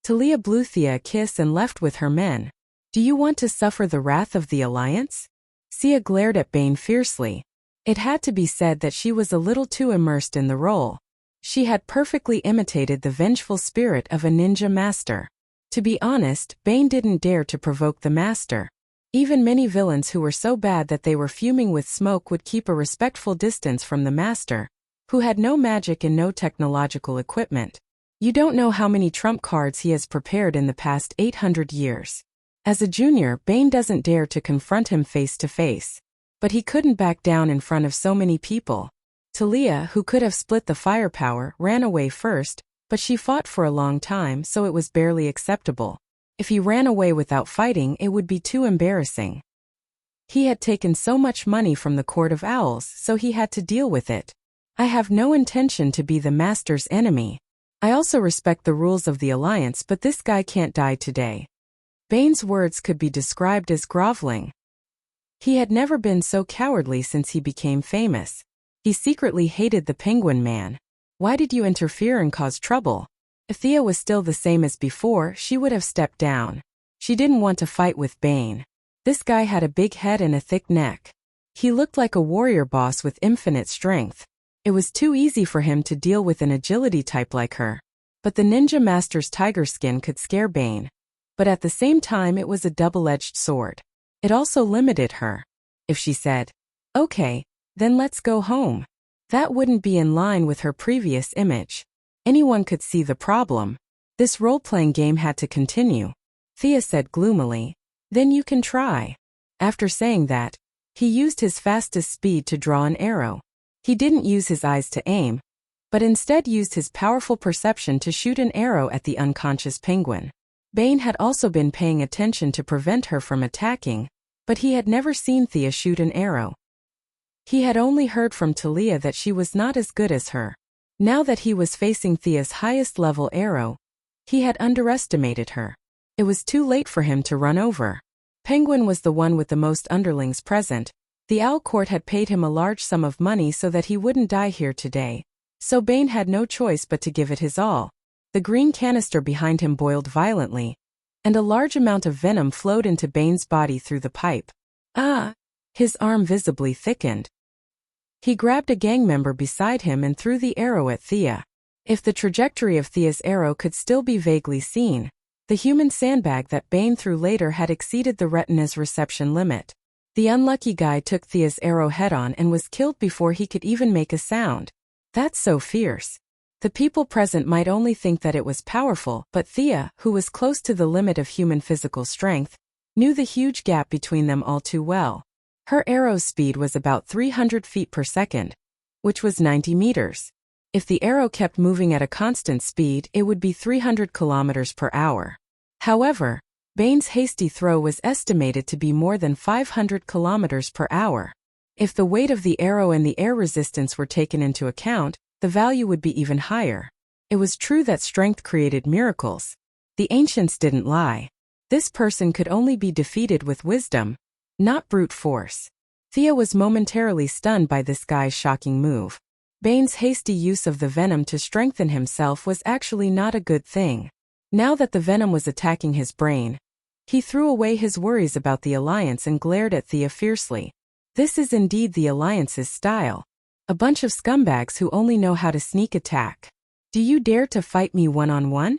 Talia blew Thea a kiss and left with her men. "Do you want to suffer the wrath of the Alliance?" Sia glared at Bane fiercely. It had to be said that she was a little too immersed in the role. She had perfectly imitated the vengeful spirit of a ninja master. To be honest, Bane didn't dare to provoke the master. Even many villains who were so bad that they were fuming with smoke would keep a respectful distance from the master, who had no magic and no technological equipment. You don't know how many trump cards he has prepared in the past 800 years. As a junior, Bane doesn't dare to confront him face to face. But he couldn't back down in front of so many people. Talia, who could have split the firepower, ran away first, but she fought for a long time, so it was barely acceptable. If he ran away without fighting, it would be too embarrassing. He had taken so much money from the Court of Owls, so he had to deal with it. "I have no intention to be the master's enemy. I also respect the rules of the Alliance, but this guy can't die today." Bane's words could be described as groveling. He had never been so cowardly since he became famous. He secretly hated the penguin man. Why did you interfere and cause trouble? If Thea was still the same as before, she would have stepped down. She didn't want to fight with Bane. This guy had a big head and a thick neck. He looked like a warrior boss with infinite strength. It was too easy for him to deal with an agility type like her. But the ninja master's tiger skin could scare Bane. But at the same time, it was a double-edged sword. It also limited her. If she said, "Okay, then let's go home," that wouldn't be in line with her previous image. Anyone could see the problem. This role-playing game had to continue. Thea said gloomily, "Then you can try." After saying that, he used his fastest speed to draw an arrow. He didn't use his eyes to aim, but instead used his powerful perception to shoot an arrow at the unconscious penguin. Bane had also been paying attention to prevent her from attacking, but he had never seen Thea shoot an arrow. He had only heard from Talia that she was not as good as her. Now that he was facing Thea's highest level arrow, He had underestimated her. It was too late for him to run over. Penguin was the one with the most underlings present. The Owl Court had paid him a large sum of money so that he wouldn't die here today. So Bane had no choice but to give it his all. The green canister behind him boiled violently, and a large amount of venom flowed into Bane's body through the pipe. Ah! His arm visibly thickened. He grabbed a gang member beside him and threw the arrow at Thea. If the trajectory of Thea's arrow could still be vaguely seen, the human sandbag that Bane threw later had exceeded the retina's reception limit. The unlucky guy took Thea's arrow head-on and was killed before he could even make a sound. That's so fierce. The people present might only think that it was powerful, but Thea, who was close to the limit of human physical strength, knew the huge gap between them all too well. Her arrow's speed was about 300 feet per second, which was 90 meters. If the arrow kept moving at a constant speed, it would be 300 kilometers per hour. However, Bane's hasty throw was estimated to be more than 500 kilometers per hour. If the weight of the arrow and the air resistance were taken into account, the value would be even higher. It was true that strength created miracles. The ancients didn't lie. This person could only be defeated with wisdom, not brute force. Thea was momentarily stunned by this guy's shocking move. Bane's hasty use of the venom to strengthen himself was actually not a good thing. Now that the venom was attacking his brain, he threw away his worries about the Alliance and glared at Thea fiercely. This is indeed the Alliance's style. A bunch of scumbags who only know how to sneak attack. Do you dare to fight me one-on-one?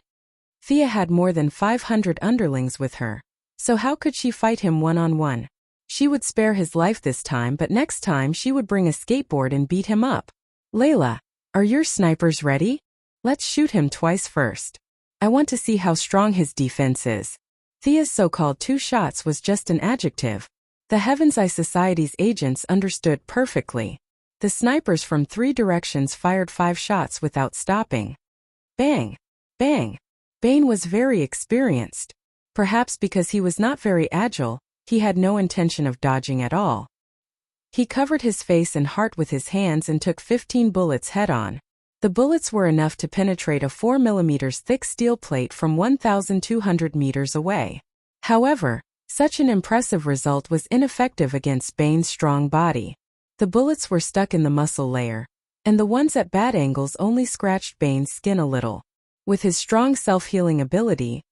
Thea had more than 500 underlings with her, so how could she fight him one-on-one? She would spare his life this time, but next time she would bring a skateboard and beat him up. Layla, are your snipers ready? Let's shoot him twice first. I want to see how strong his defense is. Thea's so-called 2 shots was just an adjective. The Heaven's Eye Society's agents understood perfectly. The snipers from 3 directions fired 5 shots without stopping. Bang! Bang! Bane was very experienced. Perhaps because he was not very agile, he had no intention of dodging at all. He covered his face and heart with his hands and took 15 bullets head-on. The bullets were enough to penetrate a 4 mm thick steel plate from 1,200 meters away. However, such an impressive result was ineffective against Bane's strong body. The bullets were stuck in the muscle layer, and the ones at bad angles only scratched Bane's skin a little. With his strong self-healing ability,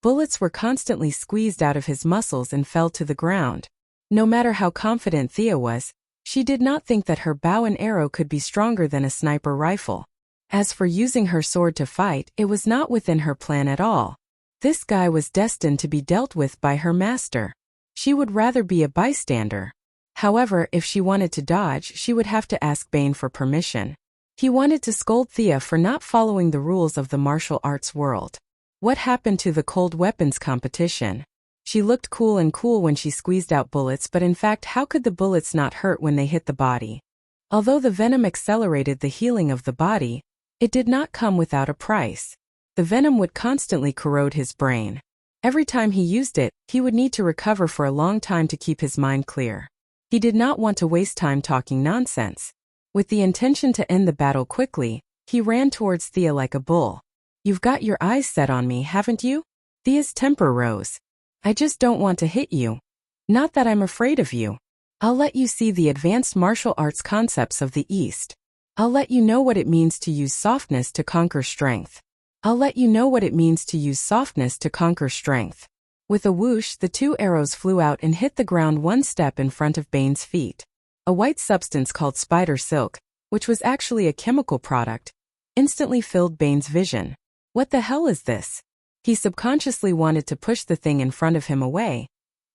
bullets were constantly squeezed out of his muscles and fell to the ground. No matter how confident Thea was, she did not think that her bow and arrow could be stronger than a sniper rifle. As for using her sword to fight, it was not within her plan at all. This guy was destined to be dealt with by her master. She would rather be a bystander. However, if she wanted to dodge, she would have to ask Bane for permission. He wanted to scold Thea for not following the rules of the martial arts world. What happened to the cold weapons competition? She looked cool when she squeezed out bullets, but in fact, how could the bullets not hurt when they hit the body? Although the venom accelerated the healing of the body, it did not come without a price. The venom would constantly corrode his brain. Every time he used it, he would need to recover for a long time to keep his mind clear. He did not want to waste time talking nonsense. With the intention to end the battle quickly, he ran towards Thea like a bull. You've got your eyes set on me, haven't you? Thea's temper rose. I just don't want to hit you. Not that I'm afraid of you. I'll let you see the advanced martial arts concepts of the East. I'll let you know what it means to use softness to conquer strength. I'll let you know what it means to use softness to conquer strength. With a whoosh, the 2 arrows flew out and hit the ground 1 step in front of Bane's feet. A white substance called spider silk, which was actually a chemical product, instantly filled Bane's vision. What the hell is this? He subconsciously wanted to push the thing in front of him away,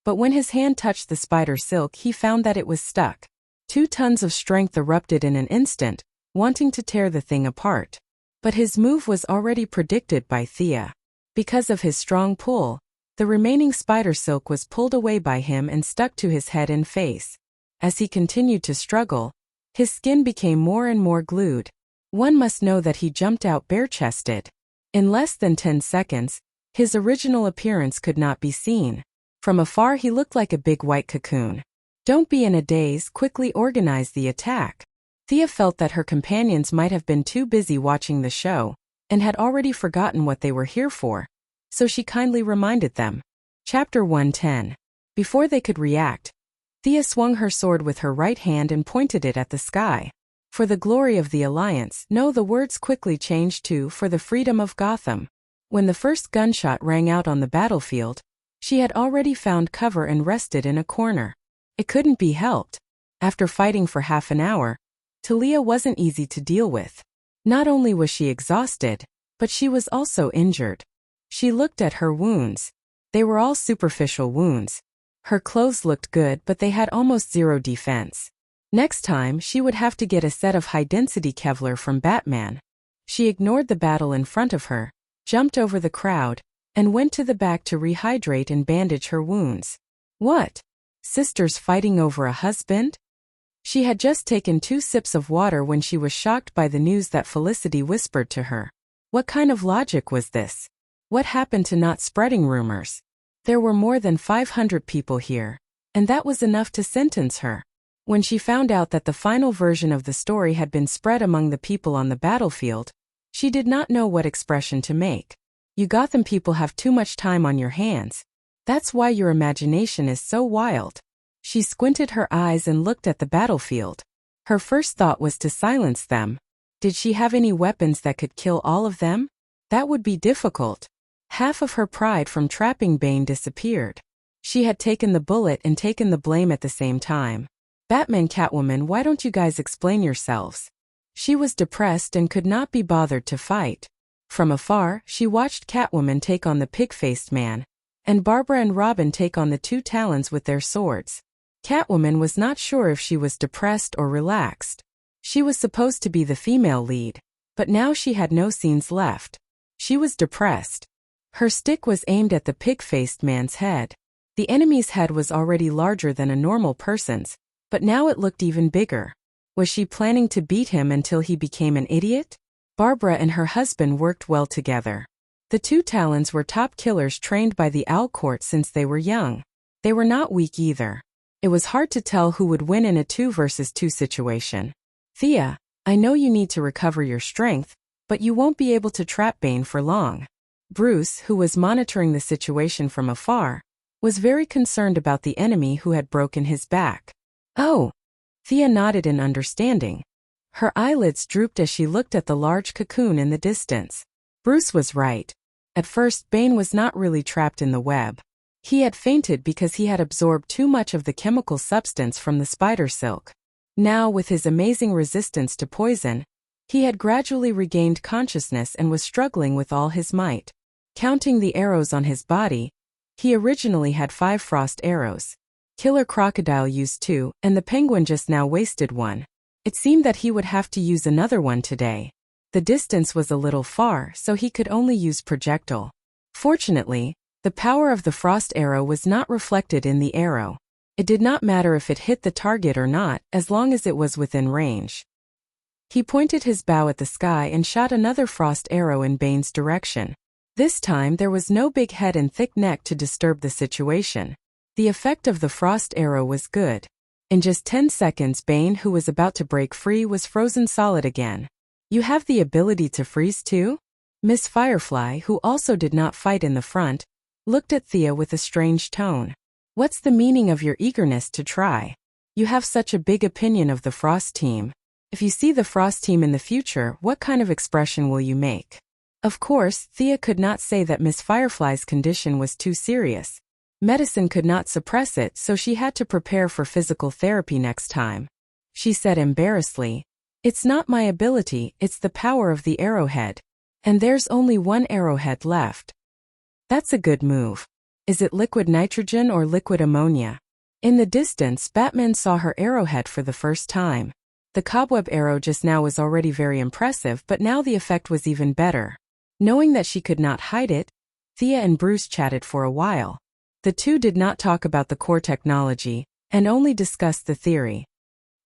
but when his hand touched the spider silk, he found that it was stuck. 2 tons of strength erupted in an instant, wanting to tear the thing apart. But his move was already predicted by Thea. Because of his strong pull, the remaining spider silk was pulled away by him and stuck to his head and face. As he continued to struggle, his skin became more and more glued. One must know that he jumped out bare-chested. In less than 10 seconds, his original appearance could not be seen. From afar he looked like a big white cocoon. Don't be in a daze, quickly organize the attack. Thea felt that her companions might have been too busy watching the show, and had already forgotten what they were here for, so she kindly reminded them. Chapter 110. Before they could react, Thea swung her sword with her right hand and pointed it at the sky. For the glory of the Alliance. No, the words quickly changed to for the freedom of Gotham. When the first gunshot rang out on the battlefield, she had already found cover and rested in a corner. It couldn't be helped. After fighting for half an hour, Talia wasn't easy to deal with. Not only was she exhausted, but she was also injured. She looked at her wounds. They were all superficial wounds. Her clothes looked good, but they had almost zero defense. Next time, she would have to get a set of high-density Kevlar from Batman. She ignored the battle in front of her, jumped over the crowd, and went to the back to rehydrate and bandage her wounds. What? Sisters fighting over a husband? She had just taken 2 sips of water when she was shocked by the news that Felicity whispered to her. What kind of logic was this? What happened to not spreading rumors? There were more than 500 people here, and that was enough to sentence her. When she found out that the final version of the story had been spread among the people on the battlefield, she did not know what expression to make. You Gotham people have too much time on your hands. That's why your imagination is so wild. She squinted her eyes and looked at the battlefield. Her first thought was to silence them. Did she have any weapons that could kill all of them? That would be difficult. Half of her pride from trapping Bane disappeared. She had taken the bullet and taken the blame at the same time. Batman, Catwoman, why don't you guys explain yourselves? She was depressed and could not be bothered to fight. From afar, she watched Catwoman take on the pig-faced man, and Barbara and Robin take on the 2 Talons with their swords. Catwoman was not sure if she was depressed or relaxed. She was supposed to be the female lead, but now she had no scenes left. She was depressed. Her stick was aimed at the pig-faced man's head. The enemy's head was already larger than a normal person's, but now it looked even bigger. Was she planning to beat him until he became an idiot? Barbara and her husband worked well together. The 2 Talons were top killers trained by the Owl Court since they were young. They were not weak either. It was hard to tell who would win in a 2 versus 2 situation. Thea, I know you need to recover your strength, but you won't be able to trap Bane for long. Bruce, who was monitoring the situation from afar, was very concerned about the enemy who had broken his back. Oh! Thea nodded in understanding. Her eyelids drooped as she looked at the large cocoon in the distance. Bruce was right. At first, Bane was not really trapped in the web. He had fainted because he had absorbed too much of the chemical substance from the spider silk. Now, with his amazing resistance to poison, he had gradually regained consciousness and was struggling with all his might. Counting the arrows on his body, he originally had 5 frost arrows. Killer Crocodile used 2, and the Penguin just now wasted 1. It seemed that he would have to use another one today. The distance was a little far, so he could only use projectile. Fortunately, the power of the frost arrow was not reflected in the arrow. It did not matter if it hit the target or not, as long as it was within range. He pointed his bow at the sky and shot another frost arrow in Bane's direction. This time there was no big head and thick neck to disturb the situation. The effect of the frost arrow was good. In just 10 seconds, Bane, who was about to break free, was frozen solid again. You have the ability to freeze too? Miss Firefly, who also did not fight in the front, looked at Thea with a strange tone. What's the meaning of your eagerness to try? You have such a big opinion of the Frost team. If you see the Frost team in the future, what kind of expression will you make? Of course, Thea could not say that Miss Firefly's condition was too serious. Medicine could not suppress it, so she had to prepare for physical therapy next time. She said embarrassedly, "It's not my ability, it's the power of the arrowhead. And there's only 1 arrowhead left." That's a good move. Is it liquid nitrogen or liquid ammonia? In the distance, Batman saw her arrowhead for the first time. The cobweb arrow just now was already very impressive, but now the effect was even better. Knowing that she could not hide it, Thea and Bruce chatted for a while. The 2 did not talk about the core technology, and only discussed the theory.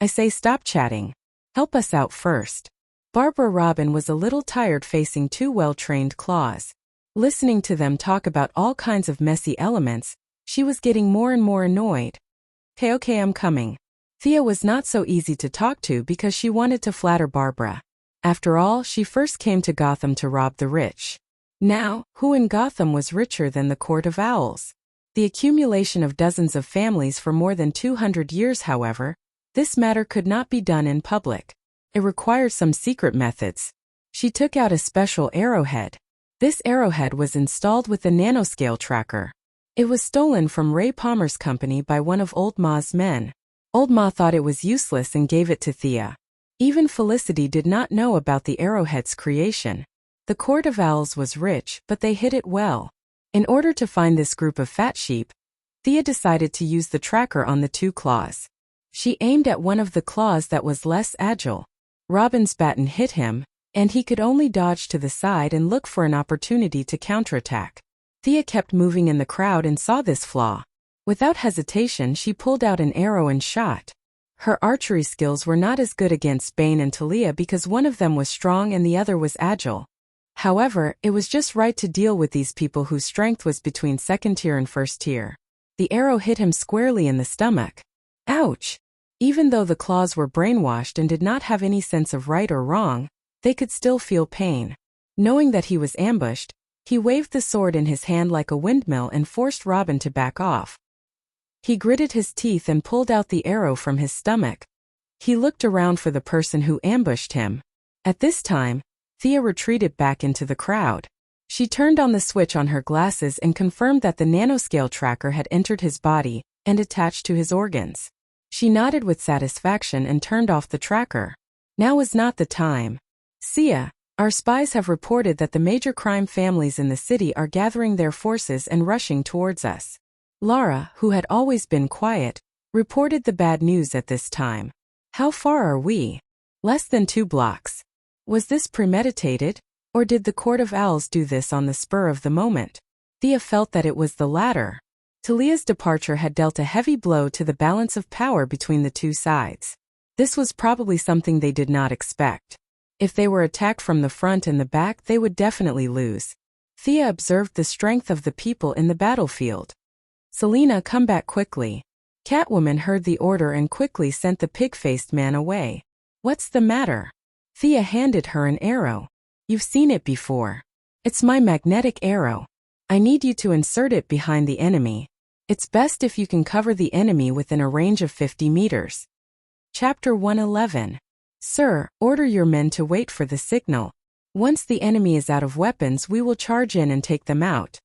I say stop chatting. Help us out first. Barbara Robin was a little tired facing 2 well-trained claws. Listening to them talk about all kinds of messy elements, she was getting more and more annoyed. Okay, I'm coming. Thea was not so easy to talk to because she wanted to flatter Barbara. After all, she first came to Gotham to rob the rich. Now, who in Gotham was richer than the Court of Owls? The accumulation of dozens of families for more than 200 years, however, this matter could not be done in public. It required some secret methods. She took out a special arrowhead. This arrowhead was installed with the nanoscale tracker. It was stolen from Ray Palmer's company by one of Old Ma's men. Old Ma thought it was useless and gave it to Thea. Even Felicity did not know about the arrowhead's creation. The Court of Owls was rich, but they hid it well. In order to find this group of fat sheep, Thea decided to use the tracker on the two claws. She aimed at one of the claws that was less agile. Robin's baton hit him, and he could only dodge to the side and look for an opportunity to counterattack. Thea kept moving in the crowd and saw this flaw. Without hesitation, she pulled out an arrow and shot. Her archery skills were not as good against Bane and Talia because one of them was strong and the other was agile. However, it was just right to deal with these people whose strength was between second tier and first tier. The arrow hit him squarely in the stomach. Ouch! Even though the claws were brainwashed and did not have any sense of right or wrong, they could still feel pain. Knowing that he was ambushed, he waved the sword in his hand like a windmill and forced Robin to back off. He gritted his teeth and pulled out the arrow from his stomach. He looked around for the person who ambushed him. At this time, Thea retreated back into the crowd. She turned on the switch on her glasses and confirmed that the nanoscale tracker had entered his body and attached to his organs. She nodded with satisfaction and turned off the tracker. Now was not the time. Sia, our spies have reported that the major crime families in the city are gathering their forces and rushing towards us. Lara, who had always been quiet, reported the bad news at this time. How far are we? Less than 2 blocks. Was this premeditated, or did the Court of Owls do this on the spur of the moment? Thea felt that it was the latter. Talia's departure had dealt a heavy blow to the balance of power between the two sides. This was probably something they did not expect. If they were attacked from the front and the back, they would definitely lose. Thea observed the strength of the people in the battlefield. Selena, come back quickly. Catwoman heard the order and quickly sent the pig-faced man away. What's the matter? Thea handed her an arrow. You've seen it before. It's my magnetic arrow. I need you to insert it behind the enemy. It's best if you can cover the enemy within a range of 50 meters. Chapter 111. Sir, order your men to wait for the signal. Once the enemy is out of weapons, we will charge in and take them out.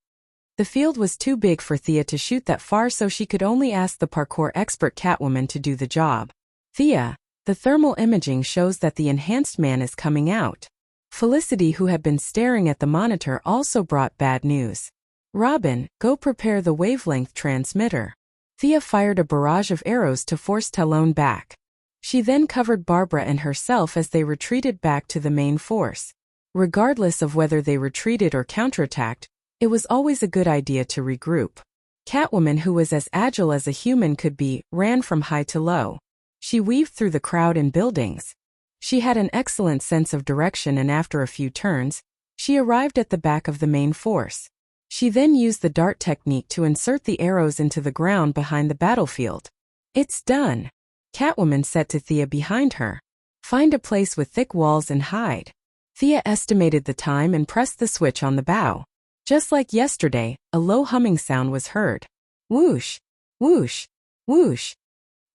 The field was too big for Thea to shoot that far, so she could only ask the parkour expert Catwoman to do the job. Thea, the thermal imaging shows that the enhanced man is coming out. Felicity, who had been staring at the monitor, also brought bad news. Robin, go prepare the wavelength transmitter. Thea fired a barrage of arrows to force Talon back. She then covered Barbara and herself as they retreated back to the main force. Regardless of whether they retreated or counterattacked, it was always a good idea to regroup. Catwoman, who was as agile as a human could be, ran from high to low. She weaved through the crowd and buildings. She had an excellent sense of direction, and after a few turns, she arrived at the back of the main force. She then used the dart technique to insert the arrows into the ground behind the battlefield. It's done. Catwoman said to Thea behind her. Find a place with thick walls and hide. Thea estimated the time and pressed the switch on the bow. Just like yesterday, a low humming sound was heard. Whoosh, whoosh, whoosh.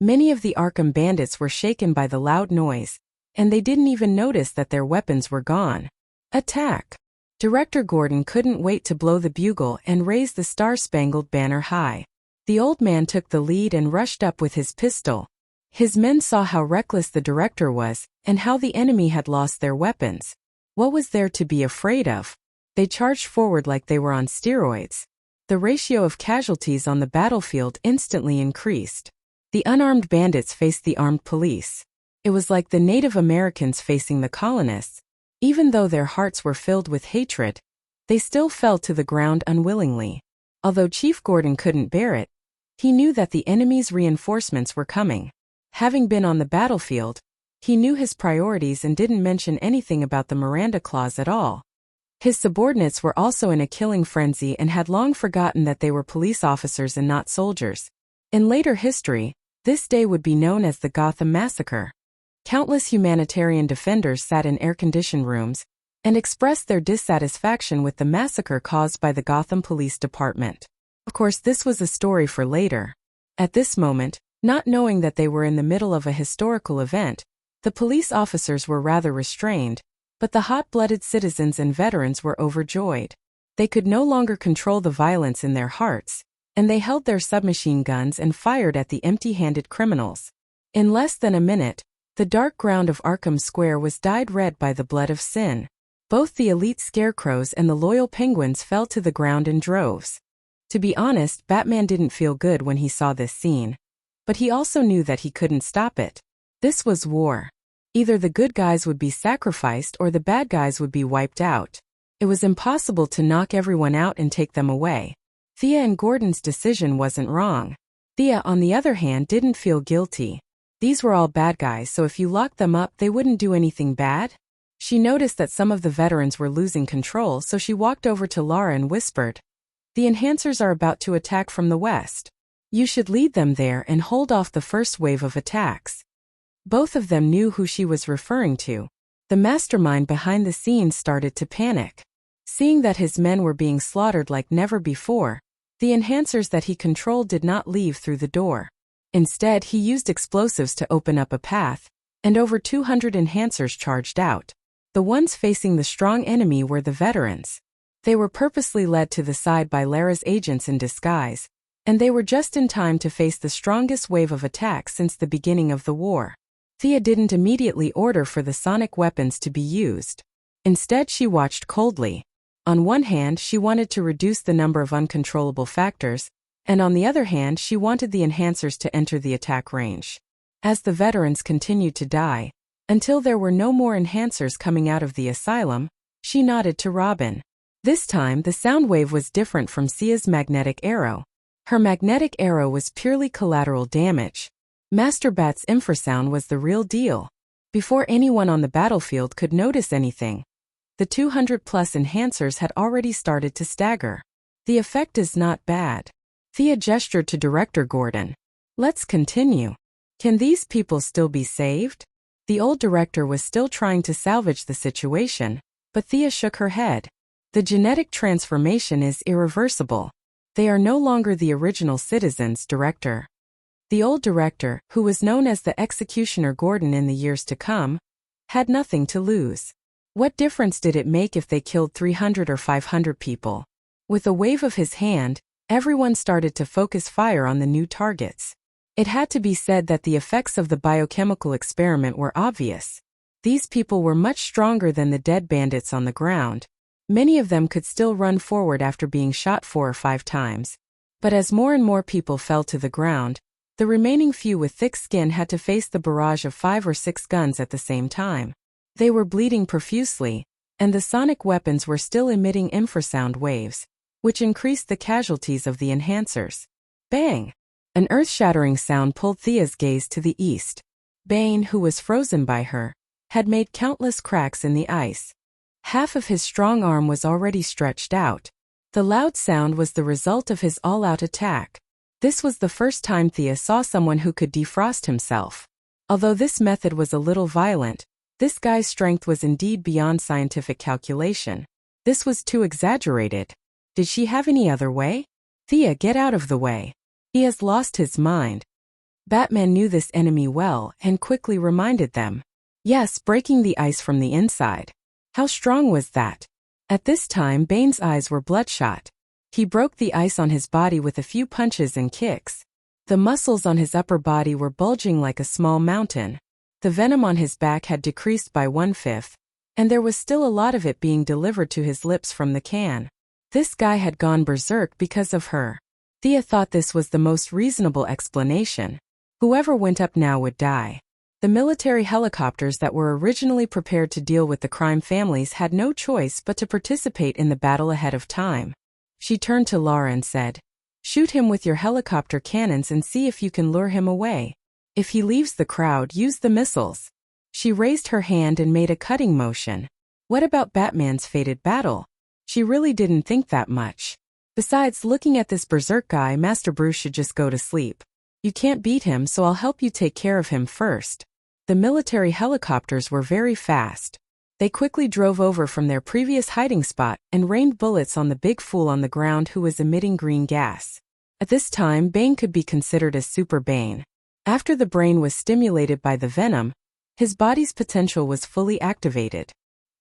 Many of the Arkham bandits were shaken by the loud noise, and they didn't even notice that their weapons were gone. Attack! Director Gordon couldn't wait to blow the bugle and raise the star-spangled banner high. The old man took the lead and rushed up with his pistol. His men saw how reckless the director was, and how the enemy had lost their weapons. What was there to be afraid of? They charged forward like they were on steroids. The ratio of casualties on the battlefield instantly increased. The unarmed bandits faced the armed police. It was like the Native Americans facing the colonists. Even though their hearts were filled with hatred, they still fell to the ground unwillingly. Although Chief Gordon couldn't bear it, he knew that the enemy's reinforcements were coming. Having been on the battlefield, he knew his priorities and didn't mention anything about the Miranda Clause at all. His subordinates were also in a killing frenzy and had long forgotten that they were police officers and not soldiers. In later history, this day would be known as the Gotham Massacre. Countless humanitarian defenders sat in air-conditioned rooms and expressed their dissatisfaction with the massacre caused by the Gotham Police Department. Of course, this was a story for later. At this moment, not knowing that they were in the middle of a historical event, the police officers were rather restrained, but the hot-blooded citizens and veterans were overjoyed. They could no longer control the violence in their hearts, and they held their submachine guns and fired at the empty-handed criminals. In less than a minute, the dark ground of Arkham Square was dyed red by the blood of sin. Both the elite scarecrows and the loyal penguins fell to the ground in droves. To be honest, Batman didn't feel good when he saw this scene. But he also knew that he couldn't stop it. This was war. Either the good guys would be sacrificed or the bad guys would be wiped out. It was impossible to knock everyone out and take them away. Thea and Gordon's decision wasn't wrong. Thea, on the other hand, didn't feel guilty. These were all bad guys, so if you locked them up, they wouldn't do anything bad. She noticed that some of the veterans were losing control, so she walked over to Lara and whispered, "The enhancers are about to attack from the west. You should lead them there and hold off the first wave of attacks." Both of them knew who she was referring to. The mastermind behind the scenes started to panic. Seeing that his men were being slaughtered like never before, the enhancers that he controlled did not leave through the door. Instead, he used explosives to open up a path, and over 200 enhancers charged out. The ones facing the strong enemy were the veterans. They were purposely led to the side by Lara's agents in disguise, and they were just in time to face the strongest wave of attacks since the beginning of the war. Thea didn't immediately order for the sonic weapons to be used. Instead, she watched coldly. On one hand, she wanted to reduce the number of uncontrollable factors, and on the other hand, she wanted the enhancers to enter the attack range. As the veterans continued to die, until there were no more enhancers coming out of the asylum, she nodded to Robin. This time, the sound wave was different from Sia's magnetic arrow. Her magnetic arrow was purely collateral damage. Master Bat's infrasound was the real deal. Before anyone on the battlefield could notice anything, the 200-plus enhancers had already started to stagger. The effect is not bad. Thea gestured to Director Gordon. "Let's continue. Can these people still be saved?" The old director was still trying to salvage the situation, but Thea shook her head. "The genetic transformation is irreversible. They are no longer the original citizens, Director." The old director, who was known as the Executioner Gordon in the years to come, had nothing to lose. What difference did it make if they killed 300 or 500 people? With a wave of his hand, everyone started to focus fire on the new targets. It had to be said that the effects of the biochemical experiment were obvious. These people were much stronger than the dead bandits on the ground. Many of them could still run forward after being shot 4 or 5 times. But as more and more people fell to the ground, the remaining few with thick skin had to face the barrage of 5 or 6 guns at the same time. They were bleeding profusely, and the sonic weapons were still emitting infrasound waves, which increased the casualties of the enhancers. Bang! An earth-shattering sound pulled Thea's gaze to the east. Bane, who was frozen by her, had made countless cracks in the ice. Half of his strong arm was already stretched out. The loud sound was the result of his all-out attack. This was the first time Thea saw someone who could defrost himself. Although this method was a little violent, this guy's strength was indeed beyond scientific calculation. This was too exaggerated. Did she have any other way? "Thea, get out of the way. He has lost his mind." Batman knew this enemy well and quickly reminded them. Yes, breaking the ice from the inside. How strong was that? At this time, Bane's eyes were bloodshot. He broke the ice on his body with a few punches and kicks. The muscles on his upper body were bulging like a small mountain. The venom on his back had decreased by 1/5, and there was still a lot of it being delivered to his lips from the can. This guy had gone berserk because of her. Thea thought this was the most reasonable explanation. Whoever went up now would die. The military helicopters that were originally prepared to deal with the crime families had no choice but to participate in the battle ahead of time. She turned to Lara and said, "Shoot him with your helicopter cannons and see if you can lure him away. If he leaves the crowd, use the missiles." She raised her hand and made a cutting motion. What about Batman's fated battle? She really didn't think that much. Besides, looking at this berserk guy, Master Bruce should just go to sleep. You can't beat him, so I'll help you take care of him first. The military helicopters were very fast. They quickly drove over from their previous hiding spot and rained bullets on the big fool on the ground who was emitting green gas. At this time, Bane could be considered as Super Bane. After the brain was stimulated by the venom, his body's potential was fully activated.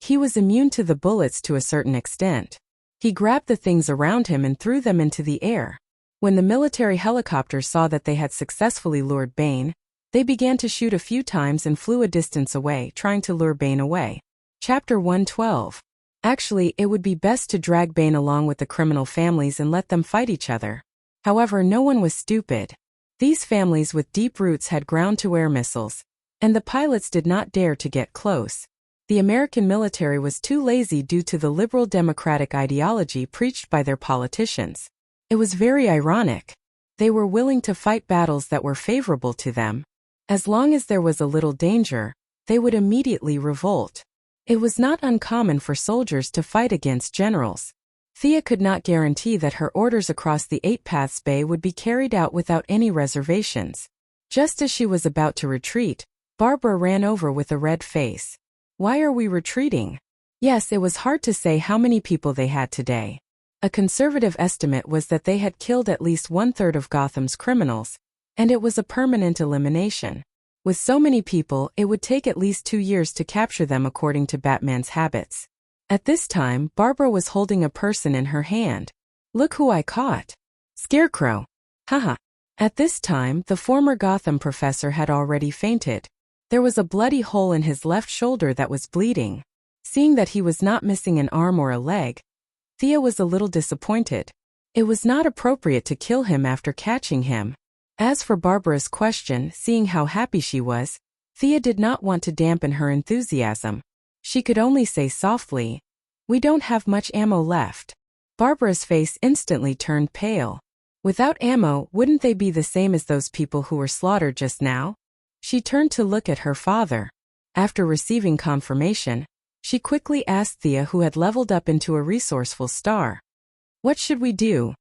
He was immune to the bullets to a certain extent. He grabbed the things around him and threw them into the air. When the military helicopters saw that they had successfully lured Bane, they began to shoot a few times and flew a distance away, trying to lure Bane away. Chapter 112. Actually, it would be best to drag Bane along with the criminal families and let them fight each other. However, no one was stupid. These families with deep roots had ground-to-air missiles, and the pilots did not dare to get close. The American military was too lazy due to the liberal democratic ideology preached by their politicians. It was very ironic. They were willing to fight battles that were favorable to them. As long as there was a little danger, they would immediately revolt. It was not uncommon for soldiers to fight against generals. Thea could not guarantee that her orders across the Eight Paths Bay would be carried out without any reservations. Just as she was about to retreat, Barbara ran over with a red face. "Why are we retreating?" Yes, it was hard to say how many people they had today. A conservative estimate was that they had killed at least 1/3 of Gotham's criminals, and it was a permanent elimination. With so many people, it would take at least 2 years to capture them according to Batman's habits. At this time, Barbara was holding a person in her hand. "Look who I caught. Scarecrow. Haha." At this time, the former Gotham professor had already fainted. There was a bloody hole in his left shoulder that was bleeding. Seeing that he was not missing an arm or a leg, Thea was a little disappointed. It was not appropriate to kill him after catching him. As for Barbara's question, seeing how happy she was, Thea did not want to dampen her enthusiasm. She could only say softly, "We don't have much ammo left." Barbara's face instantly turned pale. Without ammo, wouldn't they be the same as those people who were slaughtered just now? She turned to look at her father. After receiving confirmation, she quickly asked Thea, who had leveled up into a resourceful star, "What should we do?"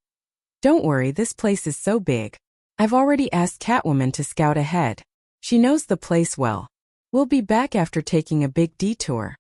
"Don't worry, this place is so big. I've already asked Catwoman to scout ahead. She knows the place well. We'll be back after taking a big detour."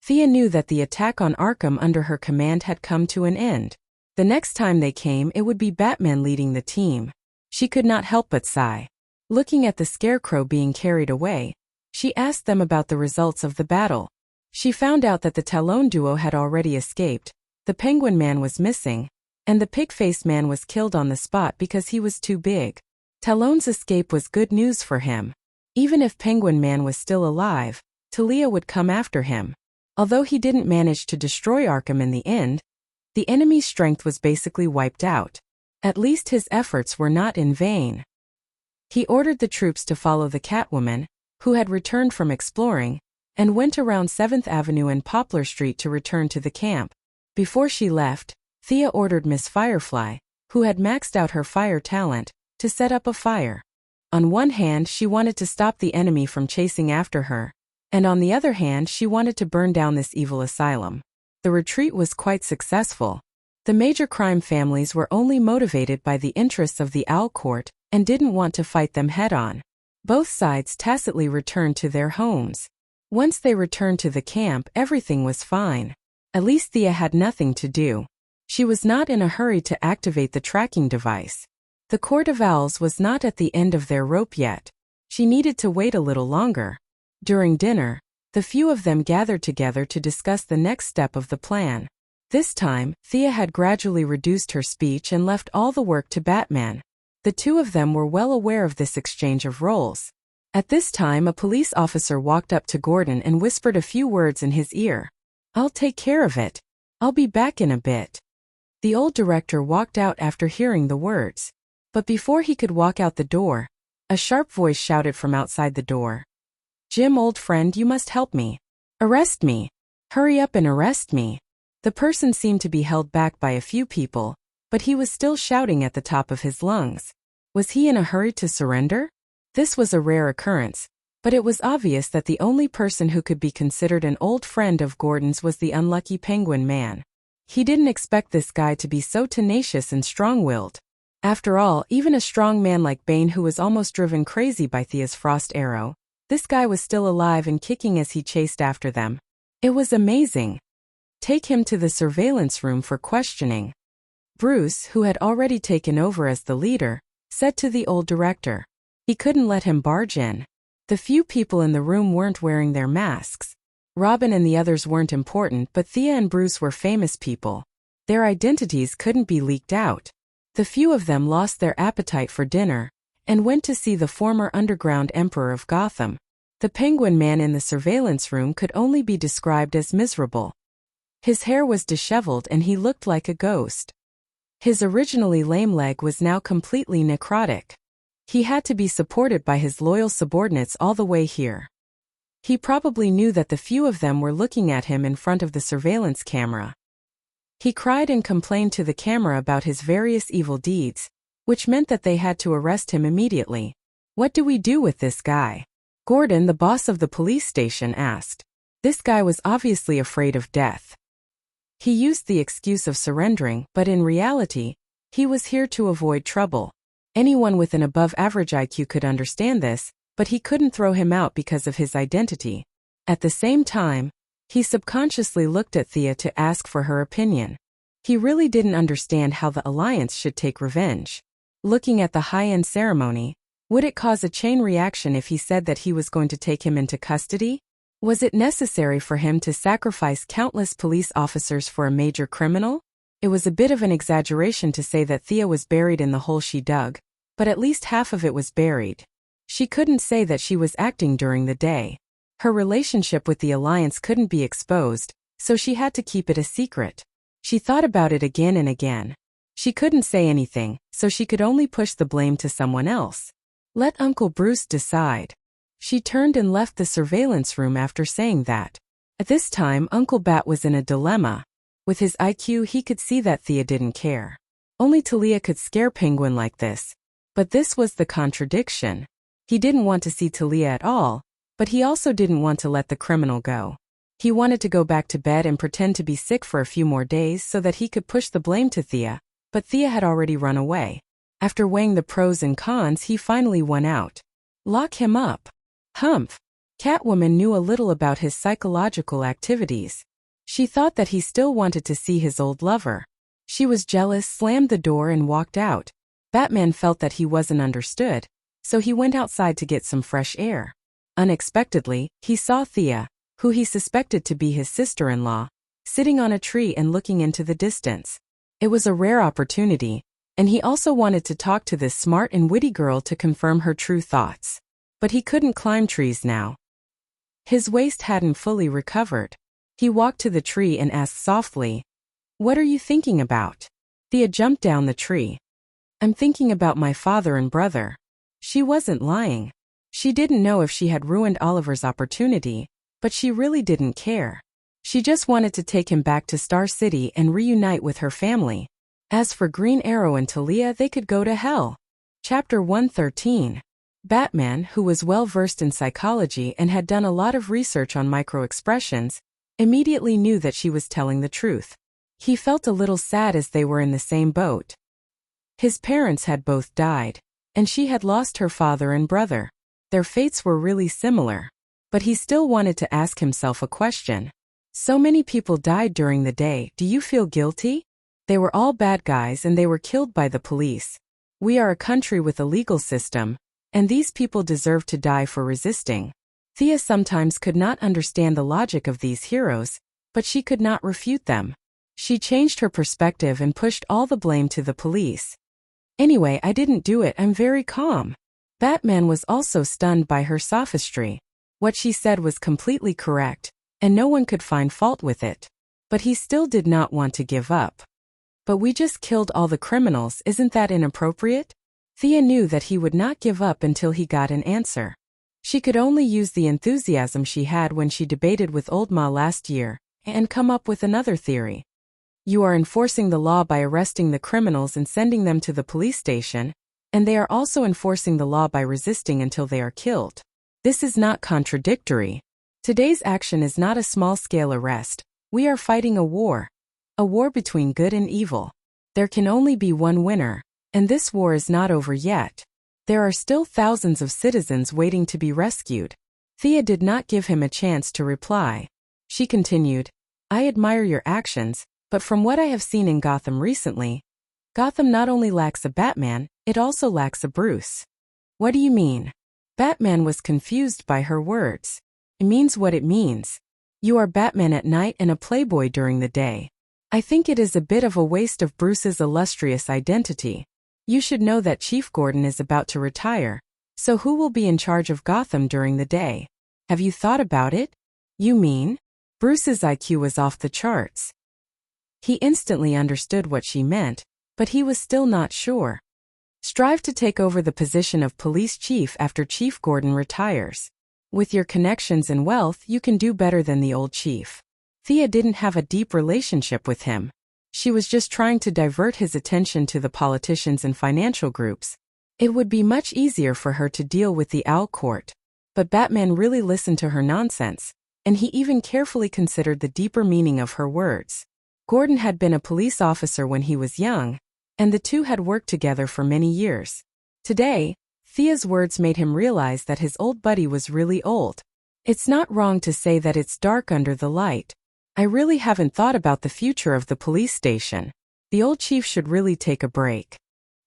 Thea knew that the attack on Arkham under her command had come to an end. The next time they came, it would be Batman leading the team. She could not help but sigh. Looking at the Scarecrow being carried away, she asked them about the results of the battle. She found out that the Talon duo had already escaped, the Penguin Man was missing, and the Pig-Faced Man was killed on the spot because he was too big. Talon's escape was good news for him. Even if Penguin Man was still alive, Talia would come after him. Although he didn't manage to destroy Arkham in the end, the enemy's strength was basically wiped out. At least his efforts were not in vain. He ordered the troops to follow the Catwoman, who had returned from exploring, and went around 7th Avenue and Poplar Street to return to the camp. Before she left, Thea ordered Miss Firefly, who had maxed out her fire talent, to set up a fire. On one hand, she wanted to stop the enemy from chasing after her, and on the other hand, she wanted to burn down this evil asylum. The retreat was quite successful. The major crime families were only motivated by the interests of the Owl Court and didn't want to fight them head-on. Both sides tacitly returned to their homes. Once they returned to the camp, everything was fine. At least Thea had nothing to do. She was not in a hurry to activate the tracking device. The Court of Owls was not at the end of their rope yet. She needed to wait a little longer. During dinner, the few of them gathered together to discuss the next step of the plan. This time, Thea had gradually reduced her speech and left all the work to Batman. The two of them were well aware of this exchange of roles. At this time, a police officer walked up to Gordon and whispered a few words in his ear. "I'll take care of it. I'll be back in a bit." The old director walked out after hearing the words. But before he could walk out the door, a sharp voice shouted from outside the door. "Jim, old friend, you must help me. Arrest me. Hurry up and arrest me." The person seemed to be held back by a few people, but he was still shouting at the top of his lungs. Was he in a hurry to surrender? This was a rare occurrence, but it was obvious that the only person who could be considered an old friend of Gordon's was the unlucky Penguin Man. He didn't expect this guy to be so tenacious and strong-willed. After all, even a strong man like Bane, who was almost driven crazy by Thea's frost arrow, This guy was still alive and kicking as he chased after them. It was amazing. Take him to the surveillance room for questioning. Bruce, who had already taken over as the leader, said to the old director. He couldn't let him barge in. The few people in the room weren't wearing their masks. Robin and the others weren't important, but Thea and Bruce were famous people. Their identities couldn't be leaked out. The few of them lost their appetite for dinner and went to see the former underground emperor of Gotham. The Penguin Man in the surveillance room could only be described as miserable. His hair was disheveled and he looked like a ghost. His originally lame leg was now completely necrotic. He had to be supported by his loyal subordinates all the way here. He probably knew that the few of them were looking at him in front of the surveillance camera. He cried and complained to the camera about his various evil deeds, which meant that they had to arrest him immediately. What do we do with this guy? Gordon, the boss of the police station, asked. This guy was obviously afraid of death. He used the excuse of surrendering, but in reality, he was here to avoid trouble. Anyone with an above-average IQ could understand this, but he couldn't throw him out because of his identity. At the same time, he subconsciously looked at Thea to ask for her opinion. He really didn't understand how the Alliance should take revenge. Looking at the high-end ceremony, would it cause a chain reaction if he said that he was going to take him into custody? Was it necessary for him to sacrifice countless police officers for a major criminal? It was a bit of an exaggeration to say that Thea was buried in the hole she dug, but at least half of it was buried. She couldn't say that she was acting during the day. Her relationship with the Alliance couldn't be exposed, so she had to keep it a secret. She thought about it again and again. She couldn't say anything, so she could only push the blame to someone else. Let Uncle Bruce decide. She turned and left the surveillance room after saying that. At this time, Uncle Bat was in a dilemma. With his IQ, he could see that Thea didn't care. Only Talia could scare Penguin like this. But this was the contradiction. He didn't want to see Talia at all, but he also didn't want to let the criminal go. He wanted to go back to bed and pretend to be sick for a few more days so that he could push the blame to Thea, but Thea had already run away. After weighing the pros and cons, he finally won out. Lock him up. Humph. Catwoman knew a little about his psychological activities. She thought that he still wanted to see his old lover. She was jealous, slammed the door and walked out. Batman felt that he wasn't understood, so he went outside to get some fresh air. Unexpectedly, he saw Thea, who he suspected to be his sister-in-law, sitting on a tree and looking into the distance. It was a rare opportunity, and he also wanted to talk to this smart and witty girl to confirm her true thoughts. But he couldn't climb trees now. His waist hadn't fully recovered. He walked to the tree and asked softly, "What are you thinking about?" Thea jumped down the tree. "I'm thinking about my father and brother." She wasn't lying. She didn't know if she had ruined Oliver's opportunity, but she really didn't care. She just wanted to take him back to Star City and reunite with her family. As for Green Arrow and Talia, they could go to hell. Chapter 113. Batman, who was well-versed in psychology and had done a lot of research on microexpressions, immediately knew that she was telling the truth. He felt a little sad as they were in the same boat. His parents had both died, and she had lost her father and brother. Their fates were really similar. But he still wanted to ask himself a question. So many people died during the day, do you feel guilty? They were all bad guys and they were killed by the police. We are a country with a legal system, and these people deserve to die for resisting. Thea sometimes could not understand the logic of these heroes, but she could not refute them. She changed her perspective and pushed all the blame to the police. "Anyway, I didn't do it, I'm very calm." Batman was also stunned by her sophistry. What she said was completely correct, and no one could find fault with it. But he still did not want to give up. "But we just killed all the criminals, isn't that inappropriate?" Thea knew that he would not give up until he got an answer. She could only use the enthusiasm she had when she debated with Old Ma last year, and come up with another theory. You are enforcing the law by arresting the criminals and sending them to the police station, and they are also enforcing the law by resisting until they are killed. This is not contradictory. Today's action is not a small-scale arrest. We are fighting a war between good and evil. There can only be one winner, and this war is not over yet. There are still thousands of citizens waiting to be rescued. Thea did not give him a chance to reply. She continued, I admire your actions, but from what I have seen in Gotham recently, Gotham not only lacks a Batman, it also lacks a Bruce. What do you mean? Batman was confused by her words. It means what it means. You are Batman at night and a playboy during the day. I think it is a bit of a waste of Bruce's illustrious identity. You should know that Chief Gordon is about to retire, so who will be in charge of Gotham during the day? Have you thought about it? You mean? Bruce's IQ was off the charts. He instantly understood what she meant, but he was still not sure. Strive to take over the position of police chief after Chief Gordon retires. With your connections and wealth, you can do better than the old chief. Thea didn't have a deep relationship with him. She was just trying to divert his attention to the politicians and financial groups. It would be much easier for her to deal with the Owl Court. But Batman really listened to her nonsense, and he even carefully considered the deeper meaning of her words. Gordon had been a police officer when he was young, and the two had worked together for many years. Today, Thea's words made him realize that his old buddy was really old. It's not wrong to say that it's dark under the light. I really haven't thought about the future of the police station. The old chief should really take a break.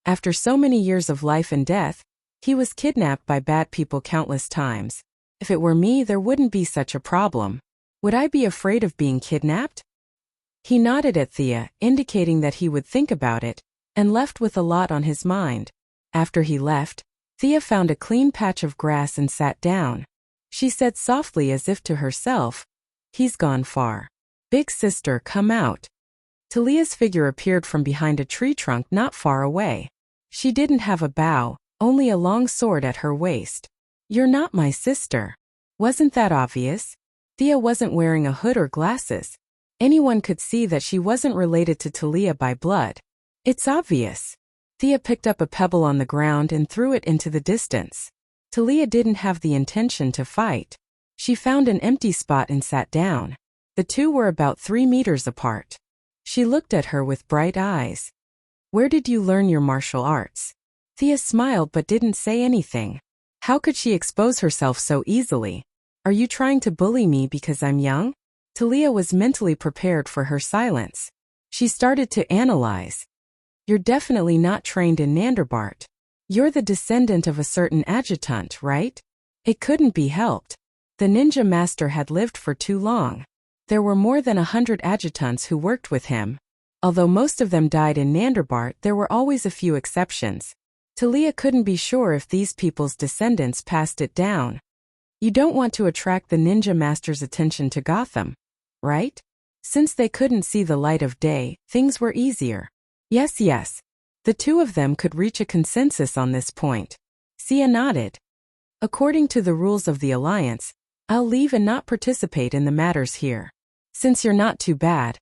After so many years of life and death, he was kidnapped by bad people countless times. If it were me, there wouldn't be such a problem. Would I be afraid of being kidnapped? He nodded at Thea, indicating that he would think about it, and left with a lot on his mind. After he left, Thea found a clean patch of grass and sat down. She said softly as if to herself, He's gone far. Big sister, come out. Talia's figure appeared from behind a tree trunk not far away. She didn't have a bow, only a long sword at her waist. You're not my sister. Wasn't that obvious? Thea wasn't wearing a hood or glasses. Anyone could see that she wasn't related to Talia by blood. It's obvious. Thea picked up a pebble on the ground and threw it into the distance. Talia didn't have the intention to fight. She found an empty spot and sat down. The two were about 3 meters apart. She looked at her with bright eyes. Where did you learn your martial arts? Thea smiled but didn't say anything. How could she expose herself so easily? Are you trying to bully me because I'm young? Talia was mentally prepared for her silence. She started to analyze. You're definitely not trained in Nanderbart. You're the descendant of a certain adjutant, right? It couldn't be helped. The ninja master had lived for too long. There were more than 100 adjutants who worked with him. Although most of them died in Nanderbart, there were always a few exceptions. Talia couldn't be sure if these people's descendants passed it down. You don't want to attract the ninja master's attention to Gotham, right? Since they couldn't see the light of day, things were easier. Yes. The two of them could reach a consensus on this point. Sia nodded. According to the rules of the Alliance, I'll leave and not participate in the matters here. Since you're not too bad,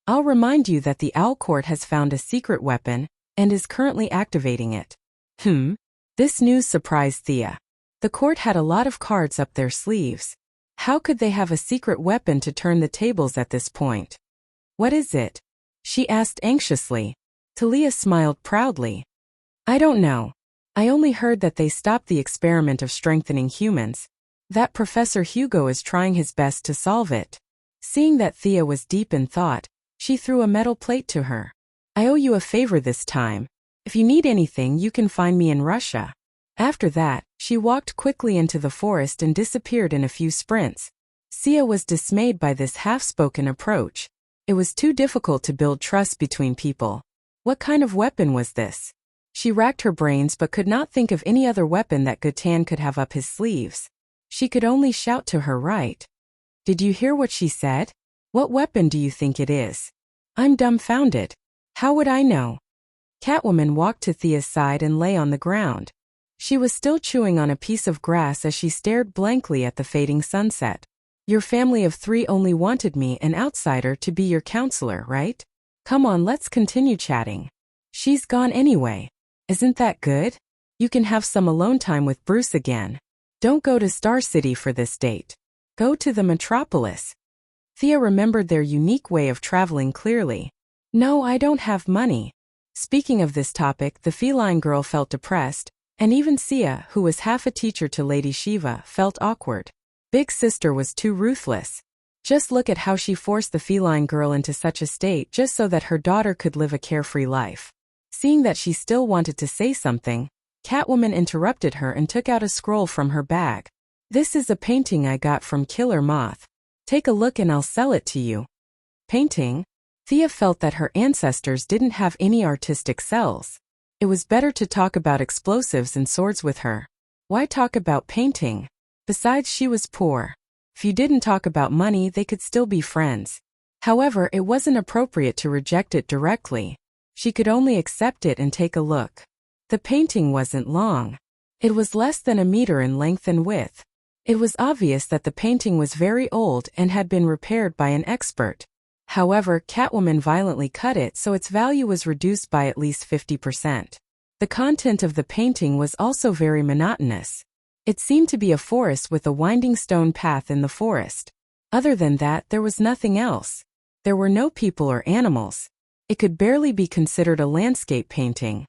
I'll remind you that the Owl Court has found a secret weapon and is currently activating it. This news surprised Thea. The court had a lot of cards up their sleeves. How could they have a secret weapon to turn the tables at this point? What is it? She asked anxiously. Talia smiled proudly. I don't know. I only heard that they stopped the experiment of strengthening humans. That Professor Hugo is trying his best to solve it. Seeing that Thea was deep in thought, she threw a metal plate to her. I owe you a favor this time. If you need anything, you can find me in Russia. After that, she walked quickly into the forest and disappeared in a few sprints. Sia was dismayed by this half-spoken approach. It was too difficult to build trust between people. What kind of weapon was this? She racked her brains but could not think of any other weapon that Gutan could have up his sleeves. She could only shout to her right. Did you hear what she said? What weapon do you think it is? I'm dumbfounded. How would I know? Catwoman walked to Thea's side and lay on the ground. She was still chewing on a piece of grass as she stared blankly at the fading sunset. Your family of 3 only wanted me, an outsider, to be your counselor, right? Come on, let's continue chatting. She's gone anyway. Isn't that good? You can have some alone time with Bruce again. Don't go to Star City for this date. Go to the metropolis. Thea remembered their unique way of traveling clearly. No, I don't have money. Speaking of this topic, the feline girl felt depressed, and even Sia, who was half a teacher to Lady Shiva, felt awkward. Big sister was too ruthless. Just look at how she forced the feline girl into such a state just so that her daughter could live a carefree life. Seeing that she still wanted to say something, Catwoman interrupted her and took out a scroll from her bag. This is a painting I got from Killer Moth. Take a look and I'll sell it to you. Painting? Thea felt that her ancestors didn't have any artistic cells. It was better to talk about explosives and swords with her. Why talk about painting? Besides, she was poor. If you didn't talk about money, they could still be friends. However, it wasn't appropriate to reject it directly. She could only accept it and take a look. The painting wasn't long. It was less than a meter in length and width. It was obvious that the painting was very old and had been repaired by an expert. However, Catwoman violently cut it so its value was reduced by at least 50%. The content of the painting was also very monotonous. It seemed to be a forest with a winding stone path in the forest. Other than that, there was nothing else. There were no people or animals. It could barely be considered a landscape painting.